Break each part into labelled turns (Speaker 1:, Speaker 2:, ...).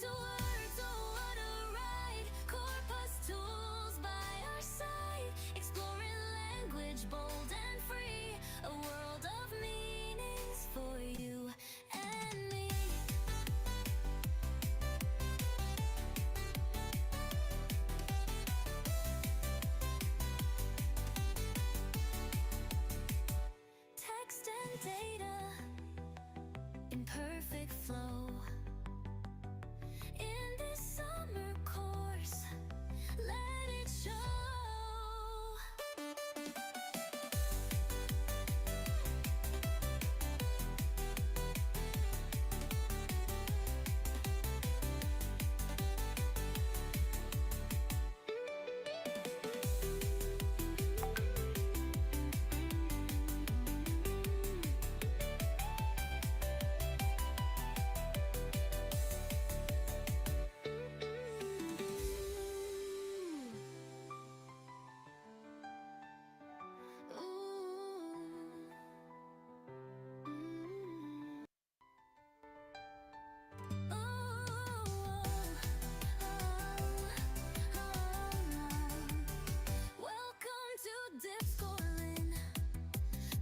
Speaker 1: into words, oh what a ride. Corpus tools by our side, exploring language bold and free, a world of meanings for you and me. Text and data in perfect flow. In this summer course, let it show. Welcome to DipsCorLing.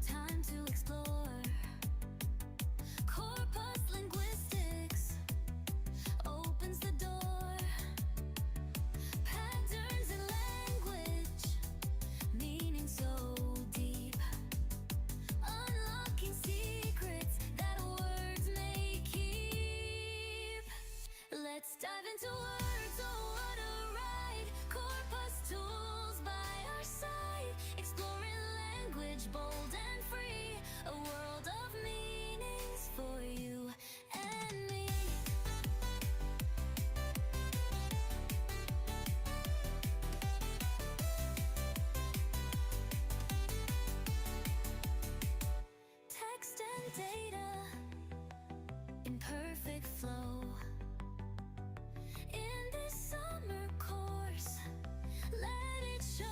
Speaker 1: Time to explore. Corpus linguistics opens the door. Patterns in language, meaning so deep. Unlocking secrets that words may keep. Let's dive into words, oh what a ride. Corpus tools by our side, exploring language bold and free, a world of meanings for you and me. Text and data in perfect flow. In this summer course, let it show.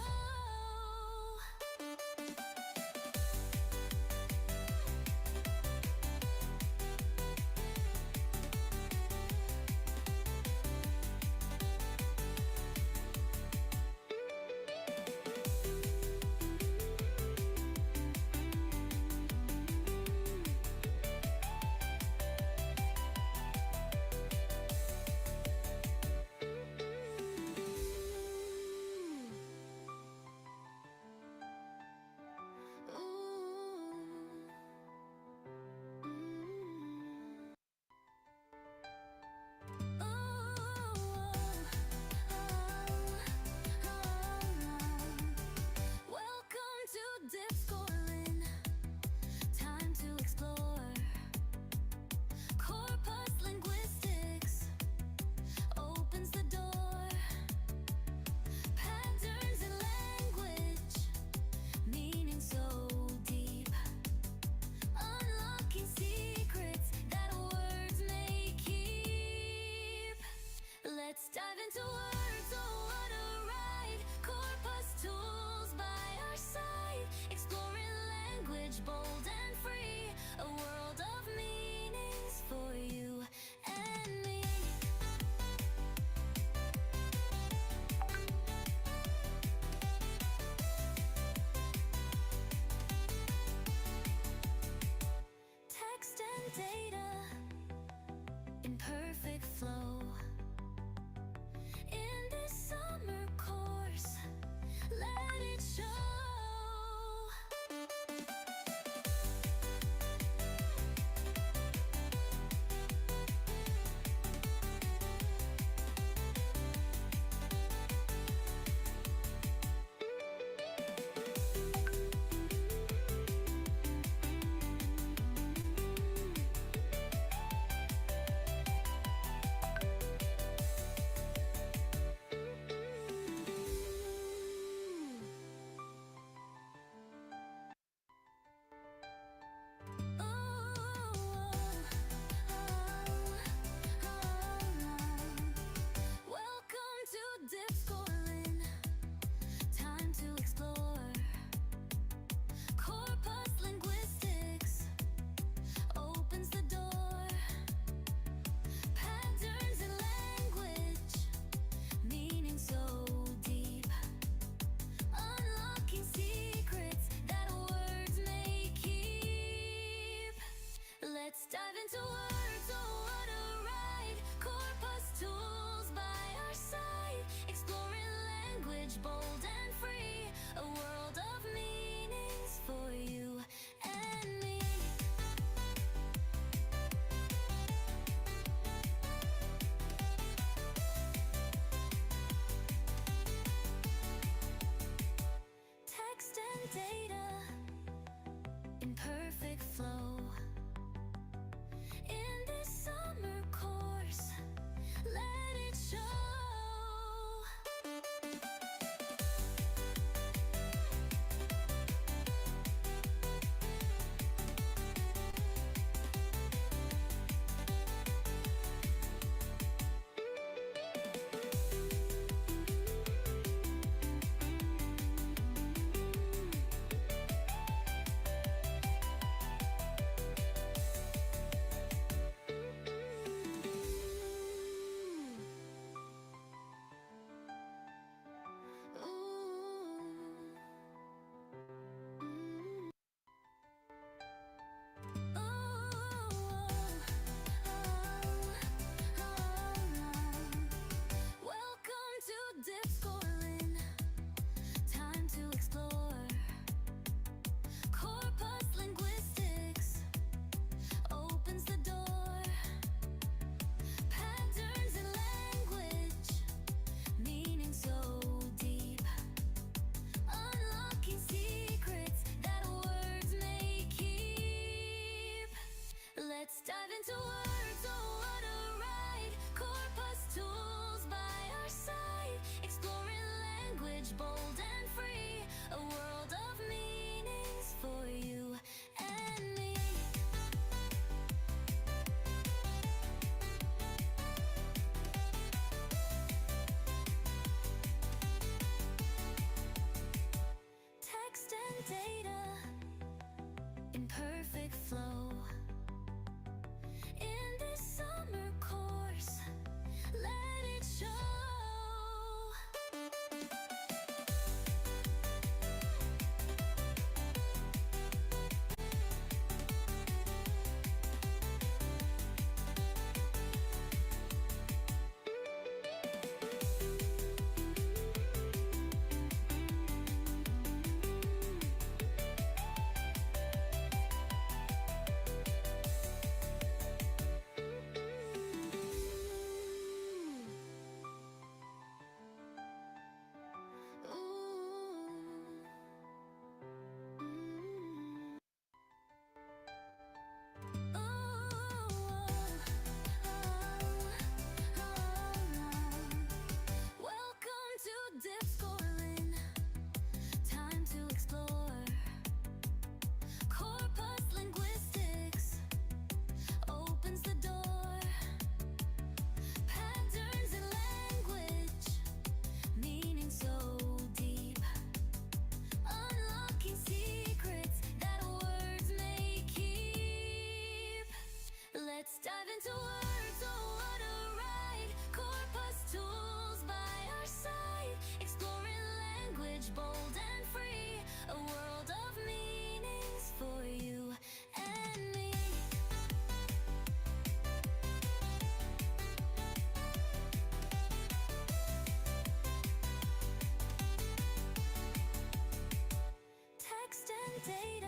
Speaker 1: data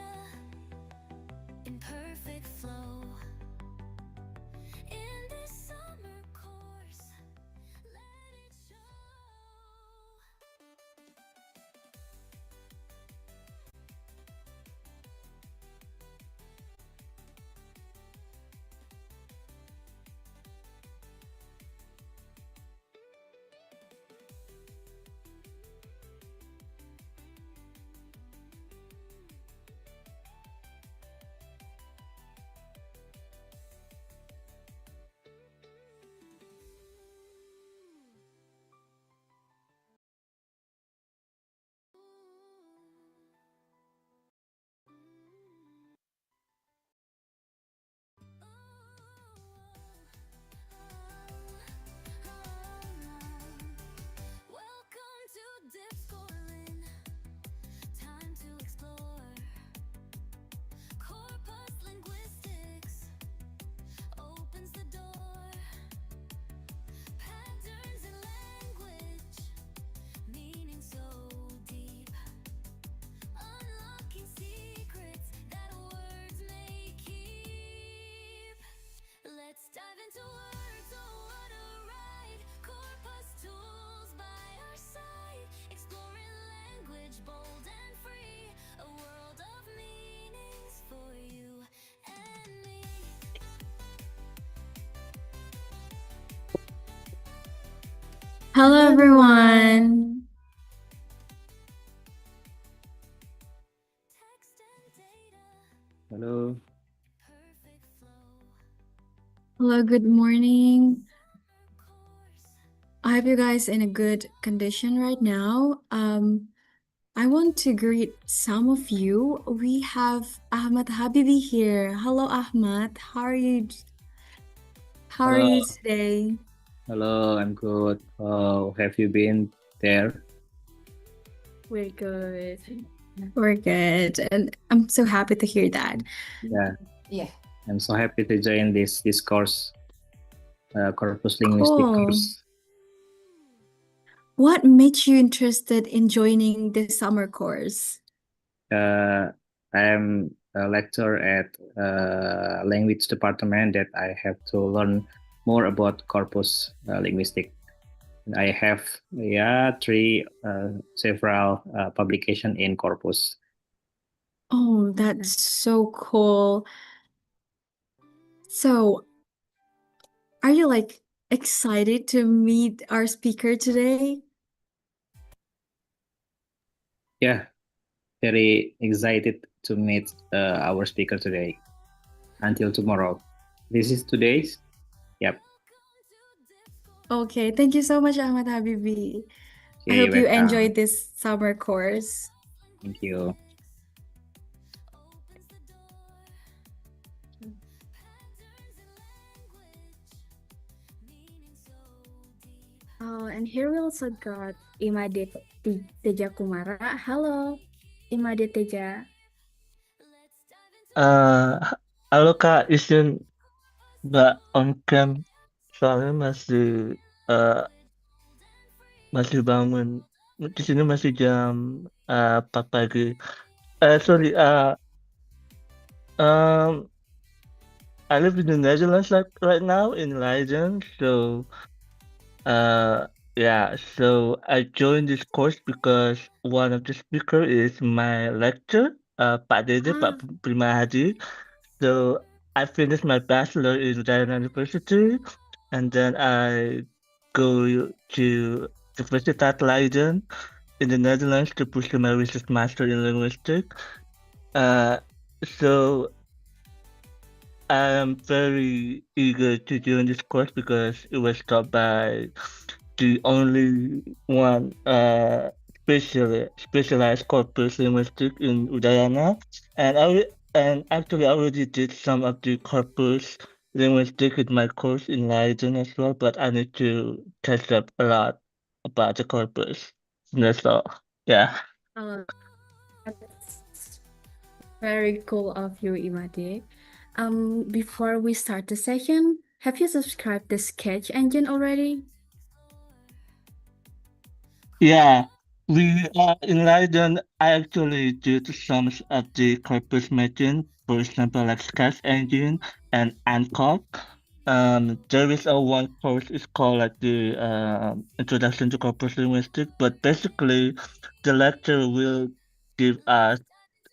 Speaker 1: in perfect flow. In this summer course, let it show. Welcome to DipsCorLing. Time to explore corpus linguistics. Opens the door. Patterns in language, meaning so deep. Unlocking secrets that words may keep. Let's dive into words, oh what a ride. Corpus tools by our side. Exploring language bold and free. A world of meanings for you and me.
Speaker 2: Hello, everyone.
Speaker 1: Text and data,
Speaker 3: Halo,
Speaker 1: perfect flow.
Speaker 2: Hello, good morning.
Speaker 1: Course.
Speaker 2: I hope you guys in a good condition right now. I want to greet some of you. We have Ahmad Habibi here. Hello, Ahmad. How are
Speaker 3: halo,
Speaker 2: you today?
Speaker 3: halo, I'm good. How have you been there?
Speaker 2: We're good. We're good. And I'm so happy to hear that.
Speaker 3: Yeah, I'm so happy to join this course, corpus linguistic
Speaker 2: Cool.
Speaker 3: course.
Speaker 2: What made you interested in joining the summer course?
Speaker 3: I am a lecturer at language department that I have to learn more about corpus linguistic. I have several publication in corpus.
Speaker 2: Oh, that's so cool. So, are you like excited to meet our speaker today?
Speaker 3: Yeah, very excited to meet our speaker today. Until tomorrow. This is today's. Yep.
Speaker 2: Okay, thank you so much, Ahmad Habibi. I
Speaker 3: Okay,
Speaker 2: hope you
Speaker 3: welcome.
Speaker 2: enjoyed this summer course.
Speaker 3: Thank you.
Speaker 1: Opens the door. Patterns in language, meaning so deep.
Speaker 2: Oh, and here we also got Imade Teja Kumara. Hello, Imade Teja.
Speaker 1: Let's dive into
Speaker 4: Halo Kak, izin Mbak on cam soalnya masih bangun. Di sini masih jam 4 pagi. Sorry, I live in the Netherlands right now in Leiden, so yeah, so I joined this course because one of the speaker is my lecturer, Pak Dede, Pak Primahadi. So I finished my bachelor in Udayana University, and then I go to Universiteit Leiden in the Netherlands to pursue my research master in linguistics. So I'm very eager to join this course because it was taught by the only one specialized corpus linguistic in Udayana, and actually I already did some of the corpus linguistic in my course in Leiden as well, but I need to catch up a lot about the corpus. That's all. Yeah.
Speaker 2: That's very cool of you, Imade. Before we start the session, have you subscribed the Sketch engine already?
Speaker 4: Yeah. We in Leiden, I actually did some of the corpus machine, for example, like Sketch Engine and Anchor. There is a one course is called like the Introduction to Corpus Linguistics, but basically the lecturer will give us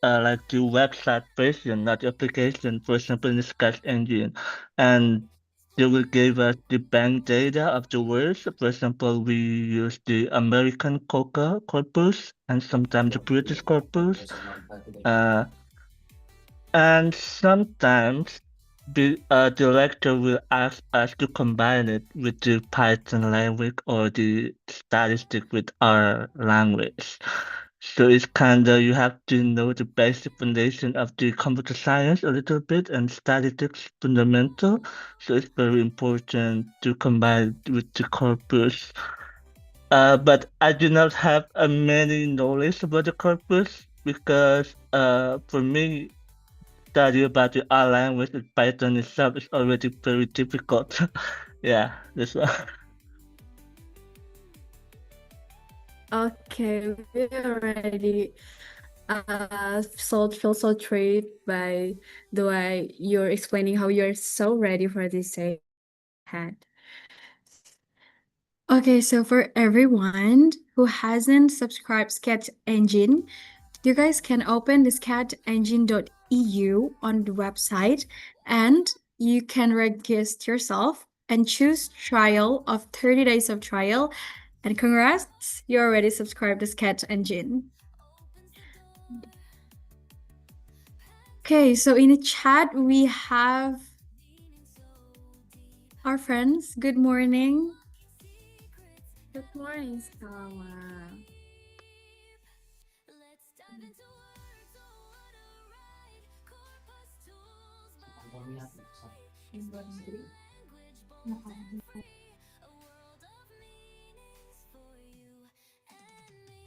Speaker 4: like the website version, not the application, for example, in the Sketch Engine, and they will give us the bank data of the words. For example, we use the American Coca corpus and sometimes the British corpus. And sometimes the lecturer will ask us to combine it with the Python language or the statistic with our language. So it's kind of, you have to know the basic foundation of the computer science a little bit and statistics fundamental. So it's very important to combine it with the corpus. But I do not have many knowledge about the corpus because for me, study about the R language with Python itself is already very difficult. Yeah, that's why.
Speaker 2: Okay, we already feel so treated by the way you're explaining how you're so ready for this day ahead. Okay, so for everyone who hasn't subscribed Sketch Engine, you guys can open the sketchengine.eu on the website and you can register yourself and choose trial of 30 days of trial. And congrats, you already subscribed to Sketch Engine. Okay, so in the chat we have our friends. Good morning. Good morning, Sawa.
Speaker 1: Let's dive into words, oh what a ride. Corpus tools by our side. Language bold and free. A world of meanings for you and me.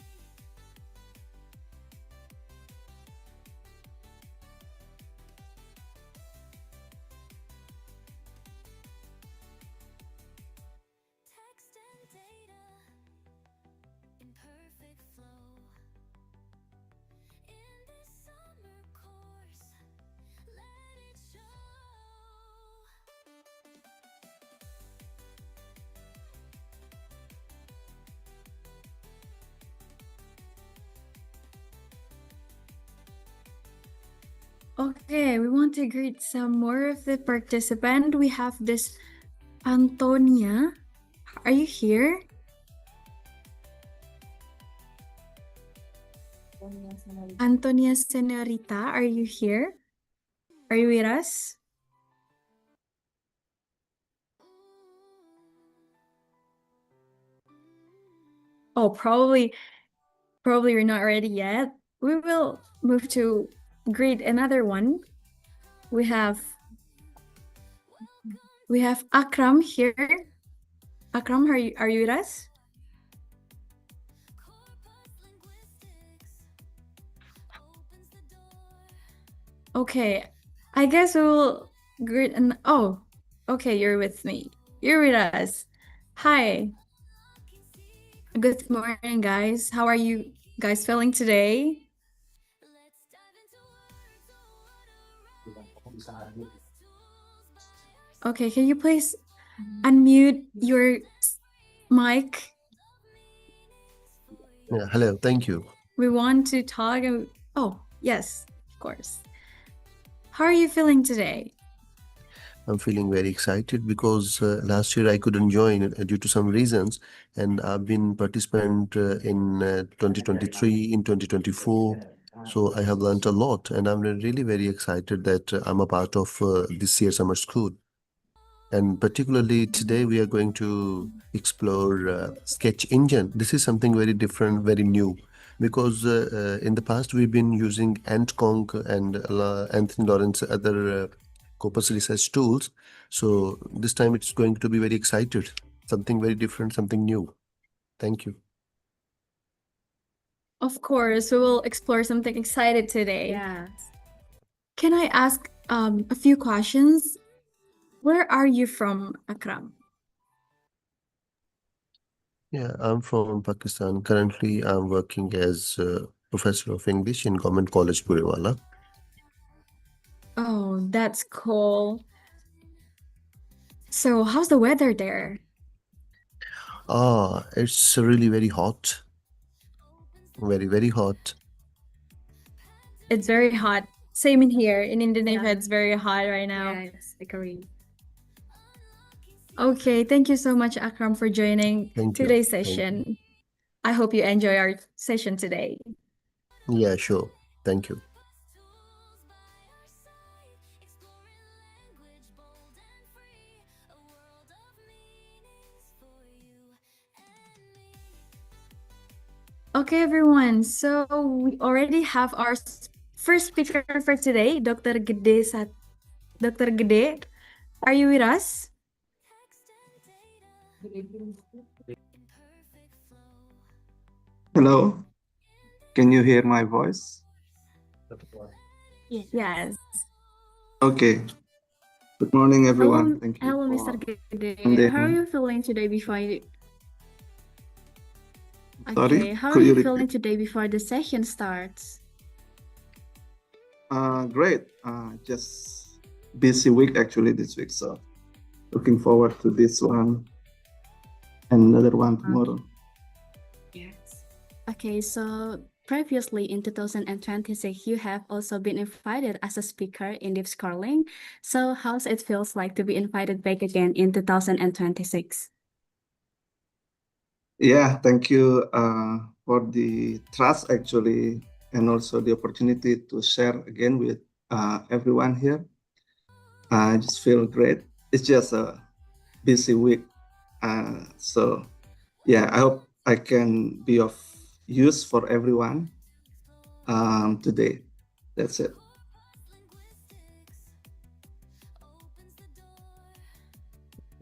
Speaker 1: Text and data in perfect flow. In this summer course, let it show.
Speaker 2: Okay, we want to greet some more of the participants. We have this Antonia. Are you here? Antonia Senorita, are you here? Are you with us? Oh, probably you're not ready yet. We will move to greet another one. We have Akram here. Akram, are you with us? Okay, I guess we'll greet and oh, okay, you're with me. You're with us. Hi. Good morning, guys. How are you guys feeling today?
Speaker 1: Let's dive into words, oh what a ride.
Speaker 2: Okay, can you please unmute your mic?
Speaker 5: Yeah, hello, thank you.
Speaker 2: We want to talk. Oh, yes, of course. How are you feeling today?
Speaker 5: I'm feeling very excited because last year I couldn't join due to some reasons, and I've been participant in 2023, in 2024. So I have learned a lot, and I'm really very excited that I'm a part of this year's summer school. And particularly today, we are going to explore Sketch Engine. This is something very different, very new, because in the past we've been using AntConc and Anthony Lawrence other corpus research tools. So this time it's going to be very excited, something very different, something new. Thank you.
Speaker 2: Of course, we will explore something excited today.
Speaker 6: Yes.
Speaker 2: Can I ask a few questions? Where are you from, Akram?
Speaker 5: Yeah, I'm from Pakistan. Currently, I'm working as a professor of English in Government College Puriwala.
Speaker 2: Oh, that's cool. So, how's the weather there?
Speaker 5: It's really very hot. Very, very hot.
Speaker 2: It's very hot. Same in here in Indonesia. It's very hot right now.
Speaker 6: Yes, agree.
Speaker 2: Okay, thank you so much, Akram, for joining
Speaker 5: Thank you.
Speaker 2: today's
Speaker 5: Thank you.
Speaker 2: session. I hope you enjoy our session today.
Speaker 5: Yeah, sure. Thank you.
Speaker 2: Okay, everyone. So we already have our first speaker for today, Dr. Gede. Are you with us?
Speaker 7: Hello, can you hear my voice?
Speaker 2: Yes.
Speaker 7: Okay. Good morning, everyone.
Speaker 2: Hello,
Speaker 7: Thank you.
Speaker 2: hello,
Speaker 7: for
Speaker 2: Mr. Gede.
Speaker 7: attending.
Speaker 2: How are you feeling today before you...
Speaker 7: Sorry,
Speaker 2: Okay, how are
Speaker 7: could
Speaker 2: you
Speaker 7: you
Speaker 2: feeling
Speaker 7: repeat?
Speaker 2: today before the session starts?
Speaker 7: Great. Just busy week actually this week, so looking forward to this one and another one tomorrow.
Speaker 6: Yes. Okay, so previously in 2026, you have also been invited as a speaker in DipsCorLing. So how's it feels like to be invited back again in 2026?
Speaker 7: Yeah, thank you for the trust actually, and also the opportunity to share again with everyone here. I just feel great. It's just a busy week. So yeah, I hope I can be of use for everyone today. That's it.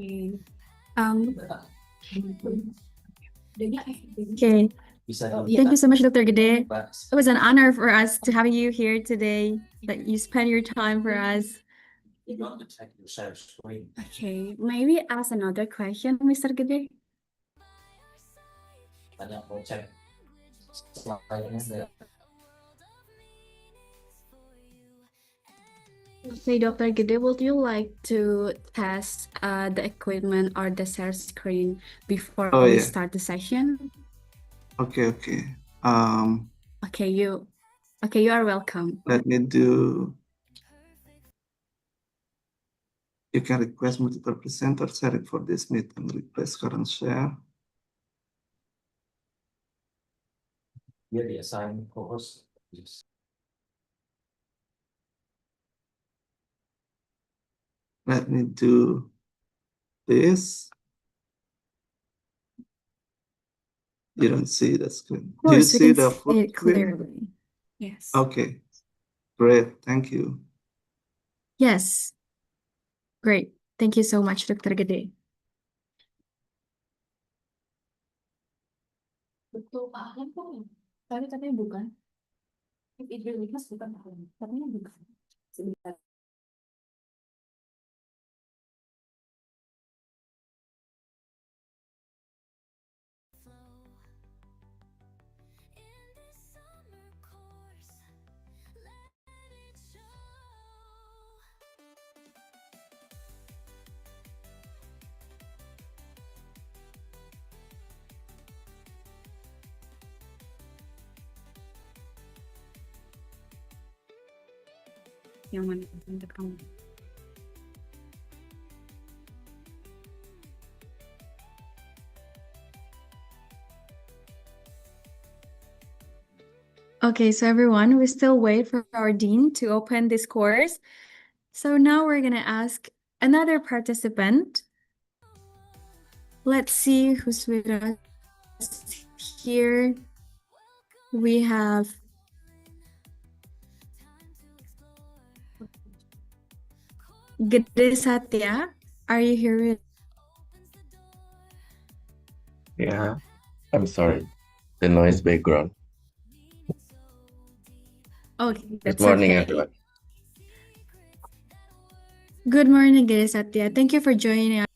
Speaker 6: Okay.
Speaker 2: Okay. Thank you so much, Dr. Gede. It was an honor for us to have you here today, that you spend your time for us.
Speaker 6: Okay, maybe ask another question, Mr. Gede. Okay, Dr. Gede, would you like to test the equipment or the share screen before
Speaker 7: Oh,
Speaker 6: we
Speaker 7: yeah.
Speaker 6: start the session?
Speaker 7: Okay.
Speaker 6: Okay, you are welcome.
Speaker 7: Let me do. You can request multiple presenters share it for this meeting. Request current share. Let me do this. You don't see the screen.
Speaker 2: Of
Speaker 7: Do you
Speaker 2: course, we
Speaker 7: see
Speaker 2: can
Speaker 7: the
Speaker 2: see
Speaker 7: full
Speaker 2: it
Speaker 7: screen?
Speaker 2: clearly.
Speaker 6: Yes.
Speaker 7: Okay, great. Thank you.
Speaker 2: Yes. Great. Thank you so much, Dr. Gede.
Speaker 6: Betul, paham kok. Tapi katanya bukan. If it really is, bukan paham. Katanya bukan. Sebentar. Yang mana? Yang kamu.
Speaker 2: Okay, so everyone, we still wait for our dean to open this course. So now we're gonna ask another participant. Let's see who's with us here. We have Gede Satya. Are you here with...
Speaker 8: Yeah, I'm sorry. The noise background.
Speaker 2: Okay,
Speaker 8: Good
Speaker 2: that's
Speaker 8: morning,
Speaker 2: okay.
Speaker 8: everyone.
Speaker 2: Good morning, Gede Satya. Thank you for joining us.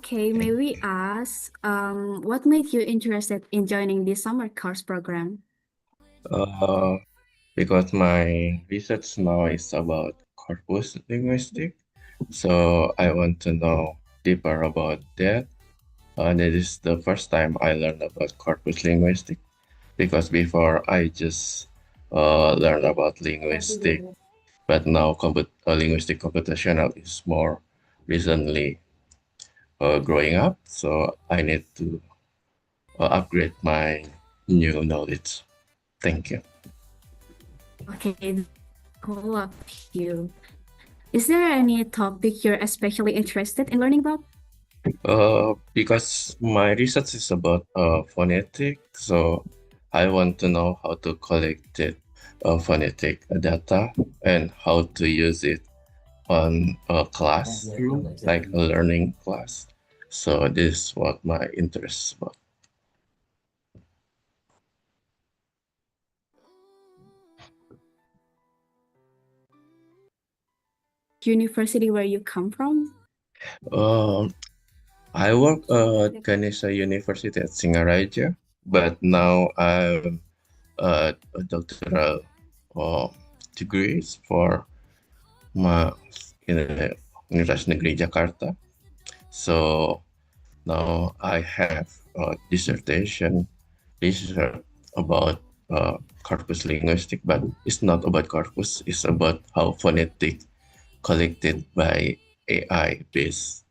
Speaker 6: Okay, may we ask, what made you interested in joining the summer course program?
Speaker 8: Because my research now is about corpus linguistic, so I want to know deeper about that. And it is the first time I learned about corpus linguistic because before I just learned about linguistic, but now linguistic computational is more recently growing up, so I need to upgrade my new knowledge. Thank you.
Speaker 6: Okay, cool of you. Is there any topic you're especially interested in learning about?
Speaker 8: Because my research is about phonetic, so I want to know how to collect it, phonetic data and how to use it on a classroom, like a learning class. So this is what my interest is about.
Speaker 6: University where you come from?
Speaker 8: Um, I work at Ganesha University at Singaraja, but now I'm a doctoral uh, degrees for my in the Universitas Negeri Jakarta. So now I have a dissertation research about corpus linguistic, but it's not about corpus. It's about how phonetic collected by AI-based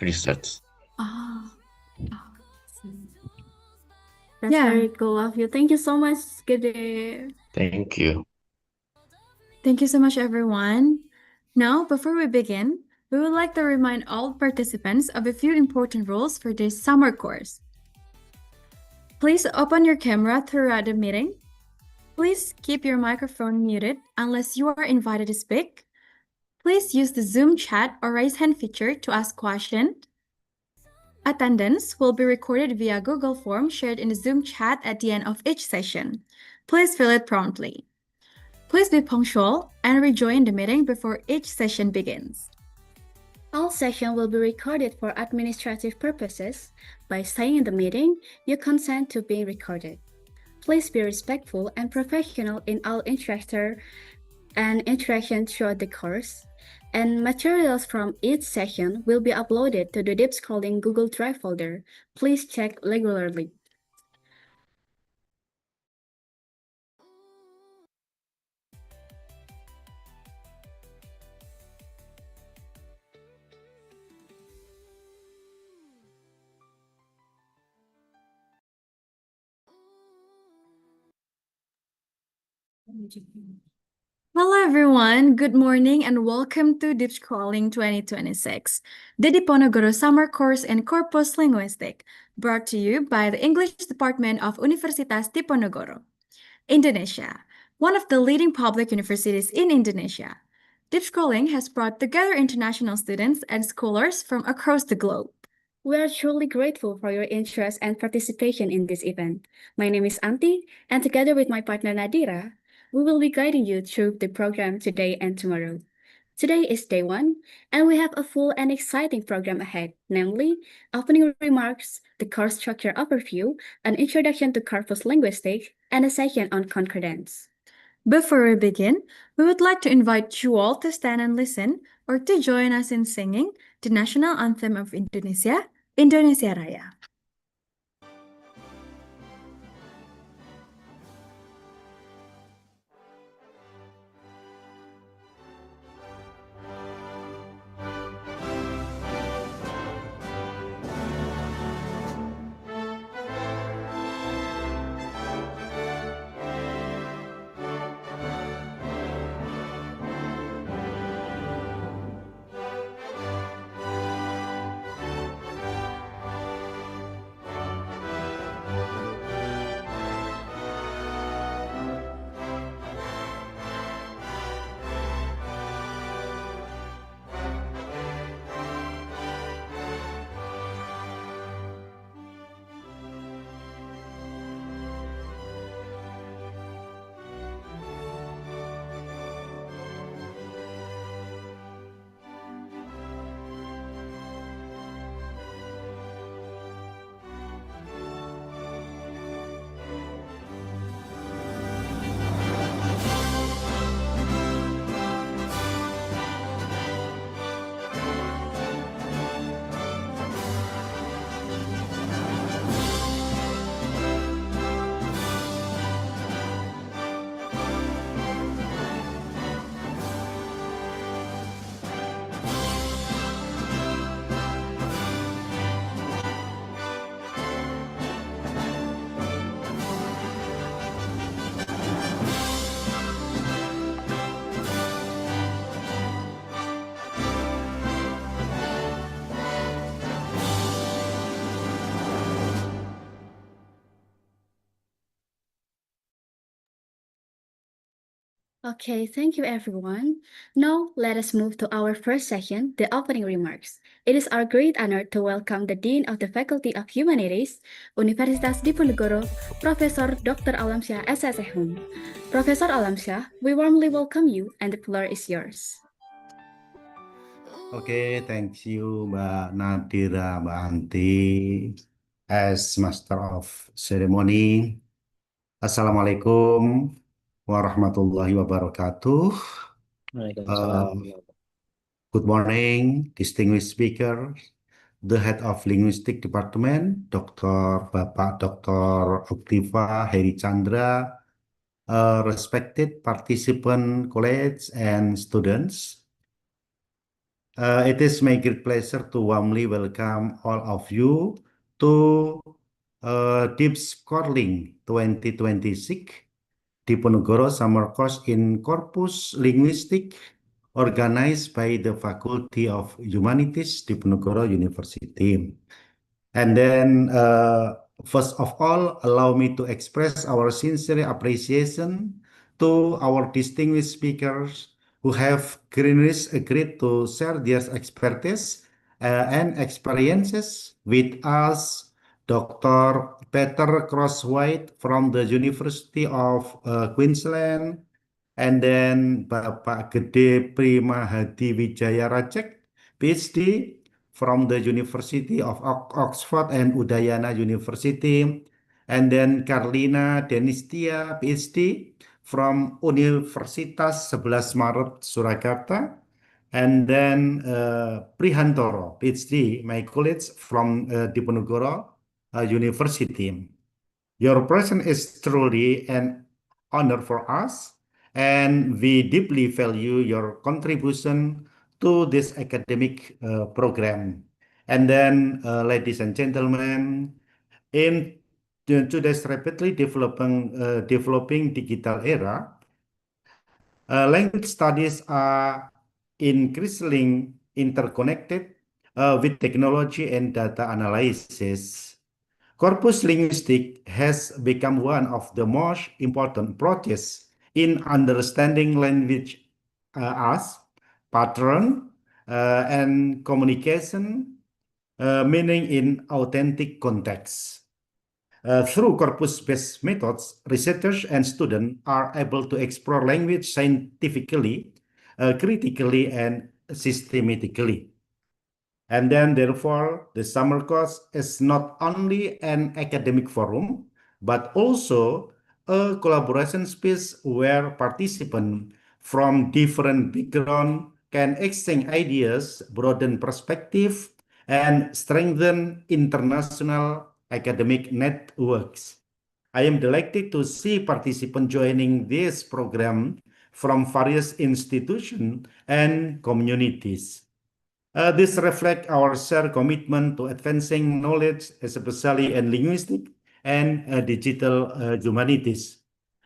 Speaker 8: research.
Speaker 6: Oh, that's
Speaker 2: Yeah.
Speaker 6: very cool of you. Thank you so much, Gede.
Speaker 8: Thank you.
Speaker 2: Thank you so much, everyone. Now, before we begin, we would like to remind all participants of a few important rules for this summer course. Please open your camera throughout the meeting. Please keep your microphone muted unless you are invited to speak. Please use the Zoom chat or raise hand feature to ask questions. Attendance will be recorded via Google Form shared in the Zoom chat at the end of each session. Please fill it promptly. Please be punctual and rejoin the meeting before each session begins.
Speaker 6: All session will be recorded for administrative purposes. By staying in the meeting, you consent to being recorded. Please be respectful and professional in all interaction throughout the course. And materials from each session will be uploaded to the DipsCorLing Google Drive folder. Please check regularly.
Speaker 2: Hello everyone, good morning and welcome to DipsCorLing 2026, the Diponegoro Summer Course in Corpus Linguistic, brought to you by the English Department of Universitas Diponegoro, Indonesia, one of the leading public universities in Indonesia. DipsCorLing has brought together international students and scholars from across the globe.
Speaker 6: We are truly grateful for your interest and participation in this event. My name is Anti, and together with my partner Nadira, we will be guiding you through the program today and tomorrow. Today is day 1, and we have a full and exciting program ahead, namely opening remarks, the course structure overview, an introduction to corpus linguistic, and a session on concordance.
Speaker 2: Before we begin, we would like to invite you all to stand and listen or to join us in singing the national anthem of Indonesia, Indonesia Raya.
Speaker 6: Okay, thank you everyone. Now let us move to our first session, the opening remarks. It is our great honor to welcome the Dean of the Faculty of Humanities, Universitas Diponegoro, Professor Dr. Alamsyah SSHUM. Professor Alamsyah, we warmly welcome you and the floor is yours.
Speaker 9: Oke, thank you Mbak Nadira, Mbak Anti, as Master of Ceremony. Assalamualaikum warahmatullahi wabarakatuh.
Speaker 3: Waalaikumsalam.
Speaker 9: Good morning, distinguished speaker, the head of Linguistic Department, Bapak Dr. Uktifa Heri Chandra, respected participant colleagues and students. It is my great pleasure to warmly welcome all of you to DipsCorLing 2026 Diponegoro Summer Course in Corpus Linguistic, organized by the Faculty of Humanities Diponegoro University. And then, first of all, allow me to express our sincere appreciation to our distinguished speakers who have graciously agreed to share their expertise and experiences with us. Dr. Peter Crosswhite from the University of Queensland, and then Bapak Gede Prima Hadi Wijaya Rajek, PhD, from the University of Oxford and Udayana University, and then Carlina Denistia, PhD, from Universitas 11 Maret Surakarta, and then Prihantoro, PhD, my colleagues from Diponegoro University. Your presence is truly an honor for us, and we deeply value your contribution to this academic program. And then, ladies and gentlemen, in today's rapidly developing digital era, language studies are increasingly interconnected with technology and data analysis. Corpus linguistic has become one of the most important approaches in understanding language as pattern and communication, meaning in authentic context. Through corpus-based methods, researchers and students are able to explore language scientifically, critically, and systematically. And then, therefore, the summer course is not only an academic forum, but also a collaboration space where participants from different backgrounds can exchange ideas, broaden perspective, and strengthen international academic networks. I am delighted to see participants joining this program from various institutions and communities. This reflects our shared commitment to advancing knowledge, especially in linguistic and digital humanities.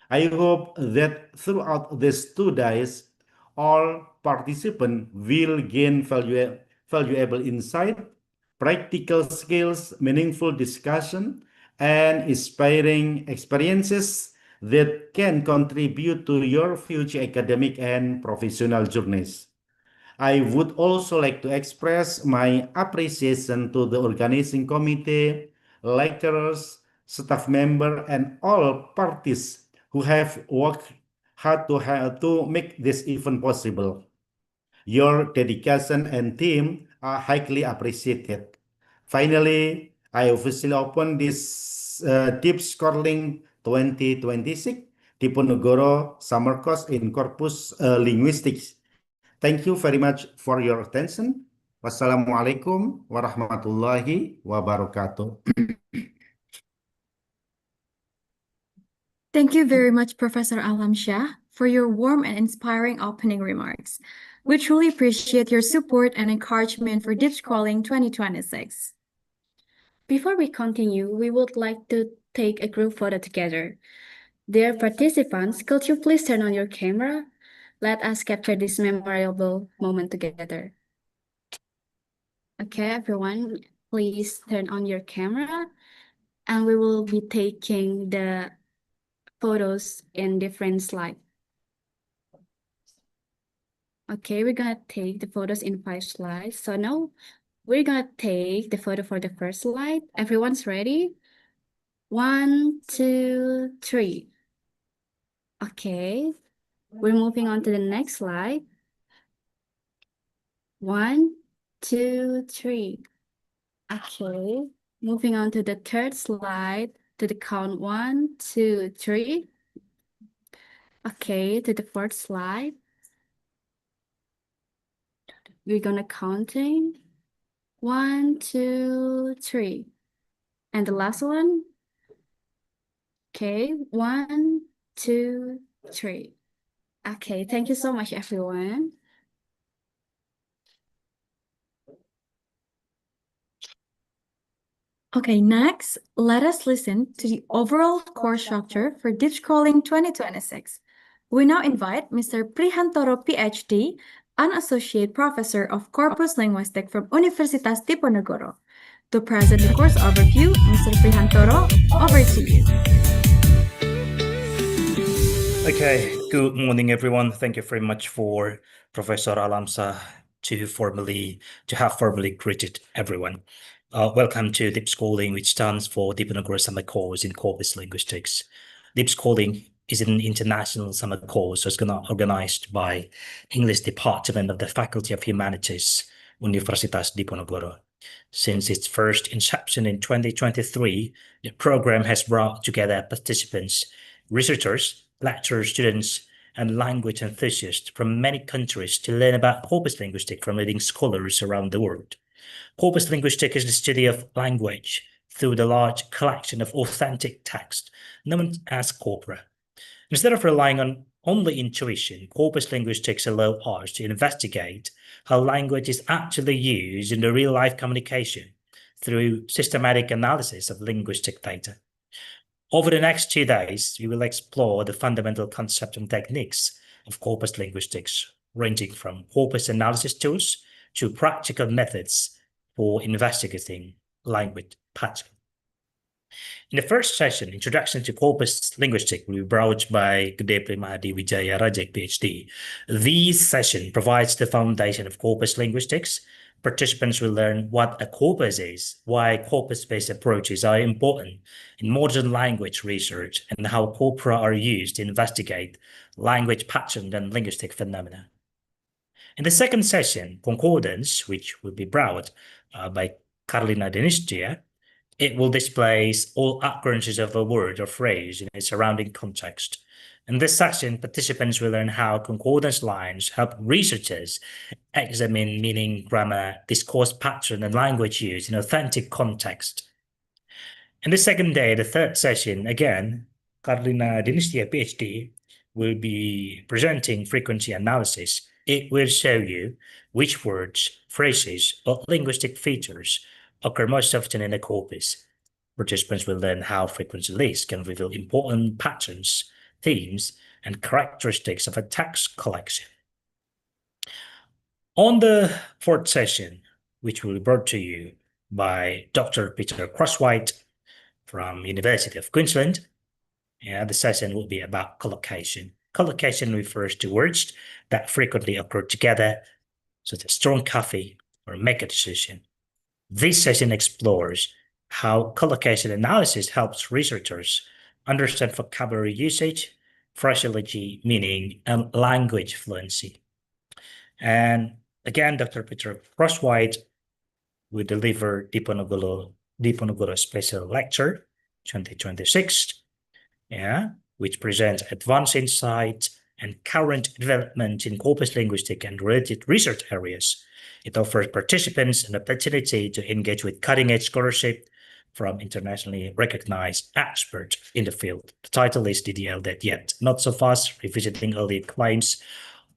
Speaker 9: I hope that throughout these 2 days, all participants will gain valuable insight, practical skills, meaningful discussion, and inspiring experiences that can contribute to your future academic and professional journeys. I would also like to express my appreciation to the organizing committee, lecturers, staff member, and all parties who have worked hard to make this event possible. Your dedication and team are highly appreciated. Finally, I officially open this DipsCorLing 2026 Diponegoro Summer Course in Corpus Linguistics. Thank you very much for your attention. Wassalamualaikum warahmatullahi wabarakatuh.
Speaker 2: Thank you very much, Professor Alamsyah, for your warm and inspiring opening remarks. We truly appreciate your support and encouragement for DipsCorLing 2026.
Speaker 6: Before we continue, we would like to take a group photo together. Dear participants, could you please turn on your camera? Let us capture this memorable moment together. Okay, everyone, please turn on your camera, and we will be taking the photos in different slides. Okay, we're gonna take the photos in 5 slides. So now we're gonna take the photo for the first slide. Everyone's ready? 1, 2, 3. Okay, we're moving on to the next slide. 1, 2, 3. Okay, moving on to the third slide to the count 1, 2, 3. Okay, to the fourth slide. We're gonna counting 1, 2, 3. And the last one. Okay, 1, 2, 3. Okay, thank you so much, everyone.
Speaker 2: Okay, next, let us listen to the overall course structure for DipsCorLing 2026. We now invite Mr. Prihantoro, PhD, an Associate Professor of Corpus Linguistic from Universitas Diponegoro, to present the course overview. Mr. Prihantoro, over to you.
Speaker 10: Okay, good morning, everyone. Thank you very much for Professor Alamsa to have formally greeted everyone. Welcome to DipsCorLing, which stands for Diponegoro Summer Course in Corpus Linguistics. DipsCorLing is an international summer course organized by English Department of the Faculty of Humanities, Universitas Diponegoro. Since its first inception in 2023, the program has brought together participants, researchers, lecturers, students, and language enthusiasts from many countries to learn about corpus linguistics from leading scholars around the world. Corpus linguistics is the study of language through the large collection of authentic text known as corpora. Instead of relying on only intuition, corpus linguistics allow us to investigate how language is actually used in the real-life communication through systematic analysis of linguistic data. Over the next 2 days, we will explore the fundamental concepts and techniques of corpus linguistics, ranging from corpus analysis tools to practical methods for investigating language patterns. In the first session, Introduction to Corpus Linguistics, will be brought by Gede Primadi Wijaya Rajek, PhD. This session provides the foundation of corpus linguistics. Participants will learn what a corpus is, why corpus-based approaches are important in modern language research, and how corpora are used to investigate language patterns and linguistic phenomena. In the second session, Concordance, which will be brought by Karolina Denistia, it will display all occurrences of a word or phrase in its surrounding context. In this session, participants will learn how concordance lines help researchers examine meaning, grammar, discourse pattern, and language use in authentic context. In the second day, the third session, again, Karolina Dinistia, PhD, will be presenting frequency analysis. It will show you which words, phrases, or linguistic features occur most often in a corpus. Participants will learn how frequency lists can reveal important patterns, themes, and characteristics of a text collection. On the fourth session, which will be brought to you by Dr. Peter Crosswhite from University of Queensland, the session will be about collocation. Collocation refers to words that frequently occur together, such as strong coffee or make a decision. This session explores how collocation analysis helps researchers understand vocabulary usage, phraseology, meaning, and language fluency. And again, Dr. Peter Crosswhite will deliver Diponegoro Special Lecture 2026, which presents advanced insights and current development in corpus linguistics and related research areas. It offers participants an opportunity to engage with cutting-edge scholarship from internationally recognized experts in the field. The title is DDL That Yet Not So Fast, Revisiting Early Claims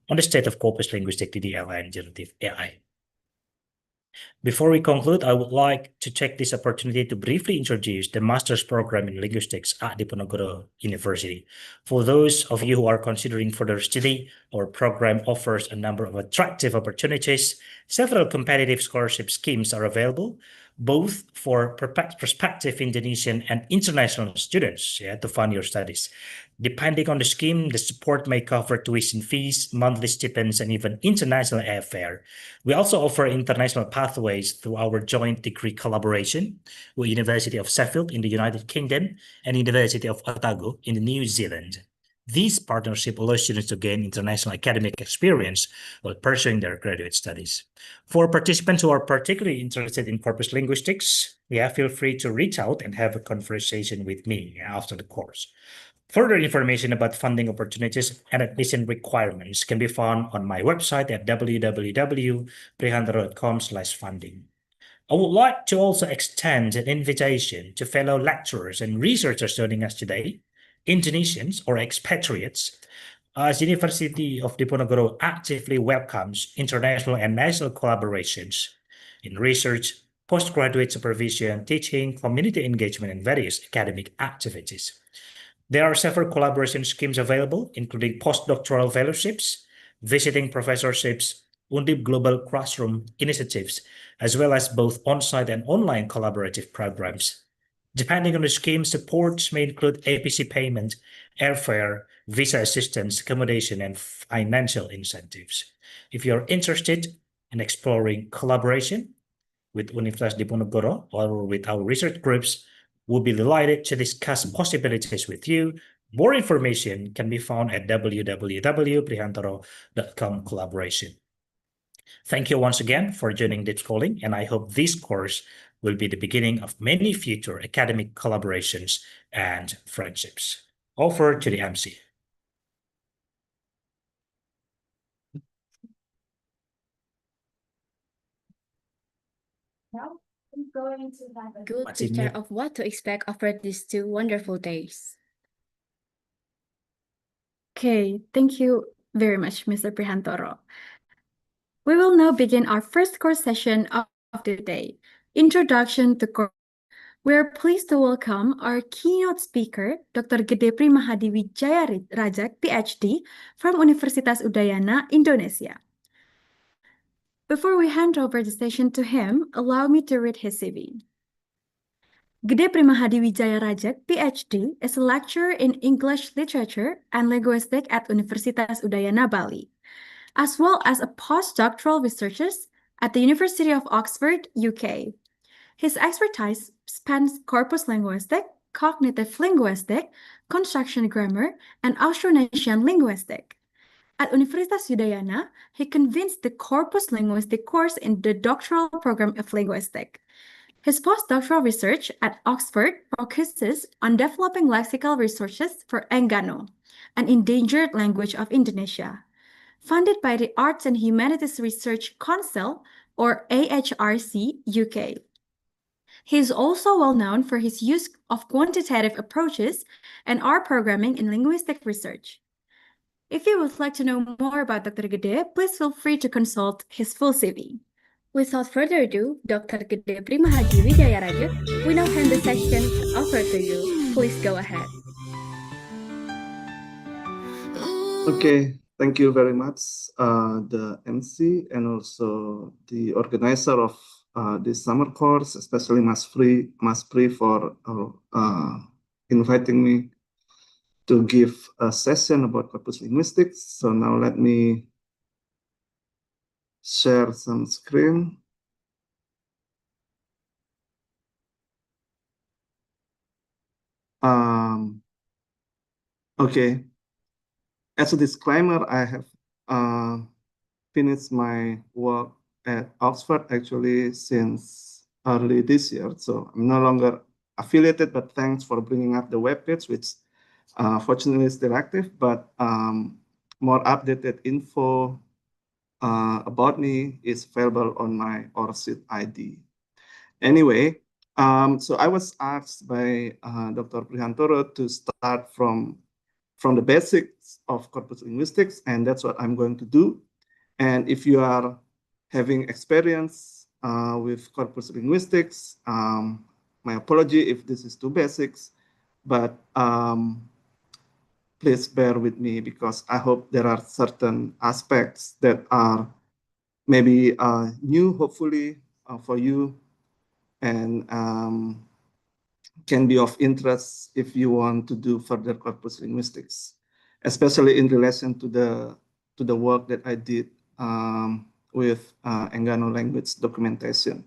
Speaker 10: on the State of Corpus Linguistics, DDL, and Generative AI. Before we conclude, I would like to take this opportunity to briefly introduce the master's program in linguistics at Diponegoro University. For those of you who are considering further study, our program offers a number of attractive opportunities. Several competitive scholarship schemes are available, both for prospective Indonesian and international students to fund your studies. Depending on the scheme, the support may cover tuition fees, monthly stipends, and even international airfare. We also offer international pathways through our joint degree collaboration with University of Sheffield in the United Kingdom and University of Otago in New Zealand. These partnerships allow students to gain international academic experience while pursuing their graduate studies. For participants who are particularly interested in corpus linguistics, feel free to reach out and have a conversation with me after the course. Further information about funding opportunities and admission requirements can be found on my website at www.prihantoro.com/funding. I would like to also extend an invitation to fellow lecturers and researchers joining us today, Indonesians or expatriates, as University of Diponegoro actively welcomes international and national collaborations in research, postgraduate supervision, teaching, community engagement, and various academic activities. There are several collaboration schemes available, including postdoctoral fellowships, visiting professorships, Undip Global Classroom initiatives, as well as both on-site and online collaborative programs. Depending on the scheme, supports may include APC payment, airfare, visa assistance, accommodation, and financial incentives. If you're interested in exploring collaboration with Universitas Diponegoro or with our research groups, we'll be delighted to discuss possibilities with you. More information can be found at www.prihantoro.com/collaboration. Thank you once again for joining DipsCorLing, and I hope this course will be the beginning of many future academic collaborations and friendships. Over to the MC.
Speaker 6: Now, I'm going to have a good picture of what to expect after these 2 wonderful days.
Speaker 2: Okay, thank you very much, Mr. Prihantoro. We will now begin our first course session of the day, Introduction to Course. We are pleased to welcome our keynote speaker, Dr. Gede Primahadi Wijaya Rajak, PhD, from Universitas Udayana, Indonesia. Before we hand over the session to him, allow me to read his CV. Gede Primahadi Wijaya Rajak, PhD, is a lecturer in English Literature and Linguistics at Universitas Udayana, Bali, as well as a postdoctoral researcher at the University of Oxford, UK. His expertise spans corpus linguistic, cognitive linguistic, construction grammar, and Austronesian linguistic. At Universitas Udayana, he convenes the corpus linguistic course in the doctoral program of linguistics. His postdoctoral research at Oxford focuses on developing lexical resources for Enggano, an endangered language of Indonesia. Funded by the Arts and Humanities Research Council, or AHRC, UK. He is also well known for his use of quantitative approaches and R programming in linguistic research. If you would like to know more about Dr. Gede, please feel free to consult his full CV.
Speaker 6: Without further ado, Dr. Gede Primahadi Wijaya Rajak, we now hand the session over to you. Please go ahead.
Speaker 7: Okay, thank you very much, the MC and also the organizer of this summer course, especially Mas Pri for inviting me to give a session about corpus linguistics. So now let me share some screen. Okay. As a disclaimer, I have finished my work at Oxford actually since early this year. So I'm no longer affiliated, but thanks for bringing up the webpage, which fortunately is still active, but more updated info about me is available on my ORCID ID. Anyway, so I was asked by Dr. Prihantoro to start from the basics of corpus linguistics, and that's what I'm going to do. And if you are having experience with corpus linguistics, my apology if this is too basics, but please bear with me because I hope there are certain aspects that are maybe new, hopefully, for you and can be of interest if you want to do further corpus linguistics, especially in relation to the work that I did with Enggano language documentation.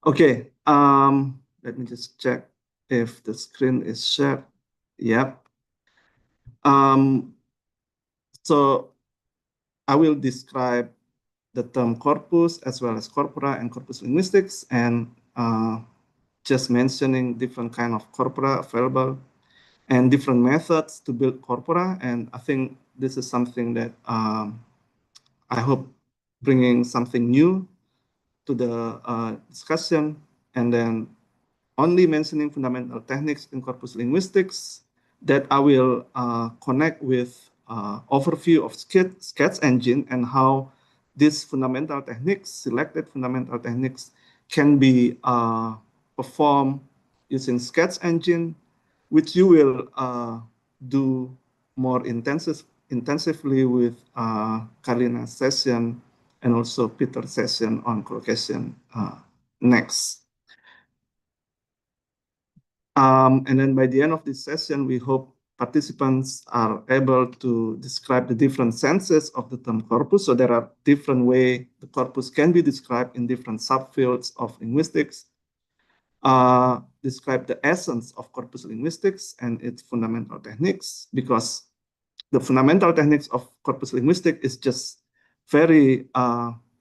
Speaker 7: Okay, let me just check if the screen is shared. Yep. So I will describe the term corpus as well as corpora and corpus linguistics, and just mentioning different kind of corpora available and different methods to build corpora. And I think this is something that I hope bringing something new to the discussion, and then only mentioning fundamental techniques in corpus linguistics that I will connect with overview of sketch engine and how these fundamental techniques, selected fundamental techniques, can be performed using sketch engine, which you will do more intensively with Karina's session and also Peter's session on collocation next. And then by the end of this session, we hope participants are able to describe the different senses of the term corpus. So there are different ways the corpus can be described in different subfields of linguistics. Describe the essence of corpus linguistics and its fundamental techniques, because the fundamental techniques of corpus linguistics is just very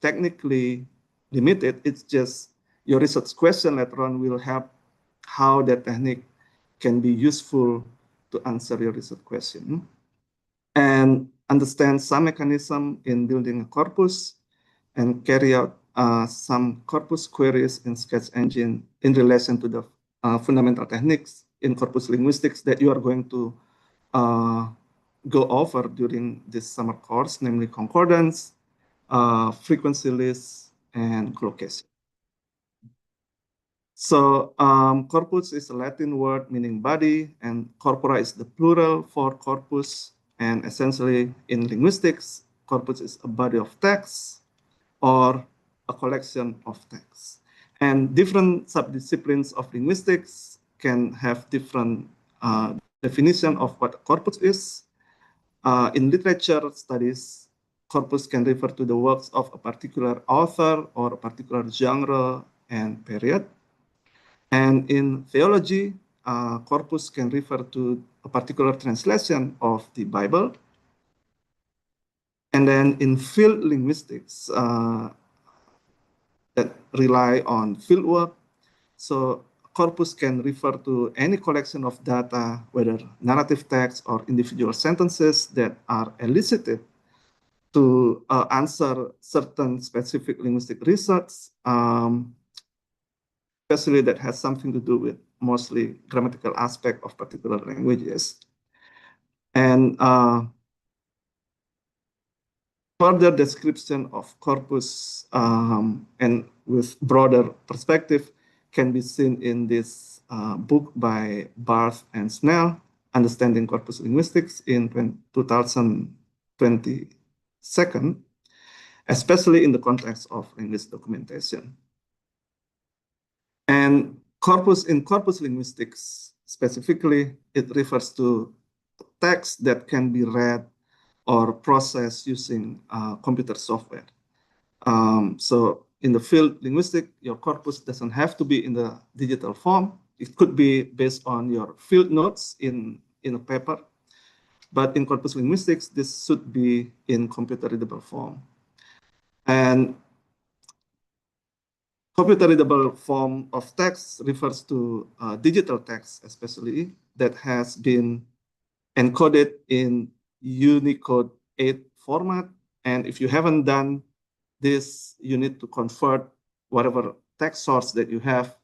Speaker 7: technically limited. It's just your research question later on will help how that technique can be useful to answer your research question, and understand some mechanism in building a corpus, and carry out some corpus queries in sketch engine in relation to the fundamental techniques in corpus linguistics that you are going to go over during this summer course, namely concordance, frequency lists, and collocation. So corpus is a Latin word meaning body, and corpora is the plural for corpus. And essentially in linguistics, corpus is a body of text or a collection of texts. And different subdisciplines of linguistics can have different definition of what corpus is. In literature studies, corpus can refer to the works of a particular author or a particular genre and period. And in theology, corpus can refer to a particular translation of the Bible. And then in field linguistics that rely on fieldwork, so corpus can refer to any collection of data, whether narrative text or individual sentences that are elicited to answer certain specific linguistic research, especially that has something to do with mostly grammatical aspect of particular languages. And further description of corpus and with broader perspective can be seen in this book by Barth and Snell, Understanding Corpus Linguistics in 2022, especially in the context of linguist documentation. And corpus in corpus linguistics, specifically, it refers to text that can be read or processed using computer software. So in the field linguistic, your corpus doesn't have to be in the digital form. It could be based on your field notes in a paper. But in corpus linguistics, this should be in computer readable form. And computer readable form of text refers to digital text, especially that has been encoded in Unicode 8 format. And if you haven't done this, you need to convert whatever text source that you have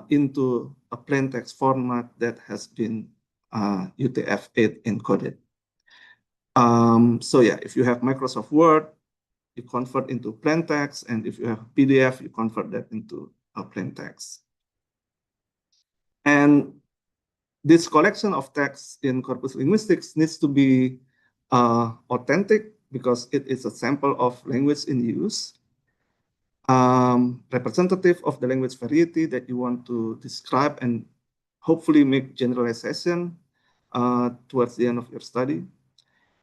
Speaker 7: into a plain text format that has been UTF-8 encoded. So yeah, if you have Microsoft Word, you convert into plain text, and if you have PDF, you convert that into a plain text. And this collection of text in corpus linguistics needs to be authentic because it is a sample of language in use. representative of the language variety that you want to describe and hopefully make generalization towards the end of your study.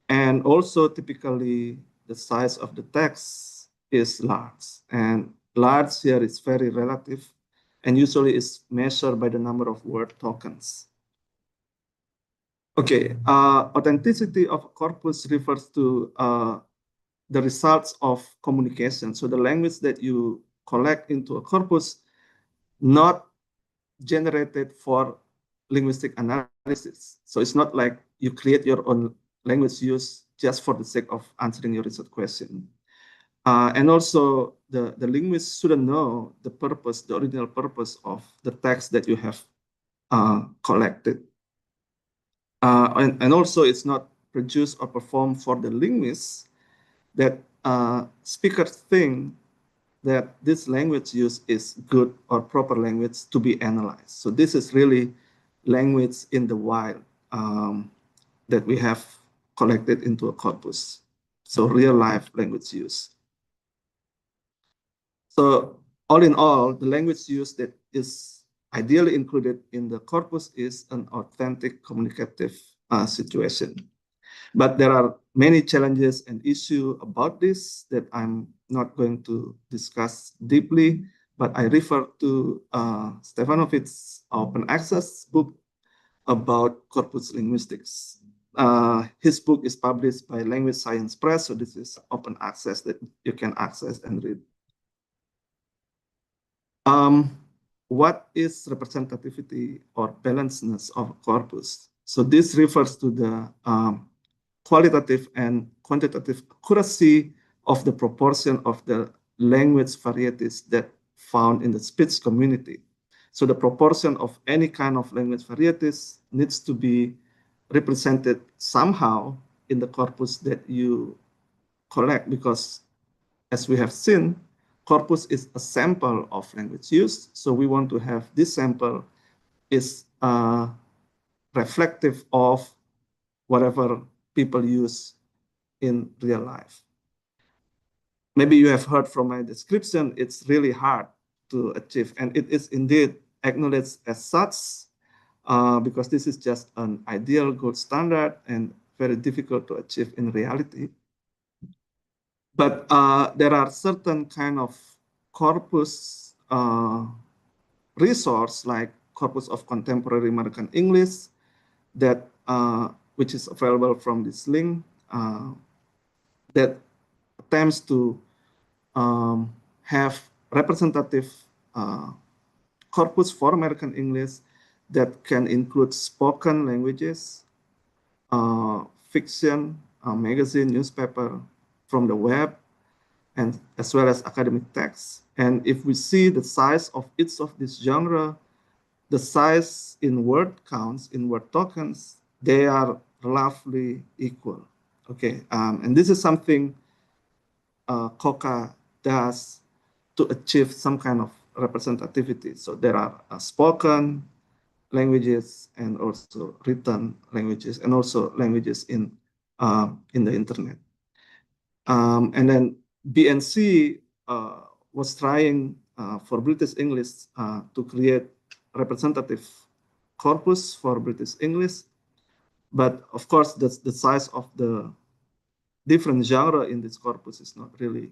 Speaker 7: And also typically the size of the text is large, and large here is very relative and usually is measured by the number of word tokens. Okay, authenticity of a corpus refers to the results of communication. So the language that you collect into a corpus, not generated for linguistic analysis. So it's not like you create your own language use just for the sake of answering your research question. And also the linguist shouldn't know the purpose, the original purpose of the text that you have collected. And also it's not produced or performed for the linguists that speakers think that this language use is good or proper language to be analyzed. So this is really language in the wild that we have collected into a corpus. So real life language use. So all in all, the language use that is ideally included in the corpus is an authentic communicative situation. But there are many challenges and issues about this that I'm not going to discuss deeply, but I refer to Stefanovic's open access book about corpus linguistics. His book is published by Language Science Press, so this is open access that you can access and read. What is representativity or balancedness of a corpus? So this refers to the qualitative and quantitative accuracy of the proportion of the language varieties that found in the speech community. So the proportion of any kind of language varieties needs to be represented somehow in the corpus that you collect, because as we have seen, corpus is a sample of language use. So we want to have this sample is reflective of whatever people use in real life. Maybe you have heard from my description, it's really hard to achieve, and it is indeed acknowledged as such because this is just an ideal gold standard and very difficult to achieve in reality. But there are certain kind of corpus resource like Corpus of Contemporary American English that which is available from this link that attempts to have representative corpus for American English that can include spoken languages, fiction, magazine, newspaper, from the web, and as well as academic texts. And if we see the size of each of this genre, the size in word counts, in word tokens, they are roughly equal. Okay, and this is something COCA does to achieve some kind of representativity. So there are spoken languages and also written languages and also languages in the internet. And then BNC was trying for British English to create representative corpus for British English. But of course, the size of the different genre in this corpus is not really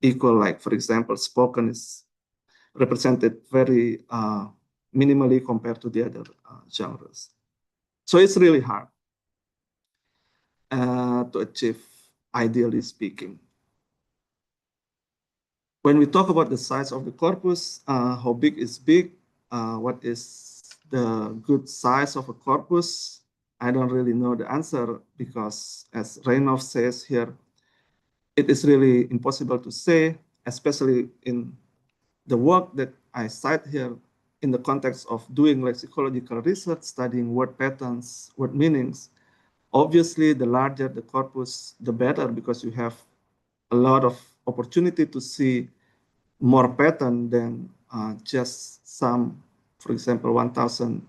Speaker 7: equal. Like, for example, spoken is represented very minimally compared to the other genres. So it's really hard to achieve, ideally speaking. When we talk about the size of the corpus, how big is big? What is the good size of a corpus? I don't really know the answer because, as Reynolds says here, it is really impossible to say, especially in the work that I cite here in the context of doing lexicological research, studying word patterns, word meanings. Obviously, the larger the corpus, the better, because you have a lot of opportunity to see more pattern than just some, for example, 100,000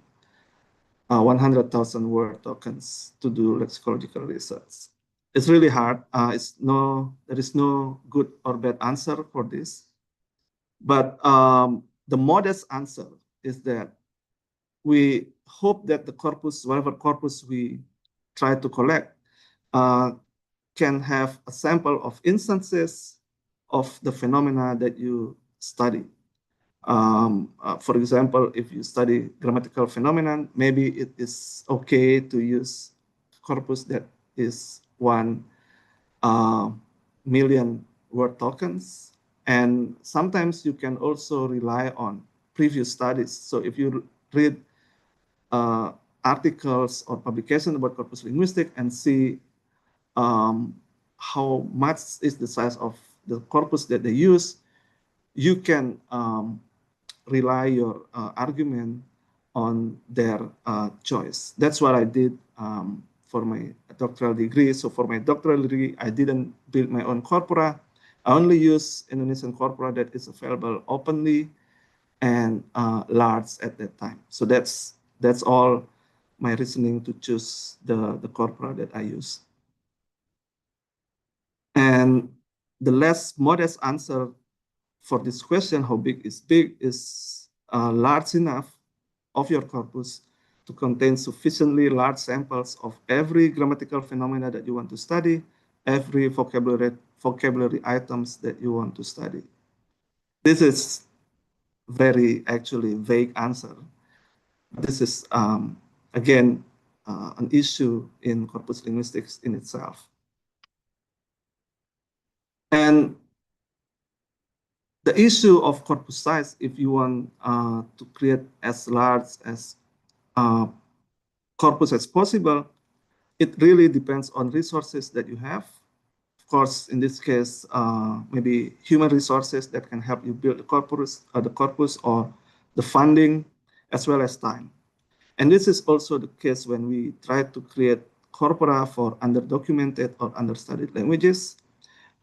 Speaker 7: word tokens to do lexicological research. It's really hard. There is no good or bad answer for this. But the modest answer is that we hope that the corpus, whatever corpus we try to collect, can have a sample of instances of the phenomena that you study. For example, if you study grammatical phenomenon, maybe it is okay to use corpus that is 1 million word tokens. And sometimes you can also rely on previous studies. So if you read articles or publications about corpus linguistic and see how much is the size of the corpus that they use, you can rely your argument on their choice. That's what I did for my doctoral degree. So for my doctoral degree, I didn't build my own corpora. I only use Indonesian corpora that is available openly and large at that time. So that's all my reasoning to choose the corpora that I use. And the less modest answer for this question, how big is large enough of your corpus to contain sufficiently large samples of every grammatical phenomena that you want to study, every vocabulary items that you want to study. This is very actually vague answer. This is again an issue in corpus linguistics in itself. And the issue of corpus size, if you want to create as large as corpus as possible, it really depends on resources that you have. Of course, in this case, maybe human resources that can help you build the corpus or the funding, as well as time. And this is also the case when we try to create corpora for underdocumented or understudied languages.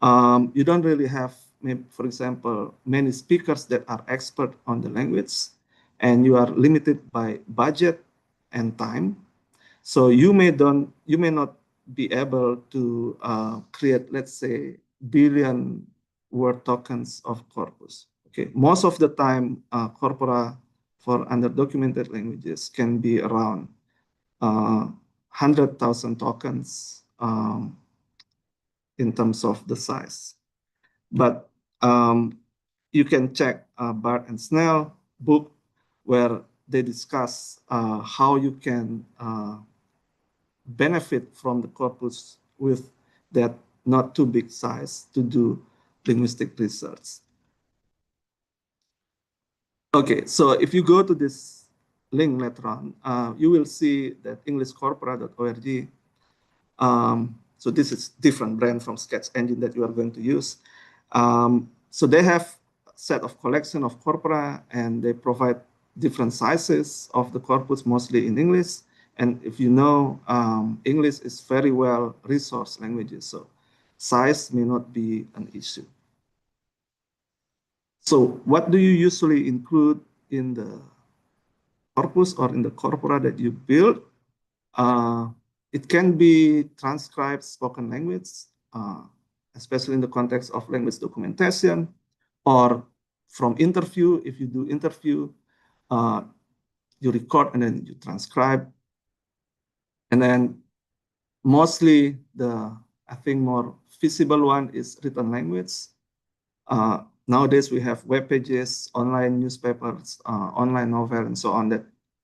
Speaker 7: You don't really have, maybe, for example, many speakers that are expert on the language, and you are limited by budget and time. So you may not be able to create, let's say, billion word tokens of corpus. Okay, most of the time, corpora for underdocumented languages can be around 100,000 tokens in terms of the size. But you can check Bart and Snell book where they discuss how you can benefit from the corpus with that not too big size to do linguistic research. Okay, so if you go to this link later on, you will see that englishcorpora.org. So this is different brand from Sketch Engine that you are going to use. So they have a set of collection of corpora, and they provide different sizes of the corpus, mostly in English. And if you know, English is very well resourced languages, so size may not be an issue. So what do you usually include in the corpus or in the corpora that you build? It can be transcribed spoken language, especially in the context of language documentation, or from interview. If you do interview, you record and then you transcribe. And then mostly I think more feasible one is written language. Nowadays we have web pages, online newspapers, online novel, and so on that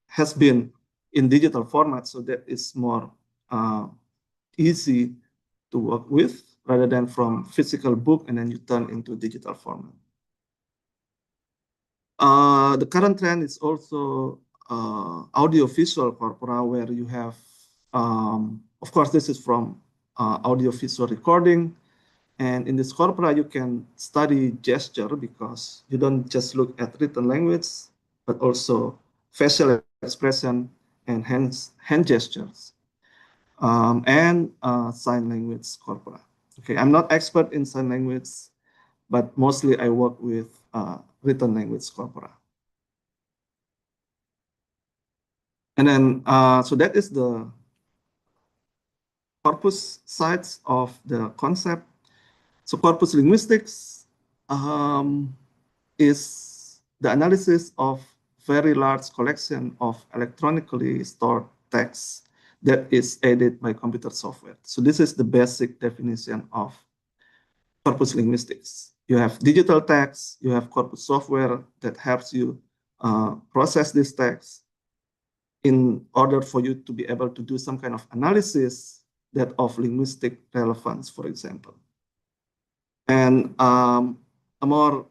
Speaker 7: has been in digital format, so that is more easy to work with rather than from physical book and then you turn into digital format. The current trend is also audiovisual corpora, where you have, of course, this is from audiovisual recording. And in this corpora, you can study gesture because you don't just look at written language, but also facial expression and hand gestures, and sign language corpora. Okay, I'm not expert in sign language, but mostly I work with written language corpora. And then, so that is the corpus sides of the concept. So corpus linguistics is the analysis of very large collection of electronically stored text that is aided by computer software. So this is the basic definition of corpus linguistics. You have digital text, you have corpus software that helps you process this text in order for you to be able to do some kind of analysis that of linguistic relevance, for example. And a more,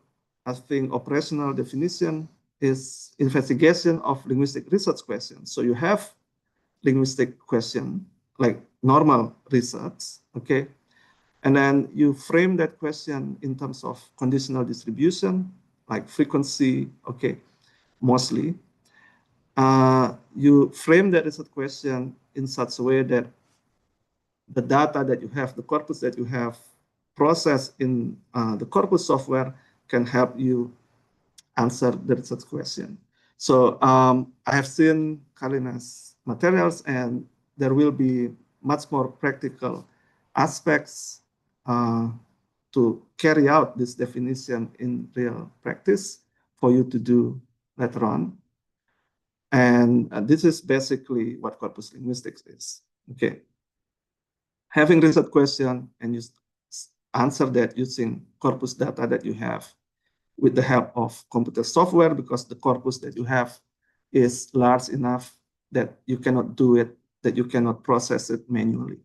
Speaker 7: I think, operational definition is investigation of linguistic research questions. So you have linguistic question, like normal research, okay? And then you frame that question in terms of conditional distribution, like frequency, okay, mostly. You frame that research question in such a way that the data that you have, the corpus that you have processed in the corpus software can help you answer the research question. So I have seen Kalina's materials, and there will be much more practical aspects to carry out this definition in real practice for you to do later on. And this is basically what corpus linguistics is. Okay. Having research question and you answer that using corpus data that you have with the help of computer software, because the corpus that you have is large enough that you cannot do it, that you cannot process it manually.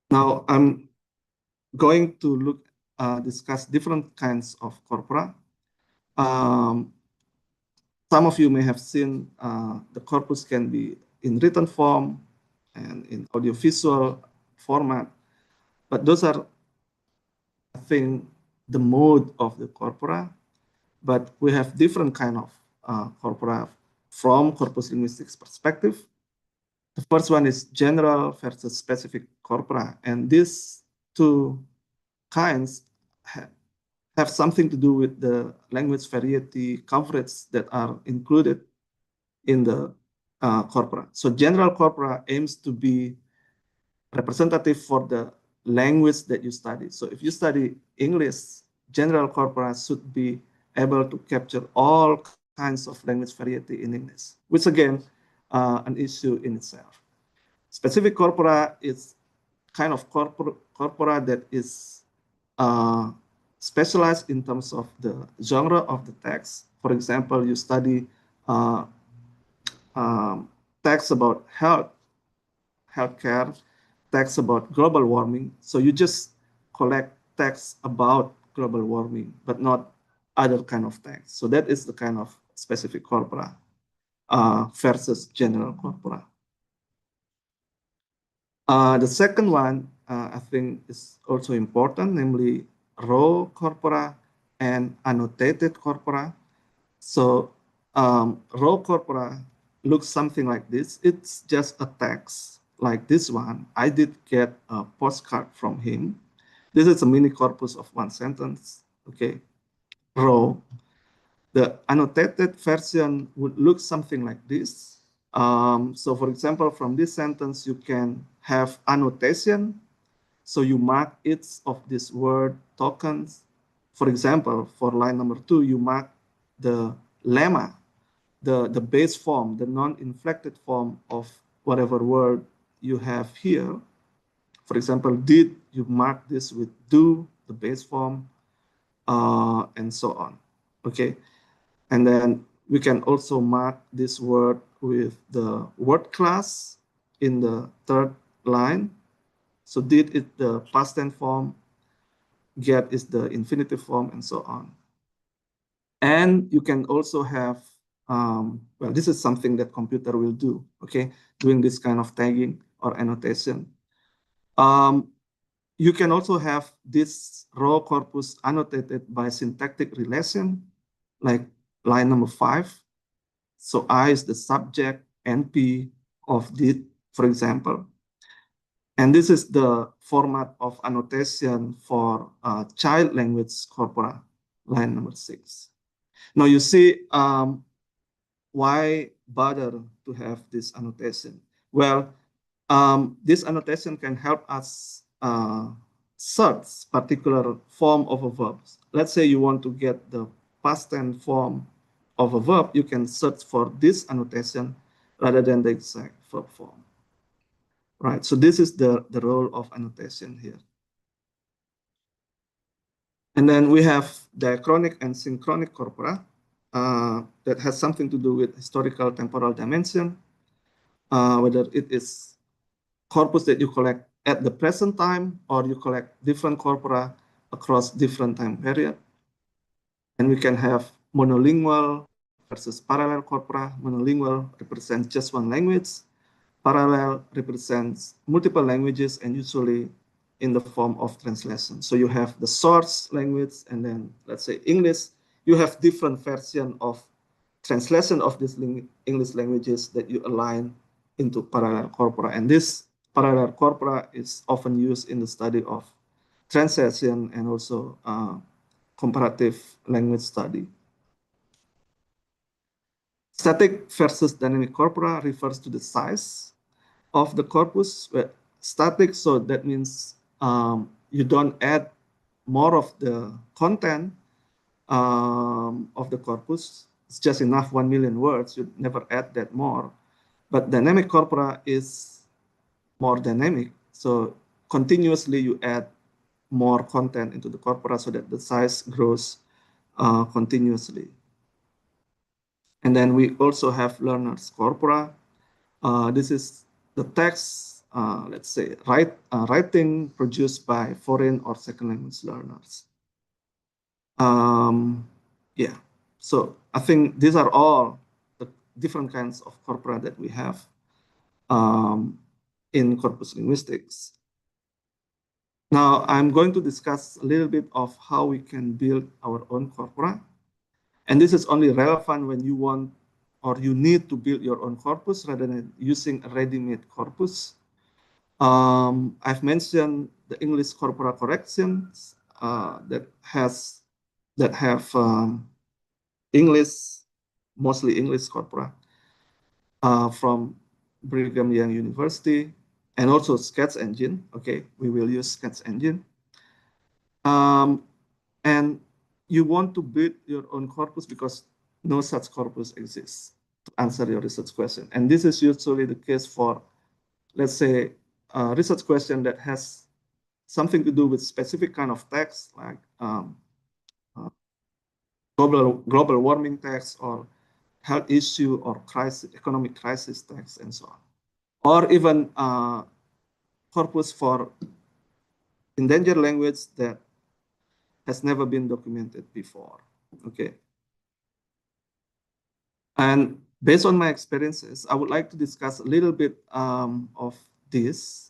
Speaker 7: Now I'm going to discuss different kinds of corpora. Some of you may have seen the corpus can be in written form and in audiovisual format, but those are, I think, the mode of the corpora. But we have different kind of corpora from corpus linguistics perspective. The first one is general versus specific corpora, and these two kinds have something to do with the language variety coverage that are included in the corpora. So general corpora aims to be representative for the language that you study. So if you study English, general corpora should be able to capture all kinds of language variety in English, which again, an issue in itself. Specific corpora is kind of corpora that is specialized in terms of the genre of the text. For example, you study text about healthcare, text about global warming. So you just collect text about global warming, but not other kind of text. So that is the kind of specific corpora versus general corpora. The second one, I think, is also important, namely raw corpora and annotated corpora. So raw corpora looks something like this. It's just a text like this one. I did get a postcard from him. This is a mini corpus of one sentence, okay, raw. The annotated version would look something like this. So for example, from this sentence, you can have annotation. So you mark each of these word tokens. For example, for line number 2, you mark the lemma, the base form, the non-inflected form of whatever word you have here. For example, did, you mark this with do, the base form, and so on. Okay. And then we can also mark this word with the word class in the third line. So did is the past tense form, get is the infinitive form, and so on. And you can also have, well, this is something that computer will do, okay, doing this kind of tagging or annotation. You can also have this raw corpus annotated by syntactic relation, like line number 5. So I is the subject, NP of did, for example. And this is the format of annotation for child language corpora, line number 6. Now you see why bother to have this annotation? Well, this annotation can help us search particular form of a verb. Let's say you want to get the past tense form of a verb, you can search for this annotation rather than the exact verb form. Right, so this is the role of annotation here. And then we have diachronic and synchronic corpora that has something to do with historical temporal dimension, whether it is corpus that you collect at the present time or you collect different corpora across different time period. And we can have monolingual versus parallel corpora. Monolingual represents just one language. Parallel represents multiple languages and usually in the form of translation. So you have the source language and then let's say English, you have different version of translation of these English languages that you align into parallel corpora. And this parallel corpora is often used in the study of translation and also comparative language study. Static versus dynamic corpora refers to the size of the corpus. Static, so that means you don't add more of the content of the corpus. It's just enough 1 million words. You never add that more. But dynamic corpora is more dynamic. So continuously you add more content into the corpora so that the size grows continuously. And then we also have learners corpora. This is the text, let's say, writing produced by foreign or second language learners. Yeah, so I think these are all the different kinds of corpora that we have in corpus linguistics. Now, I'm going to discuss a little bit of how we can build our own corpora. And this is only relevant when you want or you need to build your own corpus rather than using a ready-made corpus. I've mentioned the English corpora corrections that have English, mostly English corpora from Brigham Young University, and also Sketch Engine. Okay, we will use Sketch Engine. And you want to build your own corpus because no such corpus exists to answer your research question. And this is usually the case for, let's say, a research question that has something to do with specific kind of text, like global warming text or health issue or economic crisis text and so on. Or even corpus for endangered language that has never been documented before, okay? And based on my experiences, I would like to discuss a little bit of this,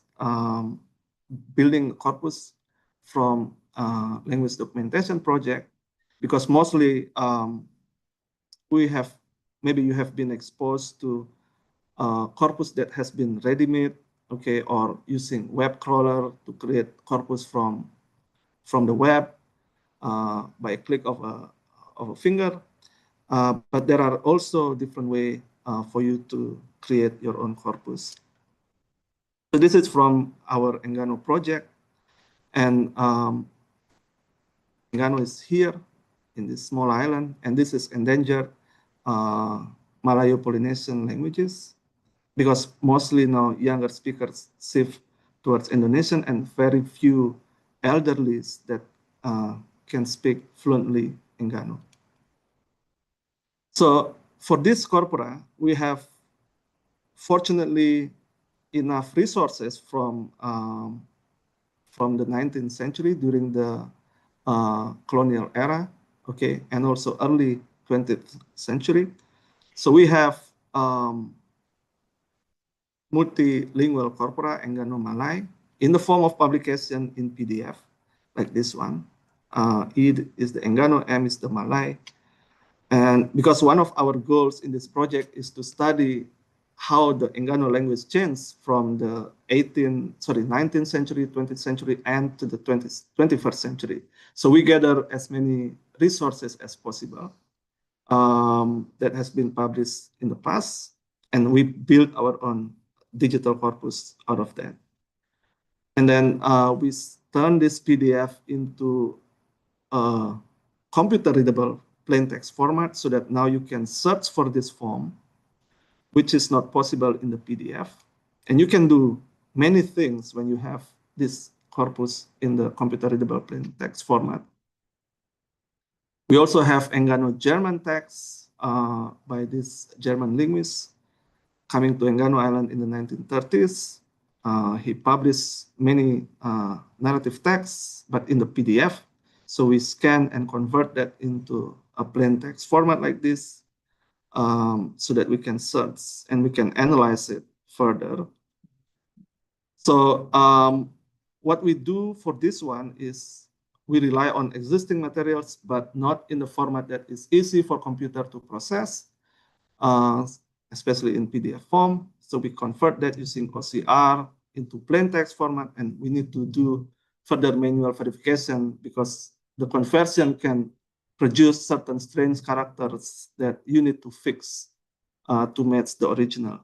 Speaker 7: building a corpus from language documentation project, because mostly maybe you have been exposed to corpus that has been ready-made, okay, or using web crawler to create corpus from the web by a click of a finger. But there are also different ways for you to create your own corpus. So this is from our Enggano project. And Enggano is here in this small island. And this is endangered Malayo-Polynesian languages, because mostly now younger speakers shift towards Indonesian and very few elderlies that can speak fluently Enggano. So for this corpora, we have fortunately enough resources from the 19th century during the colonial era, okay, and also early 20th century. So we have multilingual corpora Enggano Malay in the form of publication in PDF, like this one. E is the Enggano, M is the Malay. And because one of our goals in this project is to study how the Enggano language changed from the 19th century, 20th century, and to the 21st century. So we gather as many resources as possible that has been published in the past, and we build our own digital corpus out of that. And then we turn this PDF into a computer readable plain text format so that now you can search for this form, which is not possible in the PDF. And you can do many things when you have this corpus in the computer readable plain text format. We also have Enggano German text by this German linguist coming to Enggano Island in the 1930s. He published many narrative texts, but in the PDF. So we scan and convert that into a plain text format like this so that we can search and we can analyze it further. So what we do for this one is we rely on existing materials, but not in the format that is easy for computer to process, especially in PDF form. So we convert that using OCR into plain text format, and we need to do further manual verification because the conversion can produce certain strange characters that you need to fix to match the original.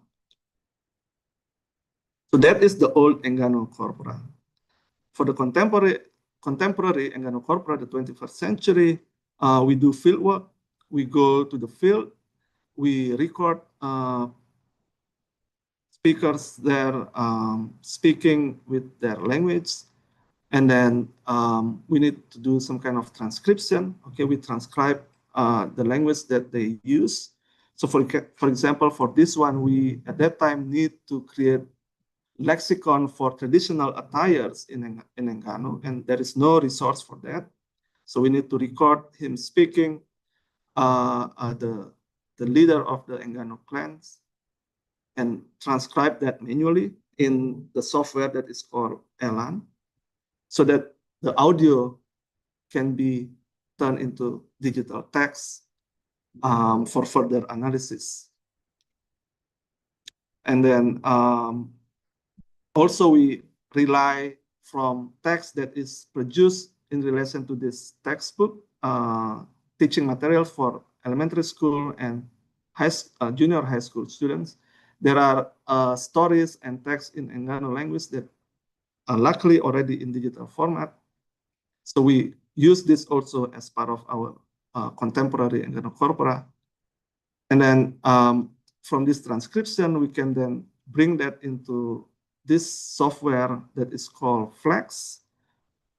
Speaker 7: So that is the old Enggano corpora. For the contemporary Enggano corpora, the 21st century, we do field work. We go to the field. We record speakers there speaking with their language. And then we need to do some kind of transcription. Okay, we transcribe the language that they use. So for example, for this one, we at that time need to create lexicon for traditional attires in Enggano, and there is no resource for that. So we need to record him speaking, the leader of the Enggano clans, and transcribe that manually in the software that is called Elan, so that the audio can be turned into digital text for further analysis. And then also we rely from text that is produced in relation to this textbook, teaching materials for elementary school and junior high school students. There are stories and texts in Enggano language that are luckily already in digital format. So we use this also as part of our contemporary Enggano corpora. And then from this transcription, we can then bring that into this software that is called Flex,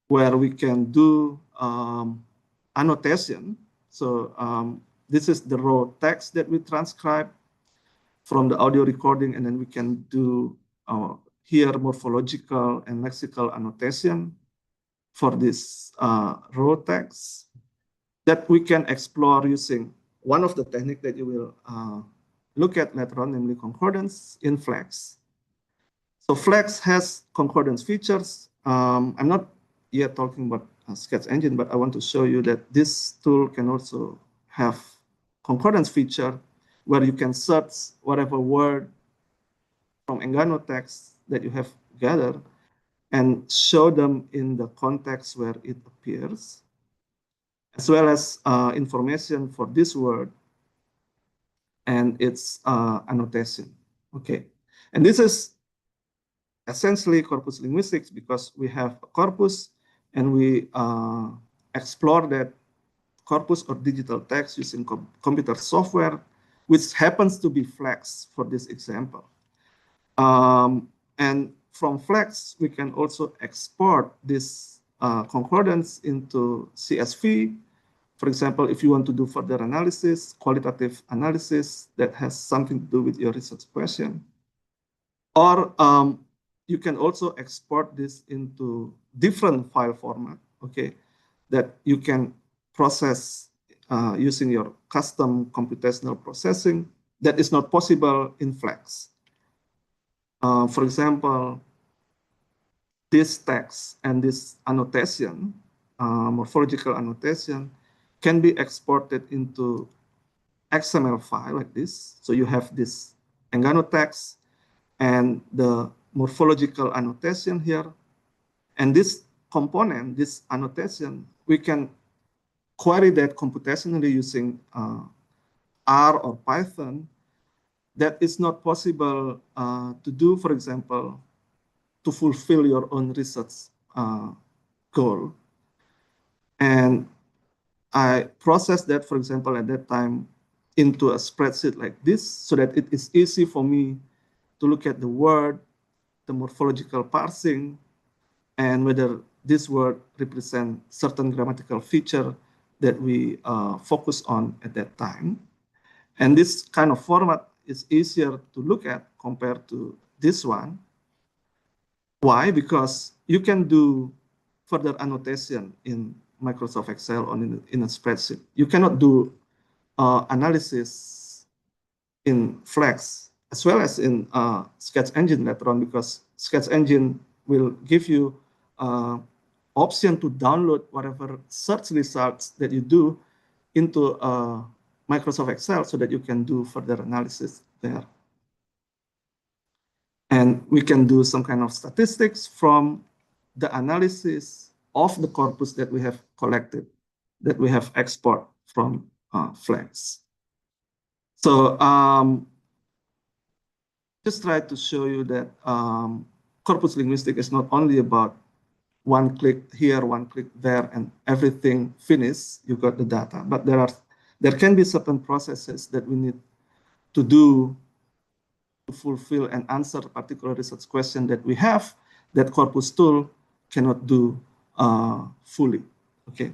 Speaker 7: where we can do annotation. So this is the raw text that we transcribe from the audio recording, and then we can do here morphological and lexical annotation for this raw text that we can explore using one of the techniques that you will look at later on, namely concordance in Flex. So Flex has concordance features. I'm not yet talking about Sketch Engine, but I want to show you that this tool can also have concordance feature where you can search whatever word from Enggano text that you have gathered and show them in the context where it appears, as well as information for this word and its annotation. Okay, and this is essentially corpus linguistics because we have a corpus and we explore that corpus or digital text using computer software, which happens to be Flex for this example. And from Flex, we can also export this concordance into CSV. For example, if you want to do further analysis, qualitative analysis that has something to do with your research question. Or you can also export this into different file format, okay, that you can process using your custom computational processing that is not possible in Flex. For example, this text and this annotation, morphological annotation, can be exported into XML file like this. So you have this Enggano text and the morphological annotation here. And this component, this annotation, we can query that computationally using R or Python that is not possible to do, for example, to fulfill your own research goal. And I processed that, for example, at that time into a spreadsheet like this so that it is easy for me to look at the word, the morphological parsing, and whether this word represent certain grammatical feature that we focus on at that time. And this kind of format is easier to look at compared to this one. Why? Because you can do further annotation in Microsoft Excel or in a spreadsheet. You cannot do analysis in Flex as well as in Sketch Engine later on, because Sketch Engine will give you option to download whatever search results that you do into Microsoft Excel so that you can do further analysis there. And we can do some kind of statistics from the analysis of the corpus that we have collected, that we have export from Flex. So just try to show you that corpus linguistic is not only about one click here, one click there, and everything finished, you got the data. But there can be certain processes that we need to do to fulfill and answer a particular research question that we have that corpus tool cannot do fully. Okay.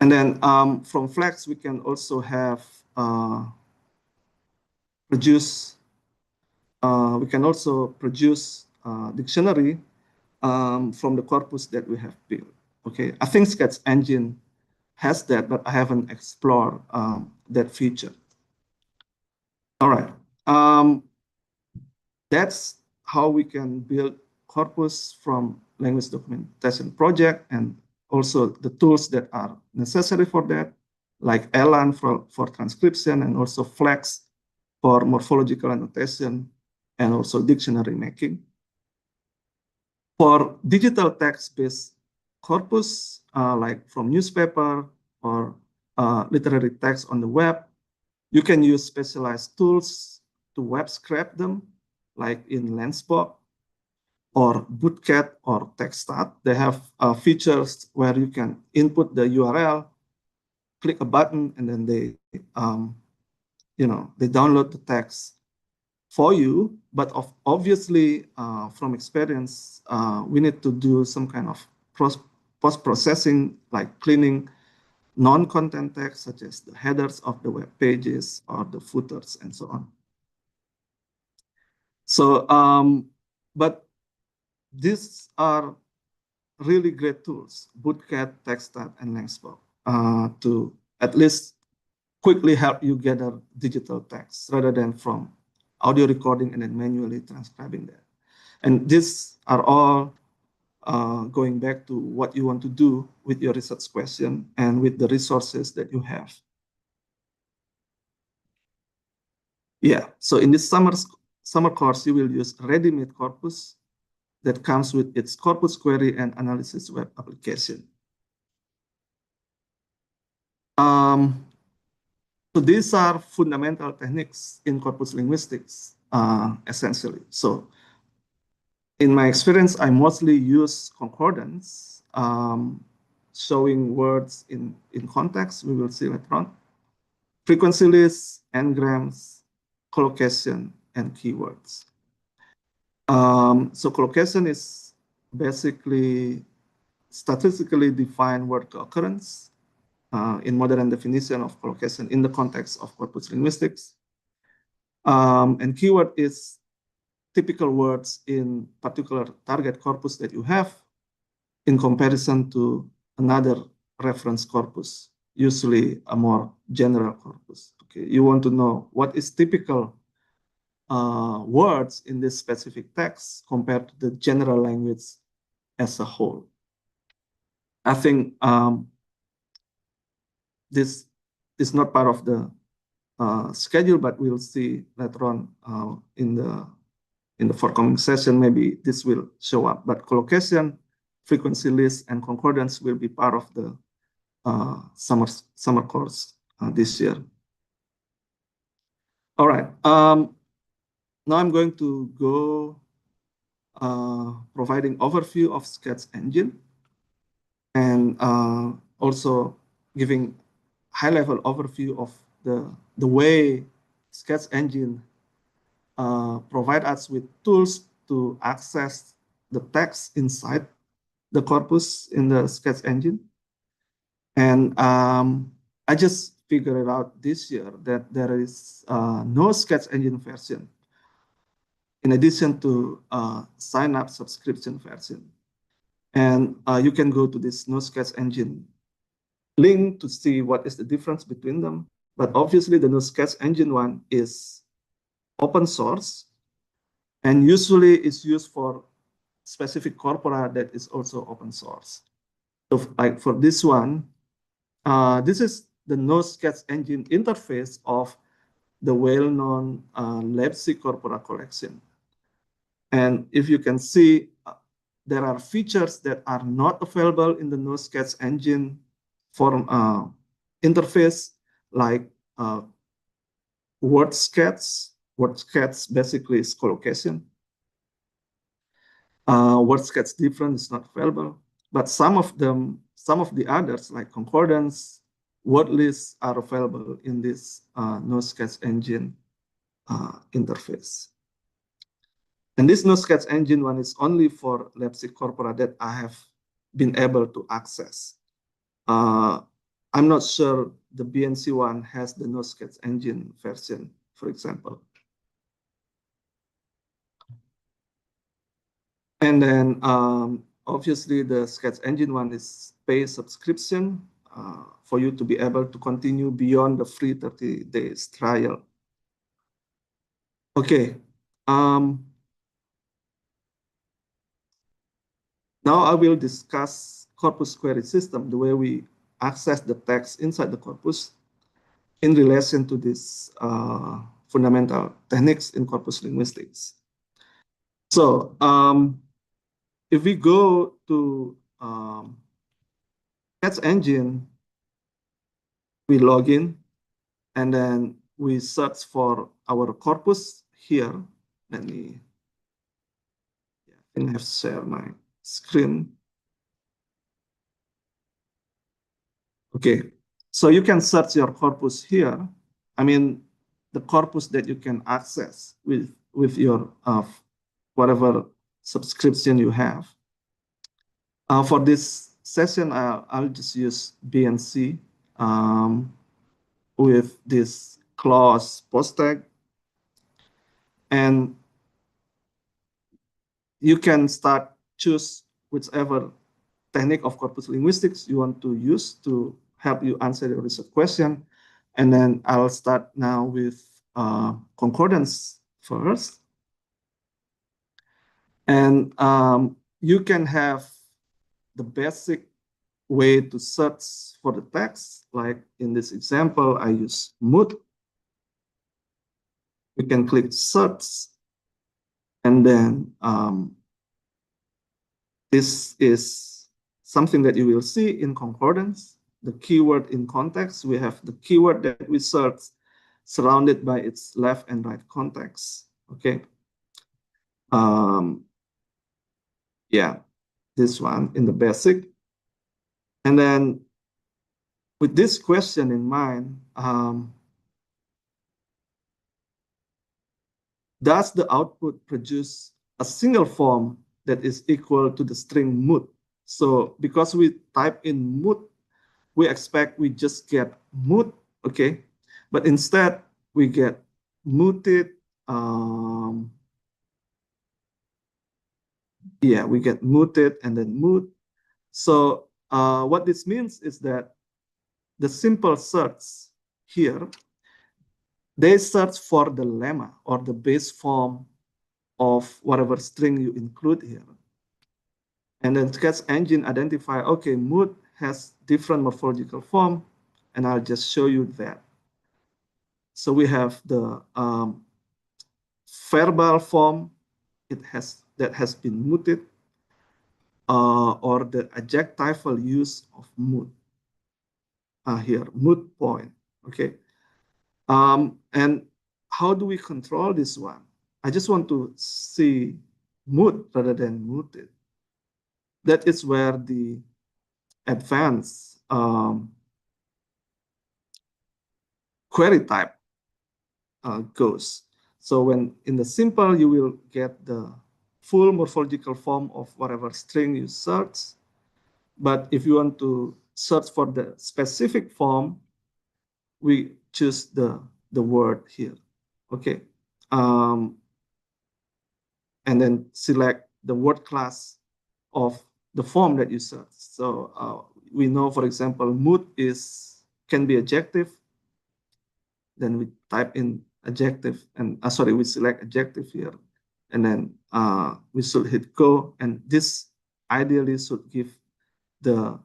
Speaker 7: And then from Flex, we can also have produce dictionary from the corpus that we have built. Okay, I think Sketch Engine has that, but I haven't explored that feature. All right, that's how we can build corpus from language documentation project, and also the tools that are necessary for that, like Elan for transcription, and also Flex for morphological annotation, and also dictionary making. For digital text-based corpus, like from newspaper or literary text on the web, you can use specialized tools to web scrape them, like in Lensbox or Bootcat or TextStat. They have features where you can input the URL, click a button, and then they download the text for you. But obviously, from experience, we need to do some kind of post-processing, like cleaning non-content text, such as the headers of the web pages or the footers and so on. So, but these are really great tools, Bootcat, TextStat, and Lensbox, to at least quickly help you gather digital text rather than from audio recording and then manually transcribing that. And these are all going back to what you want to do with your research question and with the resources that you have. Yeah, so in this summer course, you will use ready-made corpus that comes with its corpus query and analysis web application. So these are fundamental techniques in corpus linguistics, essentially. So in my experience, I mostly use concordance, showing words in context. We will see later on. Frequency lists, n-grams, collocation, and keywords. So collocation is basically statistically defined word occurrence in modern definition of collocation in the context of corpus linguistics. And keyword is typical words in particular target corpus that you have in comparison to another reference corpus, usually a more general corpus. Okay, you want to know what is typical words in this specific text compared to the general language as a whole. I think this is not part of the schedule, but we'll see later on in the forthcoming session. Maybe this will show up. But collocation, frequency list, and concordance will be part of the summer course this year. All right. Now I'm going to go providing overview of Sketch Engine and also giving high-level overview of the way Sketch Engine provide us with tools to access the text inside the corpus in the Sketch Engine. And I just figured it out this year that there is no Sketch Engine version in addition to sign up subscription version. And you can go to this No Sketch Engine link to see what is the difference between them. But obviously the No Sketch Engine one is open source and usually is used for specific corpora that is also open source. So like for this one, this is the No Sketch Engine interface of the well-known Leipzig corpora collection. And if you can see, there are features that are not available in the No Sketch Engine form interface, like word sketch. Word sketch basically is collocation. Word sketch different is not available, but some of the others like concordance, word lists are available in this No Sketch Engine interface. And this No Sketch Engine one is only for Leipzig corpora that I have been able to access. I'm not sure the BNC one has the No Sketch Engine version, for example. And then obviously the Sketch Engine one is pay subscription for you to be able to continue beyond the free 30 days trial. Okay. Now I will discuss corpus query system, the way we access the text inside the corpus in relation to this fundamental techniques in corpus linguistics. So if we go to Sketch Engine, we log in and then we search for our corpus here. Let me, I think I have shared my screen. Okay, so you can search your corpus here. I mean, the corpus that you can access with your whatever subscription you have. For this session, I'll just use BNC with this clause post tag. And you can start choose whichever technique of corpus linguistics you want to use to help you answer your research question. And then I'll start now with concordance first. And you can have the basic way to search for the text. Like in this example, I use mood. We can click search. And then this is something that you will see in concordance. The keyword in context, we have the keyword that we search surrounded by its left and right context. Okay. Yeah, this one in the basic. And then with this question in mind, does the output produce a single form that is equal to the string mood? So because we type in mood, we expect we just get mood, okay? But instead we get muted. Yeah, we get muted and then mood. So what this means is that the simple search here, they search for the lemma or the base form of whatever string you include here. And then Sketch Engine identify, okay, mood has different morphological form, and I'll just show you that. So we have the verbal form, that has been muted, or the adjectival use of mood. Here, mood point, okay. And how do we control this one? I just want to see mood rather than muted. That is where the advanced query type goes. So when in the simple, you will get the full morphological form of whatever string you search. But if you want to search for the specific form, we choose the word here. Okay. And then select the word class of the form that you search. So we know, for example, mood can be adjective. Then we type in adjective and we select adjective here. And then we should hit go. And this ideally should give the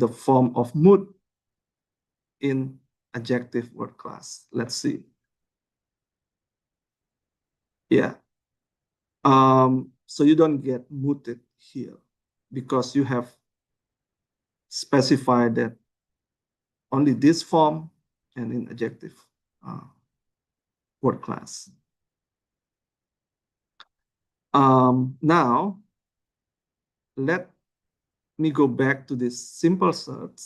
Speaker 7: form of mood in adjective word class. Let's see. Yeah. So you don't get muted here because you have specified that only this form and in adjective word class. Now, let me go back to this simple search.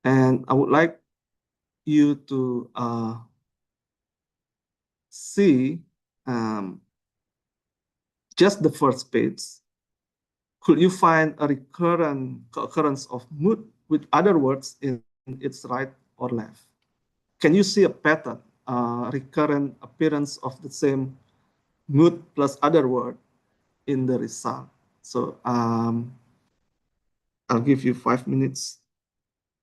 Speaker 7: And I would like you to see just the first page. Could you find a recurrent occurrence of mood with other words in its right or left? Can you see a pattern, recurrent appearance of the same mood plus other word in the result? So I'll give you 5 minutes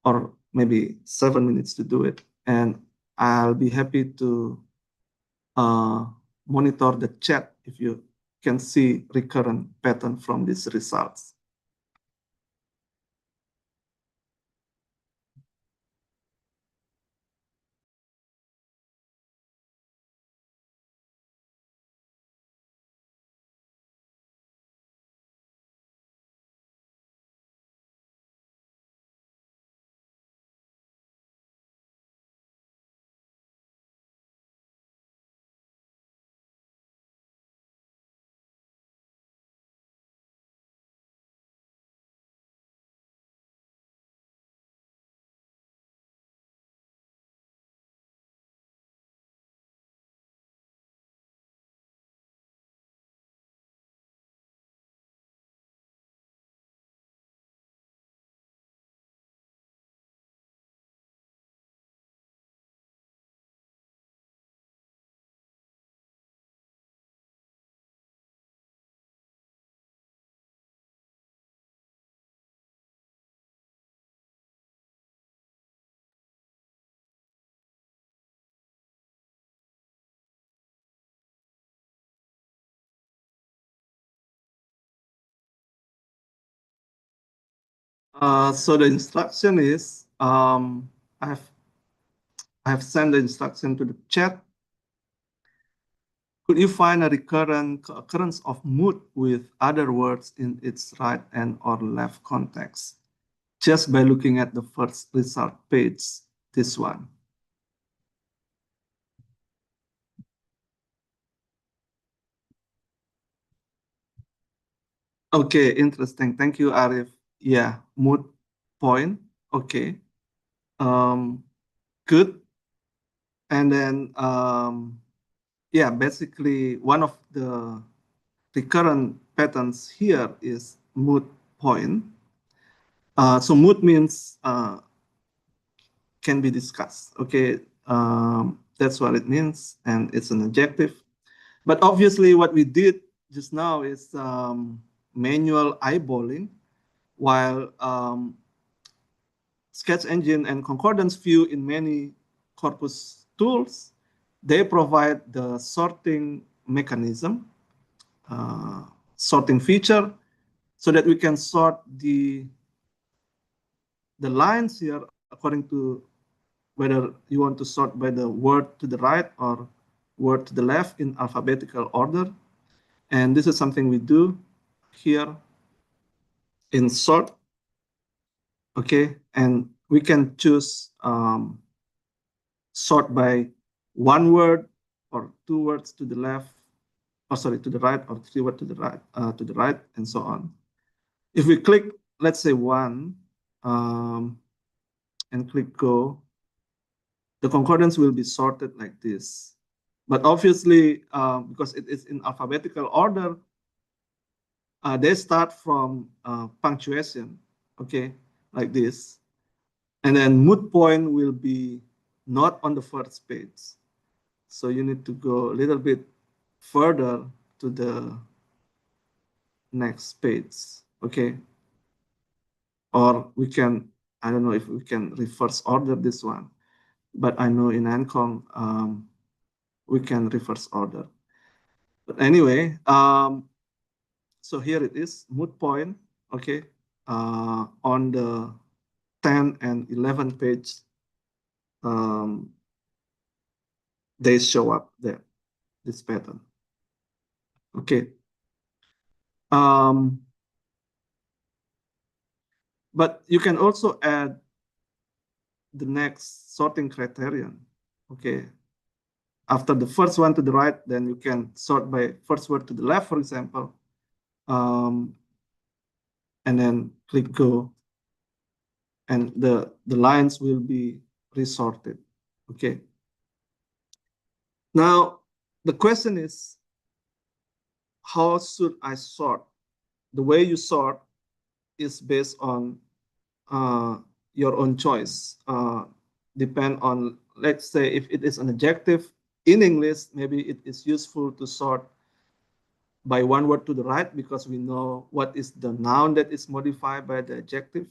Speaker 7: or maybe 7 minutes to do it. And I'll be happy to monitor the chat if you can see recurrent pattern from these results. So the instruction is, I have sent the instruction to the chat. Could you find a recurrent occurrence of mood with other words in its right and or left context? Just by looking at the first result page, this one. Okay, interesting. Thank you, Arif. Yeah, mood point. Okay. Good. And then, yeah, basically one of the recurrent patterns here is mood point. So mood means can be discussed. Okay, that's what it means, and it's an adjective. But obviously, what we did just now is manual eyeballing, while Sketch Engine and Concordance View in many corpus tools, they provide the sorting mechanism, sorting feature, so that we can sort the lines here according to whether you want to sort by the word to the right or word to the left in alphabetical order. And this is something we do here in sort. Okay, and we can choose sort by one word or two words to the left, or sorry, to the right, or three words to the right, and so on. If we click, let's say one, and click go, the concordance will be sorted like this. But obviously, because it is in alphabetical order, they start from punctuation, okay, like this. And then mood point will be not on the first page. So you need to go a little bit further to the next page, okay? Or we can, I don't know if we can reverse order this one, but I know in Ankong, we can reverse order. But anyway, so here it is, mood point, okay? On the 10 and 11 page, they show up there, this pattern. Okay. But you can also add the next sorting criterion. Okay. After the first one to the right, then you can sort by first word to the left, for example, and then click go, and the lines will be resorted. Okay. Now, the question is, how should I sort? The way you sort is based on your own choice. Depend on, let's say, if it is an adjective in English, maybe it is useful to sort by one word to the right because we know what is the noun that is modified by the adjective.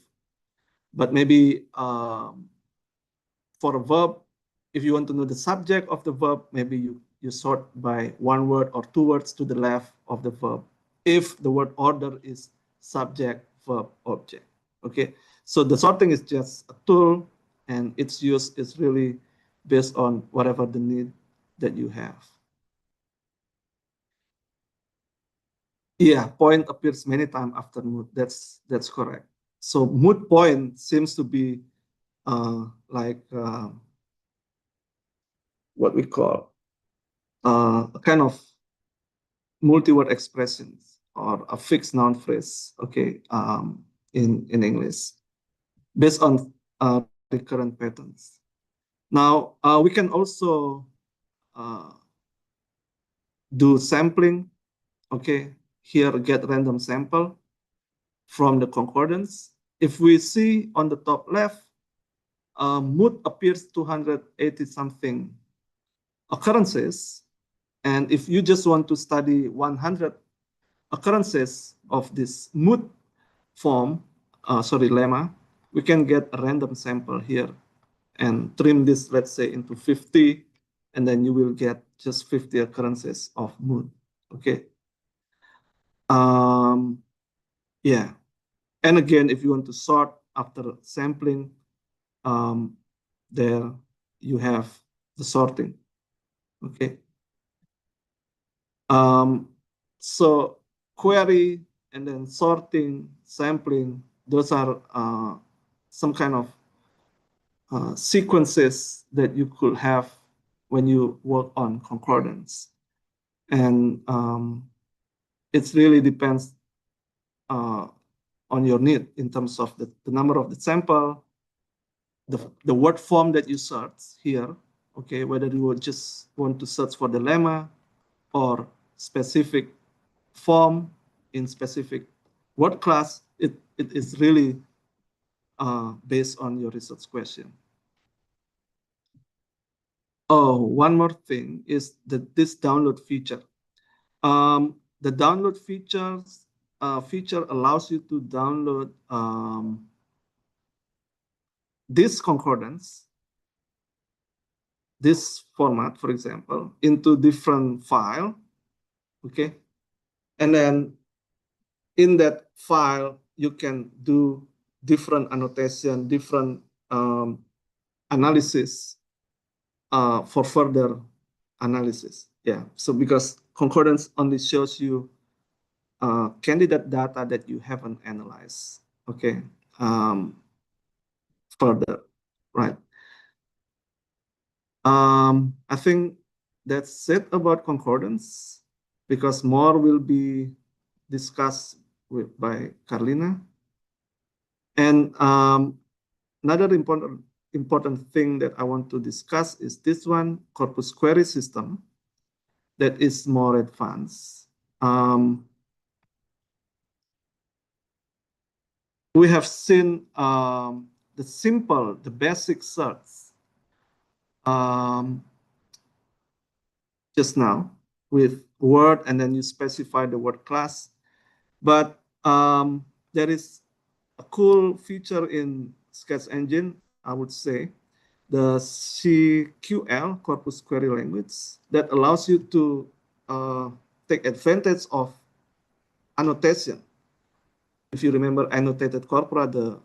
Speaker 7: But maybe for a verb, if you want to know the subject of the verb, maybe you sort by one word or two words to the left of the verb, if the word order is subject, verb, object. Okay, so the sorting is just a tool, and its use is really based on whatever the need that you have. Yeah, point appears many times after mood. That's correct. So mood point seems to be like what we call a kind of multi-word expressions or a fixed noun phrase. Okay, in English, based on recurrent patterns. Now we can also do sampling. Okay, here get random sample from the concordance. If we see on the top left, mood appears 280 something occurrences. And if you just want to study 100 occurrences of this mood form, lemma, we can get a random sample here and trim this, let's say, into 50, and then you will get just 50 occurrences of mood. Okay. Yeah. And again, if you want to sort after sampling, there you have the sorting. Okay. So query and then sorting, sampling, those are some kind of sequences that you could have when you work on concordance. And it really depends on your need in terms of the number of the sample, the word form that you search here, okay, whether you would just want to search for the lemma or specific form in specific word class, it is really based on your research question. Oh, one more thing is that this download feature. The download feature allows you to download this concordance, this format, for example, into different file, okay? And then in that file, you can do different annotation, different analysis for further analysis. Yeah, so because concordance only shows you candidate data that you haven't analyzed, okay, further, right? I think that's it about concordance, because more will be discussed by Carlina. And another important thing that I want to discuss is this one, corpus query system, that is more advanced. We have seen the basic search just now with word, and then you specify the word class. But there is a cool feature in Sketch Engine, I would say, the CQL, Corpus Query Language, that allows you to take advantage of annotation. If you remember annotated corpora, the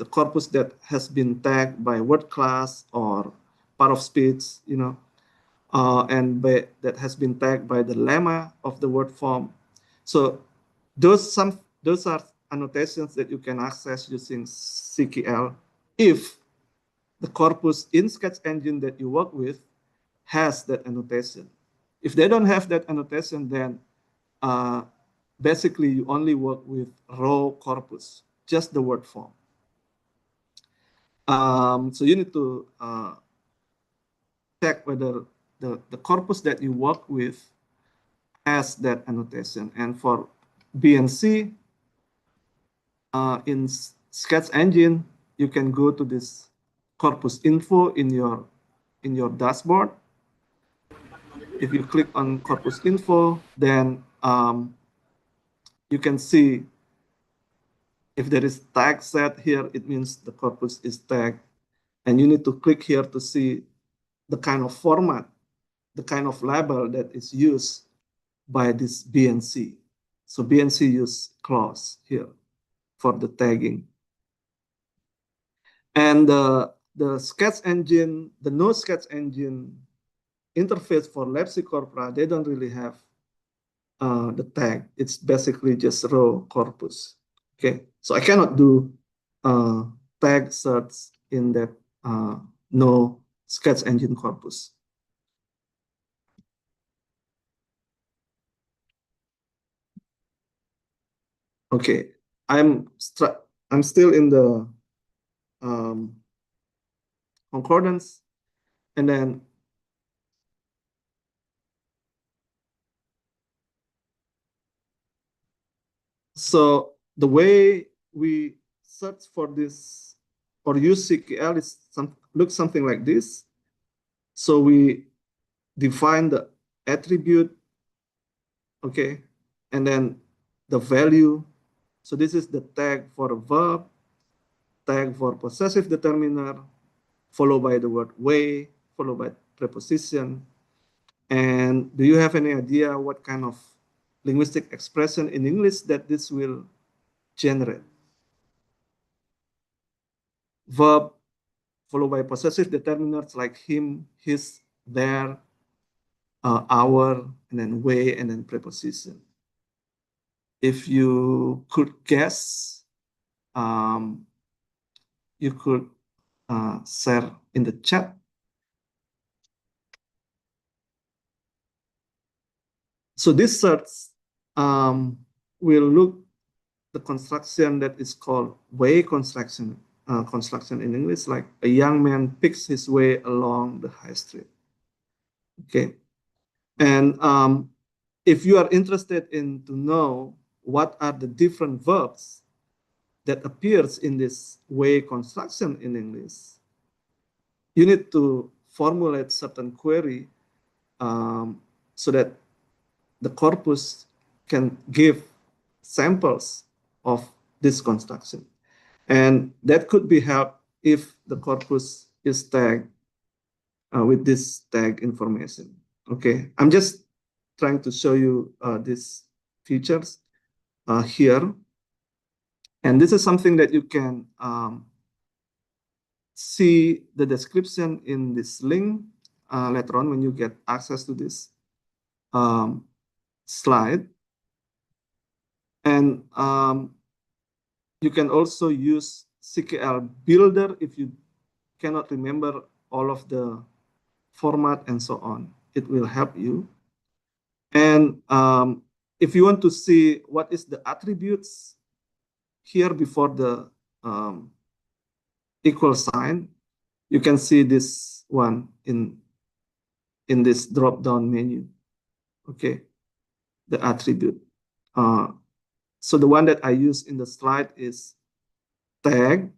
Speaker 7: corpus that has been tagged by word class or part of speech, and that has been tagged by the lemma of the word form. So those are annotations that you can access using CQL if the corpus in Sketch Engine that you work with has that annotation. If they don't have that annotation, then basically you only work with raw corpus, just the word form. So you need to check whether the corpus that you work with has that annotation. And for BNC, in Sketch Engine, you can go to this corpus info in your dashboard. If you click on corpus info, then you can see if there is tag set here, it means the corpus is tagged. And you need to click here to see the kind of format, the kind of label that is used by this BNC. So BNC use clause here for the tagging. And the Sketch Engine, the no Sketch Engine interface for LabSIcorpora, they don't really have the tag. It's basically just raw corpus. Okay, so I cannot do tag search in that no Sketch Engine corpus. Okay, I'm still in the concordance, and then so the way we search for this or use CQL is looks something like this. So we define the attribute, okay, and then the value. So this is the tag for a verb, tag for possessive determiner, followed by the word way, followed by preposition. And do you have any idea what kind of linguistic expression in English that this will generate? Verb followed by possessive determiners like him, his, their, our, and then way, and then preposition. If you could guess, you could share in the chat. So this search will look the construction that is called way construction in English, like a young man picks his way along the high street. Okay, and if you are interested in to know what are the different verbs that appears in this way construction in English, you need to formulate certain query so that the corpus can give samples of this construction. And that could be helped if the corpus is tagged with this tag information. Okay, I'm just trying to show you these features here. And this is something that you can see the description in this link later on when you get access to this slide. And you can also use CQL Builder if you cannot remember all of the format, and so on. It will help you. And if you want to see what is the attributes here before the equal sign, you can see this one in this drop-down menu. Okay, the attribute. So the one that I use in the slide is tag,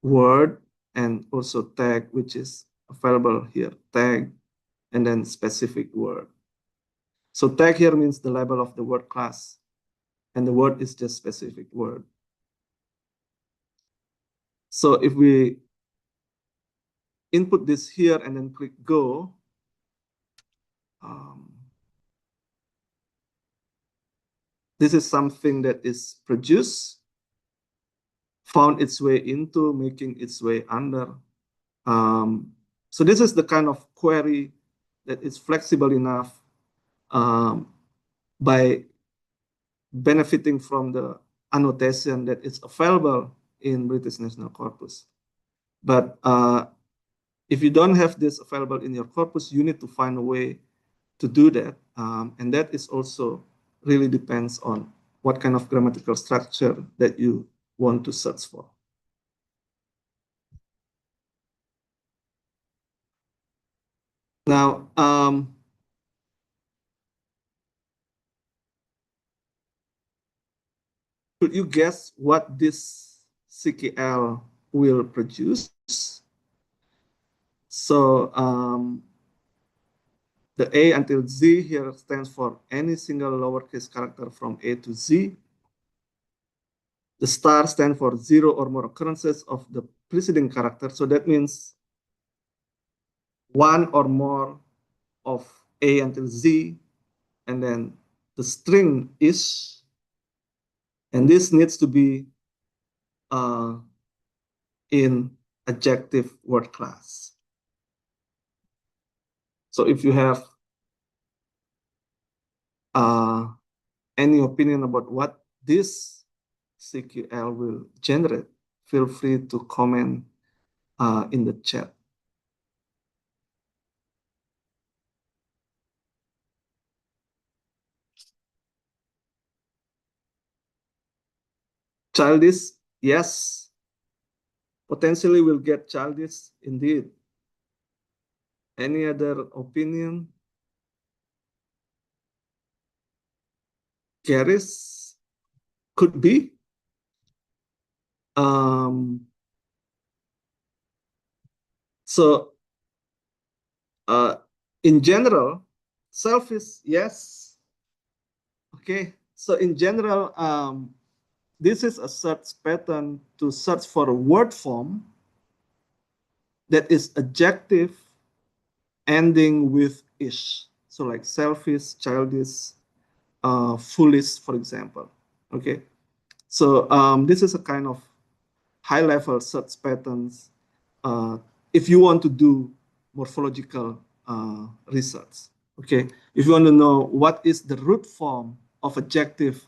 Speaker 7: word, and also tag, which is available here, tag, and then specific word. So tag here means the label of the word class, and the word is just specific word. So if we input this here and then click go, this is something that is produced, found its way into, making its way under. So this is the kind of query that is flexible enough by benefiting from the annotation that is available in British National Corpus. But if you don't have this available in your corpus, you need to find a way to do that. And that is also really depends on what kind of grammatical structure that you want to search for. Now, could you guess what this CKL will produce? So the A until Z here stands for any single lowercase character from A to Z. The star stands for 0 or more occurrences of the preceding character. So that means one or more of A until Z, and then the string is, and this needs to be in adjective word class. So if you have any opinion about what this CQL will generate, feel free to comment in the chat. Childish, yes. Potentially will get childish indeed. Any other opinion? Garish could be. So in general, selfish, yes. Okay, so in general, this is a search pattern to search for a word form that is adjective ending with ish. So like selfish, childish, foolish, for example. Okay, so this is a kind of high-level search patterns if you want to do morphological research. Okay, if you want to know what is the root form of adjective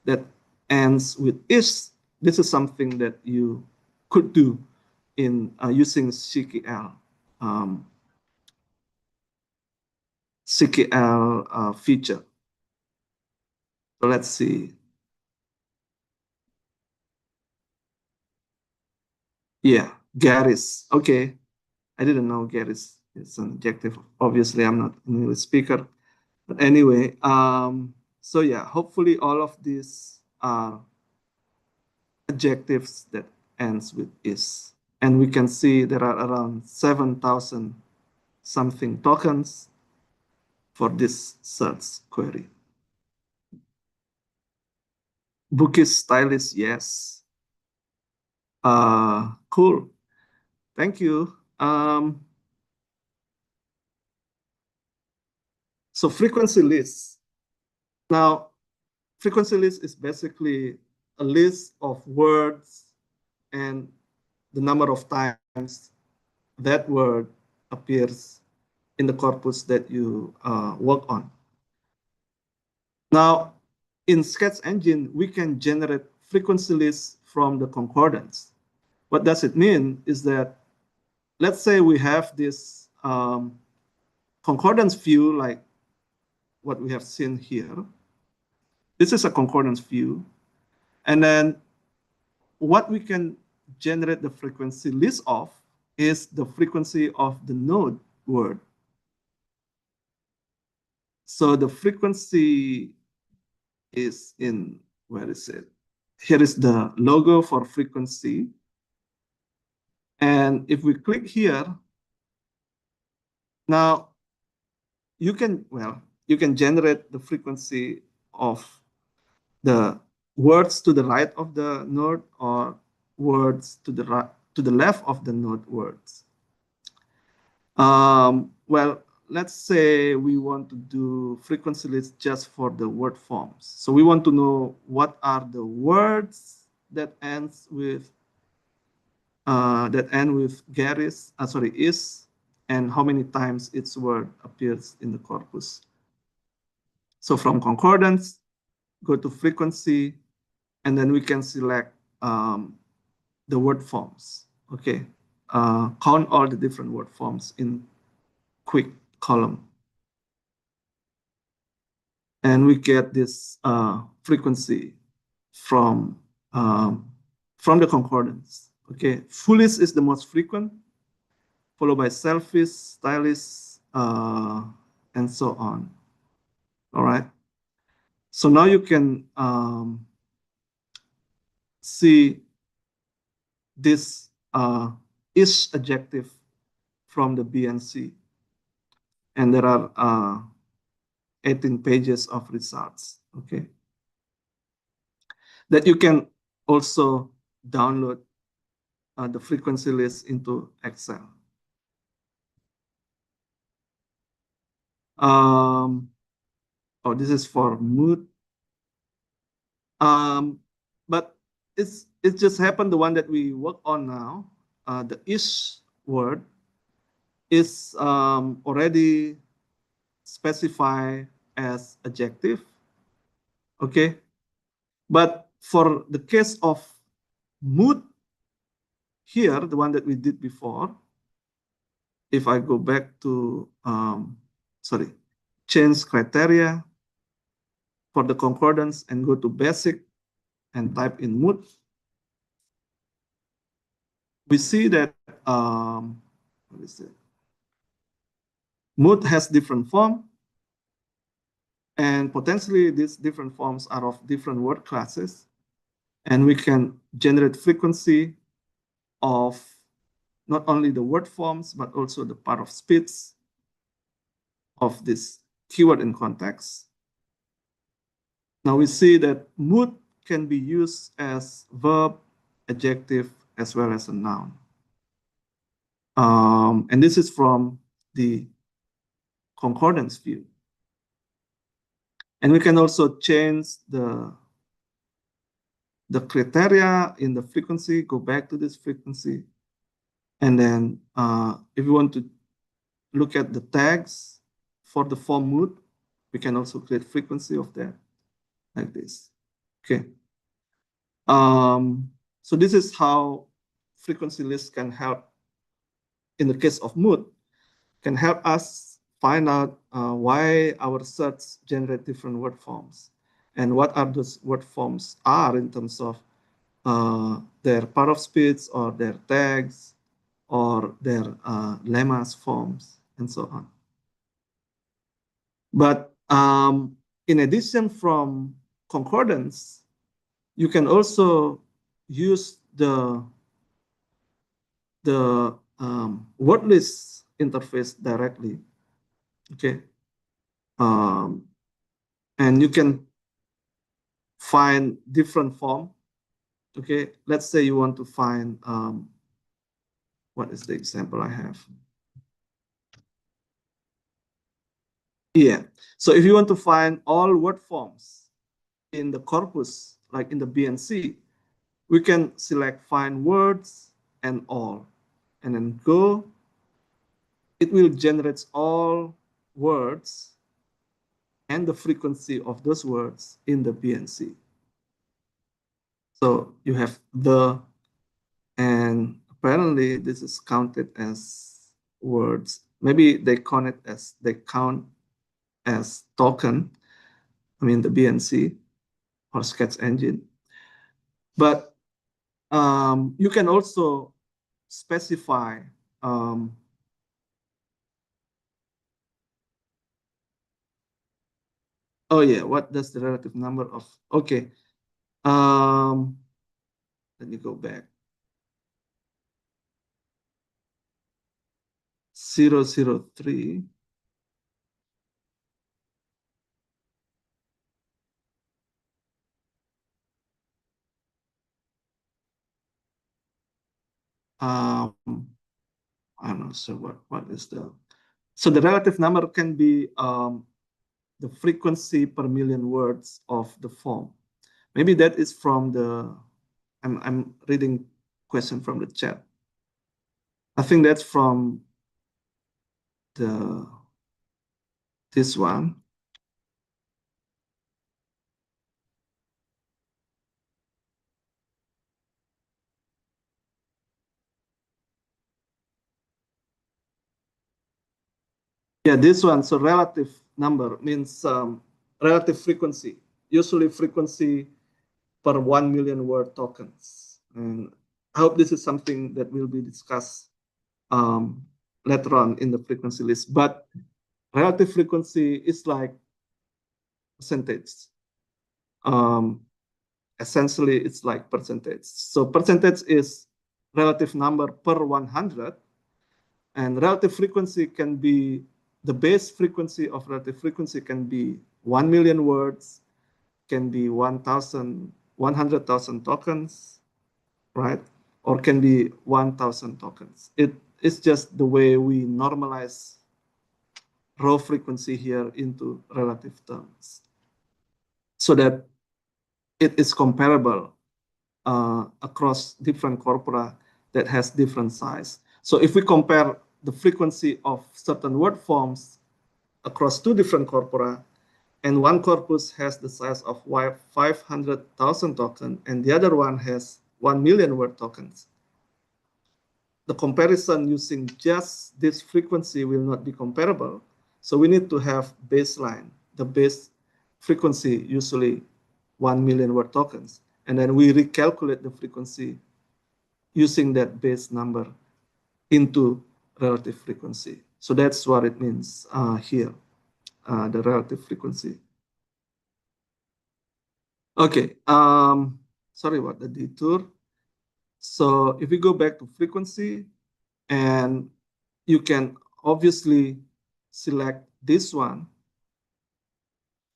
Speaker 7: that ends with ish, this is something that you could do in using CKL. CKL feature. So let's see. Yeah, garish. Okay, I didn't know garish is an adjective. Obviously, I'm not an English speaker. But anyway, so yeah, hopefully all of these are adjectives that ends with is. And we can see there are around 7,000 something tokens for this search query. Bookish, stylish, yes. Cool. Thank you. So frequency lists. Now, frequency list is basically a list of words and the number of times that word appears in the corpus that you work on. Now, in Sketch Engine, we can generate frequency lists from the concordance. What does it mean is that, let's say we have this concordance view, like what we have seen here. This is a concordance view. And then what we can generate the frequency list of is the frequency of the node word. So the frequency is in, where is it? Here is the logo for frequency. And if we click here, now you can, you can generate the frequency of the words to the right of the node or words to the right, to the left of the node words. Well, let's say we want to do frequency list just for the word forms. So we want to know what are the words that ends with Garis, is, and how many times its word appears in the corpus. So from concordance, go to frequency, and then we can select the word forms. Okay, count all the different word forms in quick column. And we get this frequency from the concordance. Okay, fullish is the most frequent, followed by selfish, stylish, and so on. All right. So now you can see this is adjective from the BNC. And there are 18 pages of results. Okay. That you can also download the frequency list into Excel. Oh, this is for mood. But it just happened, the one that we work on now, the is word is already specified as adjective. Okay. But for the case of mood here, the one that we did before, if I go back to, change criteria for the concordance and go to basic and type in mood, we see that, what is it? Mood has different form, and potentially these different forms are of different word classes, and we can generate frequency of not only the word forms, but also the part of speech of this keyword in context. Now we see that mood can be used as verb, adjective, as well as a noun. And this is from the concordance view. And we can also change the criteria in the frequency, go back to this frequency. And then if we want to look at the tags for the form mood, we can also create frequency of that like this. Okay. So this is how frequency lists can help in the case of mood, can help us find out why our search generate different word forms and what are those word forms are in terms of their part of speech or their tags or their lemmas forms and so on. But in addition from concordance, you can also use the word list interface directly. Okay. And you can find different form. Okay. Let's say you want to find, what is the example I have? Yeah. So if you want to find all word forms in the corpus, like in the BNC, we can select find words and all, and then go. It will generate all words and the frequency of those words in the BNC. So you have and apparently this is counted as words maybe they count as token, I mean the BNC or sketch engine. But you can also specify oh yeah, what does the relative number of, okay. Let me go back. 003. I'm not sure what is the, so the relative number can be the frequency per million words of the form. Maybe that is from the, I'm reading question from the chat. I think that's from this one. Yeah, this one. So relative number means relative frequency, usually frequency per 1 million word tokens. And I hope this is something that will be discussed later on in the frequency list. But relative frequency is like percentage. Essentially, it's like percentage. So percentage is relative number per 100. And relative frequency can be, the base frequency of relative frequency can be 1 million words, can be 100,000 tokens, right? Or can be 1,000 tokens. It is just the way we normalize raw frequency here into relative terms so that it is comparable across different corpora that has different size. So if we compare the frequency of certain word forms across two different corpora, and one corpus has the size of 500,000 tokens, and the other one has 1 million word tokens, the comparison using just this frequency will not be comparable. So we need to have baseline, the base frequency, usually 1 million word tokens. And then we recalculate the frequency using that base number into relative frequency. So that's what it means here, the relative frequency. Okay, sorry about the detour. So if we go back to frequency, and you can obviously select this one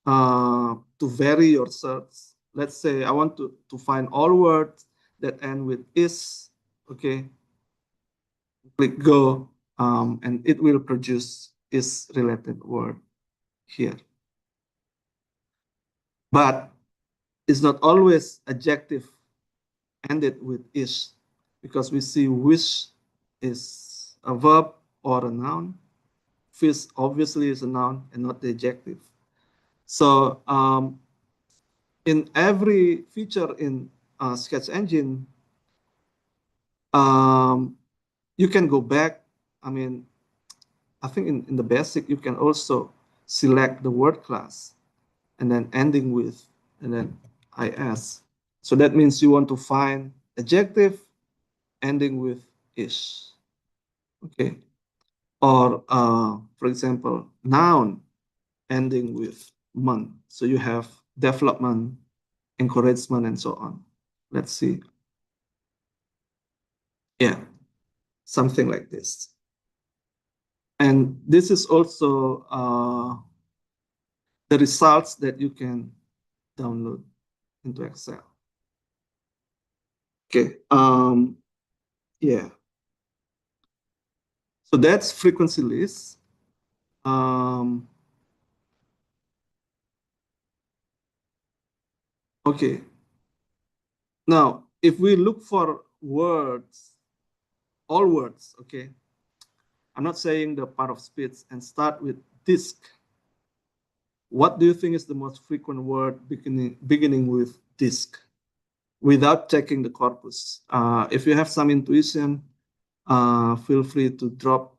Speaker 7: to vary your search. Let's say I want to find all words that end with is, okay. Click go, and it will produce is related word here. But it's not always adjective ended with is, because we see wish is a verb or a noun. Fish obviously is a noun and not the adjective. So in every feature in Sketch Engine, you can go back. I mean, I think in the basic, you can also select the word class and then ending with, and then is. So that means you want to find adjective ending with is. Okay. Or, for example, noun ending with man. So you have development, encouragement, and so on. Let's see. Yeah, something like this. And this is also the results that you can download into Excel. Okay, yeah. So that's frequency list. Okay. Now, if we look for words, all words, okay. I'm not saying the part of speech, and start with disk. What do you think is the most frequent word beginning with disk without checking the corpus? If you have some intuition, feel free to drop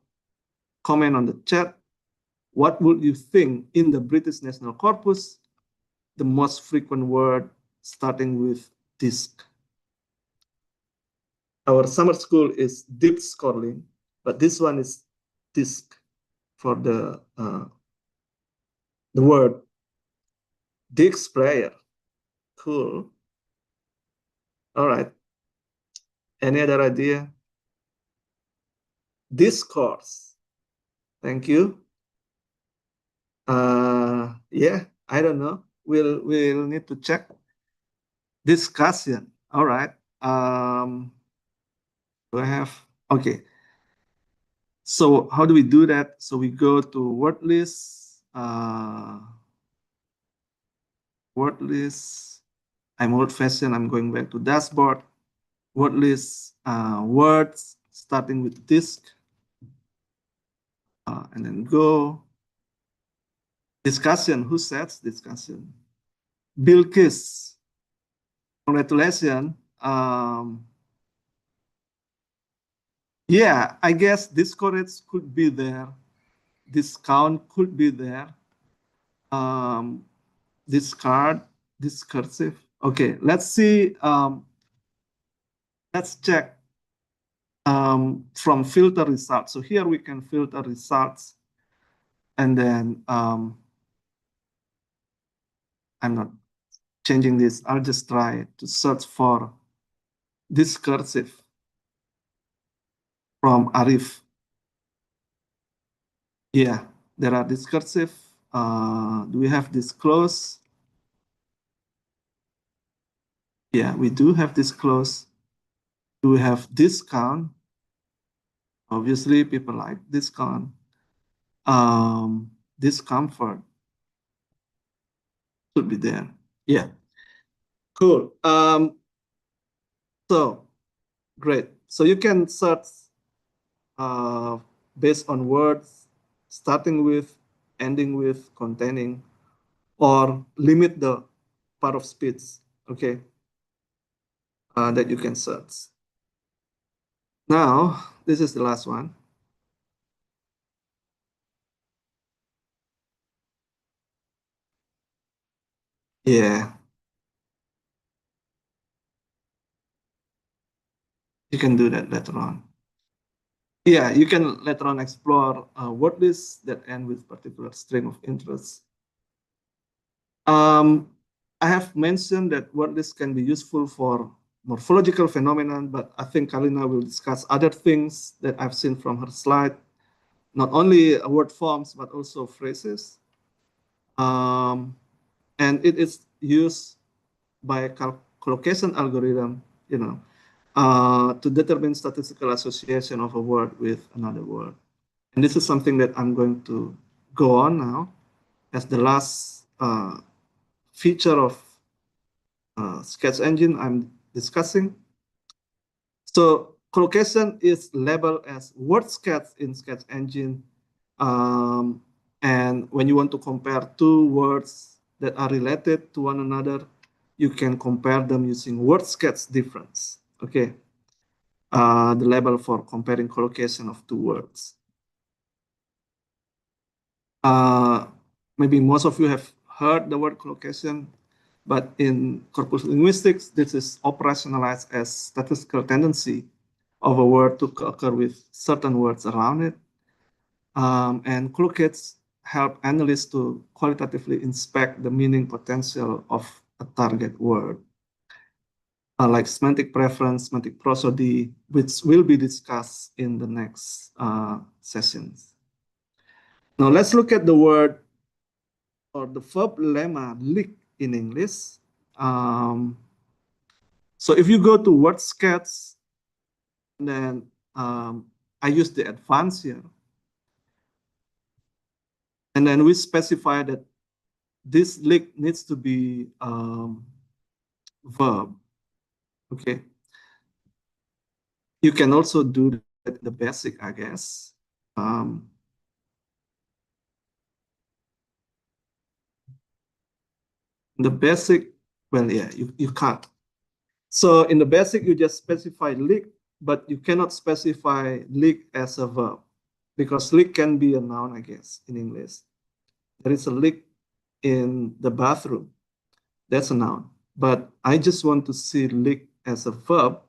Speaker 7: comment on the chat. What would you think in the British National Corpus, the most frequent word starting with disc? Our summer school is DipsCorLing, but this one is disc for the word disc player. Cool. All right. Any other idea? Discourse. Thank you. Yeah, I don't know. We'll need to check. Discussion. All right. Do I have? Okay. So how do we do that? So we go to word list. Word list. I'm old-fashioned. I'm going back to dashboard. Word list. Words starting with disc. And then go. Discussion. Who sets discussion? Bilkis. Congratulations. Yeah, I guess discourage could be there. Discount could be there. Discard, discursive. Okay, let's see. Let's check from filter results. So here we can filter results. And then I'm not changing this. I'll just try to search for discursive from Arif. Yeah, there are discursive. Do we have disclose? Yeah, we do have disclose. Do we have discount? Obviously, people like discount. Discomfort should be there. Yeah, cool. So great. So you can search based on words, starting with, ending with, containing, or limit the part of speech. Okay, that you can search. Now, this is the last one. Yeah. You can do that later on. Yeah, you can later on explore word lists that end with particular string of interest. I have mentioned that word lists can be useful for morphological phenomenon, but I think Kalina will discuss other things that I've seen from her slide, not only word forms, but also phrases. And it is used by a collocation algorithm, to determine statistical association of a word with another word. And this is something that I'm going to go on now as the last feature of Sketch Engine I'm discussing. So collocation is labeled as word sketch in Sketch Engine. And when you want to compare two words that are related to one another, you can compare them using word sketch difference. Okay. The label for comparing collocation of two words. Maybe most of you have heard the word collocation, but in corpus linguistics, this is operationalized as statistical tendency of a word to occur with certain words around it. And collocates help analysts to qualitatively inspect the meaning potential of a target word. Like semantic preference, semantic prosody, which will be discussed in the next sessions. Now let's look at the word or the verb lemma, lick in English. So if you go to word sketch, then I use the advanced here. And then we specify that this lick needs to be verb. Okay. You can also do that, the basic, I guess. The basic, well, yeah, you can't. So in the basic, you just specify lick, but you cannot specify lick as a verb. because leak can be a noun, I guess, in English. There is a leak in the bathroom. That's a noun. But I just want to see leak as a verb.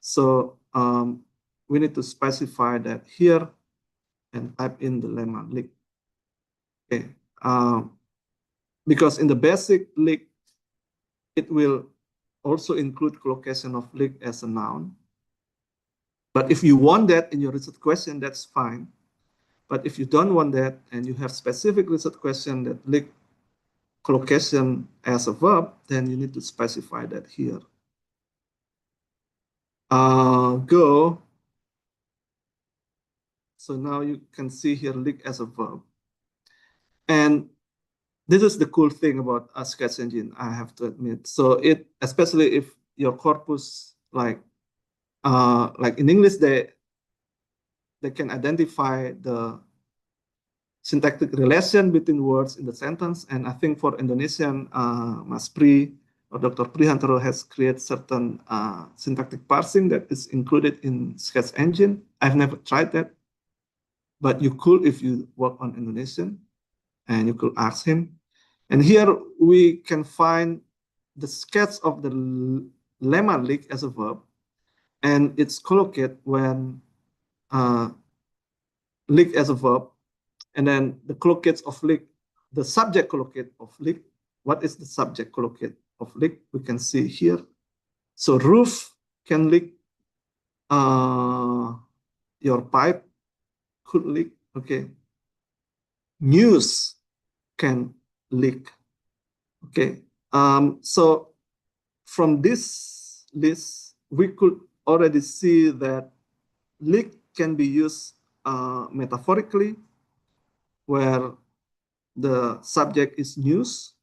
Speaker 7: So we need to specify that here and type in the lemma leak. Okay. Because in the basic leak, it will also include collocation of leak as a noun. But if you want that in your research question, that's fine. But if you don't want that and you have specific research question that leak collocation as a verb, then you need to specify that here. Go. So now you can see here leak as a verb. And this is the cool thing about a sketch engine, I have to admit. So it, especially if your corpus, like in English, they can identify the syntactic relation between words in the sentence. And I think for Indonesian, Mas Pri or Dr. Prihantoro has created certain syntactic parsing that is included in Sketch Engine. I've never tried that, but you could if you work on Indonesian, and you could ask him. And here we can find the sketch of the lemma leak as a verb, and it's collocated when leak as a verb, and then the collocates of leak, the subject collocate of leak. What is the subject collocate of leak? We can see here. So roof can leak, your pipe could leak, okay. News can leak, okay. So from this list, we could already see that leak can be used metaphorically, where the subject is news.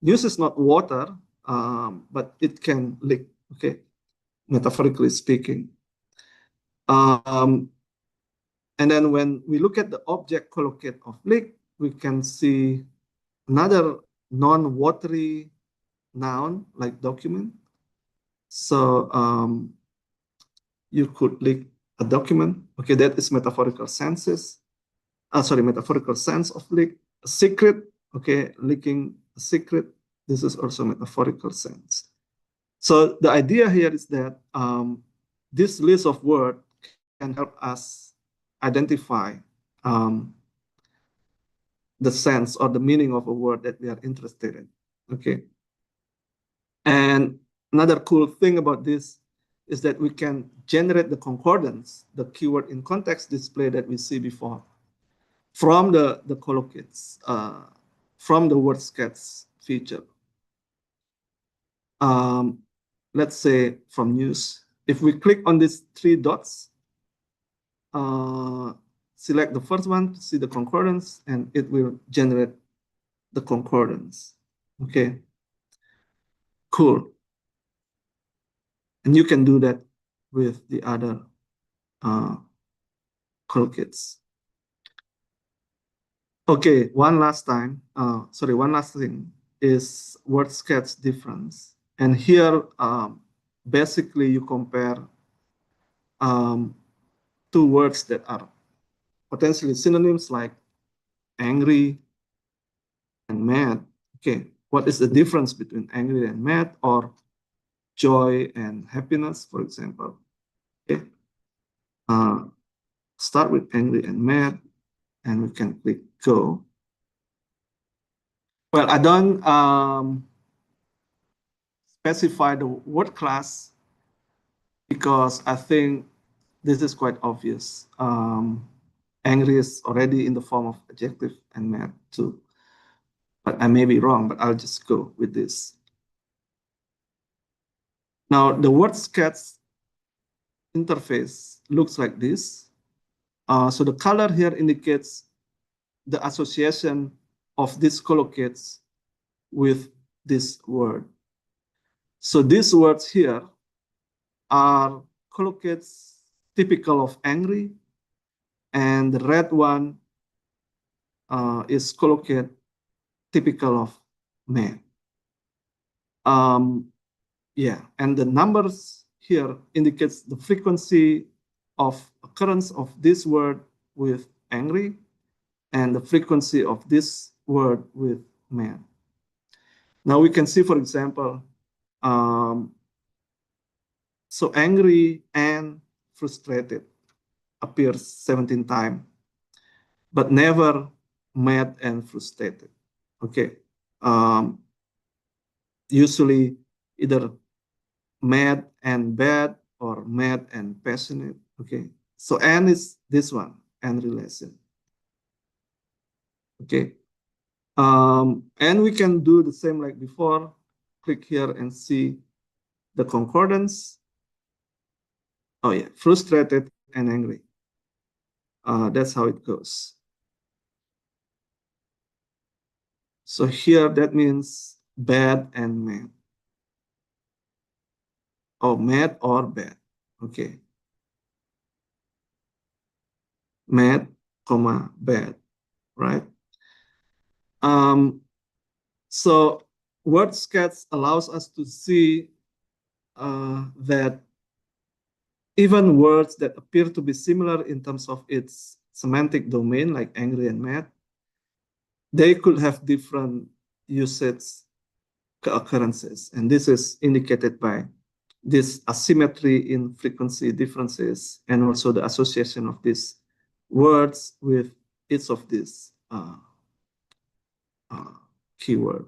Speaker 7: News is not water, but it can leak, okay, metaphorically speaking. And then when we look at the object collocate of leak, we can see another non-watery noun like document. So you could leak a document. Okay, that is metaphorical senses. Metaphorical sense of leak. A secret, okay, leaking a secret. This is also metaphorical sense. So the idea here is that this list of words can help us identify the sense or the meaning of a word that we are interested in, okay? And another cool thing about this is that we can generate the concordance, the keyword in context display that we see before, from the collocates, from the word sketch feature. Let's say from news, if we click on these three dots, select the first one to see the concordance, and it will generate the concordance. Okay, cool. And you can do that with the other collocates. Okay, one last thing is word sketch difference. And here, basically you compare two words that are potentially synonyms like angry and mad. Okay, what is the difference between angry and mad, or joy and happiness, for example? Okay, start with angry and mad, and we can click go. Well, I don't specify the word class because I think this is quite obvious. Angry is already in the form of adjective and mad too. But I may be wrong, but I'll just go with this. Now, the word sketch interface looks like this. So the color here indicates the association of these collocates with this word. So these words here are collocates typical of angry, and the red one is collocate typical of mad. Yeah, and the numbers here indicates the frequency of occurrence of this word with angry, and the frequency of this word with mad. Now we can see, for example, so angry and frustrated appears 17 times, but never mad and frustrated. Okay. Usually either mad and bad or mad and passionate. Okay. So and is this one, and relation. Okay. And we can do the same like before. Click here and see the concordance. Oh yeah, frustrated and angry. That's how it goes. So here that means bad and mad. Oh, mad or bad. Okay. Mad, comma, bad, right? So word sketch allows us to see that even words that appear to be similar in terms of its semantic domain, like angry and mad, they could have different usage occurrences. And this is indicated by this asymmetry in frequency differences and also the association of these words with each of these keyword.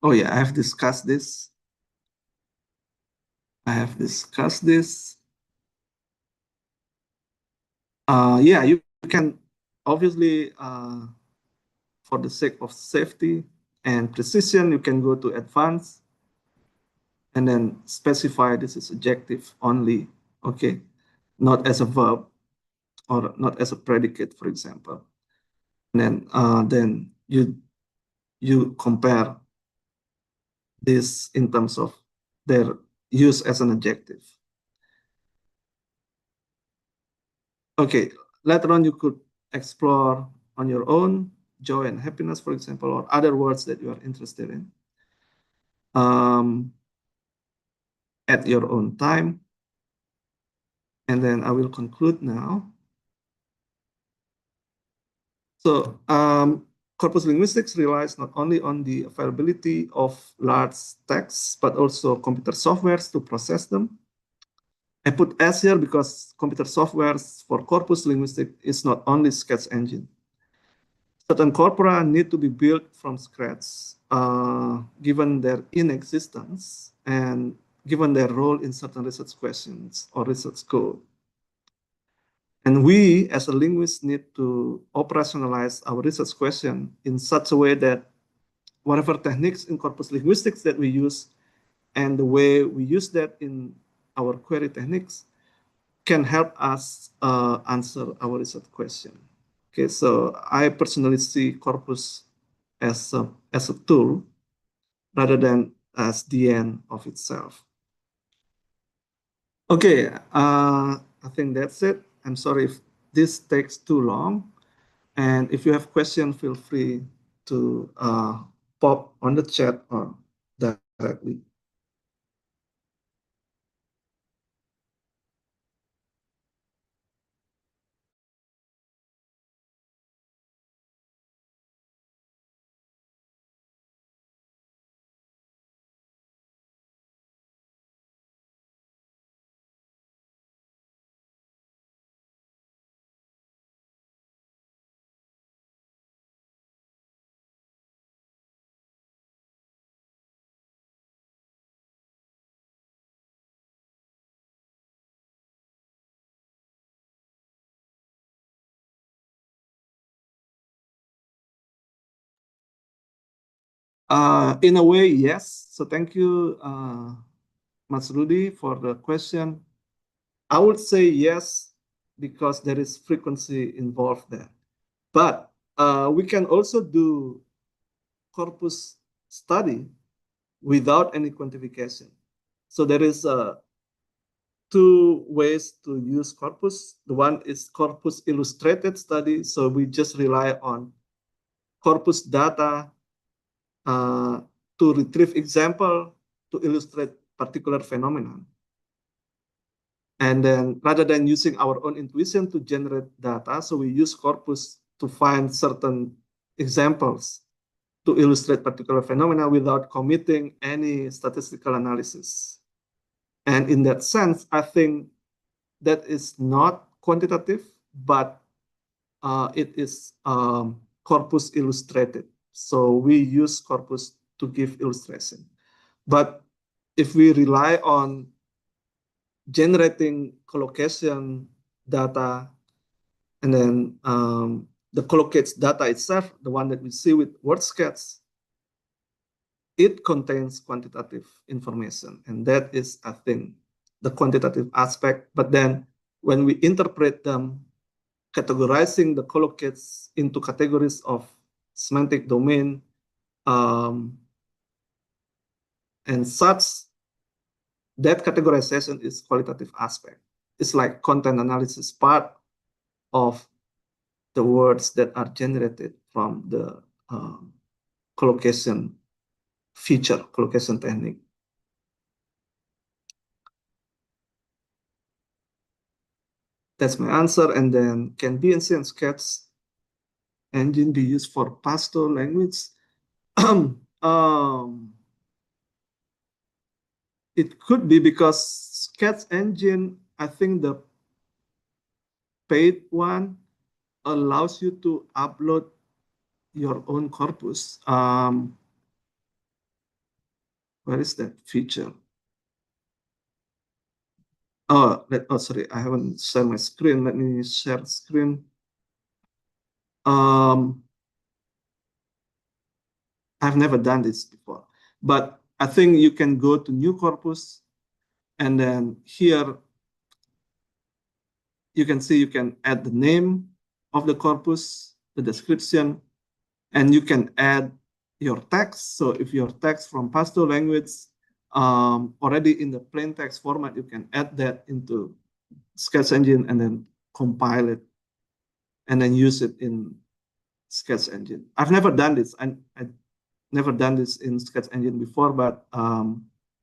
Speaker 7: Oh yeah, I have discussed this. Yeah, you can obviously, for the sake of safety and precision, you can go to advanced and then specify this is adjective only, okay, not as a verb or not as a predicate, for example. And then you compare this in terms of their use as an adjective. Okay, later on you could explore on your own joy and happiness, for example, or other words that you are interested in at your own time. And then I will conclude now. So corpus linguistics relies not only on the availability of large texts, but also computer softwares to process them. I put S here because computer softwares for corpus linguistics is not only sketch engine. Certain corpora need to be built from scratch, given their inexistence and given their role in certain research questions or research code. And we, as a linguist, need to operationalize our research question in such a way that whatever techniques in corpus linguistics that we use and the way we use that in our query techniques can help us answer our research question. Okay, so I personally see corpus as a tool rather than as the end of itself. Okay, I think that's it. I'm sorry if this takes too long. And if you have questions, feel free to pop on the chat or directly. In a way, yes. So thank you, Mas Rudy, for the question. I would say yes, because there is frequency involved there. But we can also do corpus study without any quantification. So there is two ways to use corpus. The one is corpus illustrated study. So we just rely on corpus data to retrieve example to illustrate particular phenomenon. And then rather than using our own intuition to generate data, so we use corpus to find certain examples to illustrate particular phenomena without committing any statistical analysis. And in that sense, I think that is not quantitative, but it is corpus illustrated. So we use corpus to give illustration. But if we rely on generating collocation data, and then the collocates data itself, the one that we see with WordSketch, it contains quantitative information. And that is, I think, the quantitative aspect. But then when we interpret them, categorizing the collocates into categories of semantic domain and such, that categorization is qualitative aspect. It's like content analysis part of the words that are generated from the collocation feature, collocation technique. That's my answer. And then can BNC and Sketch engine be used for pastoral language? It could be, because Sketch engine, I think the paid one allows you to upload your own corpus. Where is that feature? Oh, sorry, I haven't shared my screen. Let me share screen. I've never done this before, but I think you can go to new corpus, and then here you can see you can add the name of the corpus, the description, and you can add your text. So if your text from pastoral language already in the plain text format, you can add that into Sketch engine and then compile it and then use it in Sketch engine. I've never done this. I never done this in Sketch engine before, but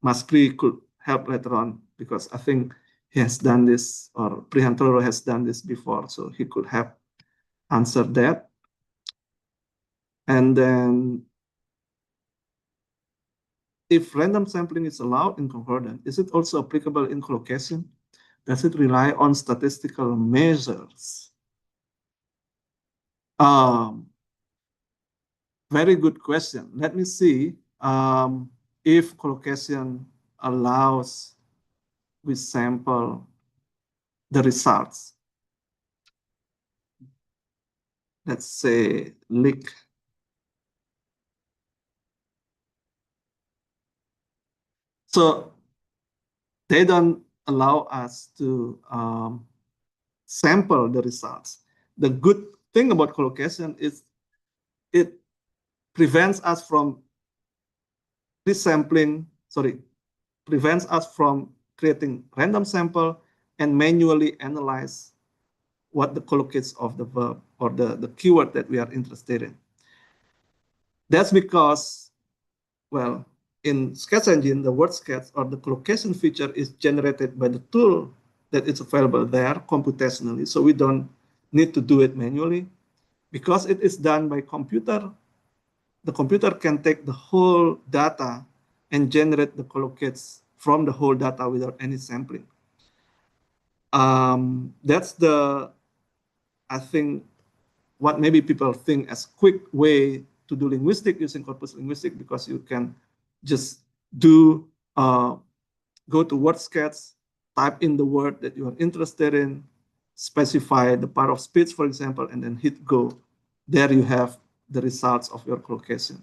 Speaker 7: Maspri could help later on, because I think he has done this, or Prihantoro has done this before, so he could have answered that. And then if random sampling is allowed in concordant, is it also applicable in collocation? Does it rely on statistical measures? Very good question. Let me see if collocation allows we sample the results. Let's say lick. So they don't allow us to sample the results. The good thing about collocation is it prevents us from prevents us from creating random sample and manually analyze what the collocates of the verb or the keyword that we are interested in. That's because, well, in Sketch engine, the word sketch or the collocation feature is generated by the tool that is available there computationally. So we don't need to do it manually. Because it is done by computer, the computer can take the whole data and generate the collocates from the whole data without any sampling. That's I think, what maybe people think as quick way to do linguistic using corpus linguistic, because you can just do, go to WordSketch, type in the word that you are interested in, specify the part of speech, for example, and then hit go. There you have the results of your collocation.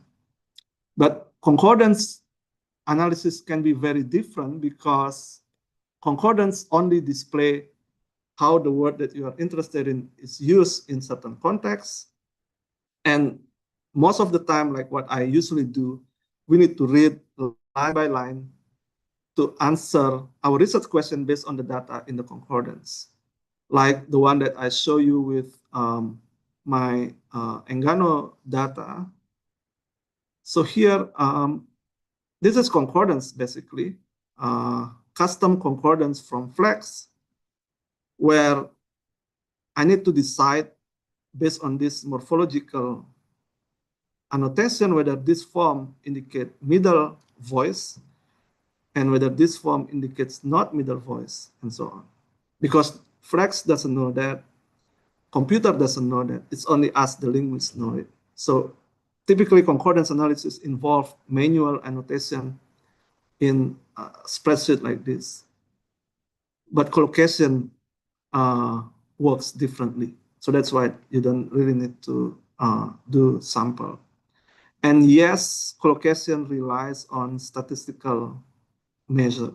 Speaker 7: But concordance analysis can be very different, because concordance only display how the word that you are interested in is used in certain contexts. And most of the time, like what I usually do, we need to read line by line to answer our research question based on the data in the concordance. Like the one that I show you with my Engano data. So here, this is concordance basically. custom concordance from Flex, where I need to decide based on this morphological annotation whether this form indicates middle voice and whether this form indicates not middle voice, and so on. Because Flex doesn't know that, computer doesn't know that, it's only us, the linguists, know it. So typically concordance analysis involve manual annotation in a spreadsheet like this. But collocation works differently. So that's why you don't really need to do sample. And yes, collocation relies on statistical measure.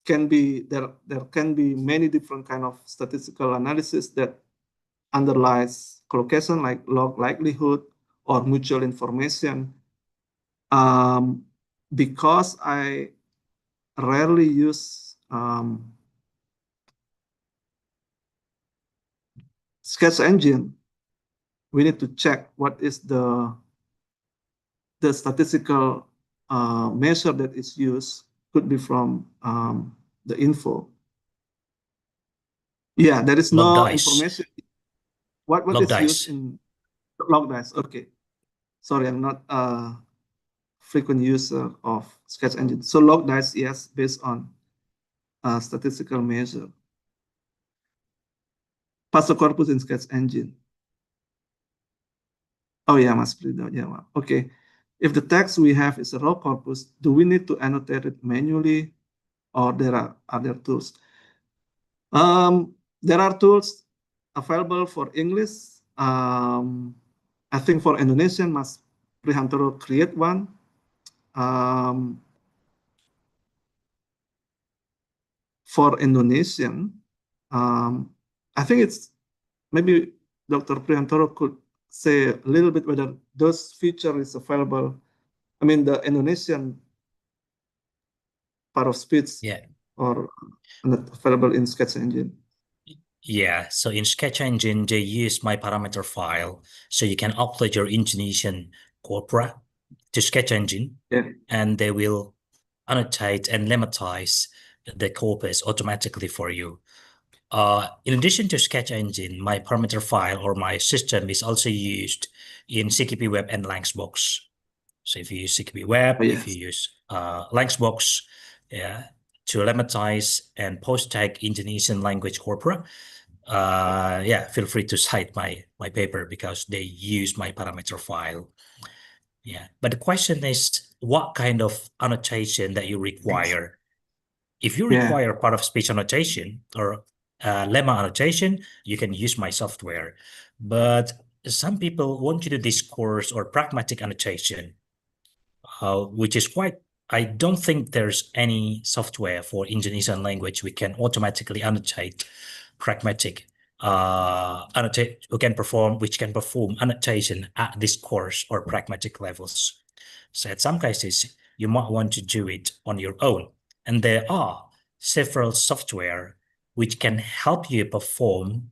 Speaker 7: There can be many different kind of statistical analysis that underlies collocation, like log likelihood or mutual information. Because I rarely use sketch engine, we need to check what is the statistical measure that is used. Could be from the info. Yeah, there is
Speaker 10: Log
Speaker 7: no
Speaker 10: dice.
Speaker 7: information. What
Speaker 10: Log
Speaker 7: is
Speaker 10: dice.
Speaker 7: used in log dice? Okay, sorry, I'm not a frequent user of sketch engine. So log dice, yes, based on statistical measure. Pass the corpus in sketch engine. Oh yeah, must split out. Yeah, well, okay. If the text we have is a raw corpus, do we need to annotate it manually, or there are other tools? There are tools available for English. I think for Indonesian, Mas Prihantoro create one. For Indonesian, I think it's maybe Dr. Prihantoro could say a little bit whether those feature is available. I mean, the Indonesian part of speech,
Speaker 10: Yeah.
Speaker 7: or not available in Sketch Engine.
Speaker 10: Yeah, so in Sketch Engine, they use my parameter file, so you can upload your Indonesian corpora to Sketch Engine,
Speaker 7: Yeah.
Speaker 10: and they will annotate and lematize the corpus automatically for you. In addition to Sketch Engine, my parameter file or my system is also used in CKP Web and Langsbox. So if you use CKP Web,
Speaker 7: Oh, yes.
Speaker 10: if you use Langsbox, yeah, to lematize and post-tag Indonesian language corpora, yeah, feel free to cite my paper because they use my parameter file. Yeah, but the question is, what kind of annotation that you require? If you
Speaker 7: Yeah.
Speaker 10: require part of speech annotation or lemma annotation, you can use my software. But some people want to do discourse or pragmatic annotation, which is quite, I don't think there's any software for Indonesian language we can automatically annotate pragmatic which can perform annotation at discourse or pragmatic levels. So at some cases, you might want to do it on your own. And there are several software which can help you perform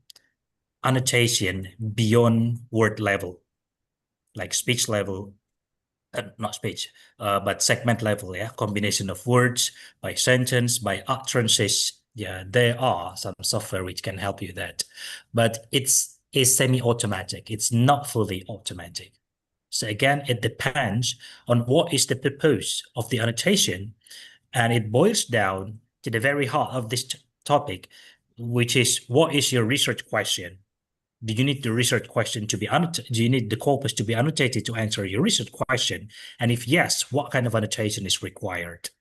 Speaker 10: annotation beyond word level, like speech level, not speech, but segment level, yeah, combination of words by sentence, by utterances. Yeah, there are some software which can help you that, but it's semi-automatic. It's not fully automatic. So again, it depends on what is the purpose of the annotation, and it boils down to the very heart of this topic, which is what is your research question? Do you need the research question to be annotated? Do you need the corpus to be annotated to answer your research question? And if yes, what kind of annotation is required?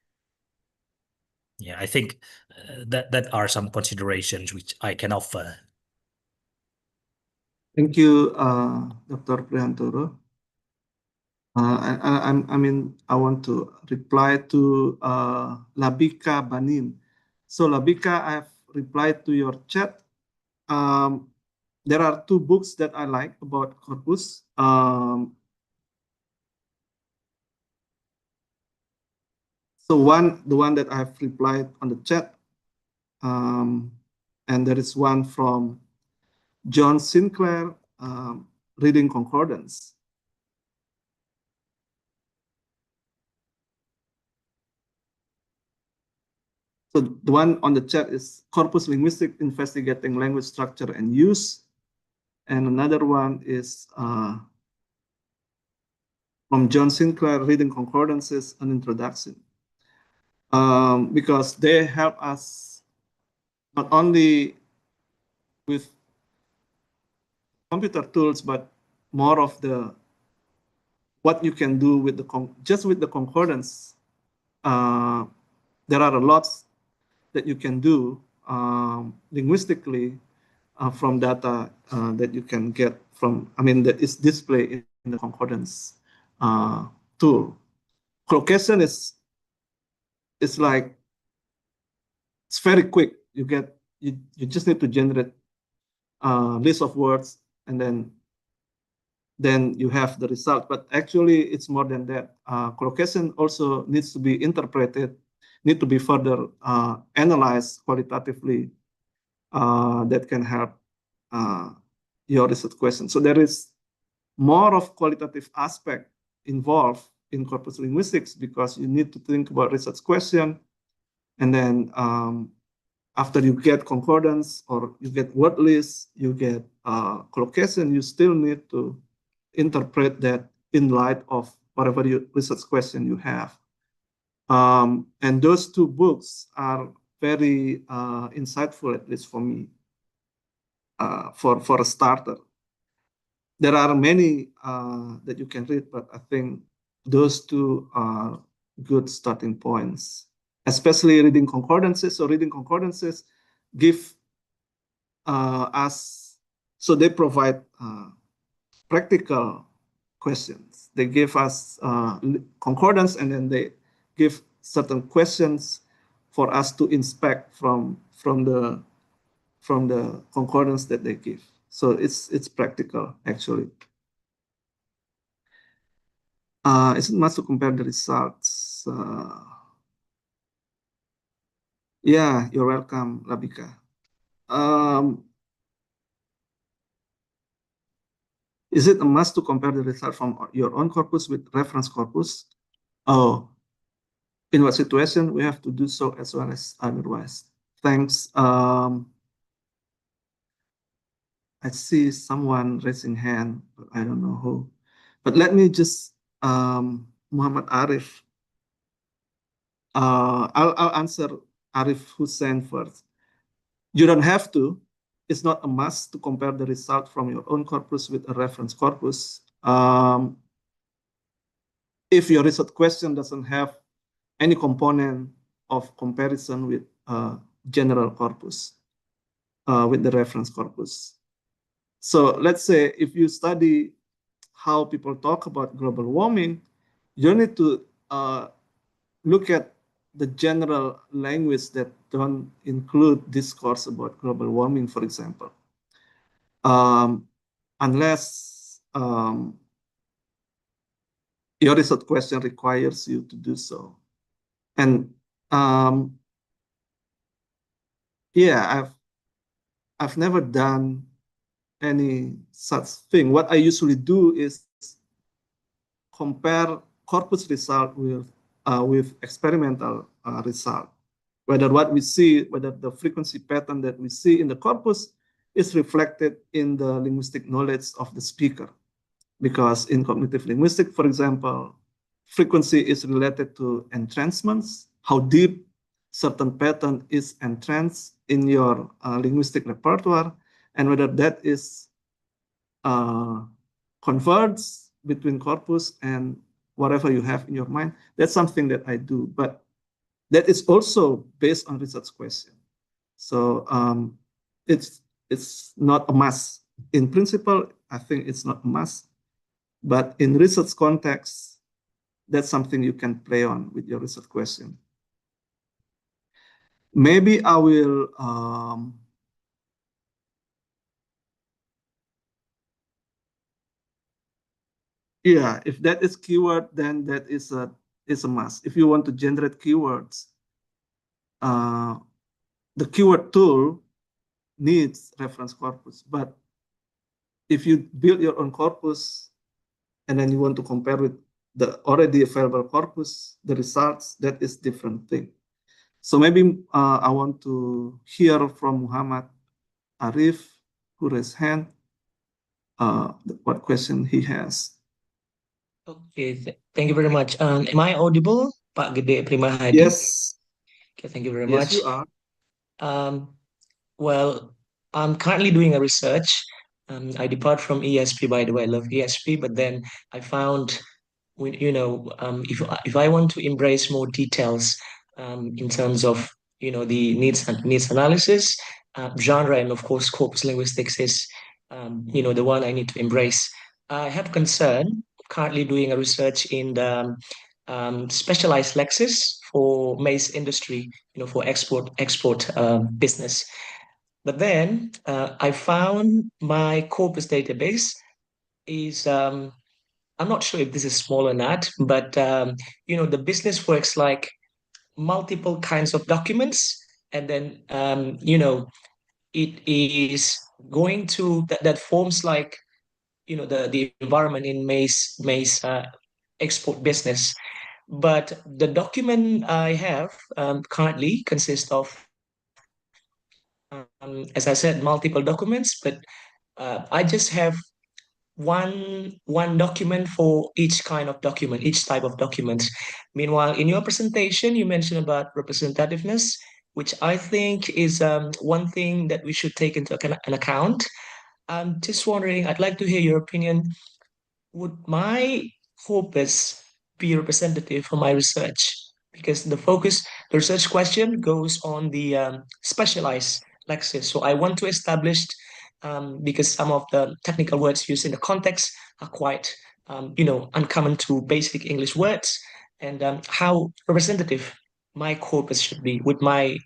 Speaker 10: Yeah, I think that are some considerations which I can offer.
Speaker 7: Thank you, Dr. Prihantoro. I mean, I want to reply to Labika Banin. So Labika, I have replied to your chat. There are two books that I like about corpus. So the one that I have replied on the chat, and there is one from John Sinclair, Reading Concordance. So the one on the chat is Corpus Linguistic Investigating Language Structure and Use. And another one is from John Sinclair, Reading Concordances, an Introduction. Because they help us not only with computer tools, but more of the what you can do with the just with the concordance. There are a lot that you can do linguistically from data that you can get from, that is displayed in the concordance tool. Collocation is like, it's very quick. You just need to generate a list of words, and then you have the result. But actually, it's more than that. Collocation also needs to be interpreted, need to be further analyzed qualitatively. That can help your research question. So there is more of qualitative aspect involved in corpus linguistics, because you need to think about research question, and then after you get concordance or you get word list, you get collocation, you still need to interpret that in light of whatever research question you have. And those two books are very insightful, at least for me, for a starter. There are many that you can read, but I think those two are good starting points, especially reading concordances. So reading concordances give us, so they provide practical questions. They give us concordance, and then they give certain questions for us to inspect from the concordance that they give. So it's practical, actually. Is it must to compare the results? Yeah, you're welcome, Labika. Is it a must to compare the result from your own corpus with reference corpus? Oh, in what situation we have to do so as well as otherwise? Thanks. I see someone raising hand, but I don't know who. But let me just, Muhammad Arif. I'll answer Arif Hussein first. You don't have to. It's not a must to compare the result from your own corpus with a reference corpus. If your research question doesn't have any component of comparison with general corpus, with the reference corpus. So let's say if you study how people talk about global warming, you need to look at the general language that don't include discourse about global warming, for example. Unless your research question requires you to do so. And yeah, I've never done any such thing. What I usually do is compare corpus result with experimental result. Whether what we see, whether the frequency pattern that we see in the corpus is reflected in the linguistic knowledge of the speaker. Because in cognitive linguistics, for example, frequency is related to entrancements, how deep certain pattern is entranced in your linguistic repertoire, and whether that is converged between corpus and whatever you have in your mind. That's something that I do, but that is also based on research question. So it's not a must. In principle, I think it's not a must, but in research context, that's something you can play on with your research question. Maybe I will yeah, if that is keyword, then that is a must. If you want to generate keywords, the keyword tool needs reference corpus. But if you build your own corpus and then you want to compare with the already available corpus, the results, that is different thing. So maybe I want to hear from Muhammad Arif, who raised hand, what question he has.
Speaker 11: Okay, thank you very much. Am I audible, Pak Gede Primahadi?
Speaker 7: Yes.
Speaker 11: Okay, thank you very
Speaker 7: Yes,
Speaker 11: much.
Speaker 7: you are.
Speaker 11: Um, well, I'm currently doing a research. I depart from ESP, by the way. I love ESP, but then I found, if I want to embrace more details in terms of the needs analysis, genre, and of course corpus linguistics is the one I need to embrace. I have concern currently doing a research in the specialized lexis for maize industry, for export business. But then I found my corpus database is I'm not sure if this is small or not, but the business works like multiple kinds of documents, and then it is going to that forms like the environment in maize export business. But the document I have currently consists of, as I said, multiple documents, but I just have one document for each kind of document, each type of document. Meanwhile, in your presentation, you mentioned about representativeness, which I think is one thing that we should take into an account. I'm just wondering, I'd like to hear your opinion. Would my corpus be representative for my research? Because the research question goes on the specialized lexis. So I want to establish, because some of the technical words used in the context are quite, uncommon to basic English words, and how representative my corpus should be. Would my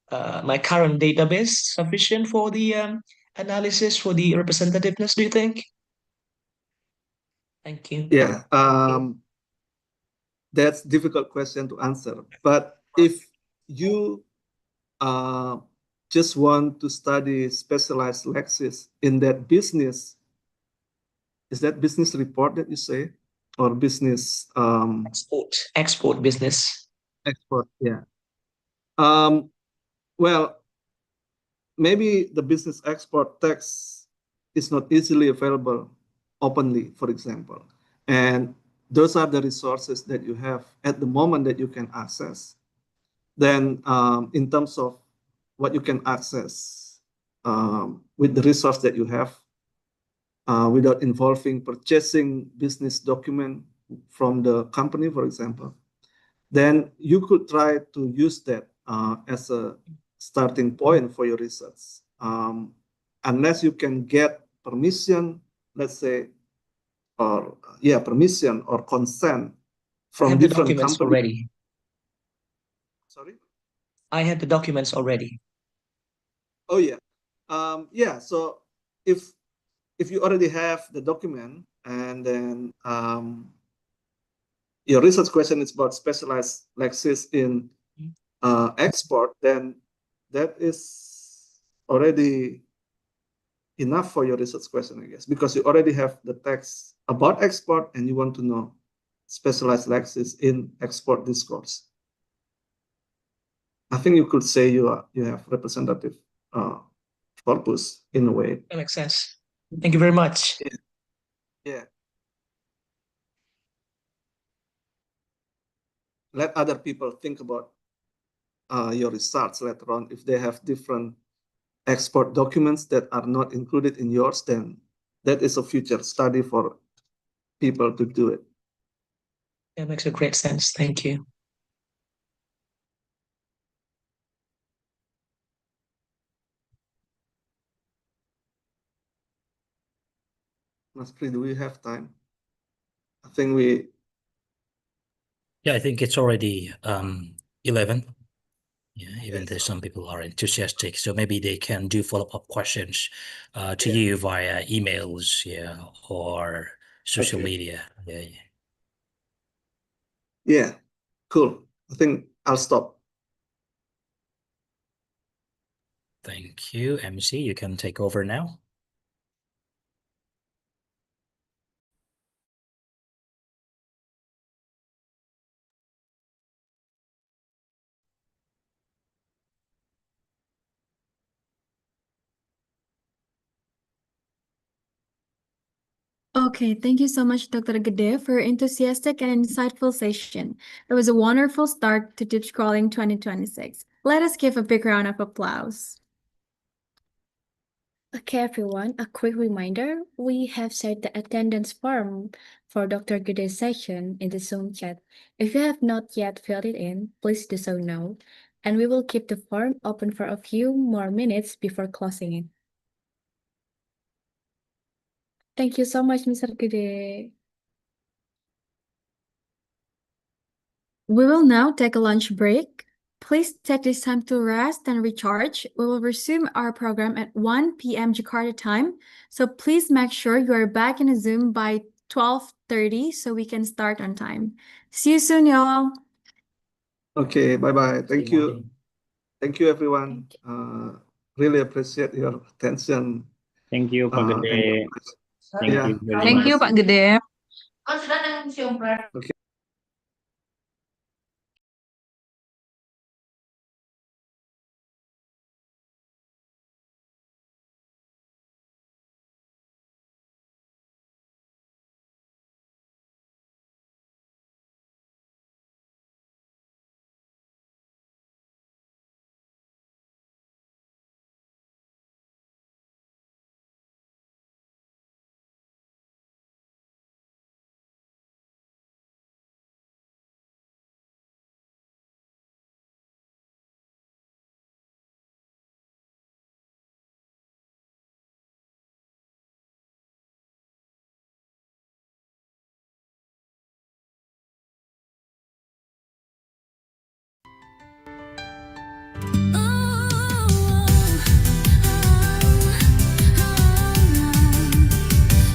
Speaker 11: current database sufficient for the analysis for the representativeness, do you think? Thank you.
Speaker 7: Yeah, that's difficult question to answer. But if you just want to study specialized lexis in that business, is that business report that you say, or business
Speaker 11: export business?
Speaker 7: Export, yeah. Well, maybe the business export text is not easily available openly, for example. And those are the resources that you have at the moment that you can access. Then in terms of what you can access with the resource that you have without involving purchasing business document from the company, for example, then you could try to use that as a starting point for your research. Unless you can get permission, let's say, or permission or consent from different companies
Speaker 11: already.
Speaker 7: Sorry?
Speaker 11: I have the documents already.
Speaker 7: Oh yeah. Yeah, so if you already have the document and then your research question is about specialized lexis in export, then that is already enough for your research question, I guess, because you already have the text about export and you want to know specialized lexis in export discourse. I think you could say you have representative corpus in a way.
Speaker 11: That makes sense. Thank you very much.
Speaker 7: Yeah. Let other people think about your research later on. If they have different export documents that are not included in yours, then that is a future study for people to do it.
Speaker 11: That makes a great sense. Thank you.
Speaker 7: Mas Pri, do we have time? I think we.
Speaker 10: Yeah, I think it's already 11. Yeah, even
Speaker 7: Yes.
Speaker 10: though some people are enthusiastic, so maybe they can do follow-up questions to you via emails, yeah, or social media. Yeah, yeah.
Speaker 7: Yeah, cool. I think I'll stop.
Speaker 10: Thank you, MC. You can take over now.
Speaker 2: Okay, thank you so much, Dr. Gede, for your enthusiastic and insightful session. It was a wonderful start to DipsCorLing 2026. Let us give a big round of applause.
Speaker 6: Okay, everyone, a quick reminder, we have set the attendance form for Dr. Gude's session in the Zoom chat. If you have not yet filled it in, please do so now, and we will keep the form open for a few more minutes before closing it. Thank you so much, Mr. Gude.
Speaker 2: We will now take a lunch break. Please take this time to rest and recharge. We will resume our program at 1 p.m. Jakarta time. So please make sure you are back in the Zoom by 12:30 so we can start on time. See you soon, y'all.
Speaker 7: Okay, bye-bye. Thank you.
Speaker 10: morning.
Speaker 7: Thank you, everyone. Really appreciate your attention.
Speaker 3: Thank you, Pak
Speaker 7: and
Speaker 3: Gede. Thank
Speaker 7: Yeah.
Speaker 3: you very
Speaker 12: Thank
Speaker 3: much.
Speaker 12: you, Pak Gede.
Speaker 7: Okay.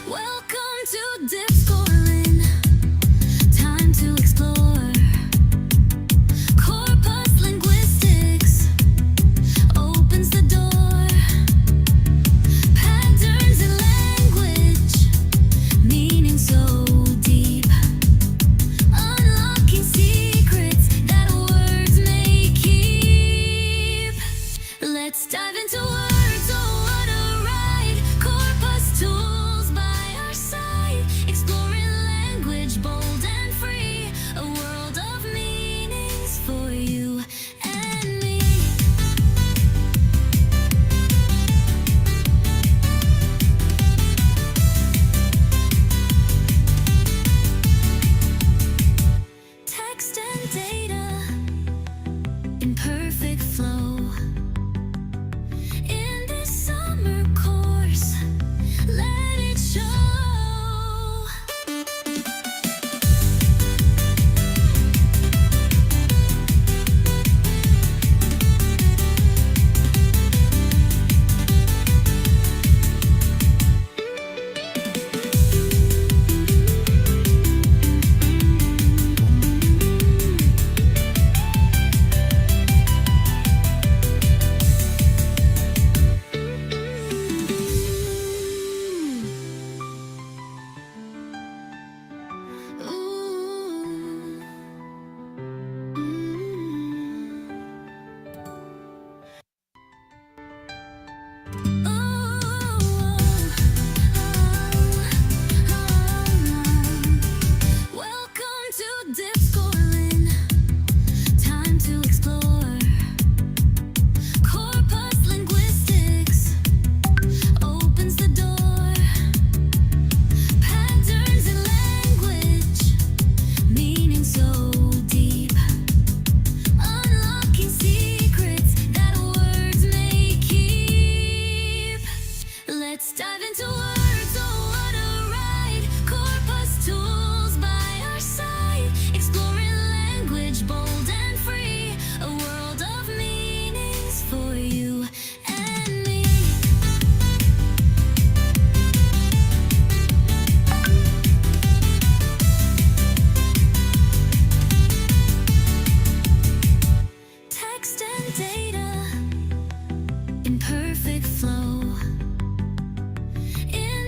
Speaker 1: Welcome to DipsCorLing. Time to explore corpus linguistics. Opens the door. Patterns in language, meaning so deep. Unlocking secrets that words may keep. Let's dive into words, oh what a ride. Corpus tools by our side. Exploring language, bold and free. A world of meanings for you and me. Text and data in perfect flow. In this summer course, let it show. Ooh. Welcome to DipsCorLing. Time to explore corpus linguistics. Opens the door. Patterns in language, meaning so deep. Unlocking secrets that words may keep. Let's dive into words, oh what a ride. Corpus tools by our side. Exploring language, bold and free. A world of meanings for you and me. Text and data in perfect flow. In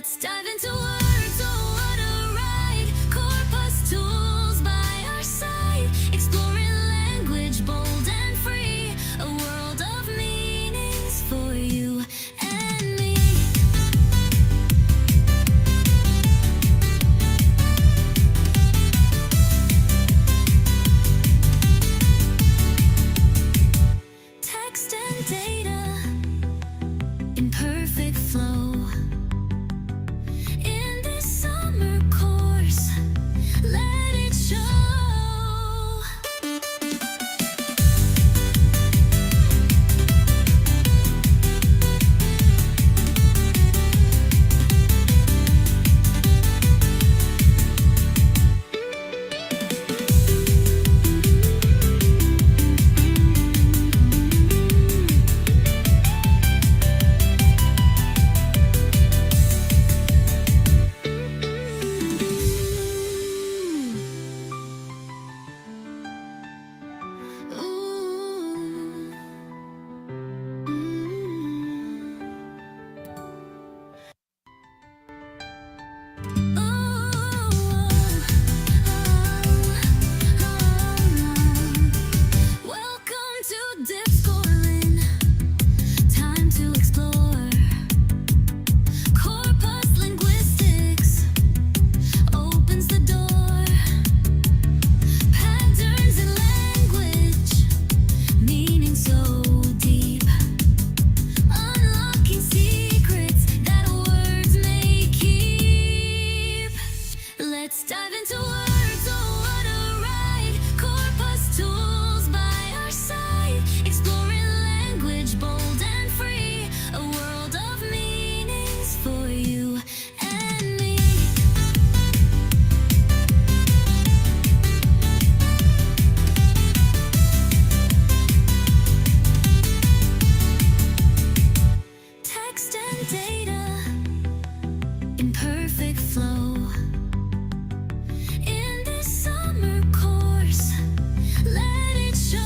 Speaker 1: Let's dive into words, oh what a ride. Corpus tools by our side, exploring language bold and free, a world of meanings for you and me. Text and data in perfect flow. In this summer course, let it show. Ooh. Welcome to DipsCorLing. Time to explore corpus linguistics. Opens the door. Patterns in language, meaning so deep. Unlocking secrets that words may keep. Let's dive into words, oh what a ride. Corpus tools by our side, exploring language bold and free, a world of meanings for you and me. Text and data in perfect flow. In this summer course, let it show.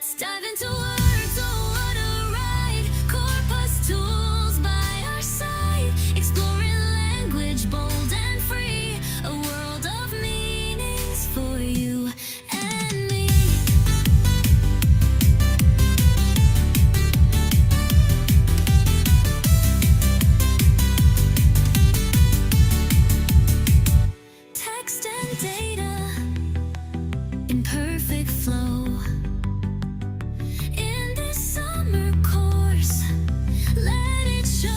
Speaker 1: Let's dive into words, oh what a ride. Corpus tools by our side, exploring language bold and free, a world of meanings for you and me. Text and data in perfect flow. In this summer course, let it show.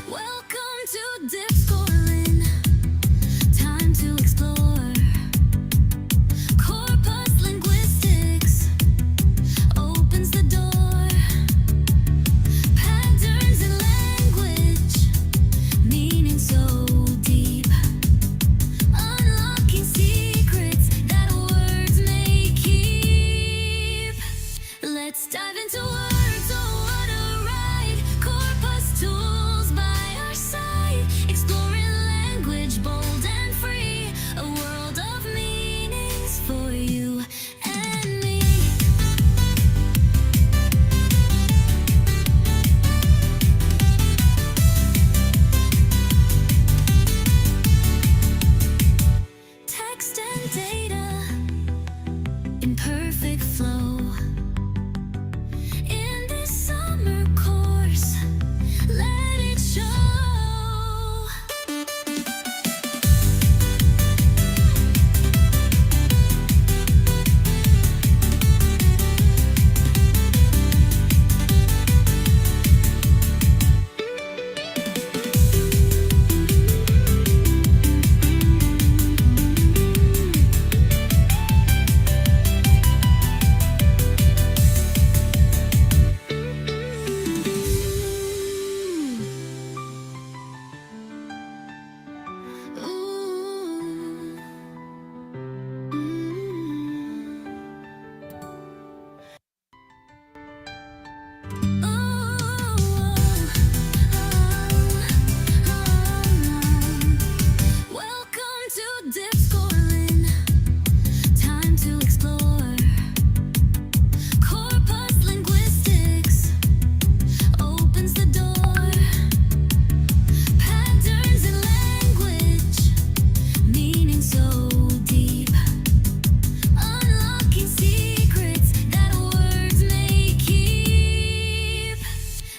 Speaker 1: Welcome to DipsCorLing. Time to explore corpus linguistics. Opens the door. Patterns in language, meaning so deep. Unlocking secrets that words may keep. Let's dive into words, oh what a ride. Corpus tools by our side, exploring language bold and free, a world of meanings for you and me. Text and data in perfect flow. In this summer course, let it show. Welcome to DipsCorLing. Time to explore corpus linguistics. Opens the door. Patterns in language, meaning so deep. Unlocking secrets that words may keep.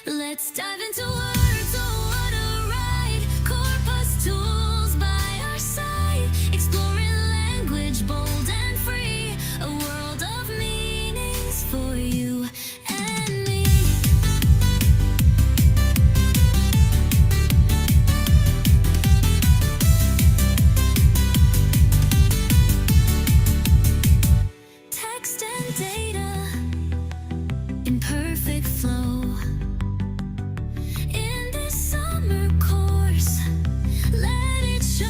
Speaker 1: Let's dive into words, oh what a ride. Corpus tools by our side, exploring language bold and free, a world of meanings for you and me. Text and data in perfect flow. In this summer course, let it show.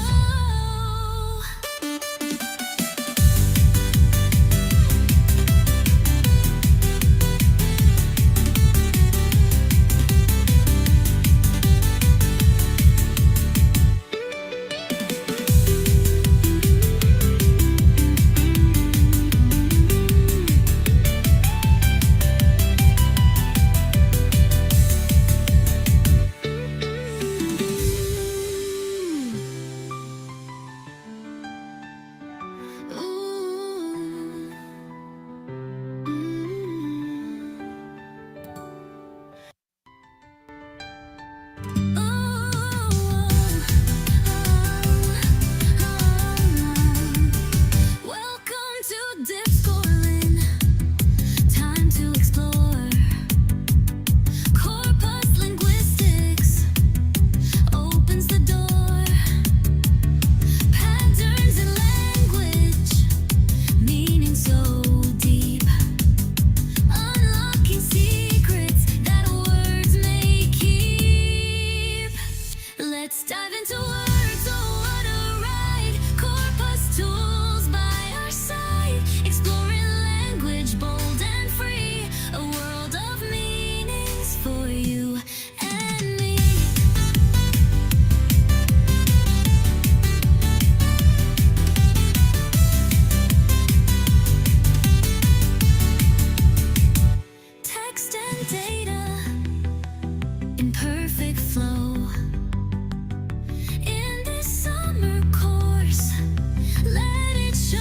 Speaker 1: Welcome to Dips so deep. Unlocking secrets that words may keep. Let's dive into words, oh what a ride. Corpus tools by our side. Exploring language bold and free. A world of meanings for you and me. Text and data in perfect flow. In this summer course, let it show.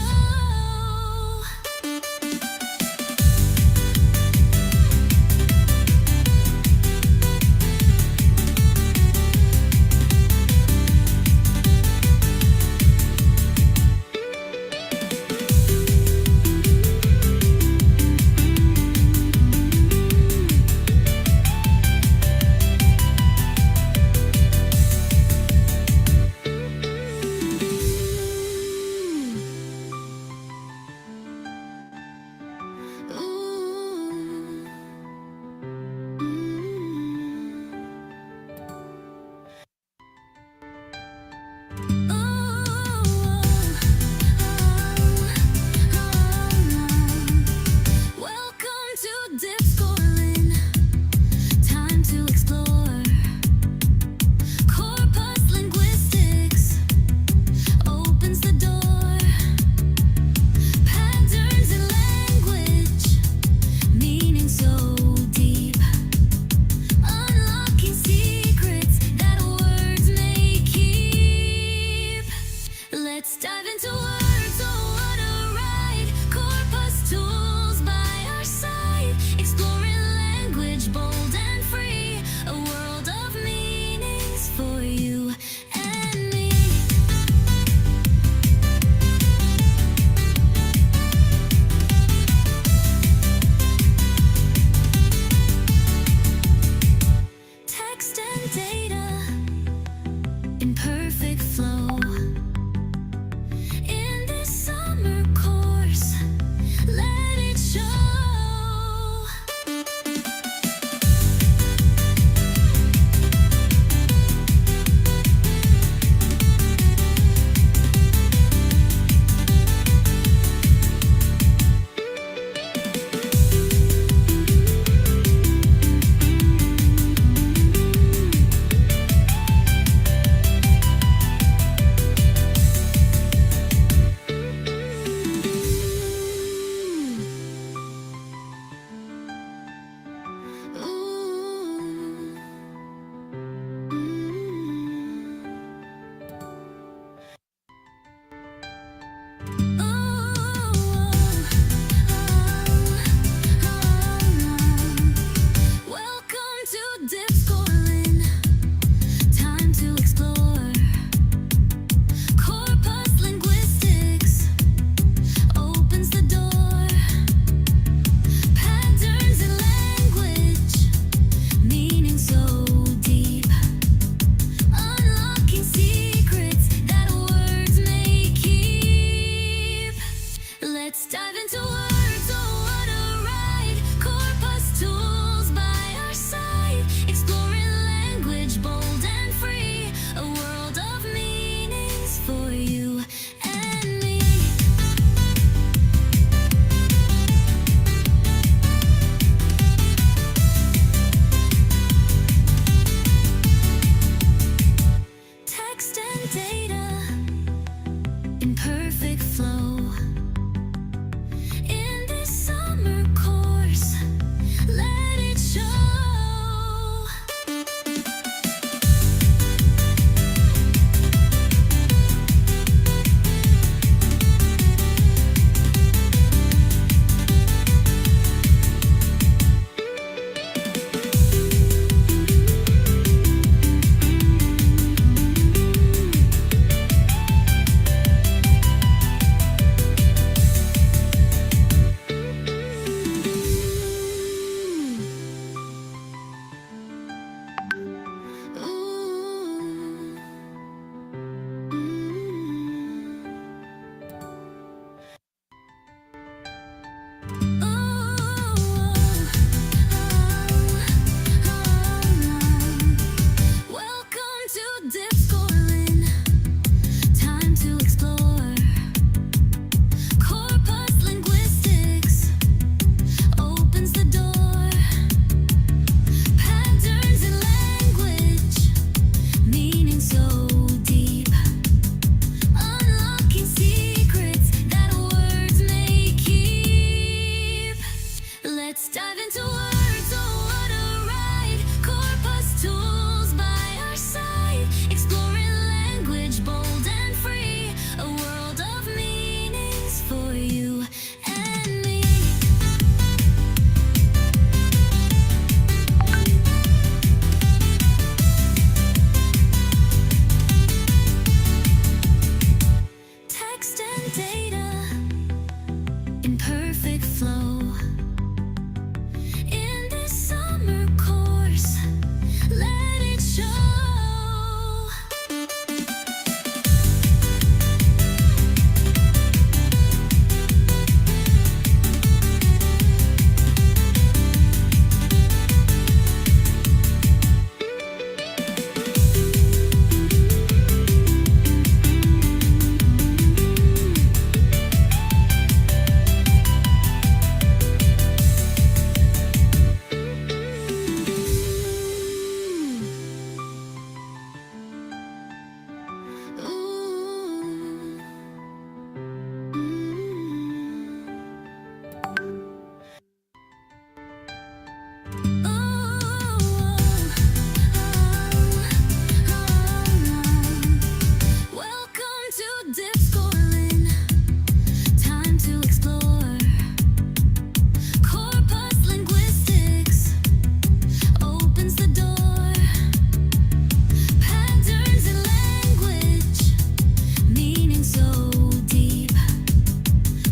Speaker 1: Welcome to DipsCorLing. Time to explore. Corpus linguistics opens the door. Patterns in language, meaning so deep. Unlocking secrets that words may keep. Let's dive into words, oh what a ride. Corpus tools by our side. Exploring language bold and free. A world of meanings for you and me. Text and data in perfect flow. In this summer course, let it show. Welcome to DipsCorLing. Time to explore. Corpus linguistics opens the door. Patterns in language, meaning so deep. Unlocking secrets that words may keep. Let's dive into words, oh what a ride. Corpus tools by our side. Exploring language bold and free. A world of meanings for you and me. Text and data in perfect flow. In music flow. In this summer course, let it show. Welcome to DipsCorLing. Time to explore corpus linguistics. Opens the door. Patterns in language, meaning so deep.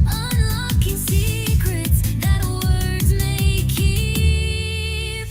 Speaker 1: Unlocking secrets that words may keep.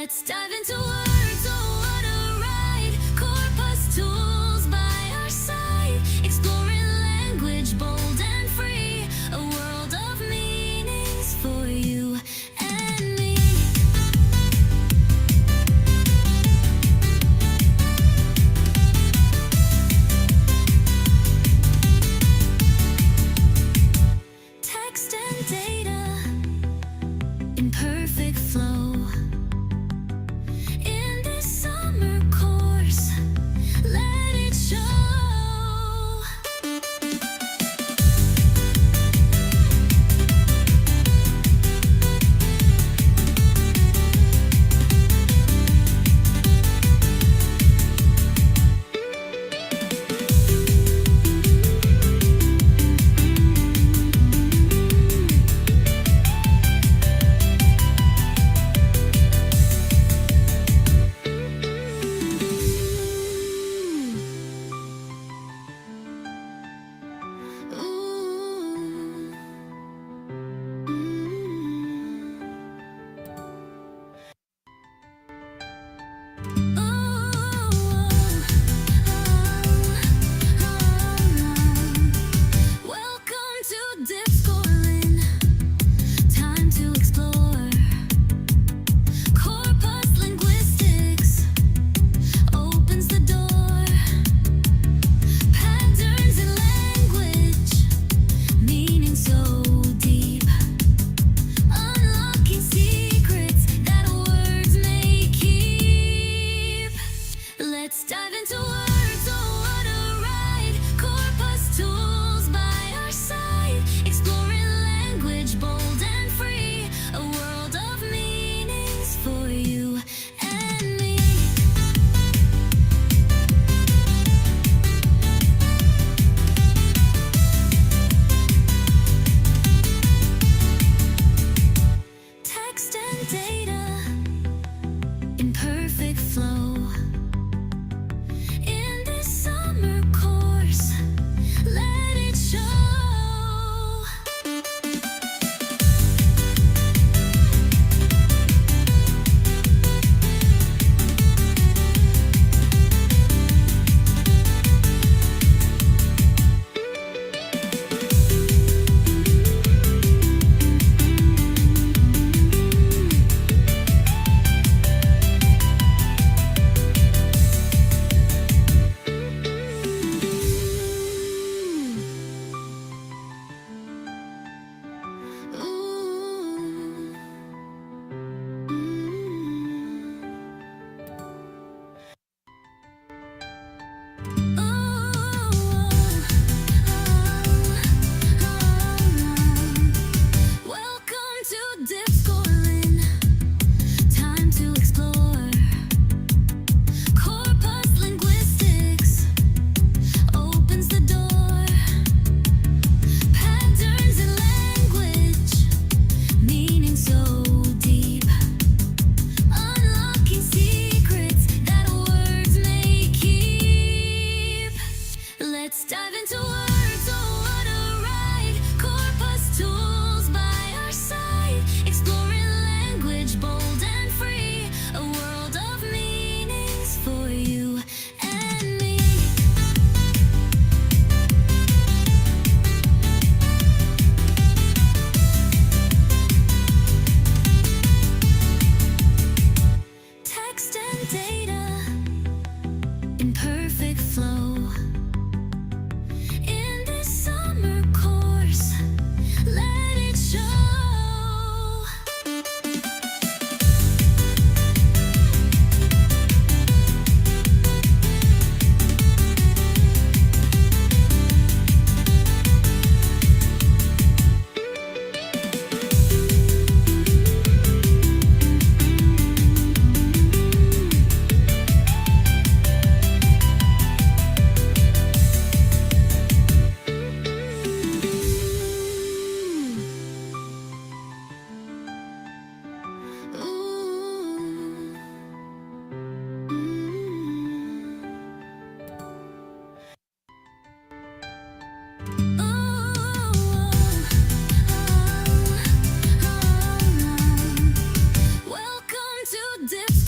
Speaker 1: Let's dive into words, oh what a ride. Corpus tools by our side, exploring language bold and free, a world of meanings for you and me. Text and data in perfect flow. In this summer course, let it show. Welcome to DipsCorLing. Time to explore. Corpus linguistics opens the door. Patterns in language, meaning so deep. Unlocking secrets that words may keep. Let's dive into words, oh what a ride. Corpus tools by our side, exploring language bold and free, a world of meanings for you and me. Text and data in perfect flow. In this summer course, let it show. Welcome to DipsCorLing. Time to explore. Corpus linguistics opens the door. Patterns in language, meaning so deep. Unlocking secrets that words may keep. Let's dive into words, oh what a ride. Corpus tools by our side, exploring language bold and free, a world of meanings for you and me. Text and data in perfect flow. In this summer course, let it show. Welcome to Dips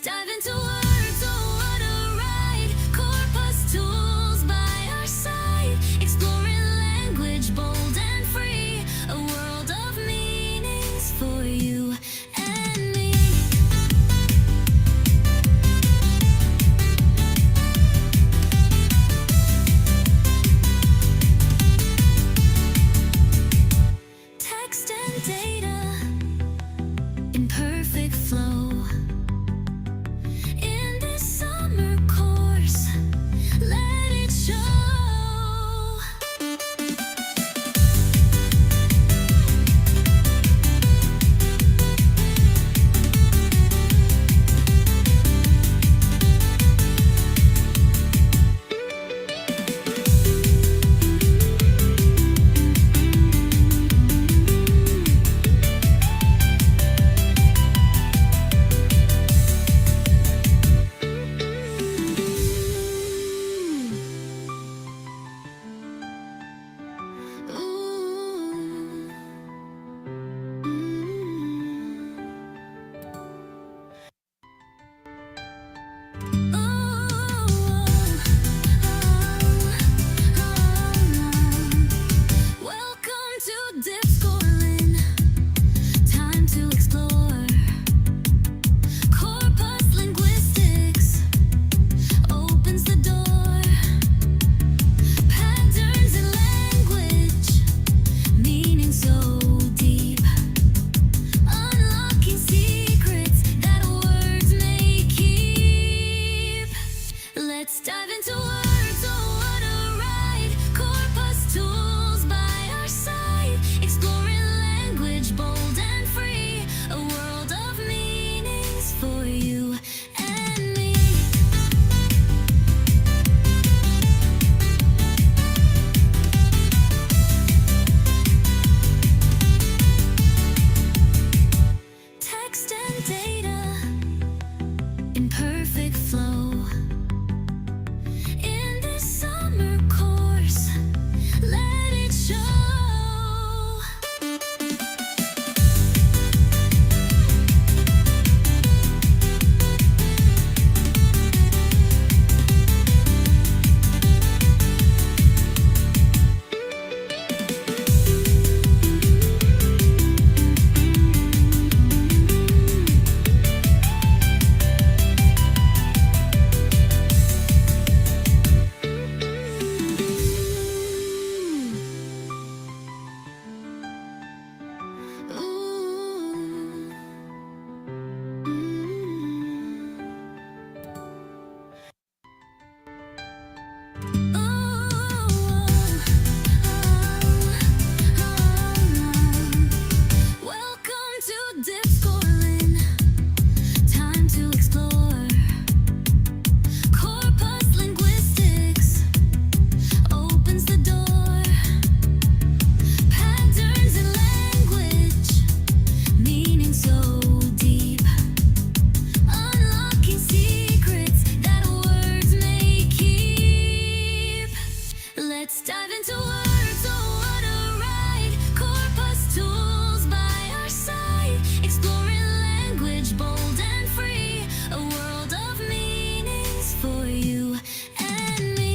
Speaker 1: dive into words, oh what a ride. Corpus tools by our side, exploring language bold and free, a world of meanings for you and me. Text and data in perfect flow. In this summer course, let it show. Welcome to DipsCorLing. Time to explore corpus linguistics. Opens the door. Patterns in language, meaning so deep. Unlocking secrets that words may keep. Let's dive into words, oh what a ride. Corpus tools by our side, exploring language bold and free, a world of meanings for you and me. Text and data in perfect flow. In this summer course, let it show. Welcome to DipsCorLing. Time to explore corpus linguistics. Opens the door. Patterns in language, meaning so deep. Unlocking secrets that words may keep. Let's dive into words, oh what a ride. Corpus tools by our side, exploring language bold and free, a world of meanings for you and me.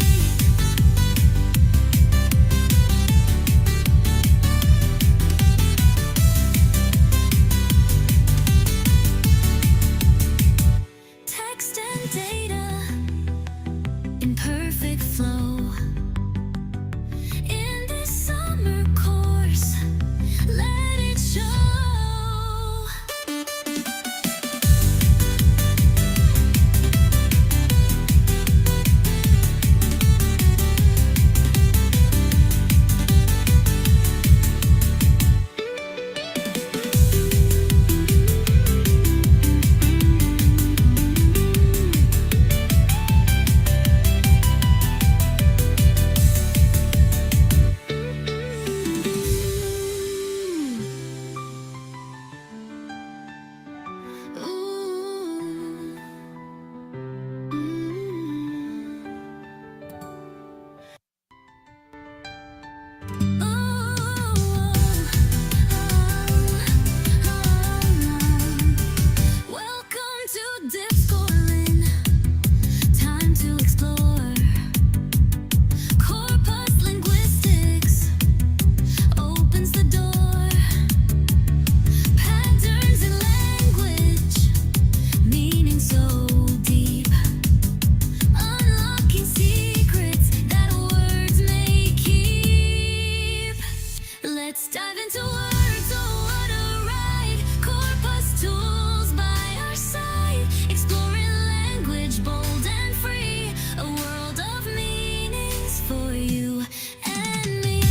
Speaker 1: Text and data in perfect flow. In this summer course, let it show. so deep, unlocking secrets that words may keep. Let's dive into words, oh what a ride. Corpus tools by our side, exploring language bold and free, a world of meanings for you and me.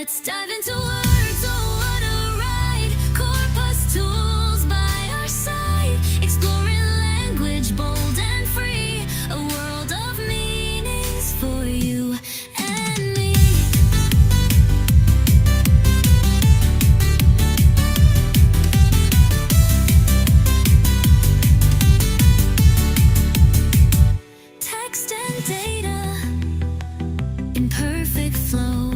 Speaker 1: Let's dive into words, oh what a ride. Corpus tools by our side, exploring language bold and free, a world of meanings for you and me. Text and data in perfect flow,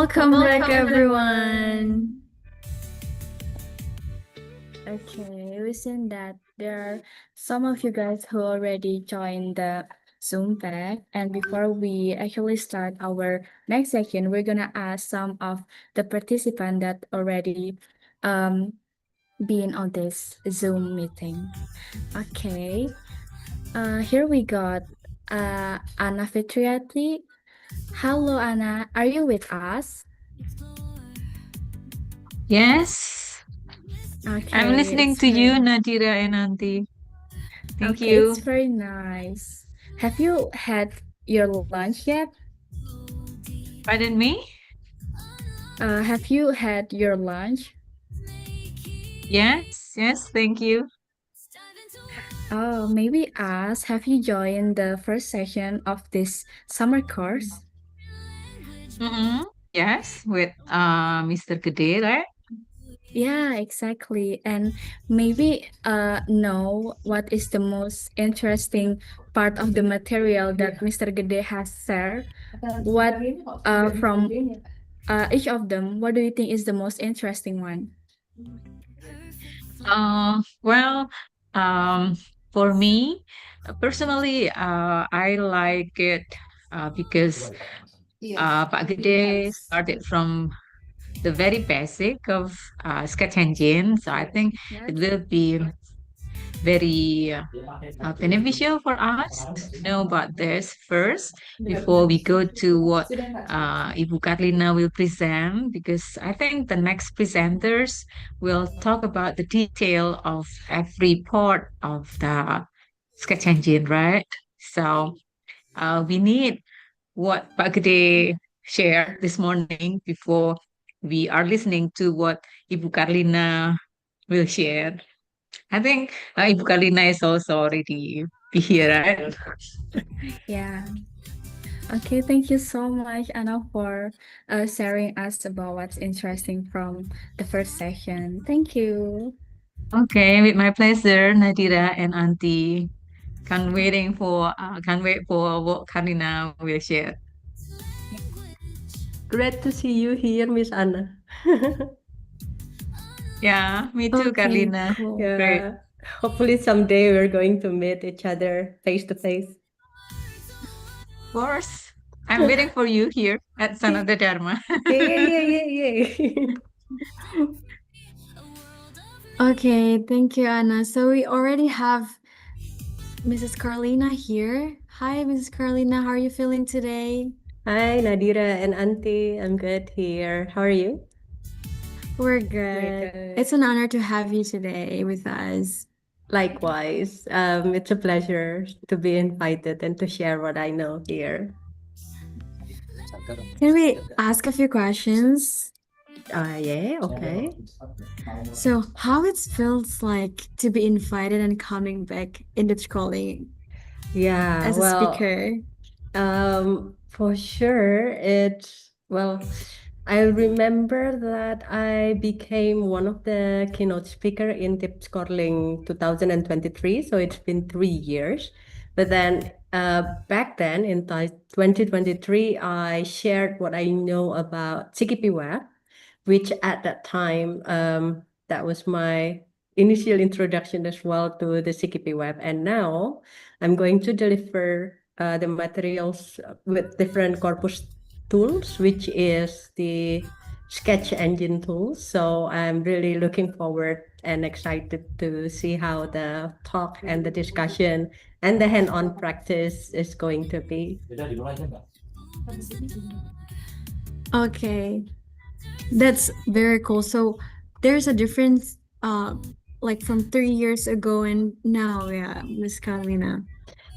Speaker 2: Welcome back, everyone. Okay, we've seen that there are some of you guys who already joined the Zoom back. And before we actually start our next section, we're gonna ask some of the participants that already been on this Zoom meeting. Okay, here we got Anna Fitriati. Hello, Anna. Are you with us?
Speaker 12: Yes,
Speaker 2: Okay,
Speaker 12: I'm listening
Speaker 2: it's
Speaker 12: to you,
Speaker 2: very-
Speaker 12: Nadira and Auntie. Thank
Speaker 2: okay,
Speaker 12: you.
Speaker 2: it's very nice. Have you had your lunch yet?
Speaker 12: Pardon me?
Speaker 2: Have you had your lunch?
Speaker 12: Yes, thank you.
Speaker 2: Oh, maybe ask, have you joined the first session of this summer course?
Speaker 12: Mm-hmm. Yes, with Mr. Gede, right?
Speaker 2: Yeah, exactly. And maybe know what is the most interesting part of the material that Mr. Gede has shared. What from each of them, what do you think is the most interesting one?
Speaker 12: Well, um, for me, personally, I like it because Pak Gede started from the very basic of sketch engine. So I think it will be very beneficial for us to know about this first before we go to what Ibu Carlina will present, because I think the next presenters will talk about the detail of every part of the sketch engine, right? So we need what Pak Gede shared this morning before we are listening to what Ibu Carlina will share. I think Ibu Karina is also already be here, right?
Speaker 2: Yeah. Okay, thank you so much, Anna, for sharing us about what's interesting from the first session. Thank you.
Speaker 12: Okay, with my pleasure, Nadira and Auntie. Can't wait for what Karina will share.
Speaker 13: Great to see you here, Miss Anna.
Speaker 12: Yeah, me too,
Speaker 2: Okay,
Speaker 12: Carlina.
Speaker 2: cool.
Speaker 12: Great.
Speaker 13: Yeah, hopefully someday we're going to meet each other face to face.
Speaker 12: Of course. I'm waiting for you here at Sanada Dharma.
Speaker 13: Yeah.
Speaker 2: Okay, thank you, Anna. So we already have Mrs. Carlina here. Hi, Mrs. Carlina. How are you feeling today?
Speaker 13: Hi, Nadira and Auntie. I'm good here. How are you?
Speaker 2: We're good. It's an honor to have you today with us.
Speaker 13: Likewise, it's a pleasure to be invited and to share what I know here.
Speaker 2: Can we ask a few questions?
Speaker 13: Yeah, okay.
Speaker 2: So, how it feels like to be invited and coming back in DipsCorLing
Speaker 13: Yeah,
Speaker 2: as a
Speaker 13: well,
Speaker 2: speaker?
Speaker 13: for sure, I remember that I became one of the keynote speaker in DipsCorLing 2023, so it's been 3 years. But then back then in 2023, I shared what I know about CKP Web, which at that time, that was my initial introduction as well to the CKP Web. And now I'm going to deliver the materials with different corpus tools, which is the sketch engine tools. So I'm really looking forward and excited to see how the talk and the discussion and the hand-on practice is going to be.
Speaker 2: Okay, that's very cool. So there's a difference, like from 3 years ago and now, yeah, Miss Carolina.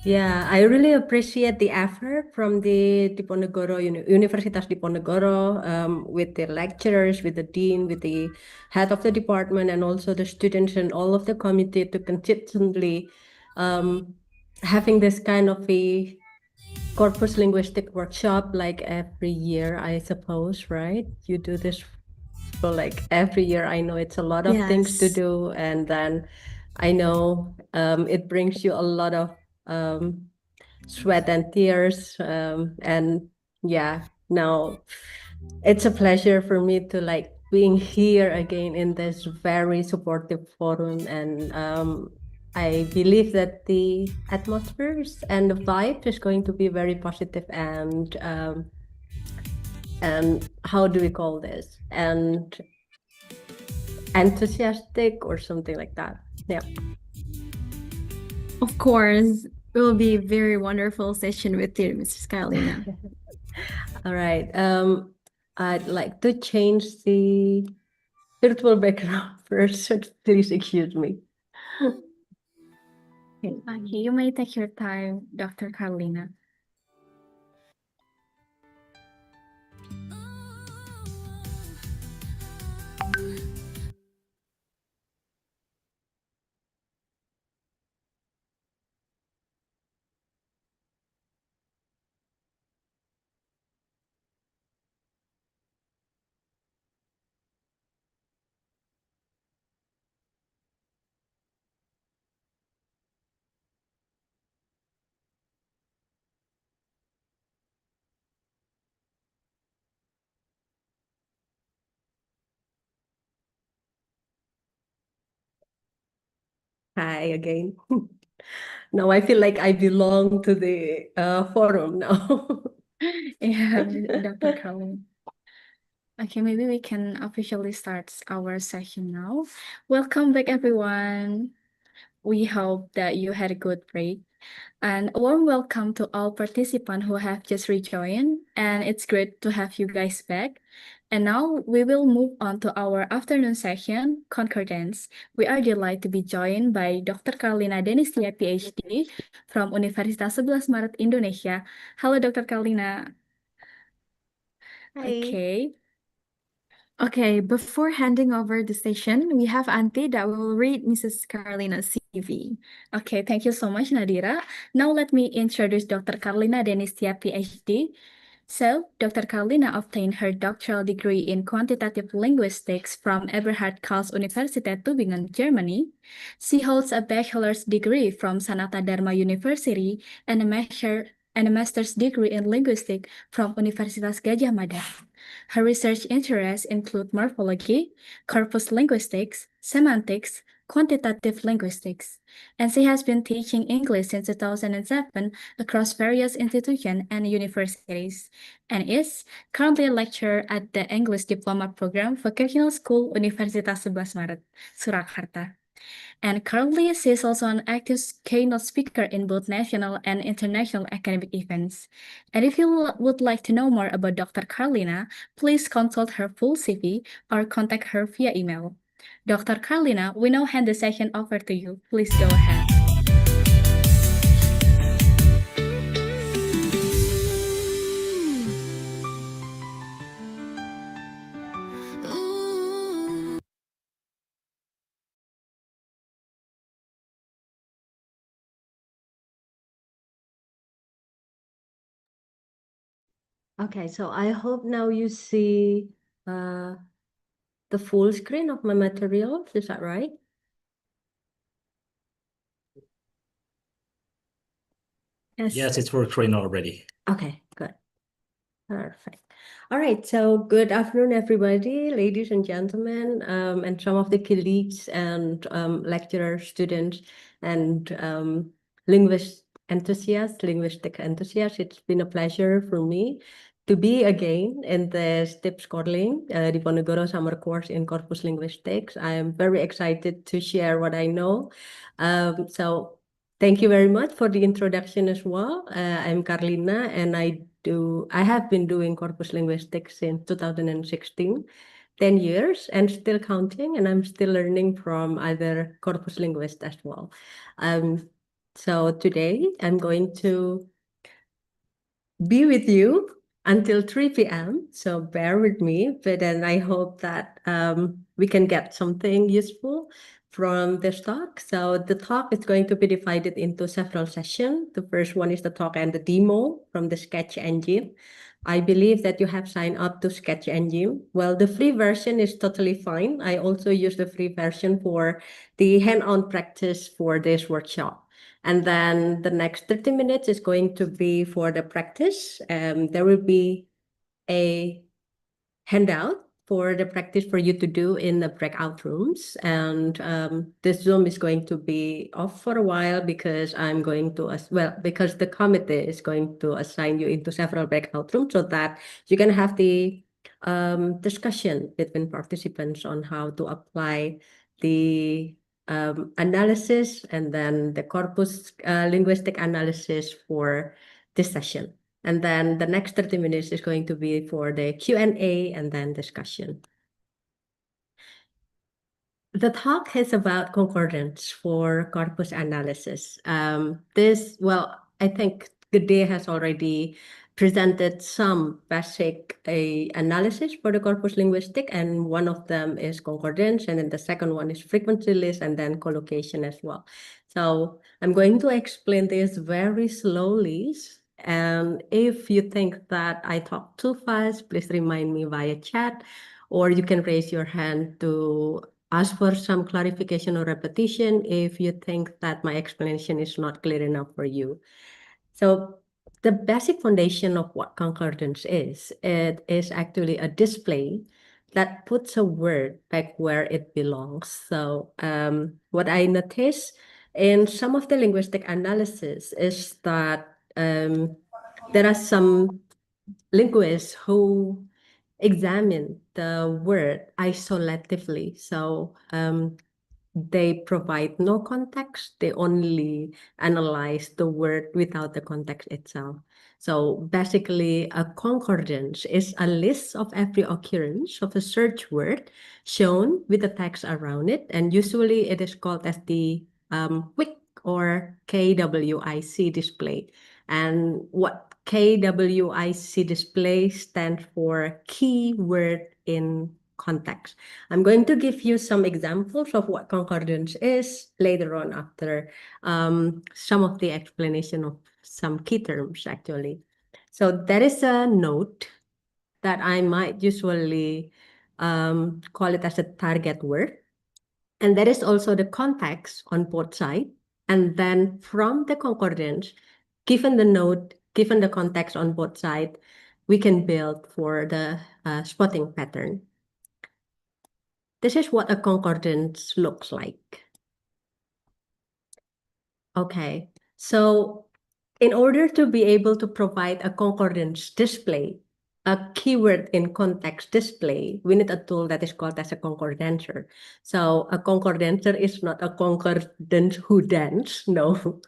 Speaker 13: Yeah, I really appreciate the effort from the Diponegoro Universitas Diponegoro, with the lecturers, with the dean, with the head of the department, and also the students and all of the committee to consistently having this kind of a corpus linguistic workshop like every year, I suppose, right? You do this for like every year. I know it's a lot of things to
Speaker 2: Yes.
Speaker 13: do, and then I know it brings you a lot of sweat and tears. And yeah, now It's a pleasure for me to like being here again in this very supportive forum, and I believe that the atmospheres and the vibe is going to be very positive and how do we call this? And enthusiastic or something like that. Yeah.
Speaker 2: Of course, it will be a very wonderful session with you, Mrs. Carolina.
Speaker 13: All right. I'd like to change the virtual background first, so please excuse me.
Speaker 6: Okay, you may take your time, Dr. Carolina.
Speaker 13: Hi again. Now I feel like I belong to the forum now.
Speaker 6: Yeah, Dr. Carolina. Okay, maybe we can officially start our session now. Welcome back, everyone. We hope that you had a good break. And a warm welcome to all participants who have just rejoined. And it's great to have you guys back. And now we will move on to our afternoon session, Concordance. We are delighted to be joined by Dr. Carolina Denistia, PhD, from Universitas 11 Maret, Indonesia. Hello, Dr. Carolina.
Speaker 13: Hi.
Speaker 6: Okay.
Speaker 2: Okay, before handing over the session, we have Auntie that will read Mrs. Carolina's CV.
Speaker 6: Okay, thank you so much, Nadira. Now let me introduce Dr. Carolina Denistia, PhD. So, Dr. Carolina obtained her doctoral degree in quantitative linguistics from Eberhard Karls Universität Tübingen, Germany. She holds a bachelor's degree from Sanata Dharma University and a master's degree in linguistics from Universitas Gadjah Mada. Her research interests include morphology, corpus linguistics, semantics, quantitative linguistics, and she has been teaching English since 2007 across various institutions and universities, and is currently a lecturer at the English Diploma Program Vocational School Universitas 11 Maret, Surakarta. And currently, she is also an active keynote speaker in both national and international academic events. And if you would like to know more about Dr. Carolina, please consult her full CV or contact her via email. Dr. Carolina, we now hand the session over to you. Please go ahead.
Speaker 13: Okay, so I hope now you see the full screen of my materials. Is that right?
Speaker 10: Yes, it's working already.
Speaker 13: Okay, good. Perfect. All right, so good afternoon, everybody, ladies and gentlemen, and some of the colleagues and lecturers, students, and linguistic enthusiasts. It's been a pleasure for me to be again in this DipsCorLing, Diponegoro summer course in Corpus Linguistics. I am very excited to share what I know. So thank you very much for the introduction as well. I'm Carlina, and I have been doing corpus linguistics since 2016, 10 years, and still counting, and I'm still learning from other corpus linguists as well. So today I'm going to be with you until 3 p.m. So bear with me, but then I hope that we can get something useful from this talk. So the talk is going to be divided into several sessions. The first one is the talk and the demo from the Sketch Engine. I believe that you have signed up to Sketch Engine. Well, the free version is totally fine. I also use the free version for the hand-on practice for this workshop. And then the next 30 minutes is going to be for the practice. There will be a handout for the practice for you to do in the breakout rooms. And this Zoom is going to be off for a while because I'm going to, because the committee is going to assign you into several breakout rooms so that you can have the discussion between participants on how to apply the analysis and then the corpus linguistic analysis for this session. And then the next 30 minutes is going to be for the Q&A and then discussion. The talk is about concordance for corpus analysis. I think Gede has already presented some basic analysis for the corpus linguistic, and one of them is concordance, and then the second one is frequency list, and then collocation as well. So I'm going to explain this very slowly. And if you think that I talk too fast, please remind me via chat, or you can raise your hand to ask for some clarification or repetition if you think that my explanation is not clear enough for you. So the basic foundation of what concordance is, it is actually a display that puts a word back where it belongs. So what I noticed in some of the linguistic analysis is that there are some linguists who examine the word isolatively. So they provide no context. They only analyze the word without the context itself. So basically, a concordance is a list of every occurrence of a search word shown with the text around it. And usually it is called as the WIC or KWIC display. And what KWIC display stands for keyword in context. I'm going to give you some examples of what concordance is later on after some of the explanation of some key terms actually. So there is a note that I might usually call it as a target word. And there is also the context on both sides. And then from the concordance, given the note, given the context on both sides, we can build for the spotting pattern. This is what a concordance looks like. Okay, so in order to be able to provide a concordance display, a keyword in context display, we need a tool that is called as a concordancer. So a concordancer is not a concordance who dance, no,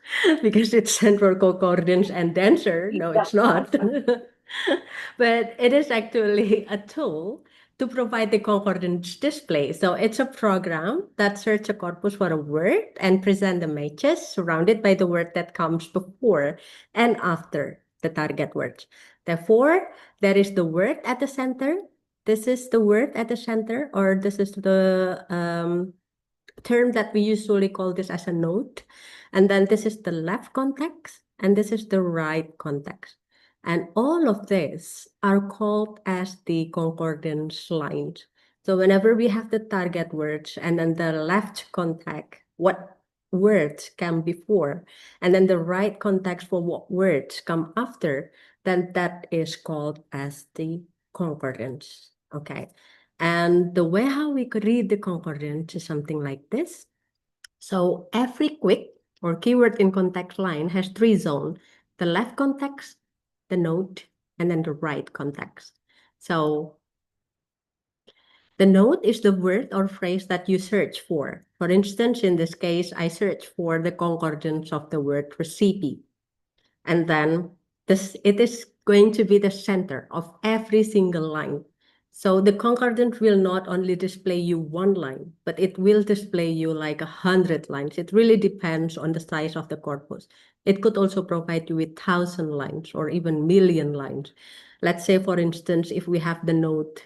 Speaker 13: because it's sent for concordance and dancer. No, it's not. But it is actually a tool to provide the concordance display. So it's a program that searches a corpus for a word and present the matches surrounded by the word that comes before and after the target word. Therefore, there is the word at the center. This is the word at the center, or this is the term that we usually call this as a node. And then this is the left context, and this is the right context. And all of these are called as the concordance lines. So whenever we have the target words and then the left context, what words come before, and then the right context for what words come after, then that is called as the concordance. Okay. And the way how we could read the concordance is something like this. So every quick or keyword in context line has three zones: the left context, the node, and then the right context. So the node is the word or phrase that you search for. For instance, in this case, I search for the concordance of the word recipe. And then it is going to be the center of every single line. So the concordance will not only display you one line, but it will display you like 100 lines. It really depends on the size of the corpus. It could also provide you with 1,000 lines or even million lines. Let's say, for instance, if we have the node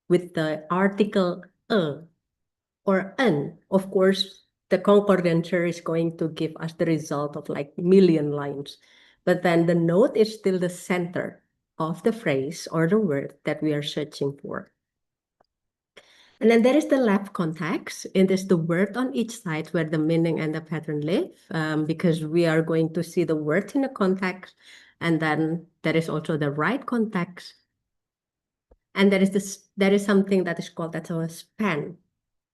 Speaker 13: with the article or an, of course, the concordancer is going to give us the result of like million lines. But then the node is still the center of the phrase or the word that we are searching for. And then there is the left context. It is the word on each side where the meaning and the pattern live, because we are going to see the word in the context. And then there is also the right context. And there is something that is called as a span.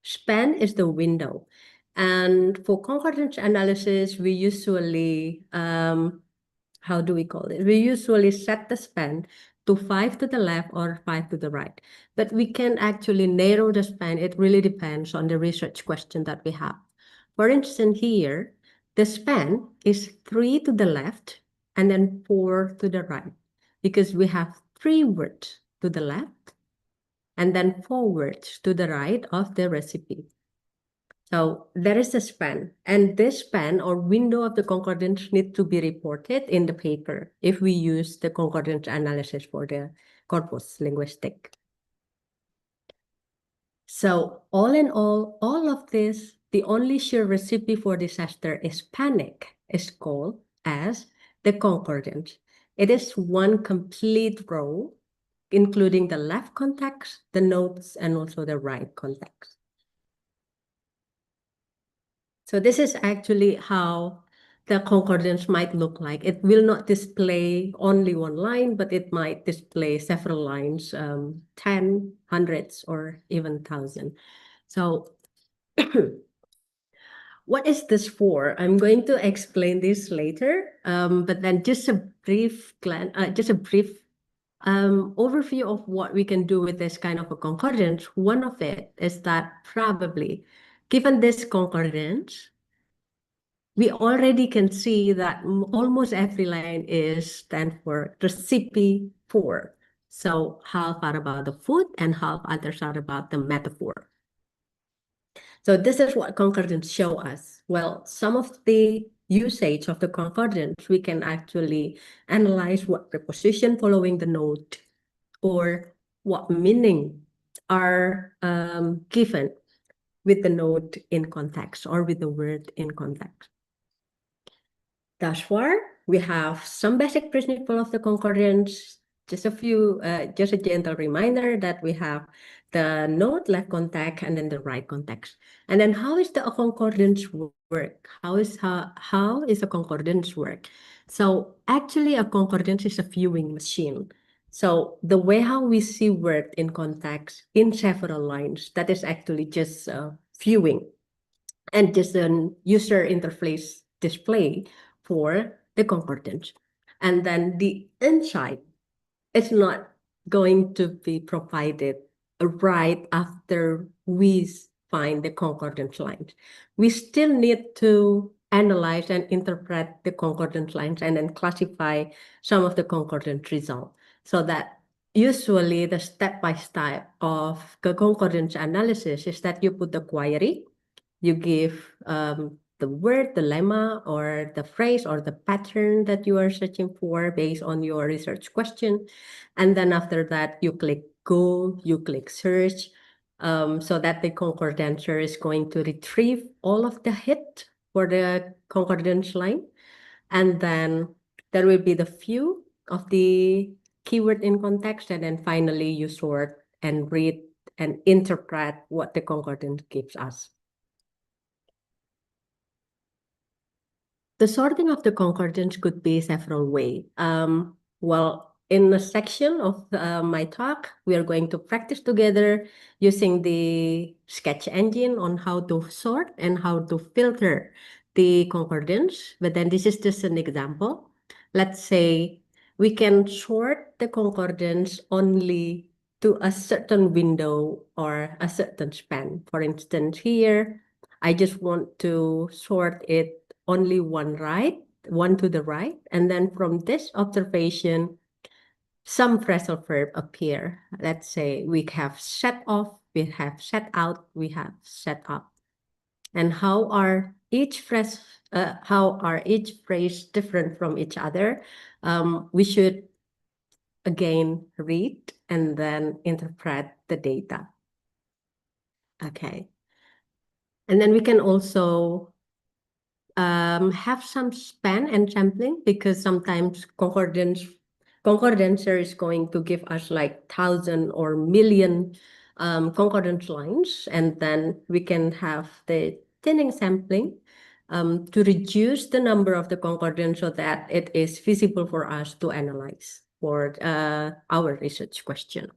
Speaker 13: Span is the window. And for concordance analysis, we usually, how do we call it? We usually set the span to 5 to the left or 5 to the right. But we can actually narrow the span. It really depends on the research question that we have. For instance, here, the span is 3 to the left and then 4 to the right, because we have 3 words to the left and then 4 words to the right of the recipe. So there is a span, and this span or window of the concordance need to be reported in the paper if we use the concordance analysis for the corpus linguistic. So all in all of this, the only sure recipe for disaster is panic, is called as the concordance. It is one complete row, including the left context, the notes, and also the right context. So this is actually how the concordance might look like. It will not display only one line, but it might display several lines, 10, hundreds, or even 1,000. So what is this for? I'm going to explain this later, but then just a brief overview of what we can do with this kind of a concordance. One of it is that probably, given this concordance, we already can see that almost every line is stand for recipe for. So half are about the food and half others are about the metaphor. So this is what concordance show us. Well, some of the usage of the concordance, we can actually analyze what preposition following the note or what meaning are given with the note in context or with the word in context. Thus far, we have some basic principle of the concordance, just a gentle reminder that we have the note, left context, and then the right context. And then how is the concordance work? How is a concordance work? So actually a concordance is a viewing machine. So the way how we see word in context in several lines, that is actually just viewing and just an user interface display for the concordance. And then the insight is not going to be provided right after we find the concordance lines. We still need to analyze and interpret the concordance lines and then classify some of the concordance results, so that usually the step-by-step of the concordance analysis is that you put the query, you give the word, the lemma, or the phrase, or the pattern that you are searching for based on your research question. And then after that, you click go, you click search, so that the concordancer is going to retrieve all of the hit for the concordance line. And then there will be the few of the keyword in context. And then finally, you sort and read and interpret what the concordance gives us. The sorting of the concordance could be several ways. Well, in a section of my talk, we are going to practice together using the sketch engine on how to sort and how to filter the concordance. But then this is just an example. Let's say we can sort the concordance only to a certain window or a certain span. For instance, here, I just want to sort it only one to the right. And then from this observation, some phrasal verb appear. Let's say we have set off, we have set out, we have set up. And how are each phrase different from each other? We should again read and then interpret the data. Okay. And then we can also have some span and sampling, because sometimes concordancer is going to give us like 1,000 or million concordance lines, and then we can have the thinning sampling to reduce the number of the concordance so that it is feasible for us to analyze for our research question.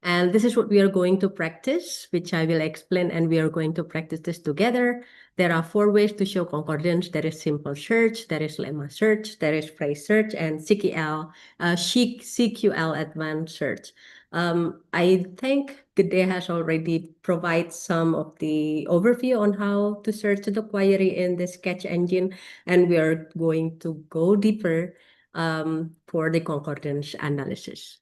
Speaker 13: And this is what we are going to practice, which I will explain, and we are going to practice this together. There are 4 ways to show concordance. There is simple search, there is lemma search, there is phrase search, and CQL advanced search. I think Gede has already provided some of the overview on how to search the query in the Sketch engine, and we are going to go deeper for the concordance analysis.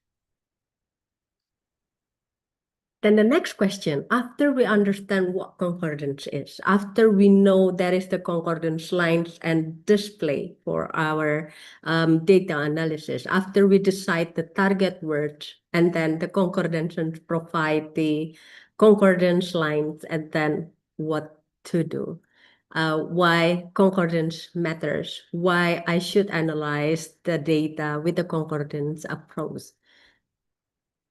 Speaker 13: Then the next question, after we understand what concordance is, after we know there is the concordance lines and display for our data analysis, after we decide the target words, and then the concordances provide the concordance lines, and then what to do. Why concordance matters, why I should analyze the data with the concordance approach.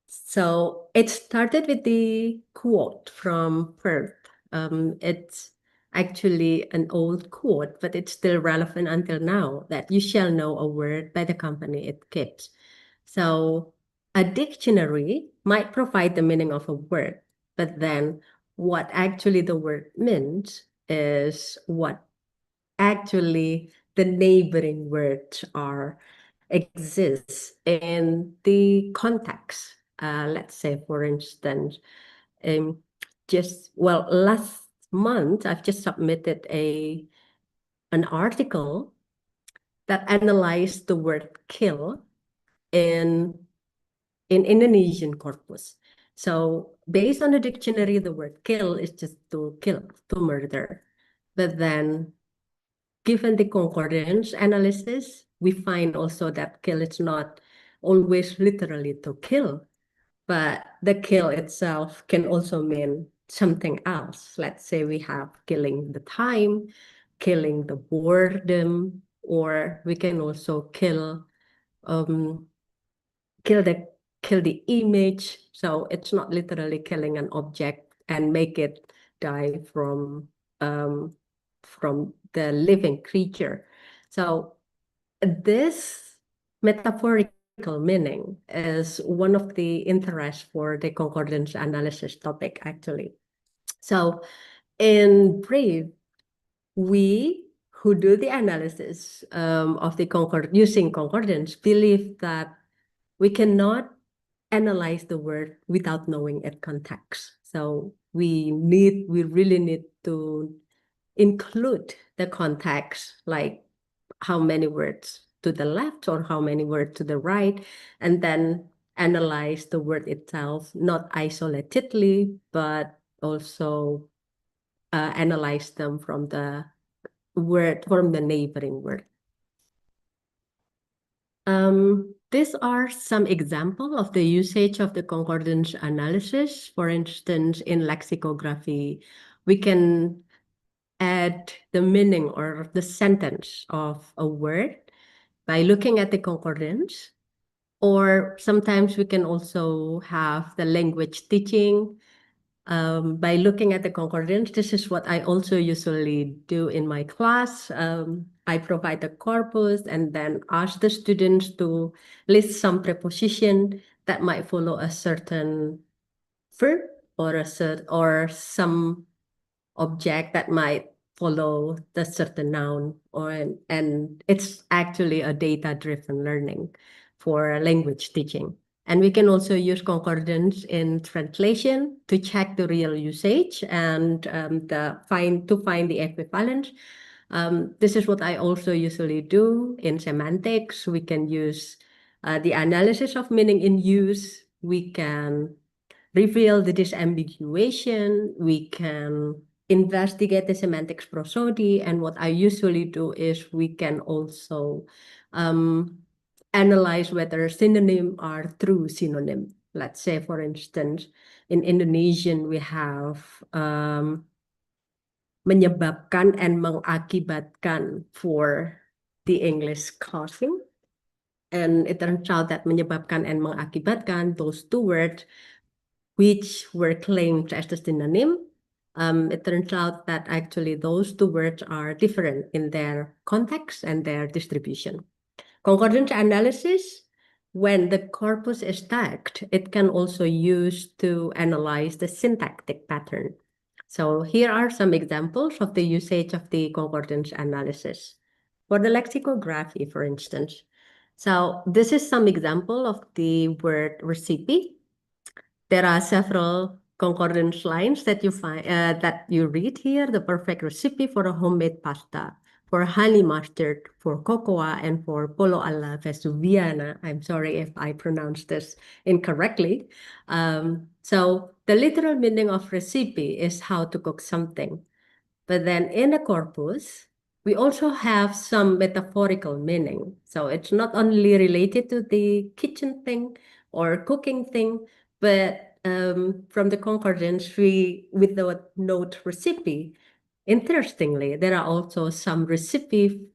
Speaker 13: So it started with the quote from Perth. It's actually an old quote, but it's still relevant until now, that you shall know a word by the company it keeps. So a dictionary might provide the meaning of a word, but then what actually the word means is what actually the neighboring words are exists in the context. Let's say, for instance, last month I've just submitted an article that analyzed the word kill in Indonesian corpus. So based on the dictionary, the word kill is just to kill, to murder. But then given the concordance analysis, we find also that kill is not always literally to kill, but the kill itself can also mean something else. Let's say we have killing the time, killing the boredom, or we can also kill the image. So it's not literally killing an object and make it die from the living creature. So this metaphorical meaning is one of the interests for the concordance analysis topic, actually. So in brief, we who do the analysis of the using concordance believe that we cannot analyze the word without knowing its context. So we really need to include the context, like how many words to the left or how many words to the right, and then analyze the word itself, not isolatedly, but also analyze them from the neighboring word. These are some examples of the usage of the concordance analysis. For instance, in lexicography, we can add the meaning or the sentence of a word by looking at the concordance, or sometimes we can also have the language teaching by looking at the concordance. This is what I also usually do in my class. I provide the corpus and then ask the students to list some preposition that might follow a certain verb or some object that might follow the certain noun, and it's actually a data-driven learning for language teaching. And we can also use concordance in translation to check the real usage and to find the equivalence. This is what I also usually do in semantics. We can use the analysis of meaning in use. We can reveal the disambiguation. We can investigate the semantics prosody. And what I usually do is we can also analyze whether synonym are true synonym. Let's say, for instance, in Indonesian, we have menyebabkan and mengakibatkan for the English causing. And it turns out that menyebabkan and mengakibatkan, those two words, which were claimed as the synonym, it turns out that actually those two words are different in their context and their distribution. Concordance analysis when the corpus is tagged, it can also use to analyze the syntactic pattern. So here are some examples of the usage of the concordance analysis. For the lexicography, for instance. So this is some example of the word recipe. There are several concordance lines that you find that you read here. The perfect recipe for a homemade pasta, for honey mustard, for cocoa, and for pollo alla vesuviana. I'm sorry if I pronounced this incorrectly. So the literal meaning of recipe is how to cook something. But then in the corpus, we also have some metaphorical meaning. So it's not only related to the kitchen thing or cooking thing, but from the concordance, with the note recipe, interestingly, there are also some recipe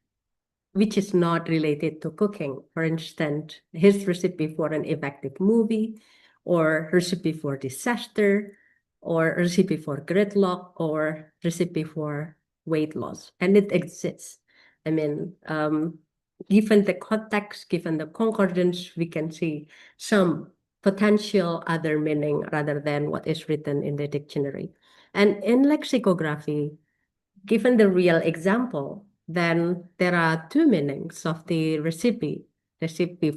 Speaker 13: which is not related to cooking. For instance, his recipe for an effective movie, or recipe for disaster, or recipe for gridlock, or recipe for weight loss. And it exists. I mean, given the context, given the concordance, we can see some potential other meaning rather than what is written in the dictionary. And in lexicography, given the real example, then there are two meanings of the recipe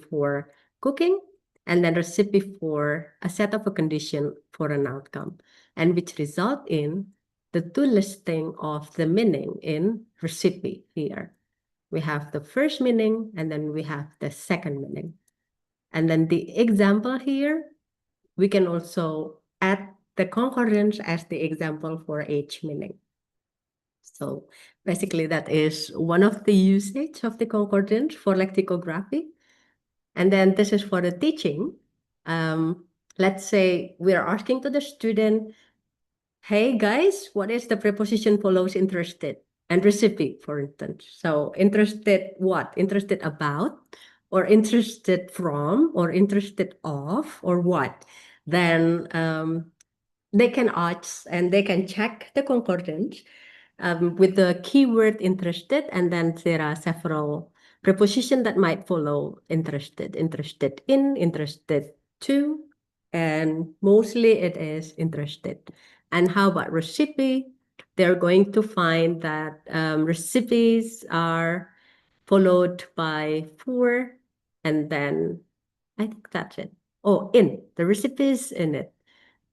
Speaker 13: for cooking, and then recipe for a set of a condition for an outcome, and which result in the two listing of the meaning in recipe here. We have the first meaning, and then we have the second meaning. And then the example here, we can also add the concordance as the example for each meaning. So basically that is one of the usage of the concordance for lexicography. And then this is for the teaching. Let's say we're asking to the student, hey guys, what is the preposition follows interested and recipe, for instance? So interested what? Interested about, or interested from, or interested of, or what? Then they can ask and they can check the concordance with the keyword interested, and then there are several prepositions that might follow interested, interested in, interested to, and mostly it is interested. And how about recipe? They're going to find that recipes are followed by for, and then I think that's it. Oh, in, the recipe is in it.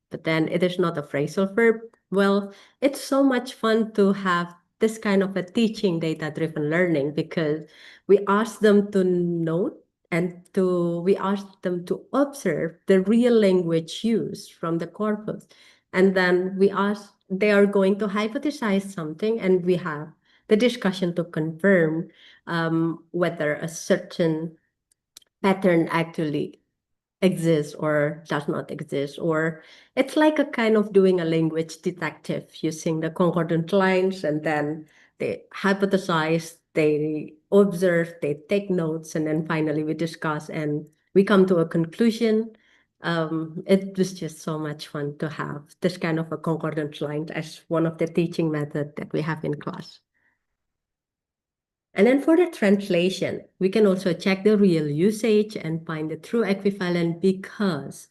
Speaker 13: But then it is not a phrasal verb. Well, it's so much fun to have this kind of a teaching data-driven learning, because we ask them to note and we ask them to observe the real language used from the corpus. And then they are going to hypothesize something, and we have the discussion to confirm whether a certain pattern actually exists or does not exist, or it's like a kind of doing a language detective using the concordant lines, and then they hypothesize, they observe, they take notes, and then finally we discuss and we come to a conclusion. It was just so much fun to have this kind of a concordant lines as one of the teaching methods that we have in class. And then for the translation, we can also check the real usage and find the true equivalent, because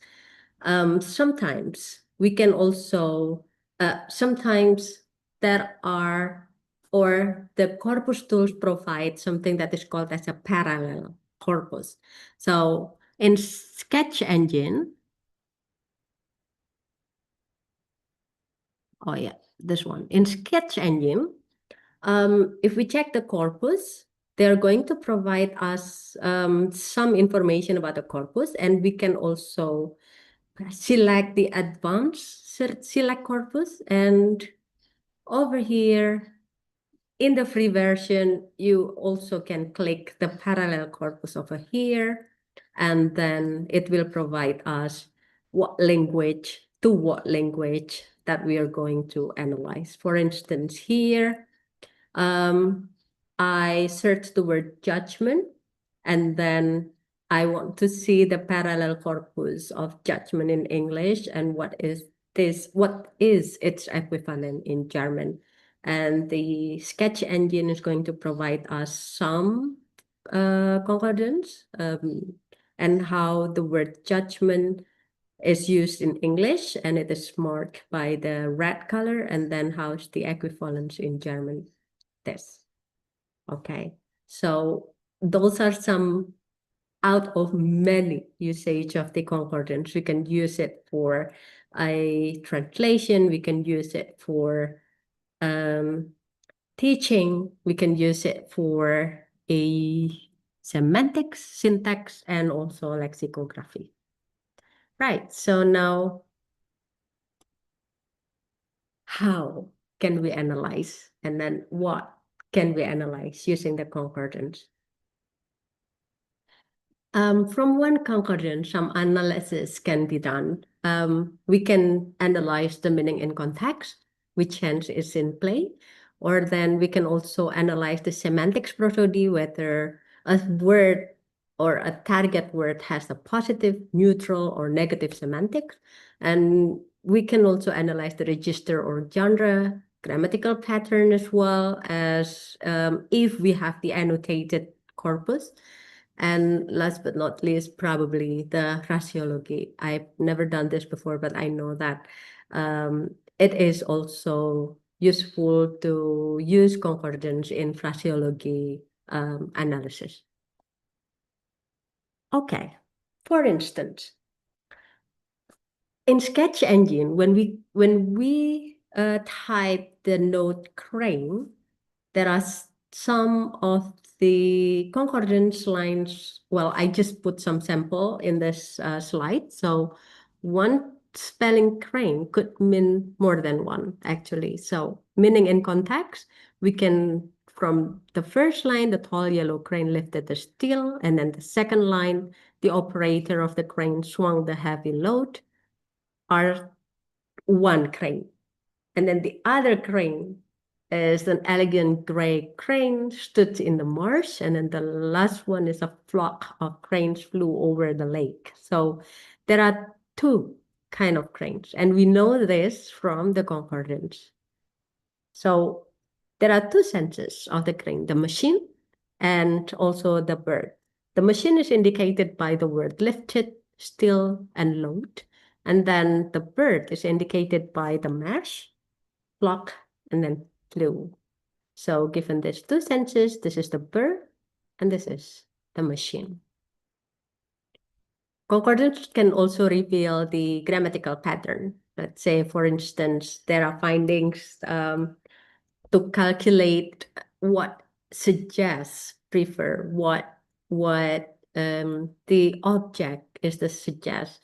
Speaker 13: sometimes we can also, sometimes there are, or the corpus tools provide something that is called as a parallel corpus. So in Sketch Engine, oh yeah, this one. In Sketch Engine, if we check the corpus, they're going to provide us some information about the corpus, and we can also select the advanced select corpus. And over here in the free version, you also can click the parallel corpus over here, and then it will provide us what language that we are going to analyze. For instance, here, I search the word judgment, and then I want to see the parallel corpus of judgment in English and what is its equivalent in German. And the Sketch Engine is going to provide us some concordance. and how the word judgment is used in English, and it is marked by the red color, and then how's the equivalence in German? This. Okay, so those are some out of many usage of the concordance. We can use it for a translation, we can use it for teaching, we can use it for a semantics, syntax, and also lexicography. Right, so now how can we analyze, and then what can we analyze using the concordance? From one concordance, some analysis can be done. We can analyze the meaning in context, which hence is in play, or then we can also analyze the semantics prosody, whether a word or a target word has a positive, neutral, or negative semantics. And we can also analyze the register or genre, grammatical pattern, as well as if we have the annotated corpus. And last but not least, probably the phraseology. I've never done this before, but I know that it is also useful to use concordance in phraseology analysis. Okay, for instance, in Sketch Engine, when we type the note crane, there are some of the concordance lines. Well, I just put some sample in this slide. So one spelling crane could mean more than one, actually. So meaning in context, we can, from the first line, the tall yellow crane lifted the steel, and then the second line, the operator of the crane swung the heavy load, are one crane. And then the other crane is an elegant gray crane stood in the marsh. And then the last one is a flock of cranes flew over the lake. So there are two kind of cranes. And we know this from the concordance. So there are two senses of the crane, the machine and also the bird. The machine is indicated by the word lifted, still, and load. And then the bird is indicated by the mash, flock, and then flew. So given these two senses, this is the bird and this is the machine. Concordance can also reveal the grammatical pattern. Let's say, for instance, there are findings to calculate what suggests prefer, what the object is the suggest.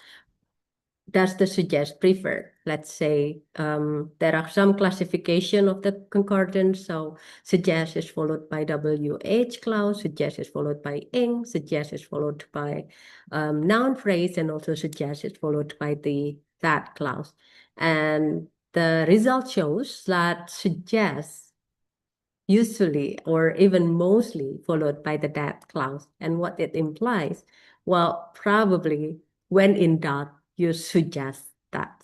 Speaker 13: Does the suggest prefer? Let's say there are some classification of the concordance. So suggest is followed by WH clause, suggest is followed by ing, suggest is followed by noun phrase, and also suggest is followed by the that clause. And the result shows that suggest usually or even mostly followed by the that clause. And what it implies, well, probably when in doubt, you suggest that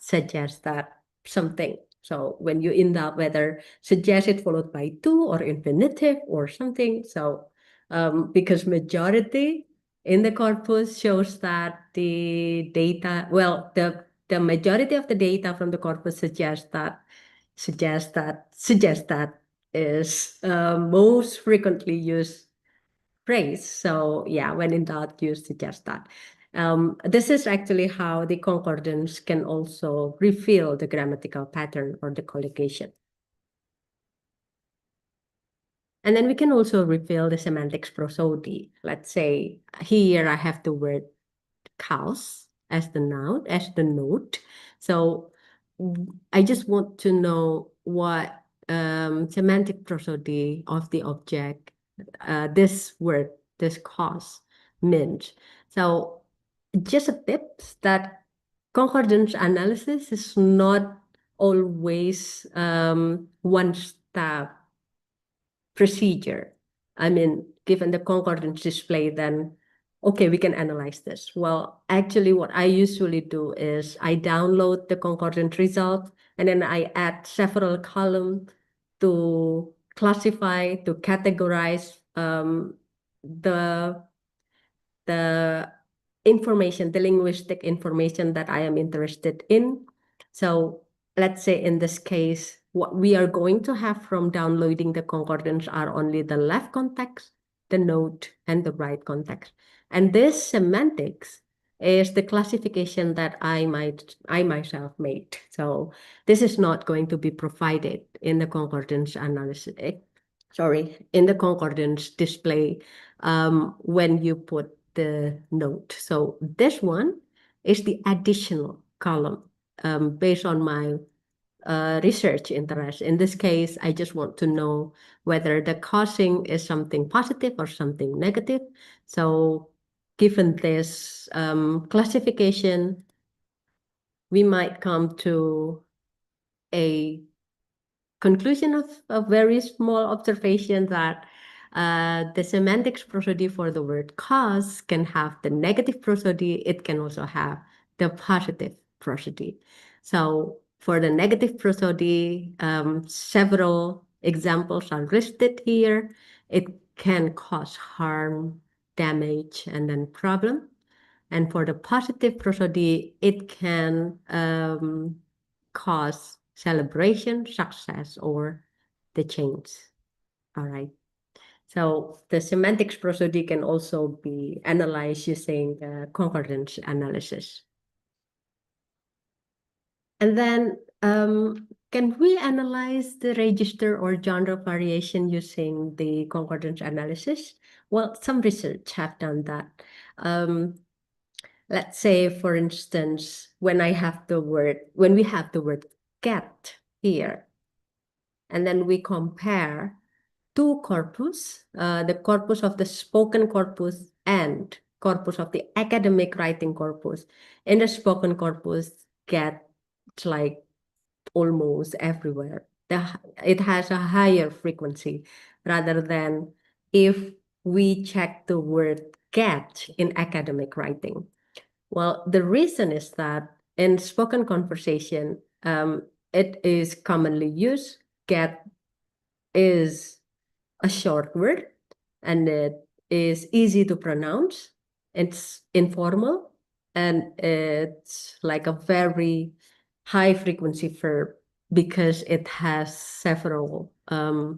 Speaker 13: something. So when you in doubt whether suggest it followed by to or infinitive or something. So because majority in the corpus shows that the data, well, the majority of the data from the corpus suggests that is most frequently used phrase. So yeah, when in doubt, you suggest that. This is actually how the concordance can also reveal the grammatical pattern or the collocation. And then we can also reveal the semantics prosody. Let's say here I have the word cows as the noun, as the note. So I just want to know what semantic prosody of the object this word, this cause means. So just a tip that concordance analysis is not always one step procedure. I mean, given the concordance display, then okay, we can analyze this. Well, actually, what I usually do is I download the concordant result and then I add several columns to classify, to categorize the information, the linguistic information that I am interested in. So let's say in this case, what we are going to have from downloading the concordance are only the left context, the note, and the right context. And this semantics is the classification that I myself made. So this is not going to be provided in the concordance analysis. In the concordance display when you put the note. So this one is the additional column based on my research interest. In this case, I just want to know whether the causing is something positive or something negative. So given this classification, we might come to a conclusion of a very small observation that the semantics prosody for the word cause can have the negative prosody. It can also have the positive prosody. So for the negative prosody, several examples are listed here. It can cause harm, damage, and then problem. And for the positive prosody, it can cause celebration, success, or the change. All right. So the semantics prosody can also be analyzed using the concordance analysis. And then can we analyze the register or genre variation using the concordance analysis? Well, some research have done that. Let's say, for instance, when we have the word cat here, and then we compare two corpus, the corpus of the spoken corpus and corpus of the academic writing corpus. In the spoken corpus, cat like almost everywhere. It has a higher frequency rather than if we check the word cat in academic writing. Well, the reason is that in spoken conversation, it is commonly used. Get is a short word and it is easy to pronounce. It's informal and it's like a very high frequency verb because it has several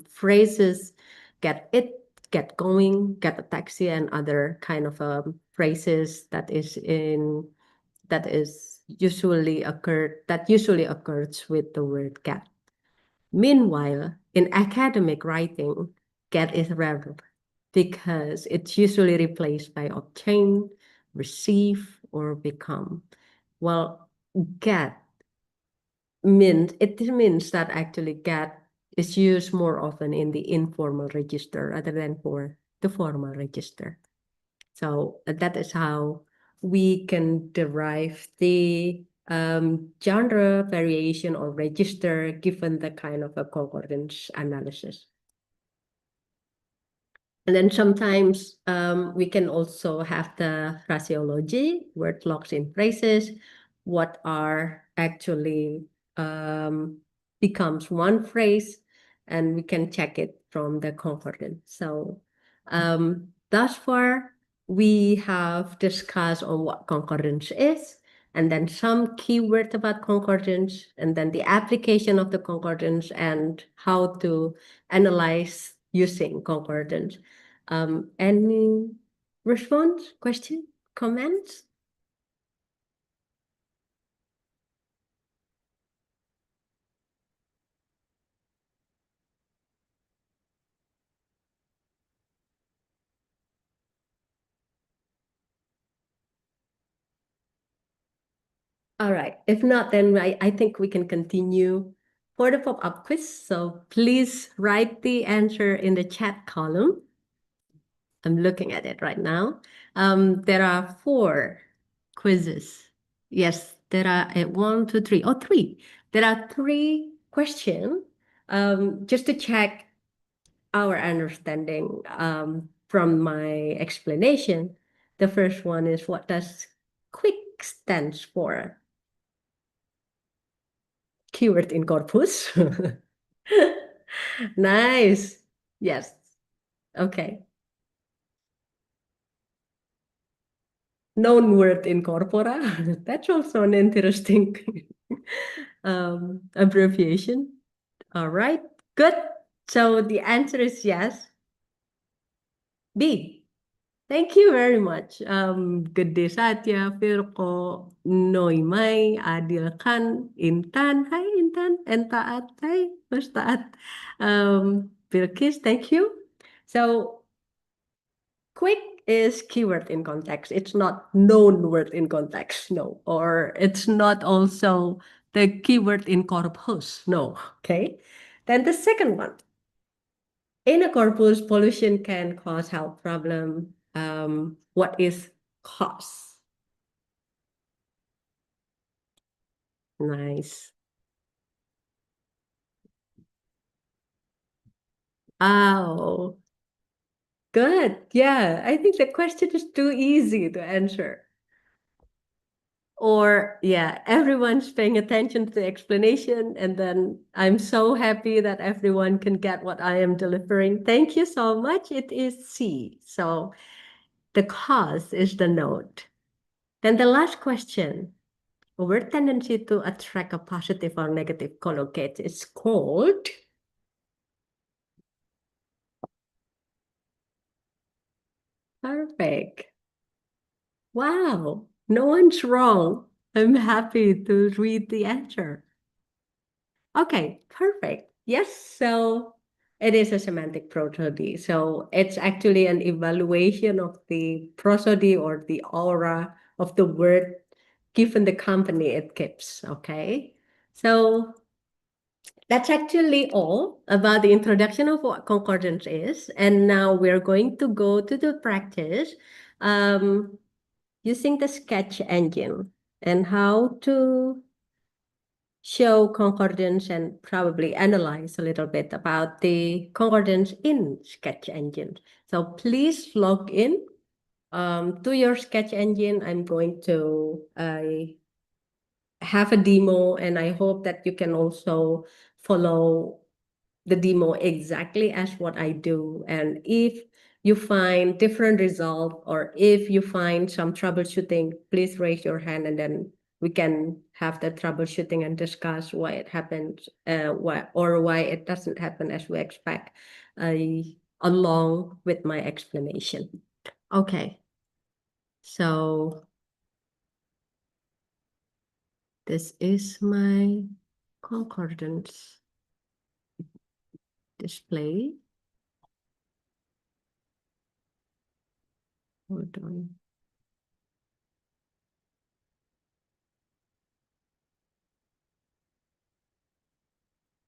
Speaker 13: phrases: get it, get going, get a taxi, and other kind of phrases that usually occurs with the word get. Meanwhile, in academic writing, get is rare because it's usually replaced by obtain, receive, or become. Well, get means that actually get is used more often in the informal register rather than for the formal register. So that is how we can derive the genre variation or register given the kind of a concordance analysis. And then sometimes we can also have the phraseology, word locks in phrases, what are actually becomes one phrase, and we can check it from the concordance. So thus far, we have discussed on what concordance is, and then some keywords about concordance, and then the application of the concordance and how to analyze using concordance. Any response, question, comments? All right. If not, then I think we can continue for the pop-up quiz. So please write the answer in the chat column. I'm looking at it right now. There are 4 quizzes. Yes, there are 1, 2, 3. Oh, 3. There are 3 questions just to check our understanding from my explanation. The first one is, what does quick stands for? Keyword in corpus. Nice. Yes. Okay. known word in corpora. That's also an interesting abbreviation. All right, good. So the answer is yes. B. Thank you very much. Gede Satya, Virko, Noimai, Adil Khan, Intan. Hi, Intan. And Taat. Hi, Mas Taat. Bilkis, thank you. So, quick is keyword in context. It's not known word in context, no. Or it's not also the keyword in corpus, no. Okay. Then the second one. In a corpus, pollution can cause health problem. What is cause? Nice. Oh, good. Yeah, I think the question is too easy to answer. Or, yeah, everyone's paying attention to the explanation, and then I'm so happy that everyone can get what I am delivering. Thank you so much. It is C. So the cause is the note. Then the last question. A word tendency to attract a positive or negative collocates is called perfect. Wow, no one's wrong. I'm happy to read the answer. Okay, perfect. Yes, so it is a semantic prosody. So it's actually an evaluation of the prosody or the aura of the word given the company it keeps. Okay, so that's actually all about the introduction of what concordance is. And now we're going to go to the practice using the sketch engine and how to show concordance and probably analyze a little bit about the concordance in sketch engine. So please log in to your sketch engine. I'm going to have a demo, and I hope that you can also follow the demo exactly as what I do. And if you find different result or if you find some troubleshooting, please raise your hand and then we can have the troubleshooting and discuss why it happens, why it doesn't happen as we expect, along with my explanation. Okay, so this is my concordance display. Hold on.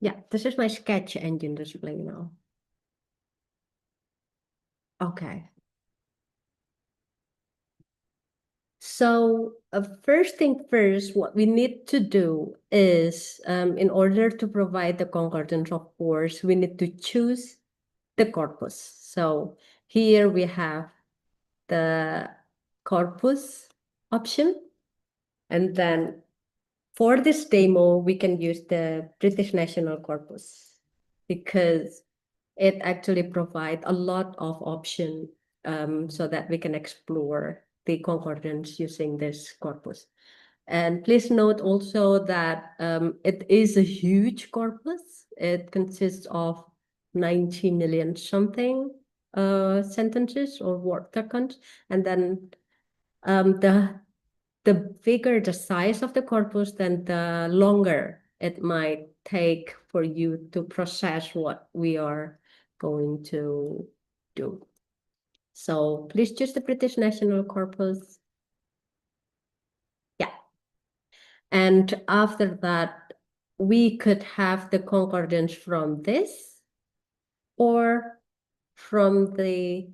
Speaker 13: Yeah, this is my sketch engine display now. Okay. So first thing first, what we need to do is, in order to provide the concordance, of course, we need to choose the corpus. So here we have the corpus option. And then for this demo, we can use the British National Corpus because it actually provides a lot of options so that we can explore the concordance using this corpus. And please note also that it is a huge corpus. It consists of 90 million something sentences or word tokens. And then the bigger the size of the corpus, then the longer it might take for you to process what we are going to do. So please choose the British National Corpus. Yeah. And after that, we could have the concordance from this or from the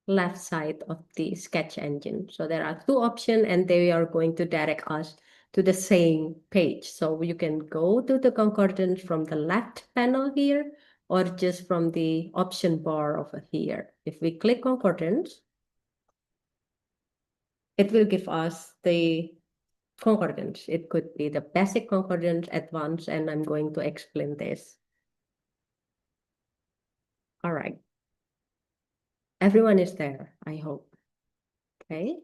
Speaker 13: left side of the sketch engine. So there are two options and they are going to direct us to the same page. So you can go to the concordance from the left panel here or just from the option bar over here. If we click concordance, it will give us the concordance. It could be the basic concordance, advanced, and I'm going to explain this. All right. Everyone is there, I hope. Okay.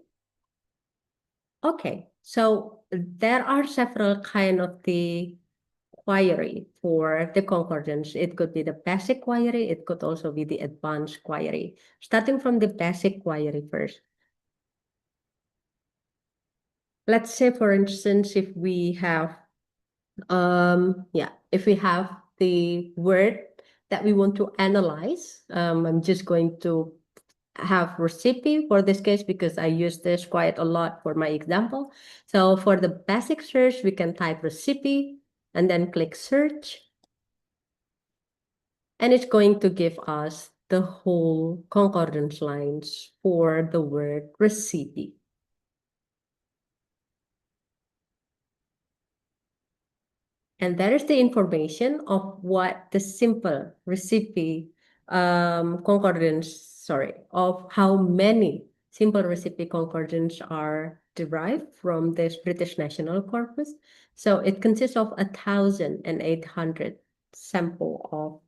Speaker 13: Okay, so there are several kind of the query for the concordance. It could be the basic query. It could also be the advanced query. Starting from the basic query first. Let's say, for instance, if we have, if we have the word that we want to analyze, I'm just going to have recipe for this case because I use this quite a lot for my example. So for the basic search, we can type recipe and then click search. And it's going to give us the whole concordance lines for the word recipe. And that is the information of what the simple recipe of how many simple recipe concordance are derived from this British National Corpus. So it consists of 1,800 sample of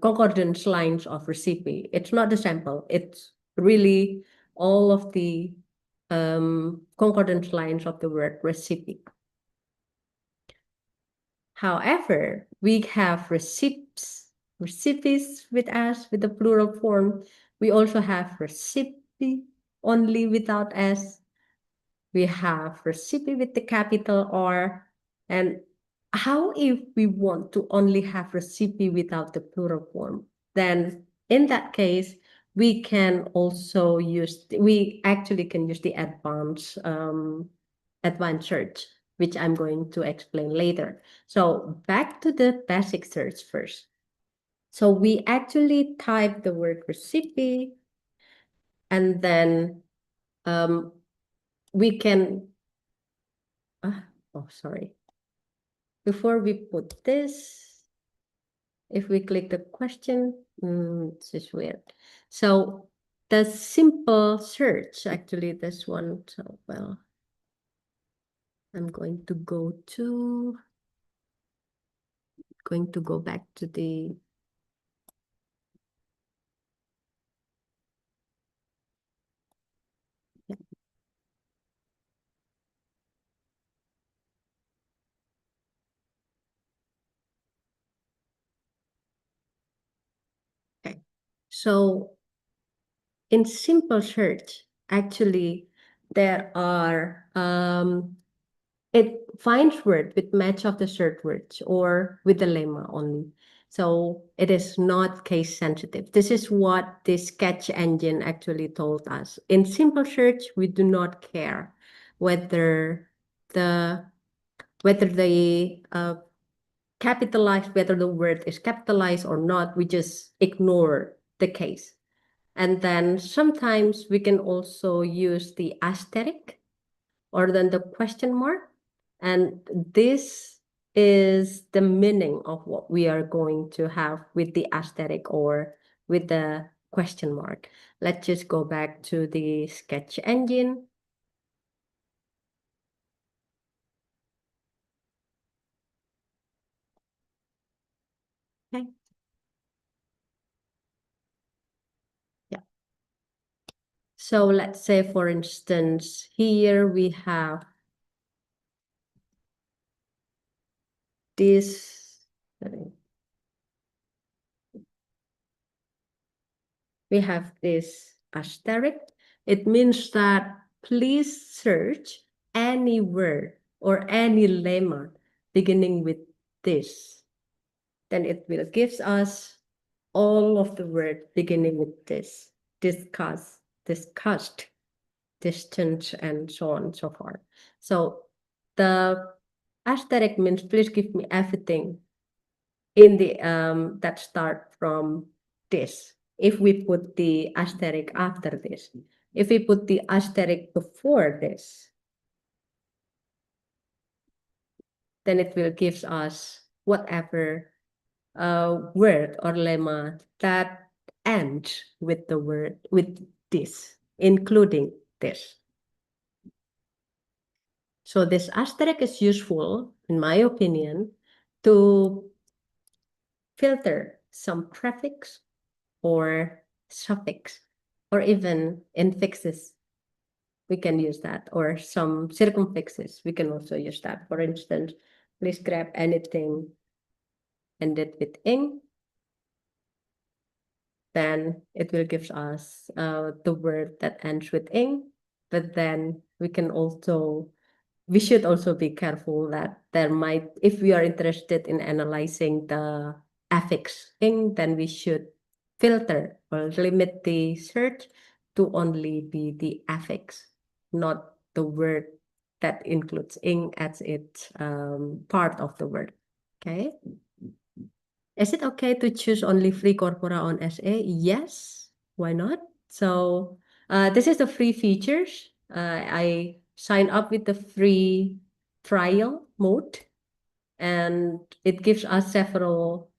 Speaker 13: concordance lines of recipe. It's not the sample, it's really all of the concordance lines of the word recipe. However, we have recipes with us with the plural form. We also have recipe only without S. We have recipe with the capital R. And how if we want to only have recipe without the plural form? Then in that case, we can also use, we actually can use the advanced search, which I'm going to explain later. So back to the basic search first. So we actually type the word recipe and then we can, sorry. Before we put this, if we click the question, this is weird. So the simple search, actually this one, so well, I'm going to go back to the Okay. So in simple search, actually there are it finds word with match of the search words or with the lemma only. So it is not case sensitive. This is what this sketch engine actually told us. In simple search, we do not care whether the whether the word is capitalized or not. We just ignore the case. And then sometimes we can also use the asterisk or then the question mark. And this is the meaning of what we are going to have with the asterisk or with the question mark. Let's just go back to the sketch engine. Okay. Yeah. So let's say, for instance, here we have this. We have this asterisk. It means that please search any word or any lemma beginning with this. Then it will give us all of the word beginning with this. Discuss, discussed, distance, and so on and so forth. So the asterisk means please give me everything in the that start from this. If we put the asterisk after this, if we put the asterisk before this, then it will give us whatever word or lemma that ends with the word with this, including this. So this asterisk is useful, in my opinion, to filter some prefix or suffix or even infixes we can use that, or some circumfixes, we can also use that. For instance, please grab anything ended with ing, then it will give us the word that ends with ing, but then we should also be careful that there might, if we are interested in analyzing the affix ing, then we should filter or limit the search to only be the affix, not the word that includes ing as its part of the word. Okay. Is it okay to choose only free corpora on SA? Yes, why not? So this is the free features. I sign up with the free trial mode, and it gives us several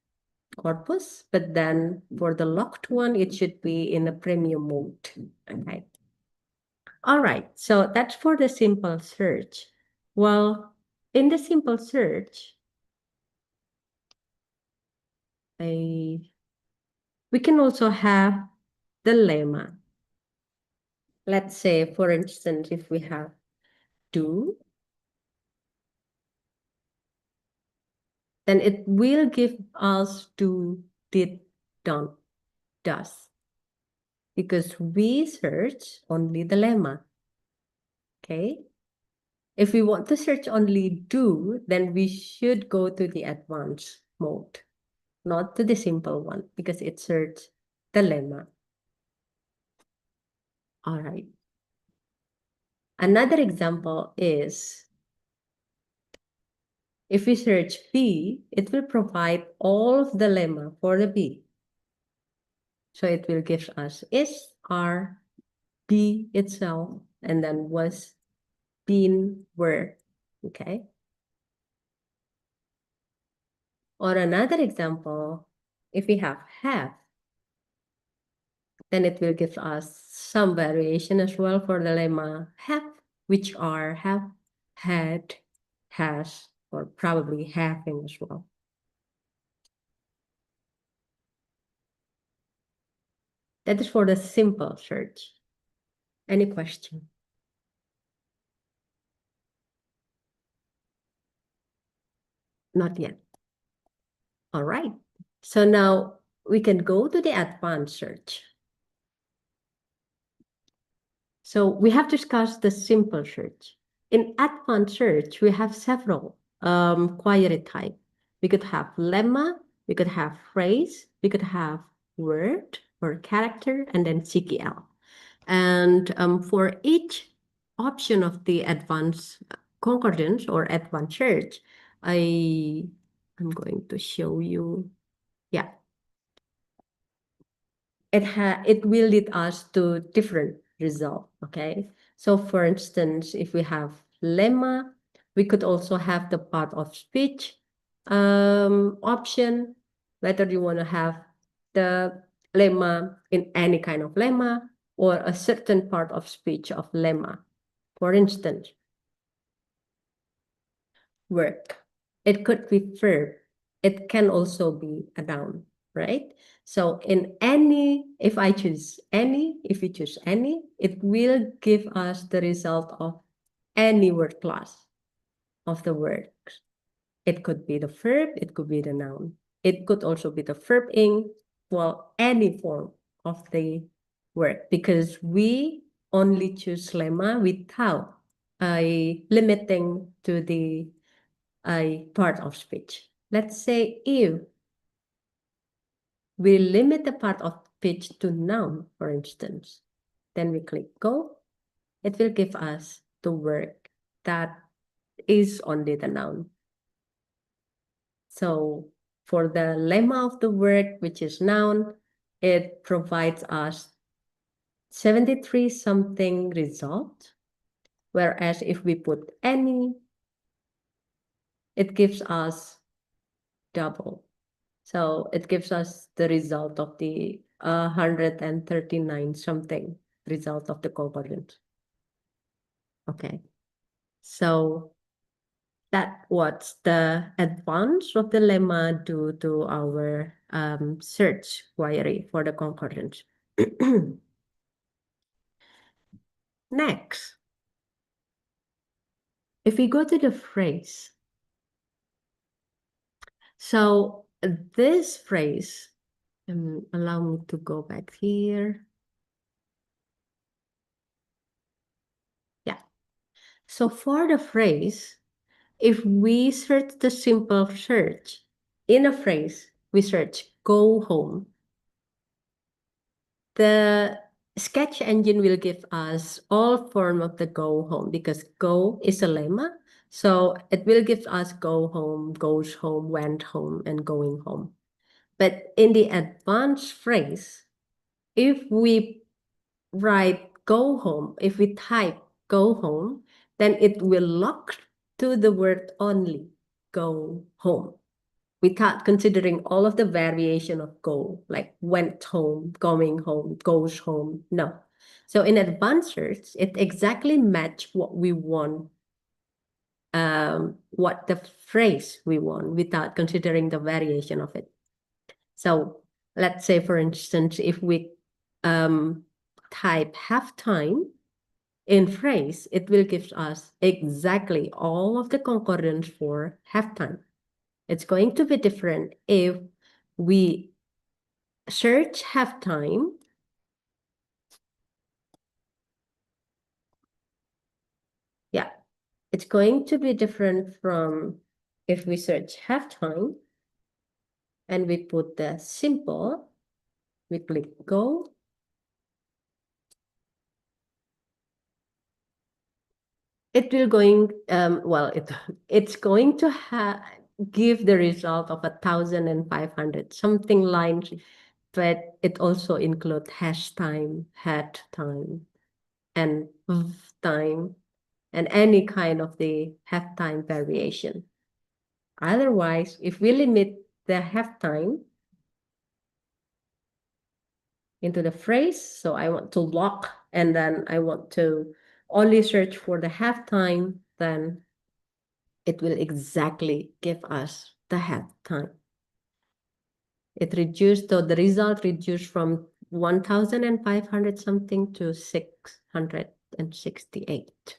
Speaker 13: corpus, but then for the locked one, it should be in a premium mode. Okay. All right, so that's for the simple search. Well, in the simple search, we can also have the lemma. Let's say, for instance, if we have do, then it will give us do, did, don't, does, because we search only the lemma. Okay. If we want to search only do, then we should go to the advanced mode, not to the simple one, because it searches the lemma. All right. Another example is, if we search B, it will provide all of the lemma for the B. So it will give us is, are, be itself, and then was, been, were. Okay. Or another example, if we have, then it will give us some variation as well for the lemma have, which are have, had, has, or probably having as well. That is for the simple search. Any question? Not yet. All right. So now we can go to the advanced search. So we have discussed the simple search. In advanced search, we have several query type. We could have lemma, we could have phrase, we could have word or character, and then CQL. And for each option of the advanced concordance or advanced search, I'm going to show you. Yeah. It will lead us to different result. Okay. So for instance, if we have lemma, we could also have the part of speech option, whether you want to have the lemma in any kind of lemma or a certain part of speech of lemma. For instance, work. It could be verb. It can also be a noun, right? So in any, if we choose any, it will give us the result of any word class of the word. It could be the verb, it could be the noun. It could also be the verb ing, well, any form of the word, because we only choose lemma without limiting to the part of speech. Let's say if we limit the part of speech to noun, for instance, then we click go. It will give us the word that is only the noun. So for the lemma of the word, which is noun, it provides us 73 something result. Whereas if we put any, it gives us double. So it gives us the result of the 139 something result of the concordance. Okay. So that what's the advance of the lemma due to our search query for the concordance. Next, If we go to the phrase, so this phrase, allow me to go back here. Yeah. So for the phrase, if we search the simple search in a phrase, we search go home. The sketch engine will give us all form of the go home because go is a lemma. So it will give us go home, goes home, went home, and going home. But in the advanced phrase, if we write go home, if we type go home, then it will lock to the word only, go home, without considering all of the variation of go, like went home, going home, goes home. No. So in advanced search, it exactly match what we want, what the phrase we want without considering the variation of it. So let's say, for instance, if we type halftime in phrase, it will give us exactly all of the concordance for halftime. It's going to be different if we search halftime yeah, it's going to be different from if we search halftime and we put the simple, we click go. It will going, it's going to give the result of 1,500 something lines, but it also include hash time, hat time, and time, and any kind of the halftime variation. Otherwise, if we limit the halftime into the phrase, so I want to lock and then I want to only search for the halftime, then it will exactly give us the halftime. It reduced, so the result reduced from 1,500 something to 668.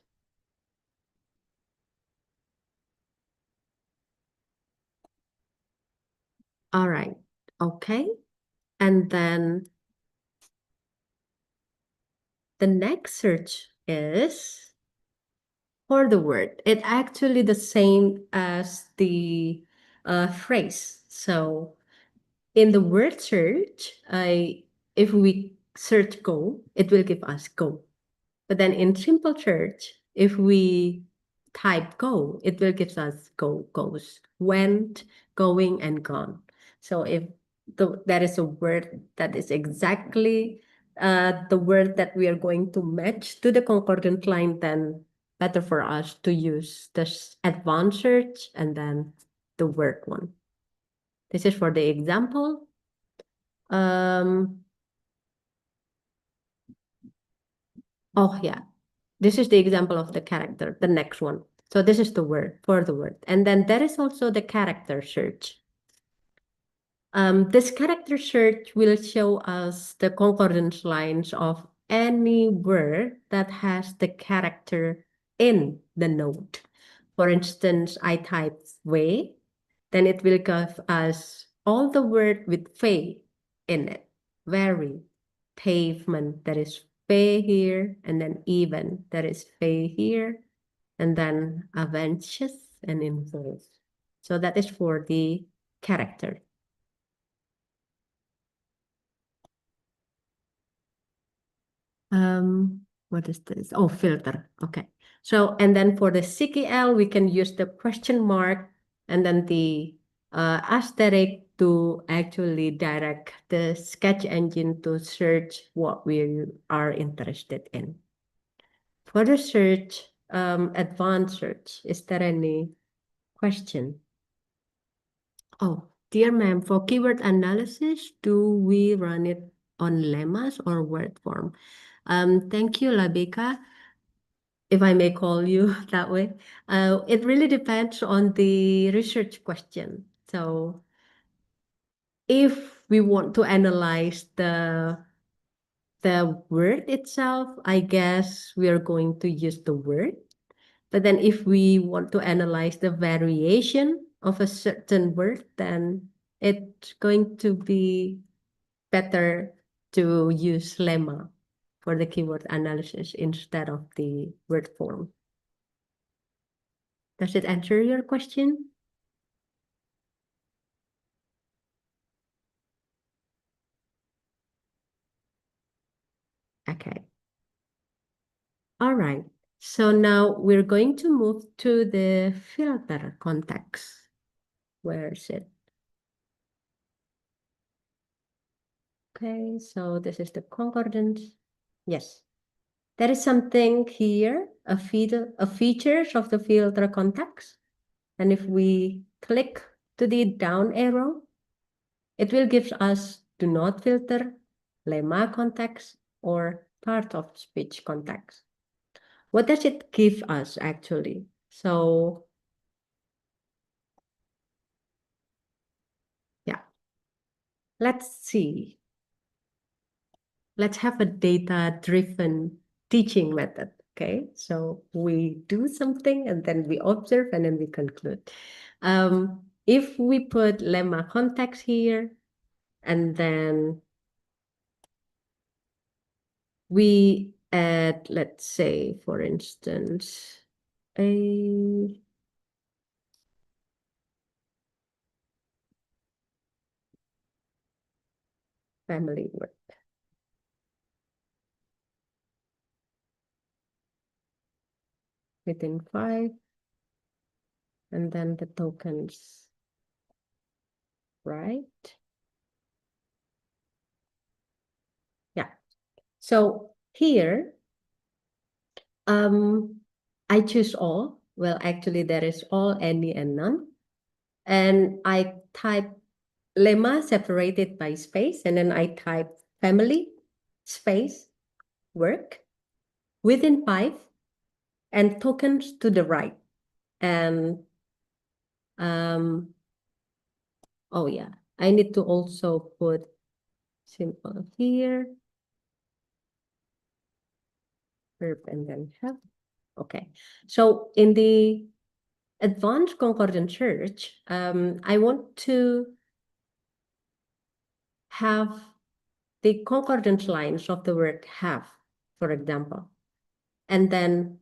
Speaker 13: All right, okay. And then the next search is for the word. It's actually the same as the phrase. So in the word search, if we search go, it will give us go. But then in simple search, if we type go, it will give us go, goes, went, going, and gone. So if that is a word that is exactly the word that we are going to match to the concordant line, then better for us to use this advanced search and then the word one. This is for the example. Oh yeah, this is the example of the character, the next one. So this is the word for the word. And then there is also the character search. This character search will show us the concordance lines of any word that has the character in the node. For instance, I type way, then it will give us all the word with fey in it. Very, pavement, there is fey here, and then even, there is fey here, and then aventus and involves. So that is for the character. What is this? Oh, filter. Okay. So, and then for the CKL, we can use the question mark and then the asterisk to actually direct the sketch engine to search what we are interested in. For the search, advanced search, is there any question? Oh, dear ma'am, for keyword analysis, do we run it on lemmas or word form? Thank you, Labika, if I may call you that way. It really depends on the research question. So if we want to analyze the word itself, I guess we are going to use the word. But then if we want to analyze the variation of a certain word, then it's going to be better to use lemma for the keyword analysis instead of the word form. Does it answer your question? Okay. All right. So now we're going to move to the filter context. Where is it? Okay, so this is the concordance. Yes. There is something here, a features of the filter context. And if we click to the down arrow, it will give us do not filter, lemma context, or part of speech context. What does it give us actually? So yeah, let's see. Let's have a data-driven teaching method. Okay, so we do something and then we observe and then we conclude. If we put lemma context here and then we add, let's say, for instance, a family word. Within 5, and then the tokens, right? Yeah. So here, I choose all. Well, actually, there is all, any, and none. And I type lemma separated by space, and then I type family, space, work, within 5, and tokens to the right. And oh yeah, I need to also put simple here, verb, and then have. Okay, so in the advanced concordant search, I want to have the concordance lines of the word have, for example. And then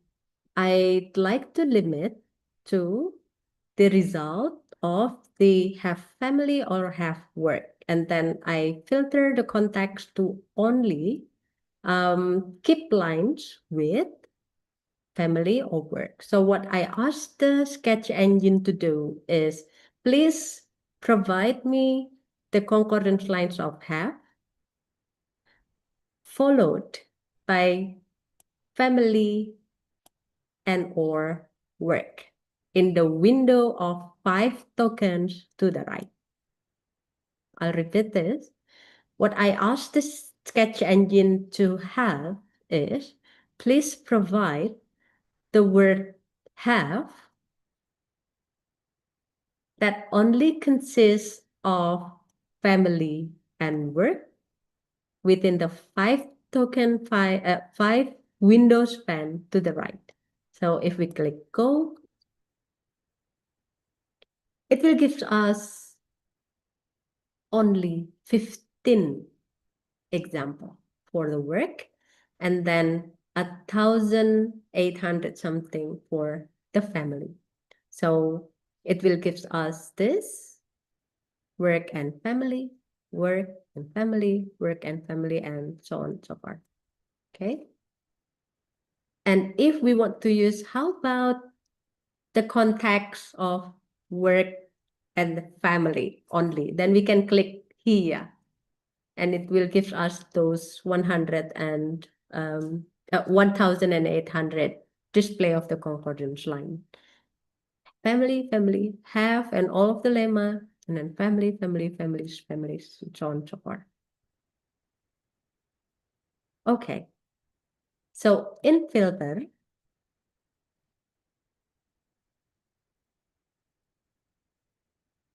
Speaker 13: I'd like to limit to the result of the have family or have work. And then I filter the context to only keep lines with family or work. So what I asked the sketch engine to do is, please provide me the concordance lines of have, followed by family and or work in the window of 5 tokens to the right. I'll repeat this. What I asked the sketch engine to have is, please provide the word have that only consists of family and work within the 5 window span to the right. So if we click go, it will give us only 15 example for the work, and then 1,800 something for the family. So it will give us this work and family, work and family, work and family, and so on and so forth. Okay. And if we want to use, how about the context of work and family only, then we can click here and it will give us those 1,800 display of the concordance line. Family, family, have, and all of the lemma, and then family, family, families, families, and so on and so forth. Okay. So in filter,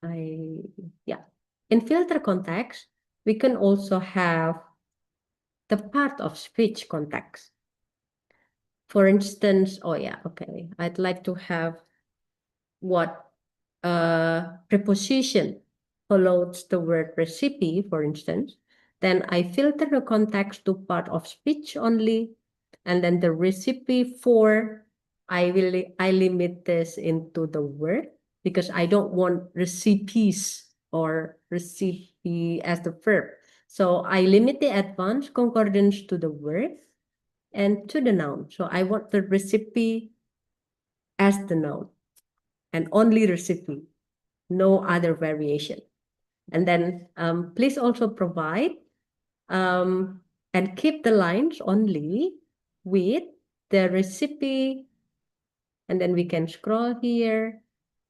Speaker 13: in filter context, we can also have the part of speech context. For instance, oh yeah, okay. I'd like to have what preposition follows the word recipe, for instance. Then I filter the context to part of speech only. And then the recipe for, I limit this into the word because I don't want recipes or recipe as the verb. So I limit the advanced concordance to the word and to the noun. So I want the recipe as the noun and only recipe, no other variation. And then please also provide and keep the lines only with the recipe. And then we can scroll here.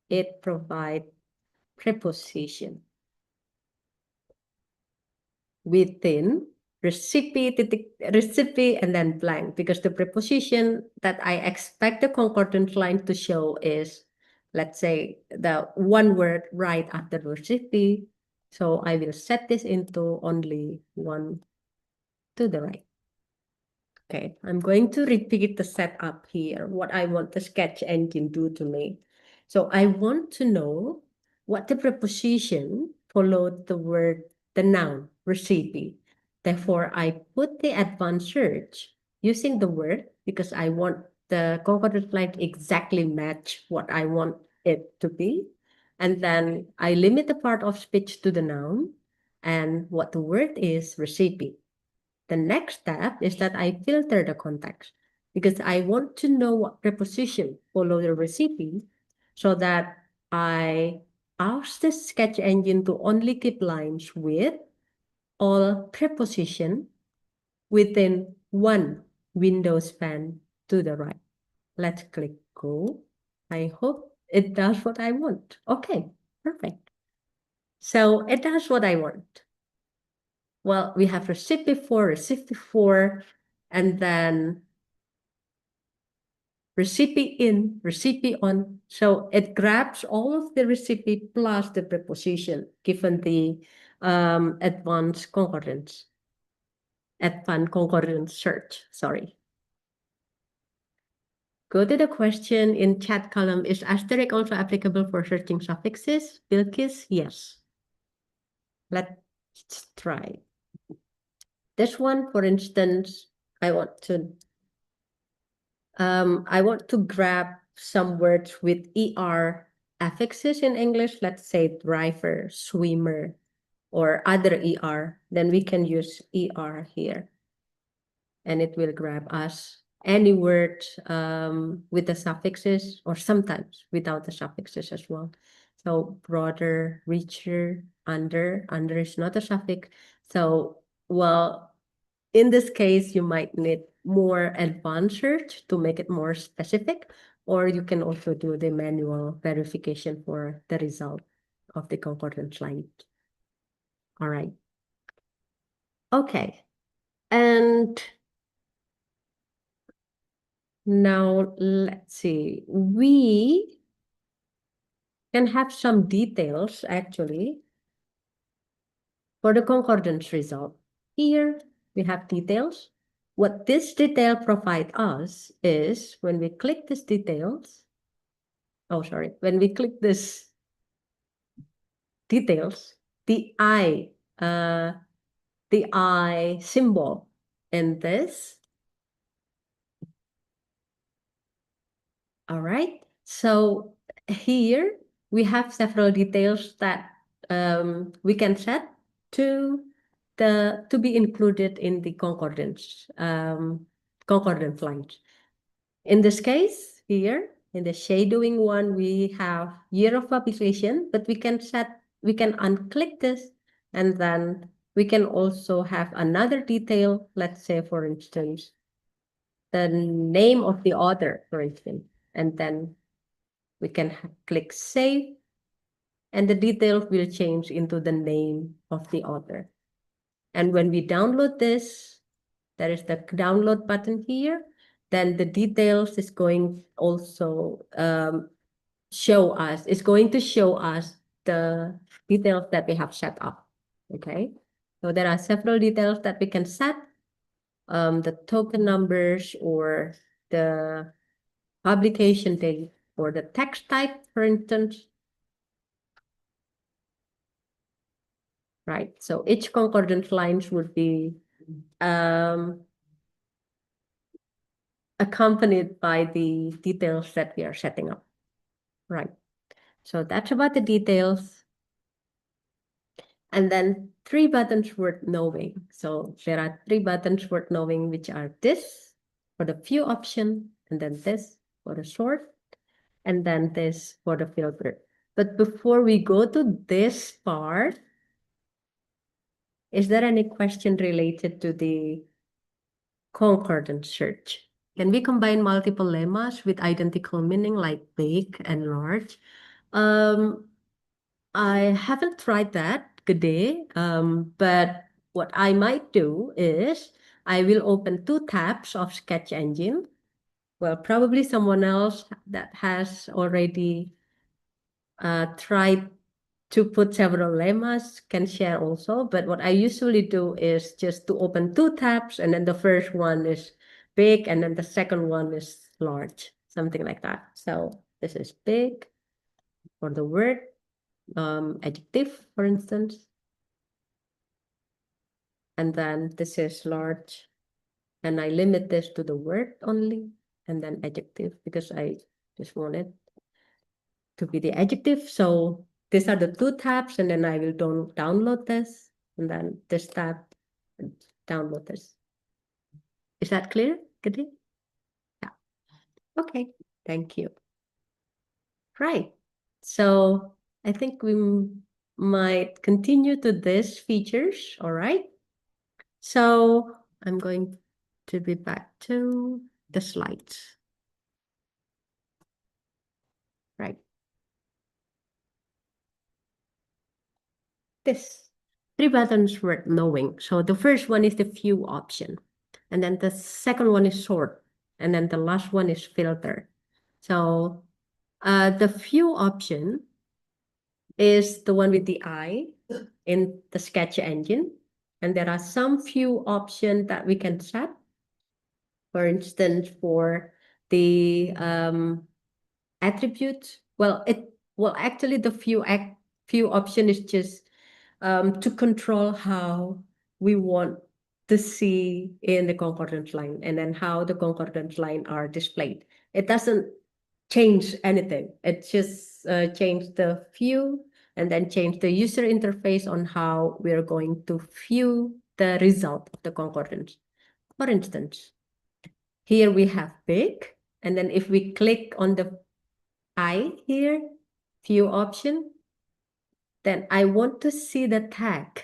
Speaker 13: It provides preposition within recipe and then blank, because the preposition that I expect the concordance line to show is, let's say, the one word right after recipe. So I will set this into only one to the right. Okay, I'm going to repeat the setup here, what I want the sketch engine do to me. So I want to know what the preposition followed the word, the noun, recipe. Therefore, I put the advanced search using the word because I want the concordance line exactly match what I want it to be. And then I limit the part of speech to the noun and what the word is, recipe. The next step is that I filter the context because I want to know what preposition follow the recipe so that I ask the sketch engine to only keep lines with all preposition within one window span to the right. Let's click go. I hope it does what I want. Okay, perfect. So it does what I want. Well, we have recipe for, and then recipe in, recipe on. So it grabs all of the recipe plus the preposition given the advanced concordance search, sorry. Go to the question in chat column. Is asterisk also applicable for searching suffixes? Bilkis, yes. Let's try. This one, for instance, I want to grab some words with ER affixes in English, let's say driver, swimmer, or other ER, then we can use ER here. And it will grab us any word with the suffixes or sometimes without the suffixes as well. So broader, richer, under is not a suffix. So, well, in this case, you might need more advanced search to make it more specific, or you can also do the manual verification for the result of the concordance line. All right. Okay. And now let's see. We can have some details actually for the concordance result. Here we have details. What this detail provide us is when we click this details, when we click this details, the eye symbol in this. All right. So here we have several details that we can set to be included in the concordance lines. In this case, here in the shadowing one, we have year of publication, but we can unclick this, and then we can also have another detail. Let's say, for instance, the name of the author, for instance, and then we can click save, and the details will change into the name of the author. And when we download this, there is the download button here. Then the details is going also show us the details that we have set up. Okay, so there are several details that we can set, the token numbers or the publication date for the text type, for instance. Right, so each concordance lines would be accompanied by the details that we are setting up. Right, so that's about the details. And then 3 buttons worth knowing. So there are 3 buttons worth knowing, which are this for the view option, and then this for the sort, and then this for the filter. But before we go to this part, is there any question related to the concordance search? Can we combine multiple lemmas with identical meaning like big and large? I haven't tried that, Gede, but what I might do is I will open 2 tabs of Sketch Engine. Well, probably someone else that has already tried to put several lemmas can share also, but what I usually do is just to open 2 tabs, and then the first one is big, and then the second one is large, something like that. So this is big for the word, adjective, for instance. And then this is large, and I limit this to the word only, and then adjective, because I just want it to be the adjective. So these are the 2 tabs, and then I will download this, and then this tab, and download this. Is that clear, Gede? Yeah. Okay, thank you. Right, so I think we might continue to these features, all right? So I'm going to be back to the slides. Right. This 3 buttons worth knowing. So the first one is the view option, and then the second one is sort, and then the last one is filter. So the view option is the one with the eye in the Sketch Engine, and there are some view options that we can set. For instance, for the attributes, well, actually the view option is just to control how we want to see in the concordance line, and then how the concordance line are displayed. It doesn't change anything. It just change the view, and then change the user interface on how we're going to view the result of the concordance. For instance, here we have big, and then if we click on the eye here, view option, then I want to see the tag.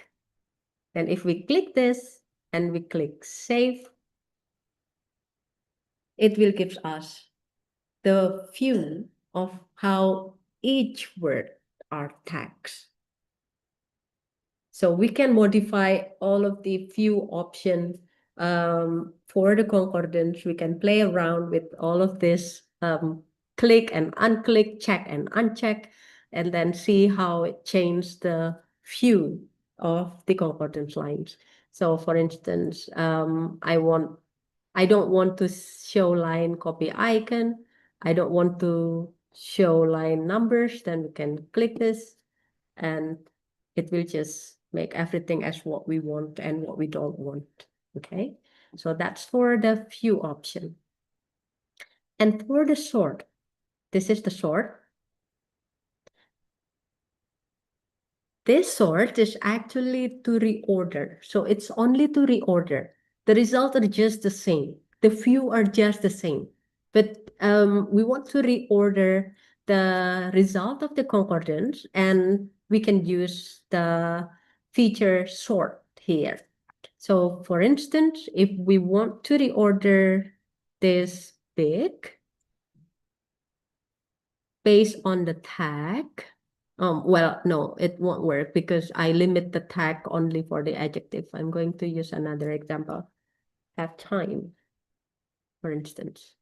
Speaker 13: And if we click this and we click save, it will give us the view of how each word are tags. So we can modify all of the view option for the concordance. We can play around with all of this, click and unclick, check and uncheck, and then see how it changes the view of the concordance lines. So for instance, I don't want to show line copy icon. I don't want to show line numbers. Then we can click this, and it will just make everything as what we want and what we don't want. Okay, so that's for the view option. And for the sort, this is the sort. This sort is actually to reorder. So it's only to reorder. The results are just the same. The view are just the same. But we want to reorder the result of the concordance, and we can use the feature sort here. So for instance, if we want to reorder this big based on the tag, well, no, it won't work because I limit the tag only for the adjective. I'm going to use another example. Have time, for instance.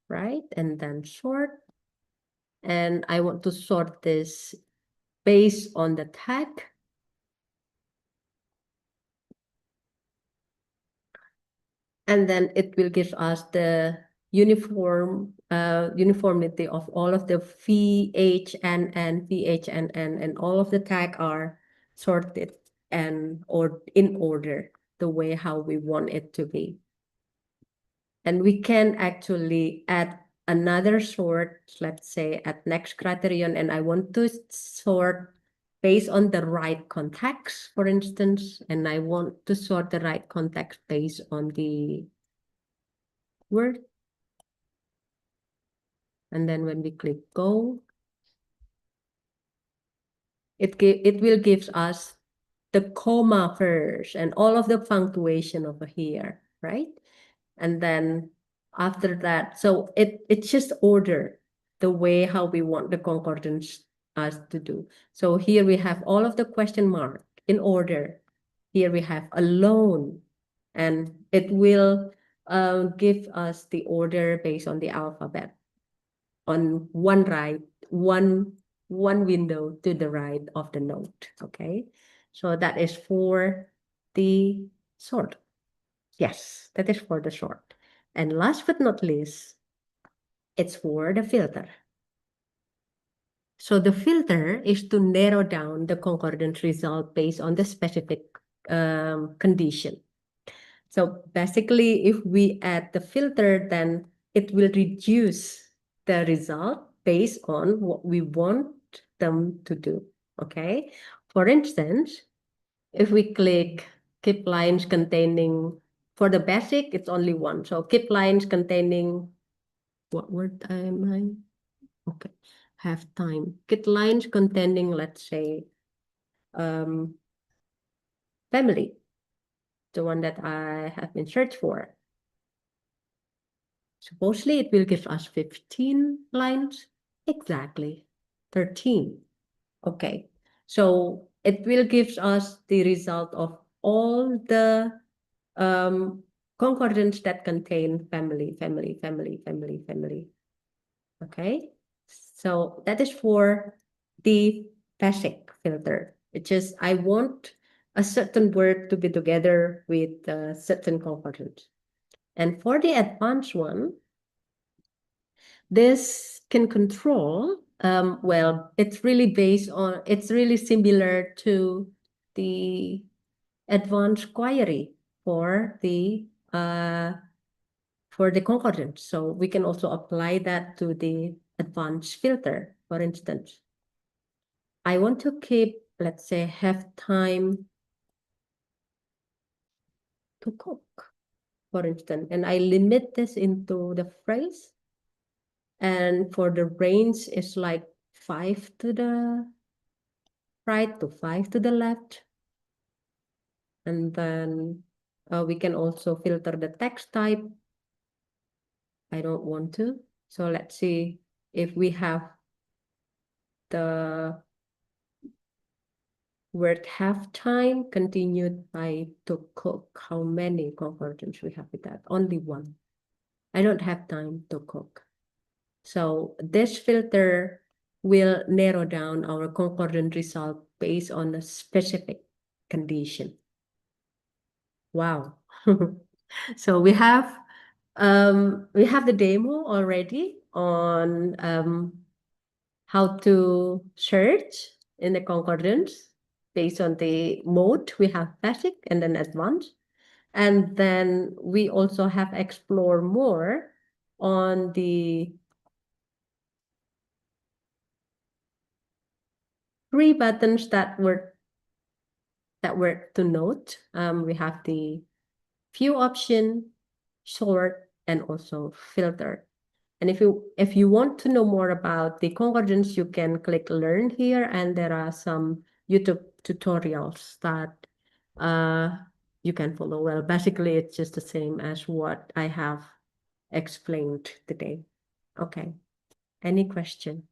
Speaker 13: Right, and then sort. And I want to sort this based on the tag. And then it will give us the uniformity of all of the VHNN, VHNN, and all of the tag are sorted and or in order, the way how we want it to be. And we can actually add another sort, let's say at next criterion, and I want to sort based on the right context, for instance, and I want to sort the right context based on the word. And then when we click go, it will give us the comma first and all of the punctuation over here, right? And then after that, so it's just order the way how we want the concordance us to do. So here we have all of the question mark in order. Here we have alone, and it will give us the order based on the alphabet on one window to the right of the note. Okay, so that is for the sort. Yes, that is for the sort. And last but not least, it's for the filter. So the filter is to narrow down the concordance result based on the specific condition. So basically, if we add the filter, then it will reduce the result based on what we want them to do. Okay. For instance, if we click keep lines containing, for the basic, it's only one. So keep lines containing, what word am I? Okay, have time. Keep lines containing, let's say, family, the one that I have been searched for. Supposedly it will give us 15 lines. Exactly, 13. Okay, so it will give us the result of all the concordance that contain family. Okay, so that is for the basic filter. It's just I want a certain word to be together with a certain concordance. And for the advanced one, this can control, well, it's really based on, it's really similar to the advanced query for the concordance. So we can also apply that to the advanced filter, for instance. I want to keep, let's say, have time to cook, for instance, and I limit this into the phrase. And for the range is like 5 to the right to 5 to the left. And then we can also filter the text type. I don't want to. So let's see if we have the word have time continued by to cook. How many concordance we have with that? Only one. I don't have time to cook. So this filter will narrow down our concordant result based on a specific condition. Wow. So we have the demo already on how to search in the concordance based on the mode. We have basic and then advanced. And then we also have explore more on the 3 buttons that were to note. We have the view option, sort, and also filter. And if you want to know more about the concordance, you can click learn here, and there are some YouTube tutorials that you can follow. Well, basically it's just the same as what I have explained today. Okay. Any question?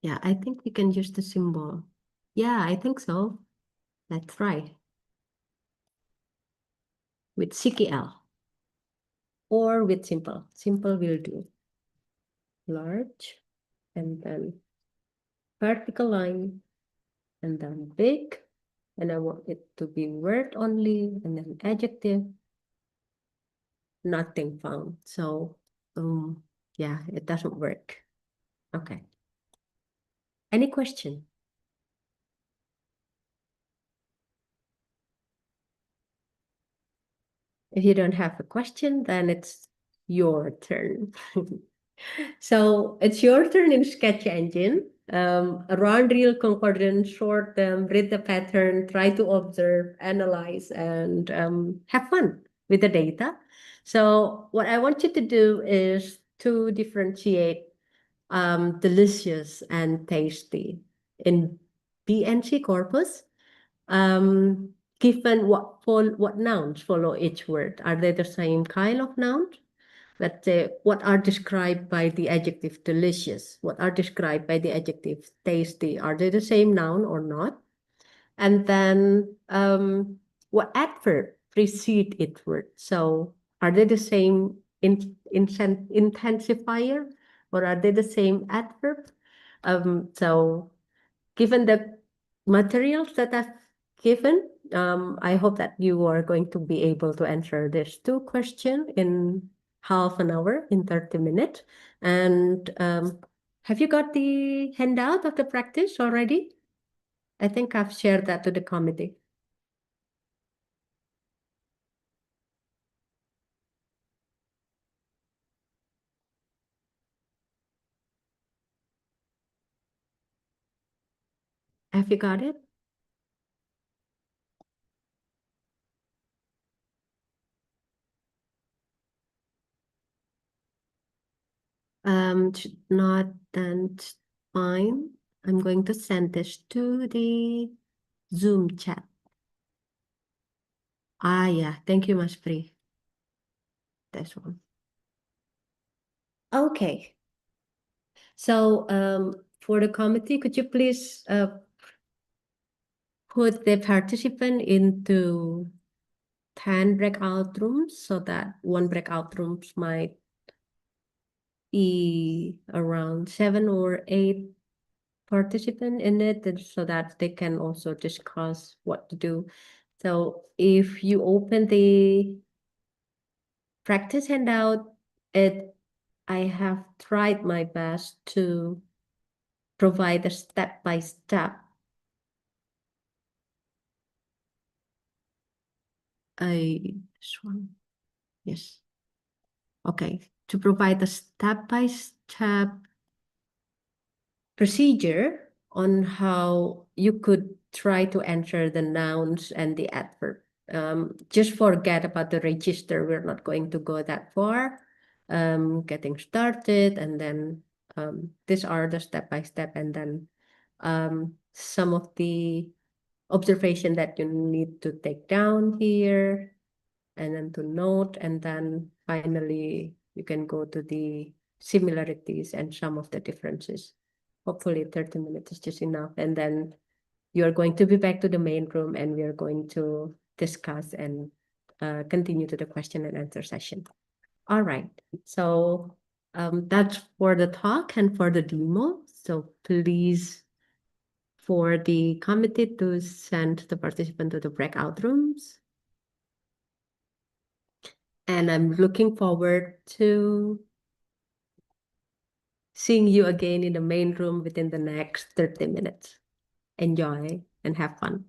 Speaker 13: Yeah, I think we can use the symbol. Yeah, I think so. Let's try. With CKL or with simple. Simple will do. Large and then vertical line and then big, and I want it to be word only, and then adjective, nothing found. So, yeah, it doesn't work. Okay. Any question? If you don't have a question, then it's your turn. So it's your turn in Sketch Engine. Run real concordance, sort them, read the pattern, try to observe, analyze, and have fun with the data. So what I want you to do is to differentiate delicious and tasty in BNC corpus. Given what nouns follow each word, are they the same kind of nouns? Let's say, what are described by the adjective delicious? What are described by the adjective tasty? Are they the same noun or not? And then what adverb precede each word? So are they the same intensifier, or are they the same adverb? So given the materials that I've given, I hope that you are going to be able to answer these two questions in half an hour, in 30 minutes. And have you got the handout of the practice already? I think I've shared that to the committee. Have you got it? Should not, then fine. I'm going to send this to the Zoom chat. Yeah, thank you, Mas Pri. This one. Okay. So for the committee, could you please put the participant into 10 breakout rooms, so that one breakout rooms might be around 7 or 8 participants in it, and so that they can also discuss what to do. So if you open the practice handout, I have tried my best to provide a step-by-step this one. Yes. Okay. To provide a step-by-step procedure on how you could try to enter the nouns and the adverb. Just forget about the register. We're not going to go that far. Getting started, and then these are the step-by-step, and then some of the observation that you need to take down here, and then to note, and then finally you can go to the similarities and some of the differences. Hopefully 30 minutes is just enough, and then you're going to be back to the main room, and we are going to discuss and continue to the question and answer session. All right, so that's for the talk and for the demo. So please, for the committee to send the participant to the breakout rooms. And I'm looking forward to seeing you again in the main room within the next 30 minutes. Enjoy and have fun.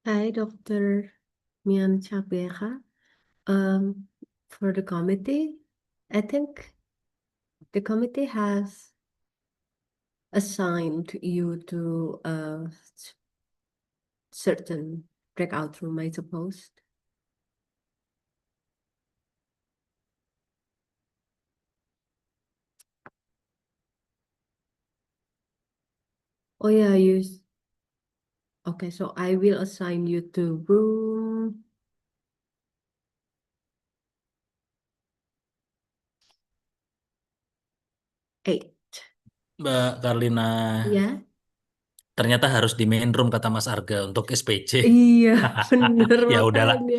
Speaker 13: Hi, Dr. Mian Chabeha. For the committee, I think the committee has assigned you to a certain breakout room, I suppose. Oh yeah, okay, so I will assign you to room 8.
Speaker 10: Mbak Karlina,
Speaker 13: Ya?
Speaker 10: ternyata harus di main room kata Mas Arga untuk SPC.
Speaker 13: Iya, bener
Speaker 10: Ya udahlah,
Speaker 13: makanya.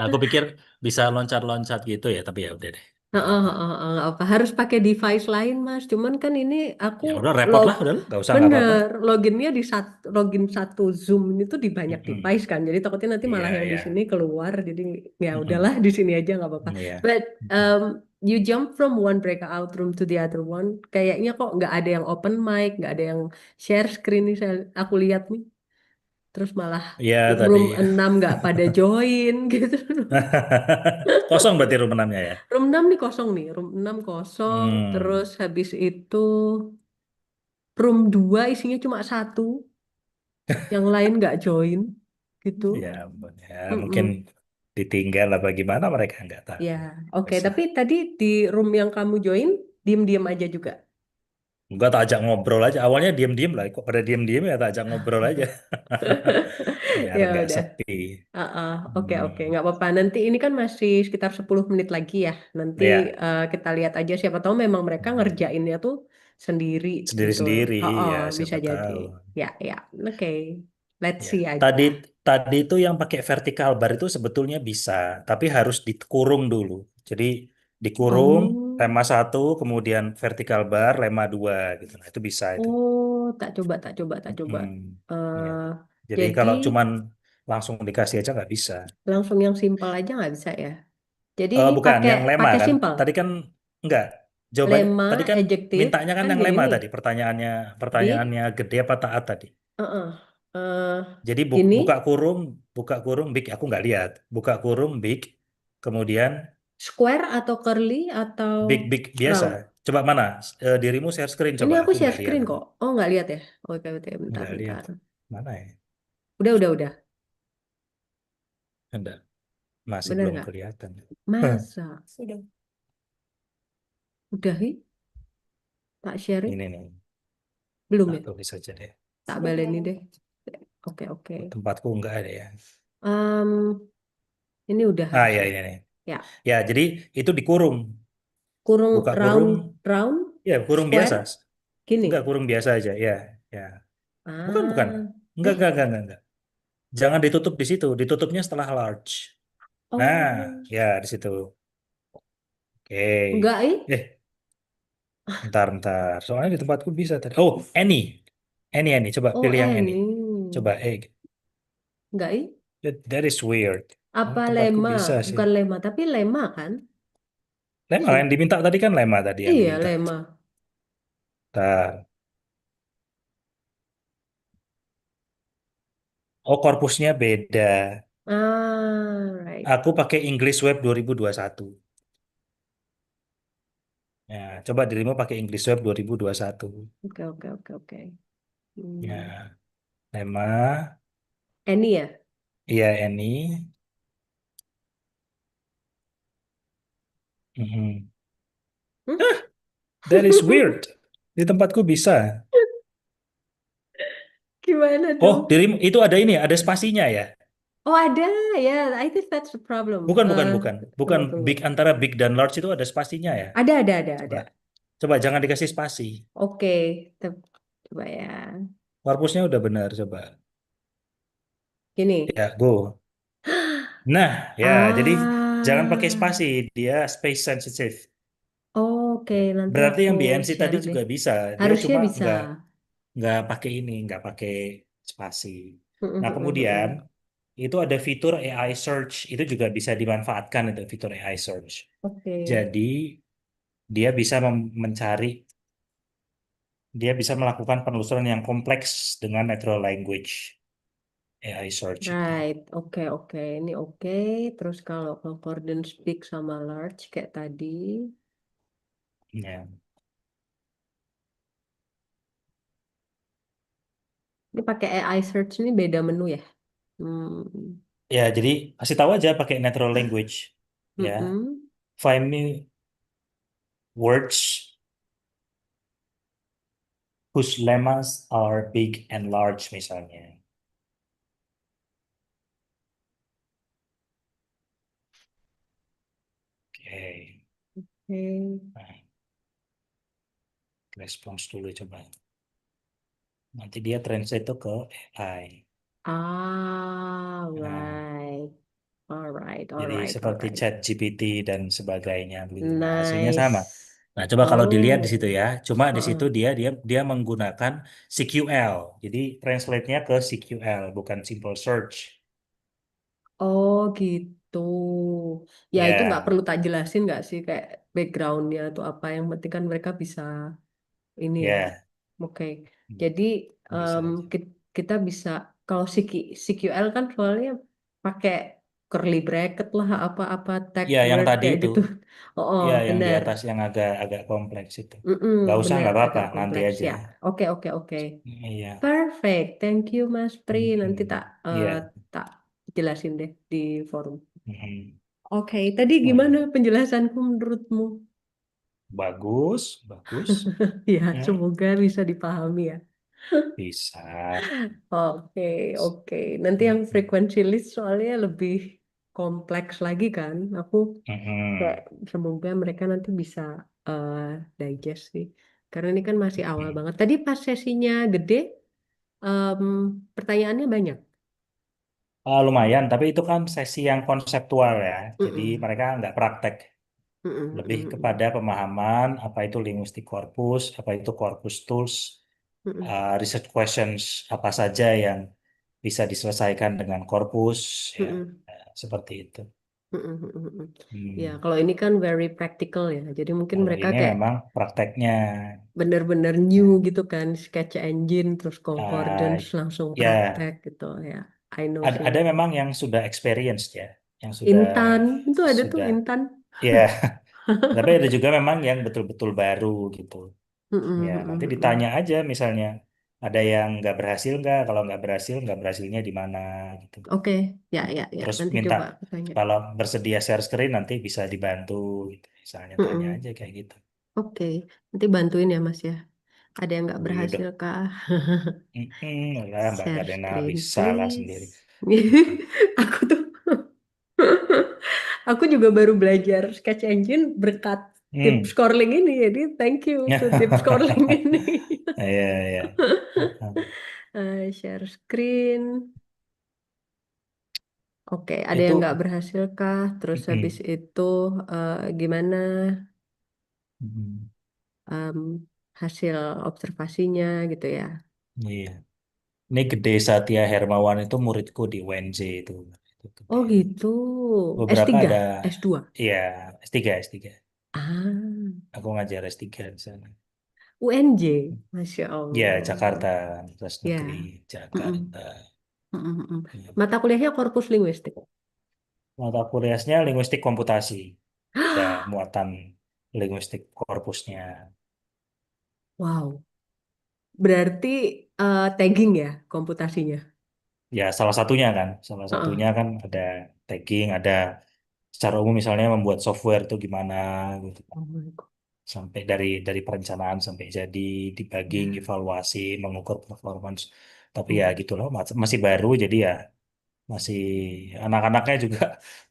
Speaker 10: aku pikir bisa loncat-loncat gitu ya, tapi ya udah deh. Nggak
Speaker 13: Heeh,
Speaker 10: apa-apa.
Speaker 13: heeh, heeh, nggak apa harus pakai device lain, Mas. Cuman kan ini aku
Speaker 10: Ya udah repot
Speaker 13: log
Speaker 10: lah, udah lah, nggak usah nggak apa-apa.
Speaker 13: bener loginnya di login satu Zoom ini tuh di banyak
Speaker 10: Mm-mm.
Speaker 13: device kan. Jadi takutnya nanti
Speaker 10: Iya,
Speaker 13: malah yang di
Speaker 10: iya.
Speaker 13: sini keluar. Jadi ya udahlah
Speaker 10: Mm-mm.
Speaker 13: di sini aja nggak apa-apa.
Speaker 10: Iya.
Speaker 13: But
Speaker 10: Mm-mm.
Speaker 13: you jump from one breakout room to the other one. Kayaknya kok nggak ada yang open mic, nggak ada yang share screen nih. Aku lihat nih. Terus malah
Speaker 10: Iya tadi.
Speaker 13: room 6 nggak pada join gitu.
Speaker 10: Kosong berarti room 6-nya ya.
Speaker 13: Room 6 nih kosong nih, room 6 kosong, terus
Speaker 10: Hmm.
Speaker 13: habis itu room 2 isinya cuma satu, yang lain nggak join, gitu.
Speaker 10: Ya, ampun, ya
Speaker 13: Mm-mm.
Speaker 10: mungkin ditinggal apa gimana mereka nggak tahu.
Speaker 13: Ya, oke.
Speaker 10: Bisa.
Speaker 13: Tapi tadi di room yang kamu join, diem-diem aja juga.
Speaker 10: Enggak tak ajak ngobrol aja. Awalnya diem-diem lah. Kok pada diem-diem ya tak ajak ngobrol aja. Biar
Speaker 13: Ya
Speaker 10: nggak
Speaker 13: udah.
Speaker 10: sepi.
Speaker 13: Oke, oke,
Speaker 10: Hmm.
Speaker 13: nggak apa-apa. Nanti ini kan masih sekitar 10 menit lagi ya. Nanti
Speaker 10: Ya,
Speaker 13: kita lihat aja siapa tahu memang mereka
Speaker 10: hmm.
Speaker 13: ngerjainnya tuh sendiri gitu.
Speaker 10: Sendiri-sendiri ya
Speaker 13: Bisa
Speaker 10: siapa
Speaker 13: jadi.
Speaker 10: tahu.
Speaker 13: Ya, ya. Oke. Let's
Speaker 10: Ya.
Speaker 13: see aja.
Speaker 10: Tadi itu yang pakai vertical bar itu sebetulnya bisa, tapi harus dikurung dulu. Jadi dikurung
Speaker 13: Oh,
Speaker 10: lema satu, kemudian vertical bar lema dua gitu. Nah, itu bisa itu.
Speaker 13: oh, tak coba.
Speaker 10: Hmm. Ya.
Speaker 13: eh
Speaker 10: Jadi
Speaker 13: jadi
Speaker 10: kalau cuman langsung dikasih aja nggak bisa.
Speaker 13: langsung yang simpel aja nggak bisa ya. Jadi
Speaker 10: Bukan
Speaker 13: pakai
Speaker 10: yang lema
Speaker 13: pakai
Speaker 10: kan?
Speaker 13: simpel.
Speaker 10: Tadi kan enggak. Jawabannya
Speaker 13: Lemma,
Speaker 10: tadi kan
Speaker 13: adjektif
Speaker 10: mintanya kan
Speaker 13: kan
Speaker 10: yang
Speaker 13: gini
Speaker 10: lema
Speaker 13: nih.
Speaker 10: tadi. Pertanyaannya
Speaker 13: Big,
Speaker 10: pertanyaannya gede apa taat tadi.
Speaker 13: uh-uh. eh
Speaker 10: Jadi
Speaker 13: gini,
Speaker 10: buka kurung big aku nggak lihat. Buka kurung big, kemudian
Speaker 13: square atau curly atau
Speaker 10: big biasa.
Speaker 13: round.
Speaker 10: Coba mana? Dirimu share screen
Speaker 13: Ini
Speaker 10: coba.
Speaker 13: aku
Speaker 10: Aku
Speaker 13: share
Speaker 10: nggak lihat
Speaker 13: screen
Speaker 10: ini.
Speaker 13: kok. Oh, nggak lihat ya? Oke, oke, bentar,
Speaker 10: Nggak lihat.
Speaker 13: bentar.
Speaker 10: Mana ya?
Speaker 13: Udah.
Speaker 10: Enggak. Masih
Speaker 13: Bener
Speaker 10: belum
Speaker 13: nggak?
Speaker 10: kelihatan.
Speaker 13: Masa? Udah, tak share?
Speaker 10: Ini nih.
Speaker 13: Belum
Speaker 10: Tak
Speaker 13: ya?
Speaker 10: tulis saja deh.
Speaker 13: Tak baleni deh. Oke, oke.
Speaker 10: Tempatku nggak ada ya.
Speaker 13: Em, ini udah
Speaker 10: Ya
Speaker 13: harusnya.
Speaker 10: ini nih.
Speaker 13: Ya,
Speaker 10: Ya jadi itu dikurung.
Speaker 13: kurung
Speaker 10: Buka kurung.
Speaker 13: round,
Speaker 10: Ya kurung biasa.
Speaker 13: square, gini.
Speaker 10: Enggak, kurung biasa aja. Ya, ya. Bukan.
Speaker 13: Ah,
Speaker 10: Enggak. Jangan ditutup di situ. Ditutupnya setelah large. Nah,
Speaker 13: oh,
Speaker 10: ya di situ. Oke.
Speaker 13: enggak,
Speaker 10: Eh, bentar. Soalnya di tempatku bisa tadi. Oh, Any. Coba
Speaker 13: oh,
Speaker 10: pilih yang any.
Speaker 13: ini.
Speaker 10: Coba,
Speaker 13: Enggak,
Speaker 10: that is weird. Oh,
Speaker 13: apa
Speaker 10: tempatku
Speaker 13: lema?
Speaker 10: bisa sih.
Speaker 13: Bukan lema, tapi lema kan?
Speaker 10: Lema
Speaker 13: Iya,
Speaker 10: yang diminta tadi kan lema tadi yang
Speaker 13: iya,
Speaker 10: diminta.
Speaker 13: lema.
Speaker 10: Bentar. Oh, korpusnya beda.
Speaker 13: Ah, right.
Speaker 10: Aku pakai English Web 2021. Ya, coba dirimu pakai English Web 2021.
Speaker 13: Oke.
Speaker 10: Ya, lema.
Speaker 13: Ini ya?
Speaker 10: Iya, any. Mhm.
Speaker 13: Hmm?
Speaker 10: That is weird. Di tempatku bisa.
Speaker 13: Gimana
Speaker 10: Oh,
Speaker 13: dong?
Speaker 10: dirimu itu ada ini, ada spasinya ya?
Speaker 13: Oh, ada ya. I think that's the problem.
Speaker 10: Bukan
Speaker 13: Tunggu.
Speaker 10: big antara big dan large itu ada spasinya ya? Coba,
Speaker 13: Ada.
Speaker 10: coba jangan dikasih spasi.
Speaker 13: Oke, coba ya.
Speaker 10: Korpusnya udah benar, coba.
Speaker 13: Gini.
Speaker 10: Ya, go. Nah, ya, jadi jangan pakai
Speaker 13: Ah,
Speaker 10: spasi, dia space sensitive.
Speaker 13: oke.
Speaker 10: Ya.
Speaker 13: Nanti
Speaker 10: Berarti
Speaker 13: aku
Speaker 10: yang BNC tadi
Speaker 13: share deh.
Speaker 10: juga bisa. Dia
Speaker 13: Harusnya
Speaker 10: cuma
Speaker 13: bisa.
Speaker 10: nggak pakai ini, nggak pakai spasi. Nah, kemudian itu ada fitur AI search, itu juga bisa dimanfaatkan itu fitur AI search.
Speaker 13: Oke.
Speaker 10: Jadi dia bisa mencari, dia bisa melakukan penelusuran yang kompleks dengan natural language. AI search itu.
Speaker 13: Right, oke. Ini oke. Terus kalau concordance big sama large kayak tadi.
Speaker 10: Ya.
Speaker 13: Ini pakai AI search ini beda menu ya? Hmm.
Speaker 10: Ya, jadi kasih tahu aja pakai natural language. Ya,
Speaker 13: Mm-mm.
Speaker 10: find me words whose lemmas are big and large misalnya. Oke,
Speaker 13: Oke.
Speaker 10: nah, respons dulu coba. Nanti dia translate itu ke AI.
Speaker 13: Ah,
Speaker 10: Nah,
Speaker 13: right. Alright,
Speaker 10: jadi
Speaker 13: alright,
Speaker 10: seperti
Speaker 13: alright.
Speaker 10: chat GPT dan sebagainya begitu. Nah, hasilnya sama.
Speaker 13: Nice.
Speaker 10: Nah, coba kalau dilihat di
Speaker 13: Oh.
Speaker 10: situ ya, cuma di situ
Speaker 13: Heeh.
Speaker 10: dia menggunakan CQL. Jadi translate-nya ke CQL bukan simple search.
Speaker 13: Oh gitu. Ya itu nggak
Speaker 10: Ya,
Speaker 13: perlu tak jelasin nggak sih kayak backgroundnya atau apa yang penting kan mereka bisa ini ya.
Speaker 10: ya,
Speaker 13: Oke. Jadi
Speaker 10: bisa aja.
Speaker 13: kita bisa kalau CQL kan soalnya pakai curly bracket lah apa-apa tag
Speaker 10: Ya, yang
Speaker 13: word
Speaker 10: tadi
Speaker 13: kayak
Speaker 10: itu,
Speaker 13: gitu. Oh,
Speaker 10: ya yang di
Speaker 13: benar.
Speaker 10: atas yang agak agak kompleks itu.
Speaker 13: Mm-mm,
Speaker 10: Nggak usah,
Speaker 13: benar
Speaker 10: nggak apa-apa,
Speaker 13: agak
Speaker 10: nanti
Speaker 13: kompleks
Speaker 10: aja.
Speaker 13: ya. Oke.
Speaker 10: Iya.
Speaker 13: Perfect. Thank you Mas Pri. Nanti tak
Speaker 10: Iya.
Speaker 13: tak jelasin deh di forum.
Speaker 10: Mhm.
Speaker 13: Oke, tadi
Speaker 10: Oh
Speaker 13: gimana
Speaker 10: iya,
Speaker 13: penjelasanku menurutmu?
Speaker 10: bagus, bagus.
Speaker 13: Ya,
Speaker 10: Ya,
Speaker 13: semoga bisa dipahami ya.
Speaker 10: bisa.
Speaker 13: Oke. Nanti yang
Speaker 10: Mhm.
Speaker 13: frequency list soalnya lebih kompleks lagi kan. Aku kayak
Speaker 10: Mhm.
Speaker 13: semoga mereka nanti bisa eh, digest sih. Karena ini kan masih awal
Speaker 10: Mhm.
Speaker 13: banget. Tadi pas sesinya gede, em, pertanyaannya banyak.
Speaker 10: Lumayan, tapi itu kan sesi yang konseptual ya. Jadi
Speaker 13: Mm-mm.
Speaker 10: mereka nggak praktek,
Speaker 13: Mm-mm,
Speaker 10: lebih
Speaker 13: mm-mm,
Speaker 10: kepada pemahaman apa itu linguistic corpus, apa itu corpus tools,
Speaker 13: mm-mm,
Speaker 10: research questions apa saja yang bisa diselesaikan dengan corpus, ya,
Speaker 13: mm-mm,
Speaker 10: seperti itu.
Speaker 13: mm-mm, mm-mm. Ya,
Speaker 10: Hmm.
Speaker 13: kalau ini kan very practical ya. Jadi mungkin
Speaker 10: Kalau
Speaker 13: mereka
Speaker 10: ini
Speaker 13: kayak
Speaker 10: memang prakteknya.
Speaker 13: bener-bener new
Speaker 10: Nah,
Speaker 13: gitu kan, sketch engine, terus concordance,
Speaker 10: ah,
Speaker 13: langsung
Speaker 10: ya
Speaker 13: praktek gitu ya. I know sih.
Speaker 10: ada memang yang sudah experienced ya, yang sudah
Speaker 13: Intan, itu ada tuh
Speaker 10: sudah
Speaker 13: Intan.
Speaker 10: ya. Tapi ada juga memang yang betul-betul baru gitu.
Speaker 13: Mm-mm,
Speaker 10: Ya, nanti
Speaker 13: mm-mm, mm-mm.
Speaker 10: ditanya aja misalnya ada yang nggak berhasil nggak, kalau nggak berhasilnya di mana gitu.
Speaker 13: Oke, ya.
Speaker 10: Terus
Speaker 13: Nanti
Speaker 10: minta
Speaker 13: coba aku tanya.
Speaker 10: kalau bersedia share screen nanti bisa dibantu gitu. Misalnya tanya
Speaker 13: Mm-mm.
Speaker 10: aja kayak gitu.
Speaker 13: Oke, nanti bantuin ya Mas ya. Ada yang nggak
Speaker 10: Iya
Speaker 13: berhasil
Speaker 10: dong.
Speaker 13: kak?
Speaker 10: Lah Mbak
Speaker 13: Share
Speaker 10: Gadena
Speaker 13: screen,
Speaker 10: bisa lah sendiri.
Speaker 13: please. Aku tuh, aku juga baru belajar sketch engine berkat
Speaker 10: Hmm.
Speaker 13: DipsCorLing ini. Jadi thank you to DipsCorLing ini.
Speaker 10: Iya, iya.
Speaker 13: Share screen. Oke, ada yang
Speaker 10: Itu
Speaker 13: nggak berhasil kah? Terus habis
Speaker 10: mm,
Speaker 13: itu gimana
Speaker 10: mm,
Speaker 13: em, hasil observasinya gitu ya?
Speaker 10: iya. Ini Gede Satya Hermawan itu muridku di UNJ itu. Itu Gede.
Speaker 13: Oh gitu. s
Speaker 10: Beberapa
Speaker 13: tiga,
Speaker 10: ada,
Speaker 13: S2.
Speaker 10: iya, S3.
Speaker 13: Ah,
Speaker 10: Aku ngajar S3 di sana.
Speaker 13: UNJ. Masya
Speaker 10: Ya,
Speaker 13: Allah.
Speaker 10: Jakarta, Universitas
Speaker 13: Ya.
Speaker 10: Negeri
Speaker 13: Mm-mm,
Speaker 10: Jakarta.
Speaker 13: mm-mm.
Speaker 10: Ya.
Speaker 13: Mata kuliahnya korpus linguistik.
Speaker 10: Mata kuliahnya linguistik komputasi. Ada muatan linguistik korpusnya.
Speaker 13: Wow. Berarti tagging ya komputasinya.
Speaker 10: Ya, salah satunya kan. Salah
Speaker 13: Heeh.
Speaker 10: satunya kan ada tagging, ada secara umum misalnya membuat software itu gimana gitu.
Speaker 13: Oh my God.
Speaker 10: Sampai dari perencanaan sampai jadi debugging,
Speaker 13: Ya.
Speaker 10: evaluasi, mengukur performance. Tapi ya
Speaker 13: Oh.
Speaker 10: gitu loh, masih baru jadi ya masih anak-anaknya juga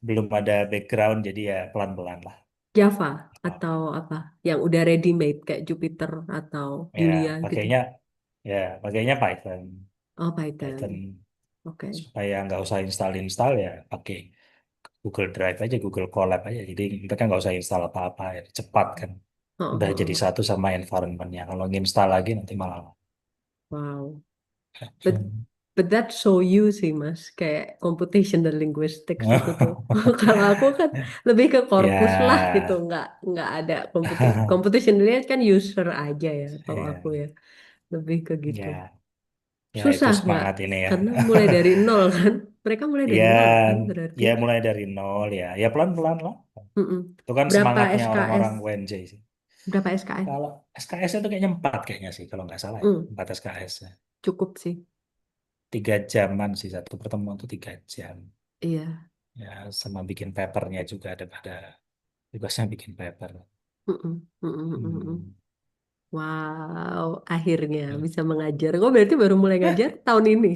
Speaker 10: belum ada background jadi ya pelan-pelan lah.
Speaker 13: Java
Speaker 10: Apa.
Speaker 13: atau apa? Yang udah ready made kayak Jupyter atau
Speaker 10: Ya
Speaker 13: Julia gitu.
Speaker 10: pakainya ya pakainya Python.
Speaker 13: Oh,
Speaker 10: Python
Speaker 13: Python. Oke.
Speaker 10: supaya nggak usah install ya pakai Google Drive aja, Google Colab aja. Jadi mereka nggak usah install apa-apa, ya. Cepat kan.
Speaker 13: Oh,
Speaker 10: Udah
Speaker 13: oh,
Speaker 10: jadi
Speaker 13: oh.
Speaker 10: satu sama environmentnya. Kalau nginstal lagi nanti malah.
Speaker 13: Wow. But but that's so you sih Mas. Kayak computation dan linguistics itu tuh. Kalau aku kan lebih ke korpus lah gitu.
Speaker 10: Ya,
Speaker 13: Nggak ada computation dia kan user aja ya. Kalau aku
Speaker 10: ya,
Speaker 13: ya lebih ke gitu.
Speaker 10: ya. Ya, itu
Speaker 6: Susah nggak?
Speaker 10: semangat ini ya.
Speaker 6: Karena mulai dari nol kan. Mereka mulai dari
Speaker 10: Ya,
Speaker 6: nol kan berarti.
Speaker 10: ya mulai dari nol ya. Ya pelan-pelan lah.
Speaker 6: Mm-mm.
Speaker 10: Itu kan
Speaker 6: Berapa
Speaker 10: semangatnya
Speaker 6: SKS?
Speaker 10: orang-orang WNJ sih.
Speaker 6: Berapa SKS?
Speaker 10: Kalau SKS itu kayaknya 4 kayaknya sih, kalau nggak salah ya. 4 SKS. Ya.
Speaker 6: Cukup sih.
Speaker 10: 3 jaman sih, satu pertemuan itu 3 jam.
Speaker 6: Iya.
Speaker 10: Ya, sama bikin papernya juga ada tugasnya bikin paper.
Speaker 6: Mm-mm. Mm-mm. Mm-mm.
Speaker 10: Hmm.
Speaker 6: Wow, akhirnya bisa mengajar. Kok berarti baru mulai ngajar tahun ini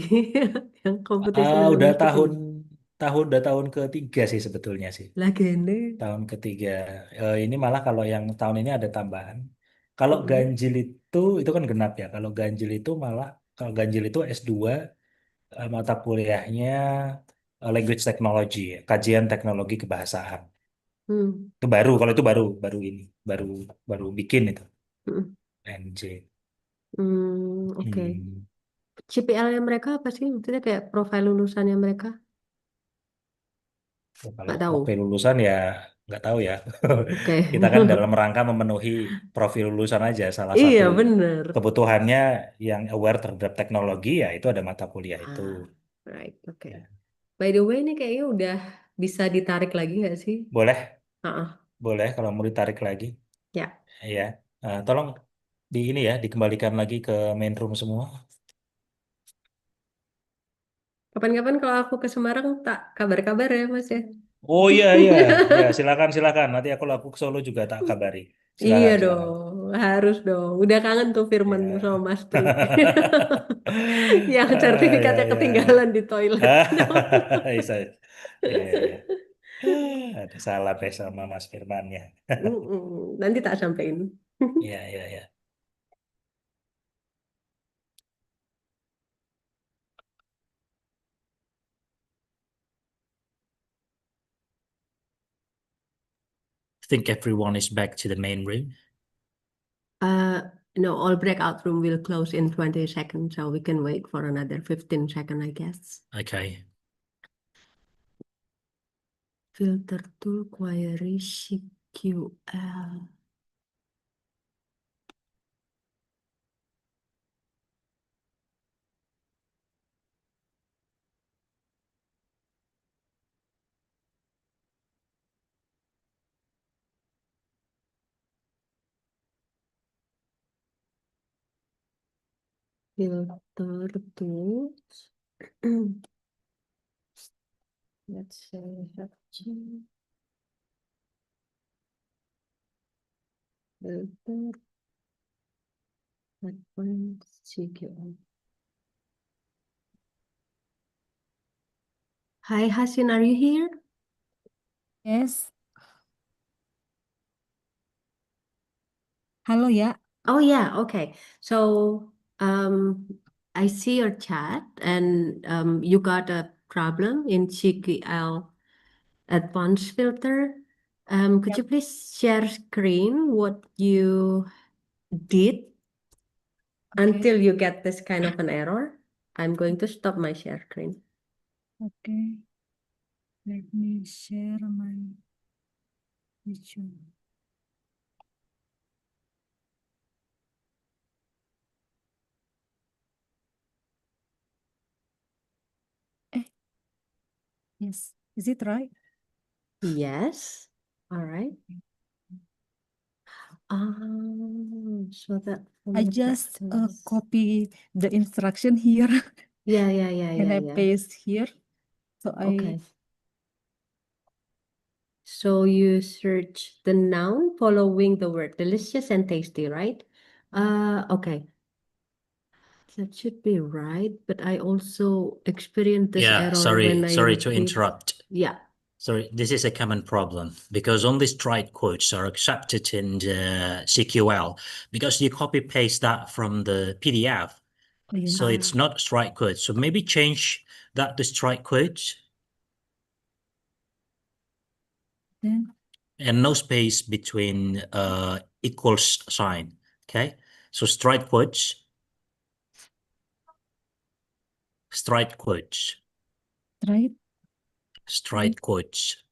Speaker 6: yang computational
Speaker 10: Udah
Speaker 6: linguistic ini.
Speaker 10: tahun ketiga sih sebetulnya sih.
Speaker 6: Lagi ini.
Speaker 10: Tahun ketiga. Ini malah kalau yang tahun ini ada tambahan. Kalau
Speaker 6: Mm-mm.
Speaker 10: ganjil itu kan genap ya. Kalau ganjil itu malah kalau ganjil itu S2 mata kuliahnya language technology, ya, kajian teknologi kebahasaan.
Speaker 6: Hmm.
Speaker 10: Itu baru, kalau itu baru ini, baru bikin itu
Speaker 6: Mm-mm.
Speaker 10: NJ.
Speaker 6: Oke.
Speaker 10: Hmm.
Speaker 6: CPL-nya mereka apa sih? Maksudnya kayak profil lulusannya mereka?
Speaker 10: Kalau
Speaker 6: Nggak tahu.
Speaker 10: profil lulusan ya nggak tahu ya.
Speaker 6: Oke.
Speaker 10: Kita kan dalam rangka memenuhi profil lulusan aja. Salah satu
Speaker 6: Iya, bener.
Speaker 10: kebutuhannya yang aware terhadap teknologi ya itu ada mata kuliah itu.
Speaker 6: Right, oke.
Speaker 10: Ya.
Speaker 6: By the way, ini kayaknya udah bisa ditarik lagi nggak sih?
Speaker 10: Boleh,
Speaker 6: Ah,
Speaker 10: boleh kalau mau ditarik lagi.
Speaker 6: ya.
Speaker 10: Ya, tolong ini ya dikembalikan lagi ke main room semua.
Speaker 6: Kapan-kapan kalau aku ke Semarang tak kabar-kabar ya, Mas ya.
Speaker 10: Oh iya iya, ya silakan silakan. Nanti aku ke Solo juga tak kabari.
Speaker 6: Iya
Speaker 10: Silakan silakan.
Speaker 6: dong, harus dong. Udah kangen tuh Firman sama
Speaker 10: Ya.
Speaker 6: Mas Tri. Yang
Speaker 10: Ya
Speaker 6: sertifikatnya
Speaker 10: ya.
Speaker 6: ketinggalan di toilet.
Speaker 10: Bisa. Ya ya ya. Ada salah deh sama Mas Firman ya.
Speaker 6: Nanti tak sampein.
Speaker 10: Ya ya ya. I think everyone is back to the main room.
Speaker 6: No, all breakout room will close in 20 seconds, so we can wait for another 15 seconds, I guess.
Speaker 10: Okay.
Speaker 6: Filter tool query CQL. Filter tools. Let's say searching. Filter. Advanced CQL. Hi, Hasin, are you here?
Speaker 14: Yes. Halo ya.
Speaker 6: Oh yeah, okay. So I see your chat and you got a problem in CQL advanced filter. Could you please share screen what you did until you get this kind of an error? I'm going to stop my share screen.
Speaker 14: Okay. Let me share my picture. Yes. Is it right?
Speaker 6: Yes. All right. So that
Speaker 14: I just copy the instruction here
Speaker 6: Yeah,
Speaker 14: and I paste here. So
Speaker 6: Okay. So you search the noun following the word delicious and tasty, right? Okay. That should be right, but I also experienced this
Speaker 10: Yeah,
Speaker 6: error when I
Speaker 10: sorry to
Speaker 6: repeat.
Speaker 10: interrupt.
Speaker 6: Yeah.
Speaker 10: Sorry, this is a common problem because only straight quotes are accepted in the CQL because you copy paste that from the PDF. So it's not straight quotes. So maybe change that to straight quotes.
Speaker 14: Then
Speaker 10: and no space between equals sign. Okay, so straight quotes, straight quotes,
Speaker 14: right.
Speaker 10: straight quotes.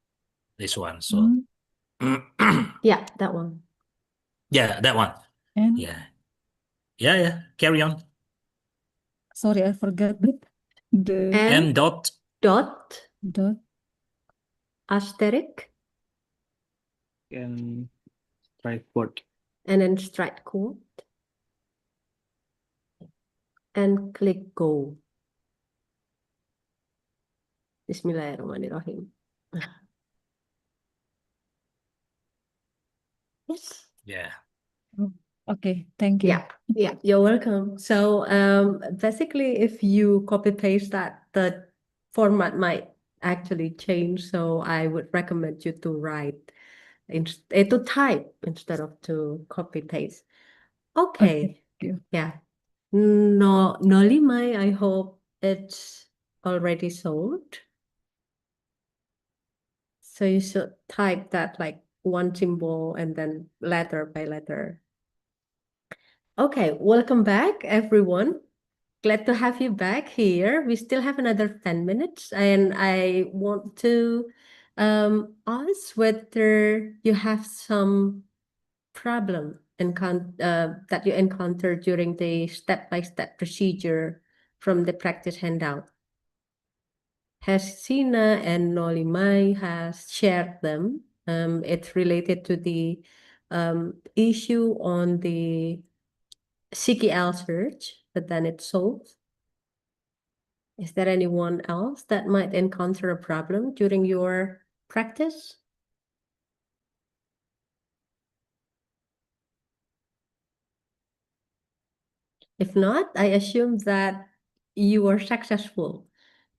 Speaker 10: This one. So
Speaker 6: Yeah, that one.
Speaker 10: yeah, that one.
Speaker 14: And
Speaker 10: Yeah. Carry on.
Speaker 14: Sorry, I forgot the
Speaker 2: And
Speaker 10: dot
Speaker 2: dot
Speaker 14: dot
Speaker 2: asterisk
Speaker 3: And try quote.
Speaker 2: and then strike quote and click go. Bismillahirrahmanirrahim. Yes.
Speaker 10: yeah.
Speaker 14: Oh, okay, thank you.
Speaker 2: Yeah, you're welcome. So basically, if you copy paste that, the format might actually change. So I would recommend you to to type instead of to copy paste. Okay.
Speaker 14: Thank you.
Speaker 2: Yeah. No, Nolimai, I hope it's already sold. So you should type that like one symbol and then letter by letter. Okay, welcome back, everyone. Glad to have you back here. We still have another 10 minutes, and I want to ask whether you have some problem that you encountered during the step-by-step procedure from the practice handout. Has Sina and Nolimai has shared them. It's related to the issue on the CKL search, but then it's solved. Is there anyone else that might encounter a problem during your practice? If not, I assume that you were successful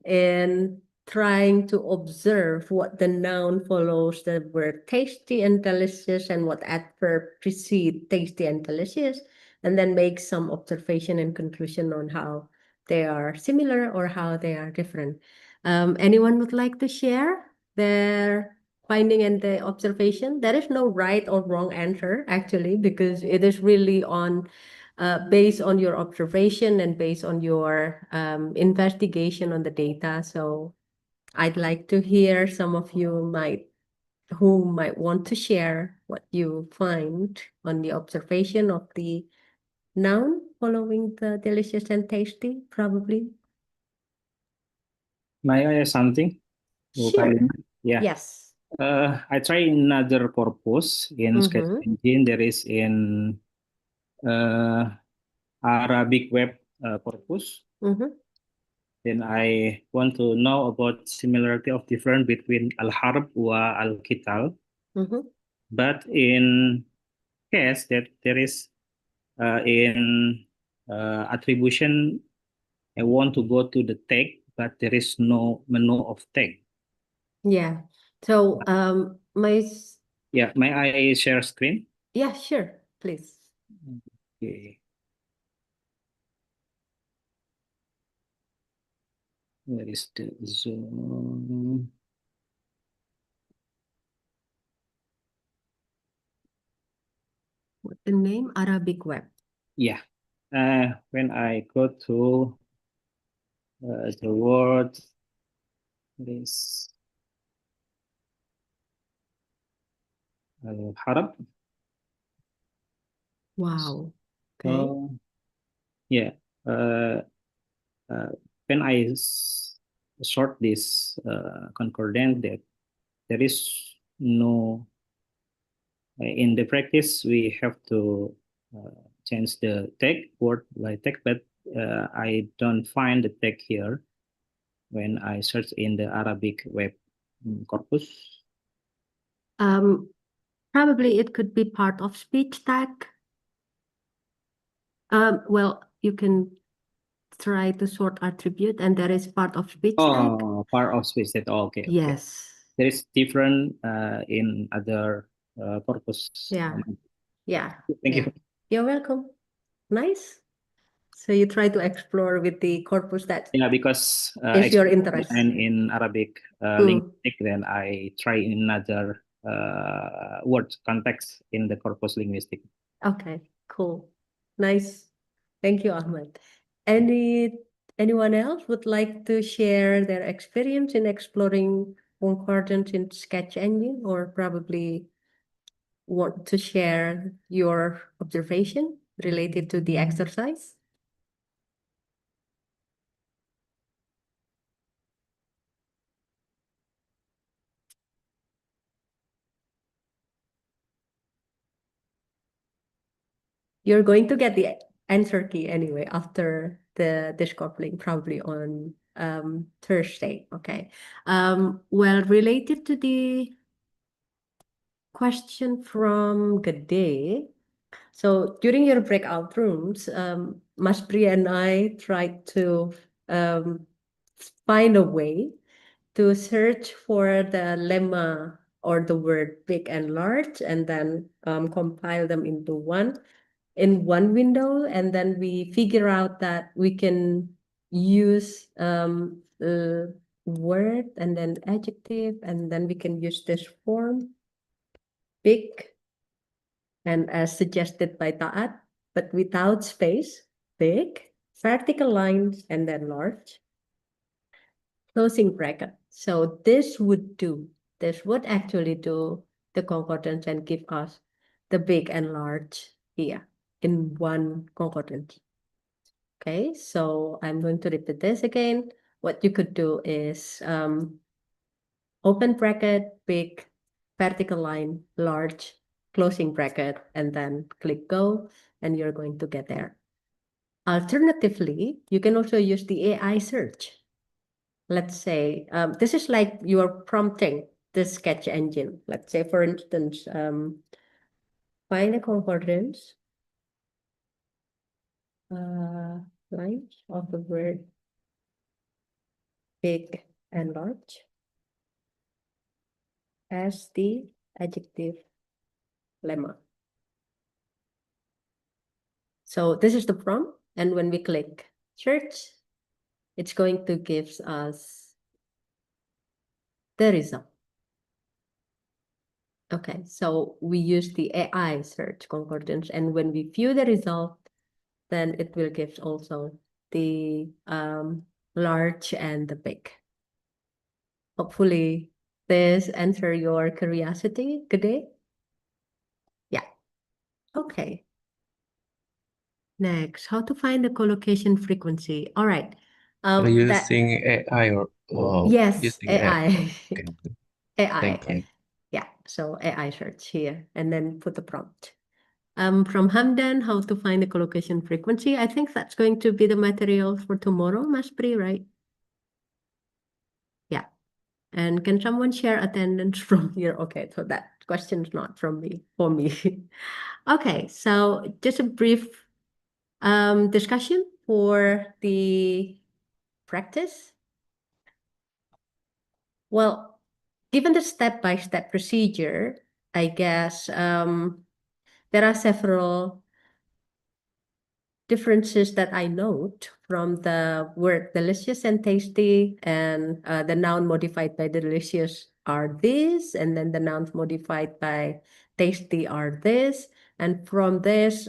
Speaker 2: in trying to observe what the noun follows the word tasty and delicious and what adverb precede tasty and delicious, and then make some observation and conclusion on how they are similar or how they are different. Anyone would like to share their finding and the observation? There is no right or wrong answer, actually, because it is really on based on your observation and based on your investigation on the data. So I'd like to hear some of you who might want to share what you find on the observation of the noun following the delicious and tasty, probably.
Speaker 3: May I add something?
Speaker 2: Sure.
Speaker 3: Yeah.
Speaker 2: Yes.
Speaker 3: I try another corpus in Sketch Engine. There is in Arabic web corpus. Then I want to know about similarity of difference between al-harb wa al-qital. But in case that there is in attribution, I want to go to the tag, but there is no menu of tag.
Speaker 2: Yeah. So
Speaker 3: Yeah, may I share screen?
Speaker 2: yeah, sure, please.
Speaker 3: Okay. Where is the Zoom?
Speaker 2: What's the name? Arabic web.
Speaker 3: Yeah. When I go to the word, this harab.
Speaker 2: Wow. Okay.
Speaker 3: So yeah. When I sort this concordant, that there is no in the practice we have to change the tag word by tag, but I don't find the tag here when I search in the Arabic web corpus.
Speaker 2: Probably it could be part of speech tag. Well, you can try to sort attribute, and there is part of speech tag.
Speaker 3: Oh, part of speech tag. Oh, okay.
Speaker 2: Yes.
Speaker 3: There is different in other corpus.
Speaker 2: Yeah. Yeah.
Speaker 3: Thank you.
Speaker 2: You're welcome. Nice. So you try to explore with the corpus that
Speaker 3: because
Speaker 2: is your interest.
Speaker 3: And in Arabic linguistic, then I try in another word context in the corpus linguistic.
Speaker 2: Okay, cool. Nice. Thank you, Ahmed. Anyone else would like to share their experience in exploring concordance in Sketch Engine, or probably want to share your observation related to the exercise?
Speaker 13: you're going to get the answer key anyway after the DipsCorLing, probably on Thursday. Okay. Well, related to the question from Gede. So during your breakout rooms, Mas Pri and I tried to find a way to search for the lemma or the word big and large, and then compile them into one window, and then we figure out that we can use word and then adjective, and then we can use this form big, and as suggested by Taat, but without space, big, vertical lines, and then large, closing bracket. So this would actually do the concordance and give us the big and large here in one concordance. Okay, so I'm going to repeat this again. What you could do is open bracket, big, vertical line, large, closing bracket, and then click go, and you're going to get there. Alternatively, you can also use the AI search. Let's say this is like you are prompting the sketch engine. Let's say, for instance, find a concordance lines of the word big and large as the adjective lemma. So this is the prompt, and when we click search, it's going to give us the result. Okay, so we use the AI search concordance, and when we view the result, then it will give also the large and the big. Hopefully this answer your curiosity. Good day. Yeah. Okay. Next, how to find the collocation frequency. All right.
Speaker 8: Are you using AI or
Speaker 13: yes,
Speaker 8: using
Speaker 13: AI.
Speaker 8: Okay.
Speaker 13: AI.
Speaker 8: Thank you.
Speaker 13: Yeah, so AI search here and then put the prompt. From Hamdan, how to find the collocation frequency. I think that's going to be the material for tomorrow, Mas Pri, right? Yeah. And can someone share attendance from here? Okay, so that question's not from me, for me. Okay, so just a brief discussion for the practice. Well, given the step-by-step procedure, I guess there are several differences that I note from the word delicious and tasty, and the noun modified by delicious are this, and then the nouns modified by tasty are this. And from this,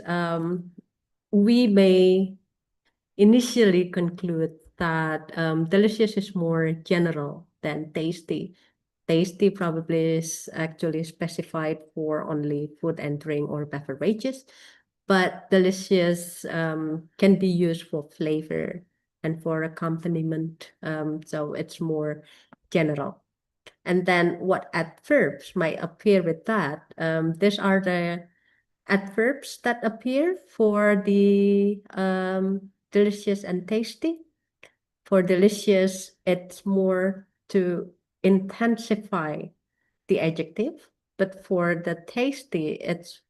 Speaker 13: we may initially conclude that delicious is more general than tasty. Tasty probably is actually specified for only food and drink or beverages, but delicious can be used for flavor and for accompaniment. So it's more general. And then what adverbs might appear with that? These are the adverbs that appear for the delicious and tasty. For delicious, it's more to intensify the adjective, but for the tasty, it's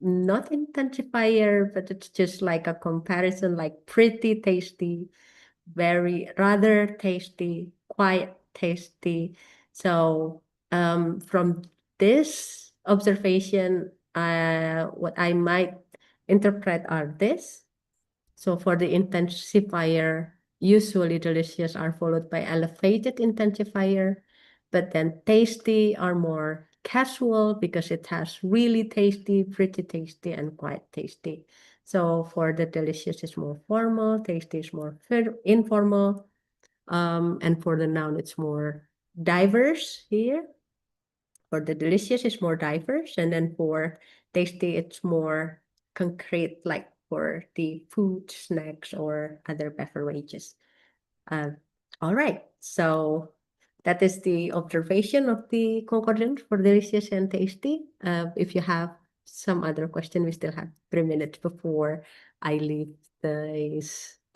Speaker 13: not intensifier, but it's just like a comparison, like pretty tasty, very rather tasty, quite tasty. So from this observation, what I might interpret are this. So for the intensifier, usually delicious are followed by elevated intensifier, but then tasty are more casual because it has really tasty, pretty tasty, and quite tasty. So for the delicious is more formal, tasty is more informal, and for the noun it's more diverse here. For the delicious it's more diverse, and then for tasty it's more concrete, like for the food, snacks, or other beverages. All right, so that is the observation of the concordance for delicious and tasty. If you have some other question. We still have 3 minutes before I leave the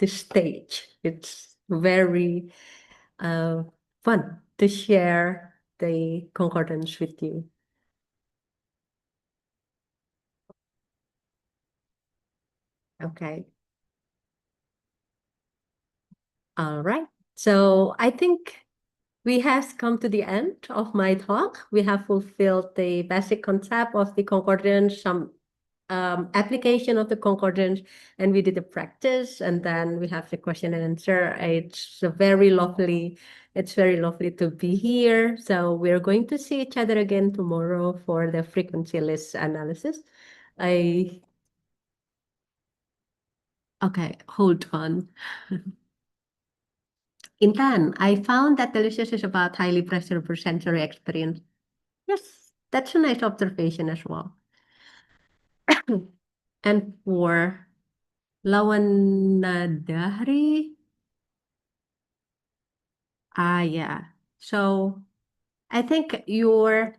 Speaker 13: stage. It's very fun to share the concordance with you. Okay. All right. So I think we have come to the end of my talk. We have fulfilled the basic concept of the concordance, some application of the concordance, and we did the practice, and then we have the question and answer. It's very lovely. It's very lovely to be here. So we're going to see each other again tomorrow for the frequency list analysis. Okay, hold on. Intan, I found that delicious is about highly pleasurable sensory experience. Yes, that's a nice observation as well. And for Lawanadahri, yeah. So I think your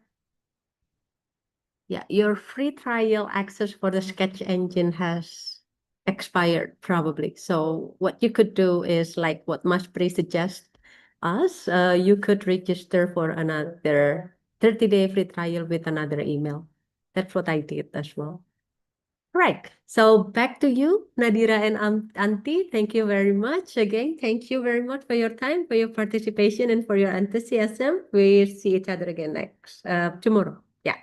Speaker 13: free trial access for the sketch engine has expired probably. So what you could do is like what Mas suggests us, you could register for another 30-day free trial with another email. That's what I did as well. Right. So back to you, Nadira and Auntie. Thank you very much. Again, thank you very much for your time, for your participation, and for your enthusiasm. We'll see each other again next tomorrow. Yeah.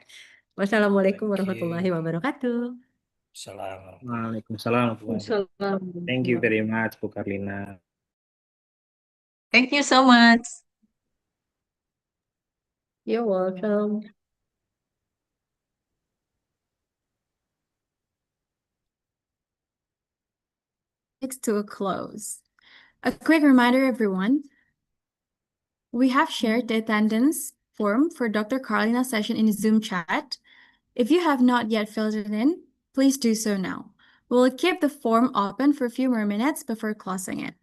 Speaker 13: Wassalamualaikum warahmatullahi wabarakatuh.
Speaker 10: Salam.
Speaker 3: Waalaikumsalam. Thank you very much, Bu Karlina.
Speaker 12: Thank you so much.
Speaker 13: You're welcome.
Speaker 2: To a close. A quick reminder, everyone. We have shared the attendance form for Dr. Carlina's session in Zoom chat. If you have not yet filled it in, please do so now. We'll keep the form open for a few more minutes before closing it.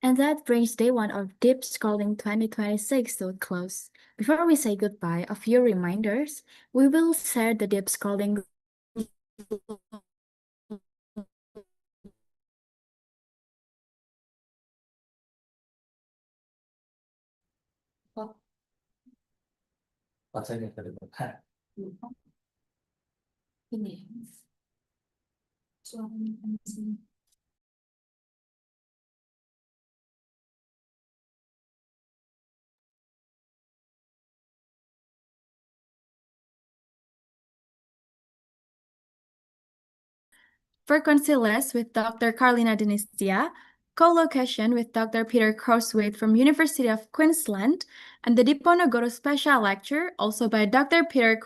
Speaker 6: And that brings day one of DipsCorLing 2026 to a close. Before we say goodbye, a few reminders. We will share the DipsCorLing
Speaker 2: Frequency list with Dr. Carlina Dinistia, co-location with Dr. Peter Crosthwaite from University of Queensland, and the Diponegoro special lecture also by Dr. Peter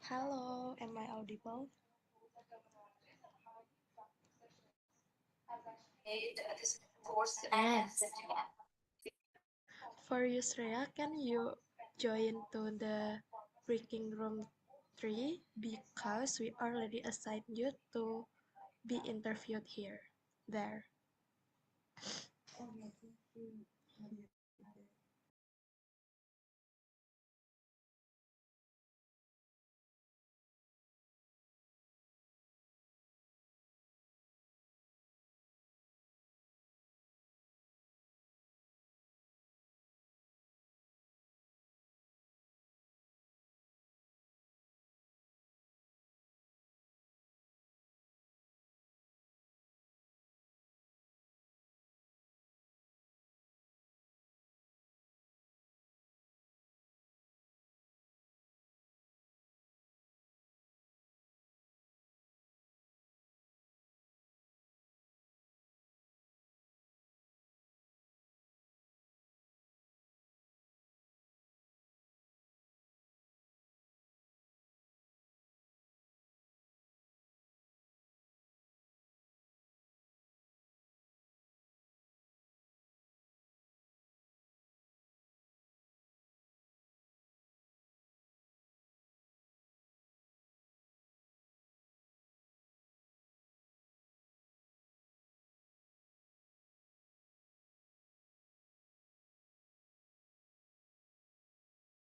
Speaker 15: Hello, am I audible? For you, Shreya, can you join to the breaking room 3 because we already assigned you to be interviewed here. There.